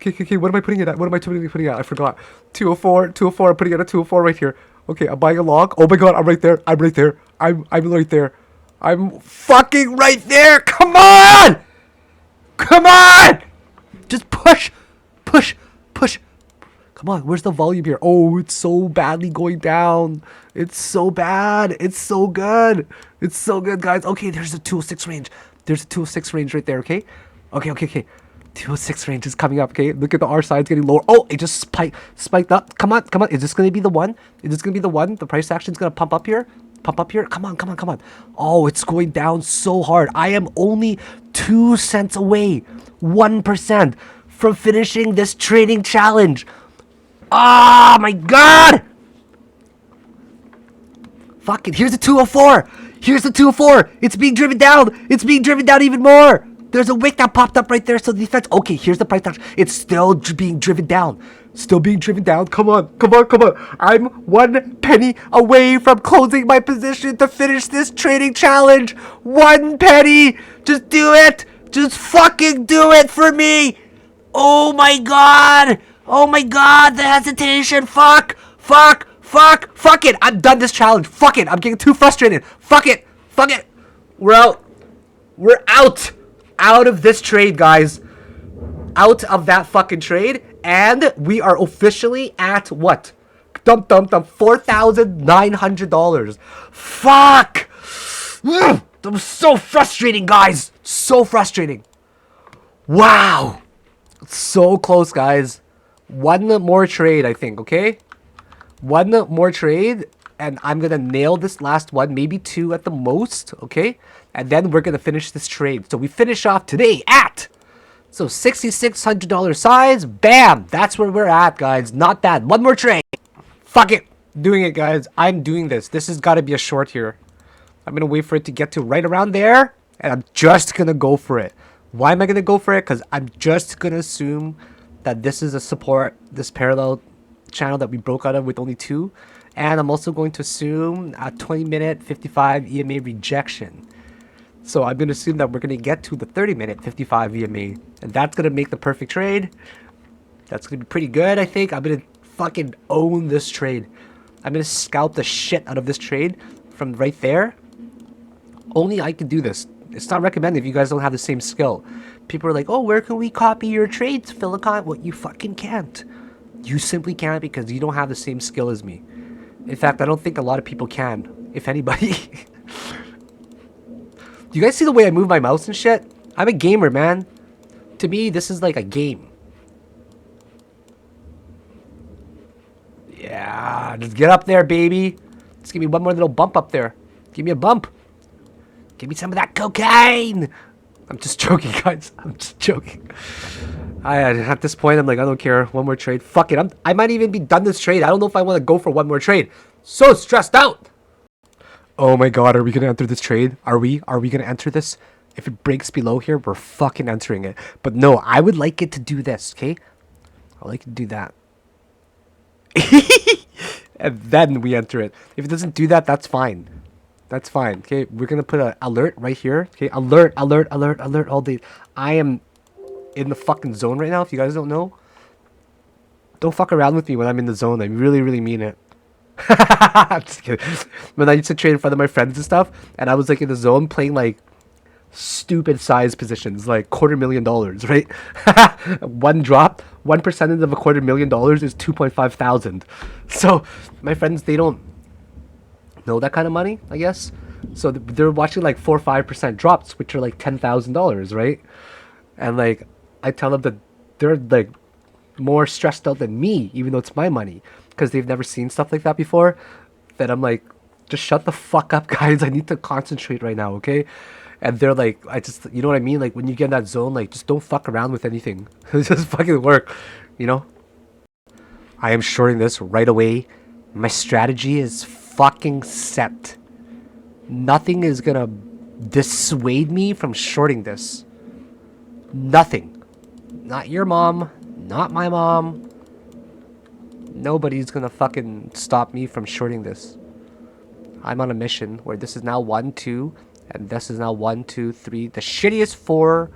Okay. What am I putting it at? What am I putting it at? I forgot. 204. 204. I'm putting it at 204 right here. Okay, I'm buying a log. Oh my god, I'm right there. I'm right there. I'm right there. I'm fucking right there. Come on! Come on! Just push. Come on, where's the volume here? Oh, it's so badly going down. It's so bad. It's so good. It's so good, guys. Okay, there's a 206 range. There's a 206 range right there, okay? Okay. 206 range is coming up, okay? Look at the R side's getting lower. Oh, it just spiked up. Come on. Is this going to be the one? Is this going to be the one? The price action's going to pump up here? Come on. Oh, it's going down so hard. I am only 2 cents away, 1% from finishing this trading challenge. Oh my god! Fuck it. Here's the 204. It's being driven down. It's being driven down even more. There's a wick that popped up right there. So the defense. Okay, here's the price action. It's still being driven down. Come on. I'm 1 penny away from closing my position to finish this trading challenge. 1 penny. Just do it. Just fucking do it for me. Oh my god. The hesitation. Fuck it. I'm done this challenge. Fuck it. I'm getting too frustrated. Fuck it. We're out. We're out of this trade, guys. Out of that fucking trade. And we are officially at what? $4,900. Fuck. That was so frustrating, guys. So frustrating. Wow. So close, guys. One more trade, I think, okay? One more trade, and I'm gonna nail this last one, maybe 2 at the most, okay? And then we're gonna finish this trade. So we finish off today at $6,600 size. Bam! That's where we're at, guys. Not bad. One more trade. Fuck it. Doing it, guys. I'm doing this. This has got to be a short here. I'm gonna wait for it to get to right around there, and I'm just gonna go for it. Why am I gonna go for it? Because I'm just gonna assume that this is a support, this parallel channel that we broke out of with only 2. And I'm also going to assume a 20-minute 55 EMA rejection. So I'm going to assume that we're going to get to the 30-minute 55 EMA. And that's going to make the perfect trade. That's going to be pretty good, I think. I'm going to fucking own this trade. I'm going to scalp the shit out of this trade from right there. Only I can do this. It's not recommended if you guys don't have the same skill. People are like, oh, where can we copy your trades, Philicon? Well, you fucking can't. You simply can't because you don't have the same skill as me. In fact, I don't think a lot of people can, if anybody. Do you guys see the way I move my mouse and shit? I'm a gamer, man. To me, this is like a game. Yeah, just get up there, baby. Just give me one more little bump up there. Give me a bump. Give me some of that cocaine. I'm just joking, guys. I'm just joking. At this point, I'm like, I don't care. One more trade. Fuck it. I might even be done this trade. I don't know if I want to go for one more trade. So stressed out. Oh my god, are we going to enter this trade? Are we going to enter this? If it breaks below here, we're fucking entering it. But no, I would like it to do this, okay? I like it to do that. And then we enter it. If it doesn't do that, that's fine. That's fine. Okay, we're gonna put an alert right here. Okay, alert all day. I am in the fucking zone right now. If you guys don't know, don't fuck around with me when I'm in the zone. I really mean it. I'm just kidding. When I used to trade in front of my friends and stuff, and I was like in the zone playing like stupid size positions, like $250,000, right? One drop, 1% of $250,000 is 2.5 thousand. So my friends, they don't know that kind of money, I guess. So they're watching like 4 or 5% drops, which are like $10,000, right? And like I tell them that they're like more stressed out than me, even though it's my money, because they've never seen stuff like that before. That I'm like, just shut the fuck up, guys. I need to concentrate right now, okay? And they're like, you know what I mean? Like when you get in that zone, like just don't fuck around with anything. Just fucking work, you know? I am shorting this right away. My strategy is fucking set. Nothing is gonna dissuade me from shorting this. Nothing. Not your mom. Not my mom. Nobody's gonna fucking stop me from shorting this. I'm on a mission where this is now 1, 2, and this is now 1, 2, 3. The shittiest 4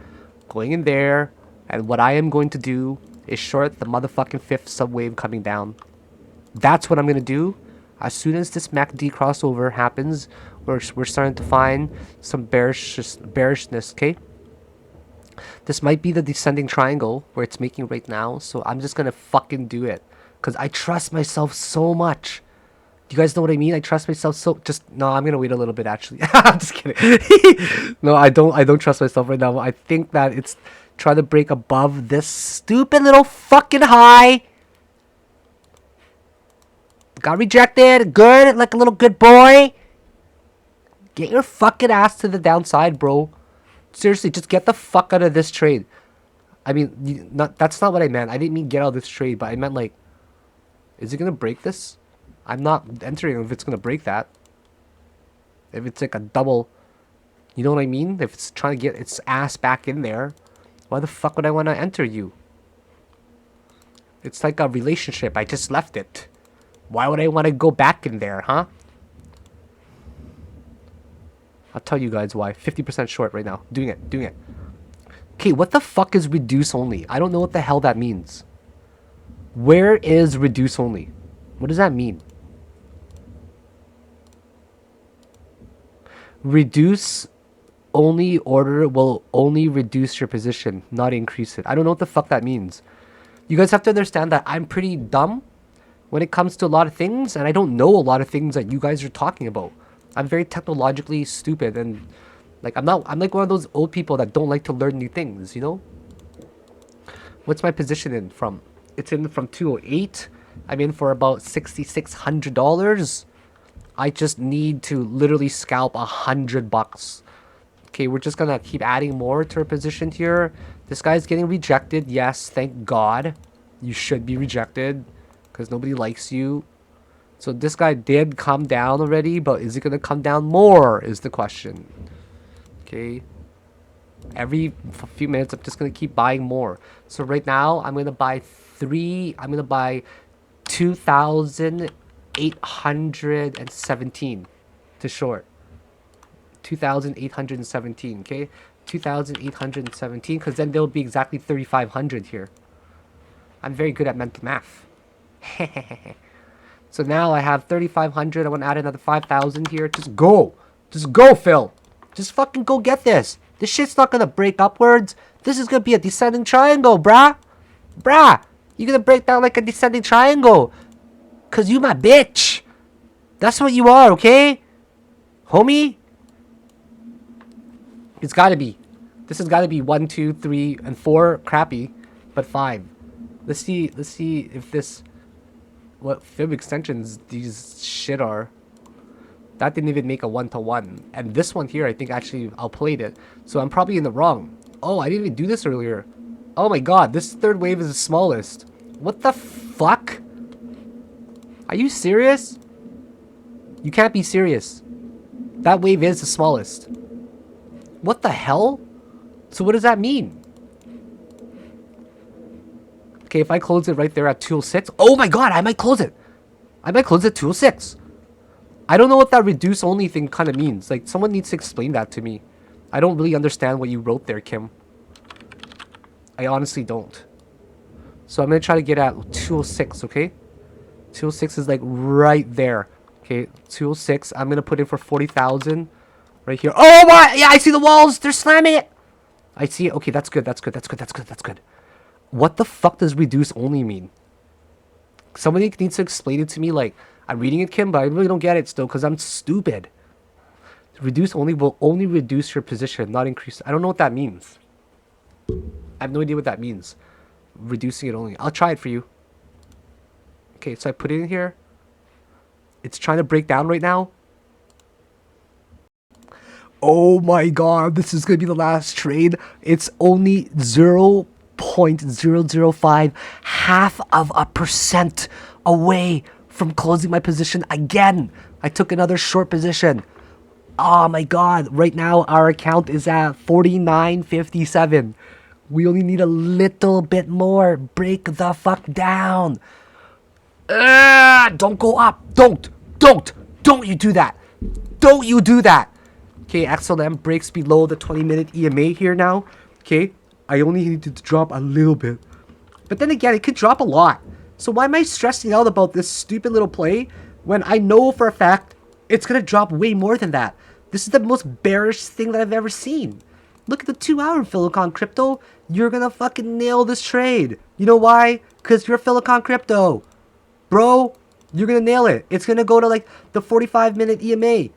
going in there, and what I am going to do is short the motherfucking 5th subwave coming down. That's what I'm gonna do. As soon as this MACD crossover happens, we're starting to find some bearishness, okay? This might be the descending triangle where it's making right now, so I'm just gonna fucking do it. Because I trust myself so much. Do you guys know what I mean? I trust myself so... No, I'm gonna wait a little bit, actually. I'm just kidding. No, I don't trust myself right now. I think that it's trying to break above this stupid little fucking high. Got rejected. Good, like a little good boy. Get your fucking ass to the downside, bro. Seriously, just get the fuck out of this trade. I mean, that's not what I meant. I didn't mean get out of this trade, but I meant like... Is it gonna break this? I'm not entering if it's gonna break that. If it's like a double... You know what I mean? If it's trying to get its ass back in there, why the fuck would I want to enter you? It's like a relationship. I just left it. Why would I want to go back in there, huh? I'll tell you guys why. 50% short right now. Doing it. Okay, what the fuck is reduce only? I don't know what the hell that means. Where is reduce only? What does that mean? Reduce only order will only reduce your position, not increase it. I don't know what the fuck that means. You guys have to understand that I'm pretty dumb when it comes to a lot of things, and I don't know a lot of things that you guys are talking about. I'm very technologically stupid, and like I'm like one of those old people that don't like to learn new things, you know? What's my position in from? It's in from 208. I'm in for about $6,600. I just need to literally scalp $100. Okay, we're just gonna keep adding more to our position here. This guy's getting rejected. Yes, thank God. You should be rejected because nobody likes you. So this guy did come down already, but is it gonna come down more is the question. Okay. Every few minutes, I'm just gonna keep buying more. So right now, I'm gonna buy 2,817 to short. 2,817, okay? 2,817, because then there'll be exactly 3,500 here. I'm very good at mental math. So now I have 3,500. I want to add another 5,000 here. Just go. Just go, Phil. Just fucking go get this. This shit's not gonna break upwards. This is gonna be a descending triangle, brah. Brah. You're gonna break down like a descending triangle. Cause you my bitch. That's what you are, okay? Homie? It's gotta be. This has gotta be 1, 2, 3, and 4 crappy, but 5. Let's see if this... What fib extensions these shit are. That didn't even make a 1-to-1. And this one here, I think actually outplayed it. So I'm probably in the wrong. Oh, I didn't even do this earlier. Oh my god, this third wave is the smallest. What the fuck? Are you serious? You can't be serious. That wave is the smallest. What the hell? So what does that mean? Okay, if I close it right there at 206. Oh my god, I might close it. I might close it at 206. I don't know what that reduce only thing kind of means. Like, someone needs to explain that to me. I don't really understand what you wrote there, Kim. I honestly don't. So I'm going to try to get at 206, okay? 206 is like right there. Okay, 206. I'm going to put in for 40,000 right here. Oh my! Yeah, I see the walls. They're slamming it. I see it. Okay, that's good. That's good. That's good. That's good. That's good. What the fuck does reduce only mean? Somebody needs to explain it to me. Like, I'm reading it, Kim, but I really don't get it still because I'm stupid. Reduce only will only reduce your position, not increase. I don't know what that means. I have no idea what that means. Reducing it only. I'll try it for you. Okay, so I put it in here. It's trying to break down right now. Oh my god, this is going to be the last trade. It's only 0.005, half of a percent away from closing my position again. I took another short position. Oh my god, right now our account is at 49.57. We only need a little bit more. Break the fuck down. Don't go up. Don't you do that. Don't you do that. Okay, XLM breaks below the 20-minute EMA here now. Okay, I only need to drop a little bit. But then again, it could drop a lot. So why am I stressing out about this stupid little play when I know for a fact it's going to drop way more than that? This is the most bearish thing that I've ever seen. Look at the 2-hour Silicon Crypto. You're going to fucking nail this trade. You know why? Because you're Silicon Crypto. Bro, you're going to nail it. It's going to go to like the 45-minute EMA.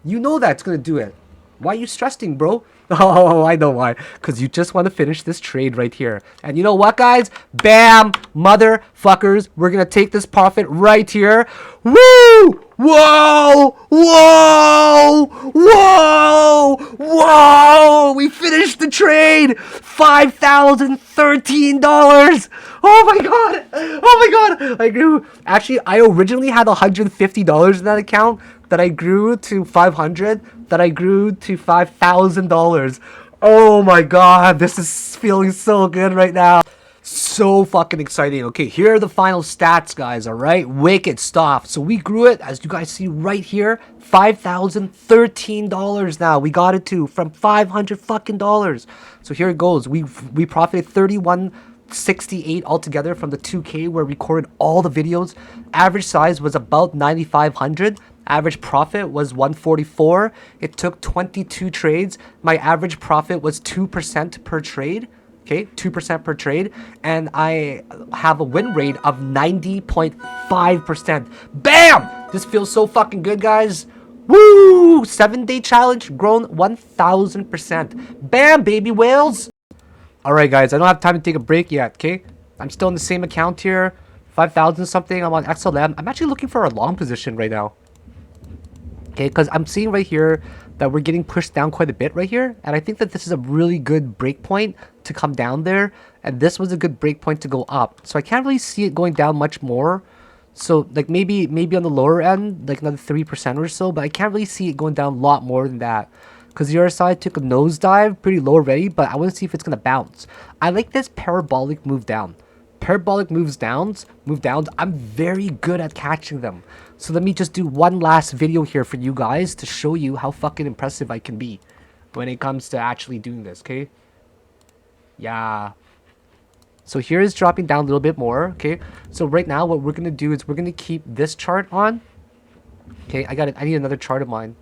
You know that's going to do it. Why are you stressing, bro? Oh, I know why. Because you just want to finish this trade right here. And you know what, guys? Bam! Motherfuckers. We're going to take this profit right here. Woo! Whoa! Whoa! Whoa! Whoa! We finished the trade! $5,013! Oh my god! Oh my god! I grew... Actually, I originally had $150 in that account that I grew to $500, that I grew to $5,000. Oh my god, this is feeling so good right now. So fucking exciting. Okay, here are the final stats, guys, alright? Wicked stuff. So we grew it, as you guys see right here, $5,013 now. We got it to from $500 fucking dollars. So here it goes. We profited 3168 altogether from the 2K where we recorded all the videos. Average size was about 9,500. Average profit was 144. It took 22 trades. My average profit was 2% per trade. Okay, 2% per trade. And I have a win rate of 90.5%. Bam! This feels so fucking good, guys. Woo! 7-day challenge grown 1,000%. Bam, baby whales! Alright, guys, I don't have time to take a break yet, okay? I'm still in the same account here. 5,000 something. I'm on XLM. I'm actually looking for a long position right now. Okay, because I'm seeing right here that we're getting pushed down quite a bit right here. And I think that this is a really good break point to come down there. And this was a good break point to go up. So I can't really see it going down much more. So like maybe on the lower end, like another 3% or so. But I can't really see it going down a lot more than that. Because the other side took a nosedive pretty low already. But I want to see if it's going to bounce. I like this parabolic move down. Parabolic move downs, I'm very good at catching them. So let me just do one last video here for you guys to show you how fucking impressive I can be when it comes to actually doing this, okay? Yeah. So here is dropping down a little bit more, okay? So right now what we're going to do is we're going to keep this chart on. Okay, I need another chart of mine.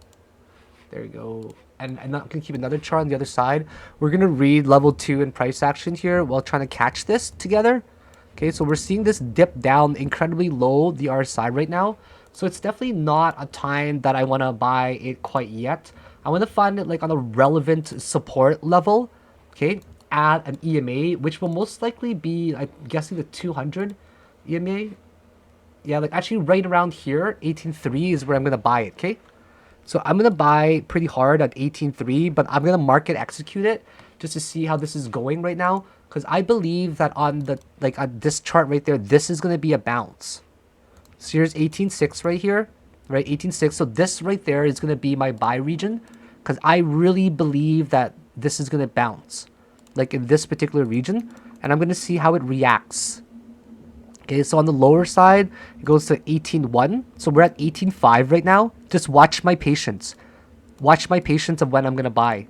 There we go. And I'm not going to keep another chart on the other side. We're going to read level 2 in price action here while trying to catch this together. Okay, so we're seeing this dip down incredibly low the RSI right now. So it's definitely not a time that I want to buy it quite yet. I want to find it like on a relevant support level. Okay, at an EMA, which will most likely be, I'm guessing, the 200 EMA. Yeah, like actually right around here, 18.3 is where I'm going to buy it, okay? So I'm going to buy pretty hard at 18.3, but I'm going to market execute it just to see how this is going right now. Because I believe that on the, like on this chart right there, this is going to be a bounce. So here's 18.6 right here, right? 18.6. So this right there is going to be my buy region. Because I really believe that this is going to bounce. Like in this particular region. And I'm going to see how it reacts. Okay, so on the lower side, it goes to 18.1. So we're at 18.5 right now. Just watch my patience. Watch my patience of when I'm going to buy.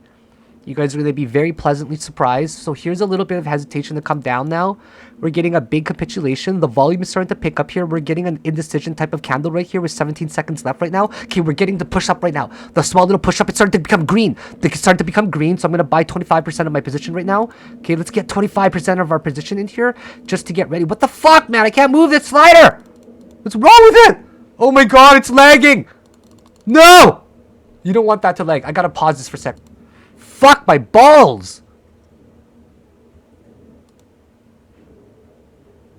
You guys are going to be very pleasantly surprised. So here's a little bit of hesitation to come down now. We're getting a big capitulation. The volume is starting to pick up here. We're getting an indecision type of candle right here with 17 seconds left right now. Okay, we're getting the push up right now. The small little push up, it's starting to become green. It's starting to become green, so I'm going to buy 25% of my position right now. Okay, let's get 25% of our position in here just to get ready. What the fuck, man? I can't move this slider. What's wrong with it? Oh my god, it's lagging. No! You don't want that to lag. I got to pause this for a sec. Fuck my balls!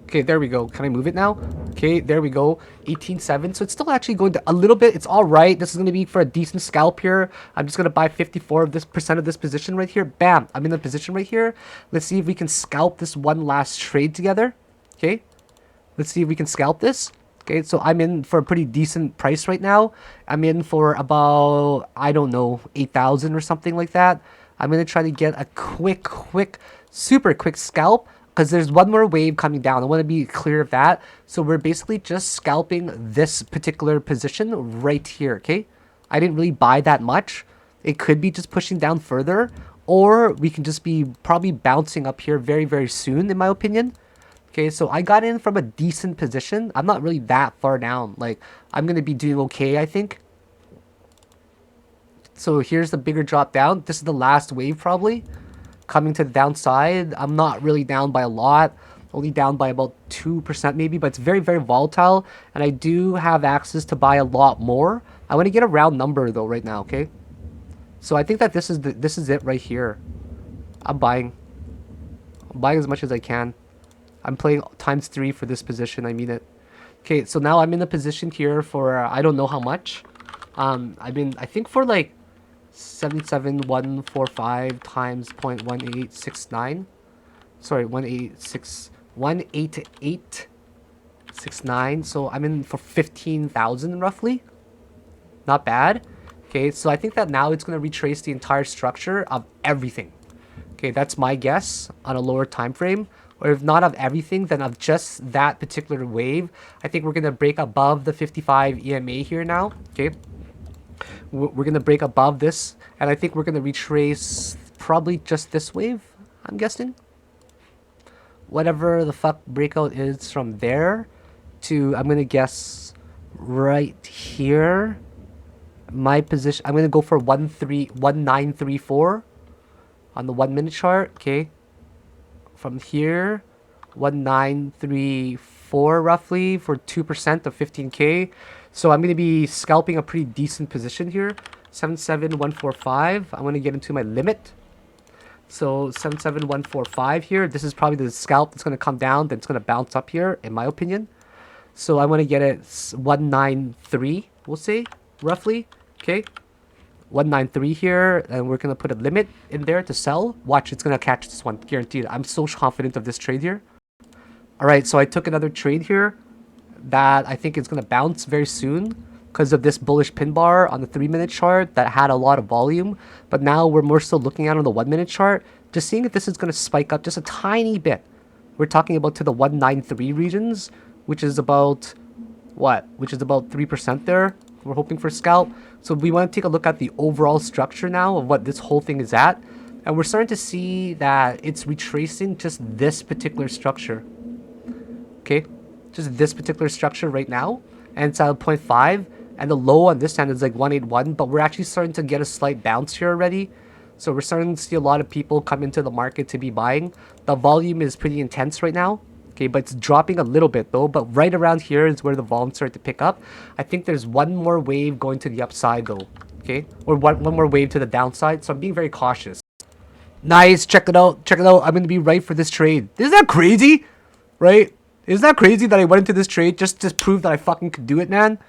Okay, there we go. Can I move it now? Okay, there we go. 18.7. So it's still actually going to a little bit. It's all right. This is going to be for a decent scalp here. I'm just going to buy 54 of this percent of this position right here. Bam! I'm in the position right here. Let's see if we can scalp this one last trade together. Okay. Let's see if we can scalp this. Okay, so I'm in for a pretty decent price right now. I'm in for about, I don't know, 8,000 or something like that. I'm going to try to get a quick, super quick scalp because there's one more wave coming down. I want to be clear of that. So we're basically just scalping this particular position right here, okay? I didn't really buy that much. It could be just pushing down further, or we can just be probably bouncing up here very soon, in my opinion. Okay, so I got in from a decent position. I'm not really that far down. Like, I'm going to be doing okay, I think. So here's the bigger drop down. This is the last wave probably. Coming to the downside. I'm not really down by a lot. Only down by about 2% maybe, but it's very volatile. And I do have access to buy a lot more. I want to get a round number though right now, okay? So I think that this is it right here. I'm buying as much as I can. I'm playing ×3 for this position. I mean it. Okay, so now I'm in a position here for I don't know how much. I think for like 77,145 times 0.1869. Sorry, 18869. So I'm in for 15,000 roughly. Not bad. Okay, so I think that now it's going to retrace the entire structure of everything. Okay, that's my guess on a lower time frame. Or if not of everything, then of just that particular wave. I think we're going to break above the 55 EMA here now. Okay, we're going to break above this. And I think we're going to retrace probably just this wave, I'm guessing. Whatever the fuck breakout is from there to, I'm going to guess right here. My position, I'm going to go for 1934 on the 1 minute chart. Okay, from here 1934 roughly for 2% of 15k. So I'm going to be scalping a pretty decent position here. 77145. I'm going to get into my limit. So 77145 here. This is probably the scalp that's going to come down, then it's going to bounce up here in my opinion. So I want to get it 193, we'll say roughly. Okay, 193 here, and we're gonna put a limit in there to sell. Watch, it's gonna catch this one, guaranteed. I'm so confident of this trade here. All right, so I took another trade here that I think is gonna bounce very soon because of this bullish pin bar on the 3 minute chart that had a lot of volume. But now we're more so looking at on the 1 minute chart, just seeing if this is gonna spike up just a tiny bit. We're talking about to the 193 regions, which is about what? Which is about 3% there. We're hoping for scalp. So we want to take a look at the overall structure now of what this whole thing is at. And we're starting to see that it's retracing just this particular structure. Okay, just this particular structure right now. And it's at 0.5. And the low on this end is like 181. But we're actually starting to get a slight bounce here already. So we're starting to see a lot of people come into the market to be buying. The volume is pretty intense right now. Okay, but it's dropping a little bit though. But right around here is where the volume started to pick up. I think there's one more wave going to the upside though. Okay, or one more wave to the downside. So I'm being very cautious. Nice, check it out. Check it out. I'm going to be right for this trade. Isn't that crazy? Right? Isn't that crazy that I went into this trade just to prove that I fucking could do it, man?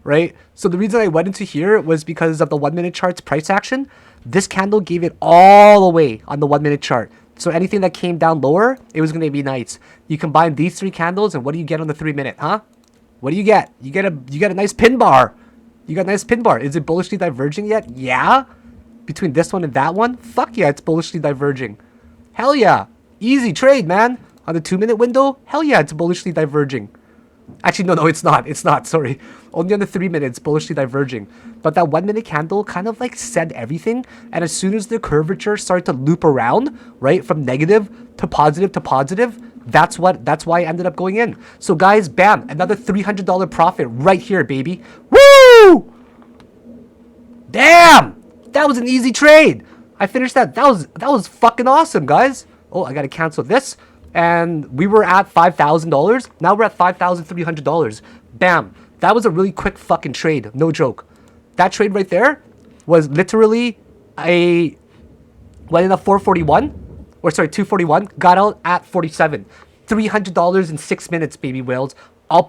Right? So the reason I went into here was because of the 1 minute chart's price action. This candle gave it all away on the 1 minute chart. So anything that came down lower, it was going to be nice. You combine these 3 candles, and what do you get on the 3 minute, huh? What do you get? You get a nice pin bar. You got a nice pin bar. Is it bullishly diverging yet? Yeah. Between this one and that one, fuck yeah, it's bullishly diverging. Hell yeah, easy trade, man. On the 2 minute window, hell yeah, it's bullishly diverging. Actually, no, it's not. It's not. Sorry. Only on the 3 minutes, bullishly diverging. But that 1 minute candle kind of like said everything. And as soon as the curvature started to loop around, right, from negative to positive, that's why I ended up going in. So guys, bam, another $300 profit right here, baby. Woo! Damn, that was an easy trade. I finished that. That was fucking awesome, guys. Oh, I gotta cancel this. And we were at $5,000. Now we're at $5,300. Bam. That was a really quick fucking trade. No joke. That trade right there was literally went in at 441. Or sorry, 241. Got out at 47. $300 in 6 minutes, baby whales. All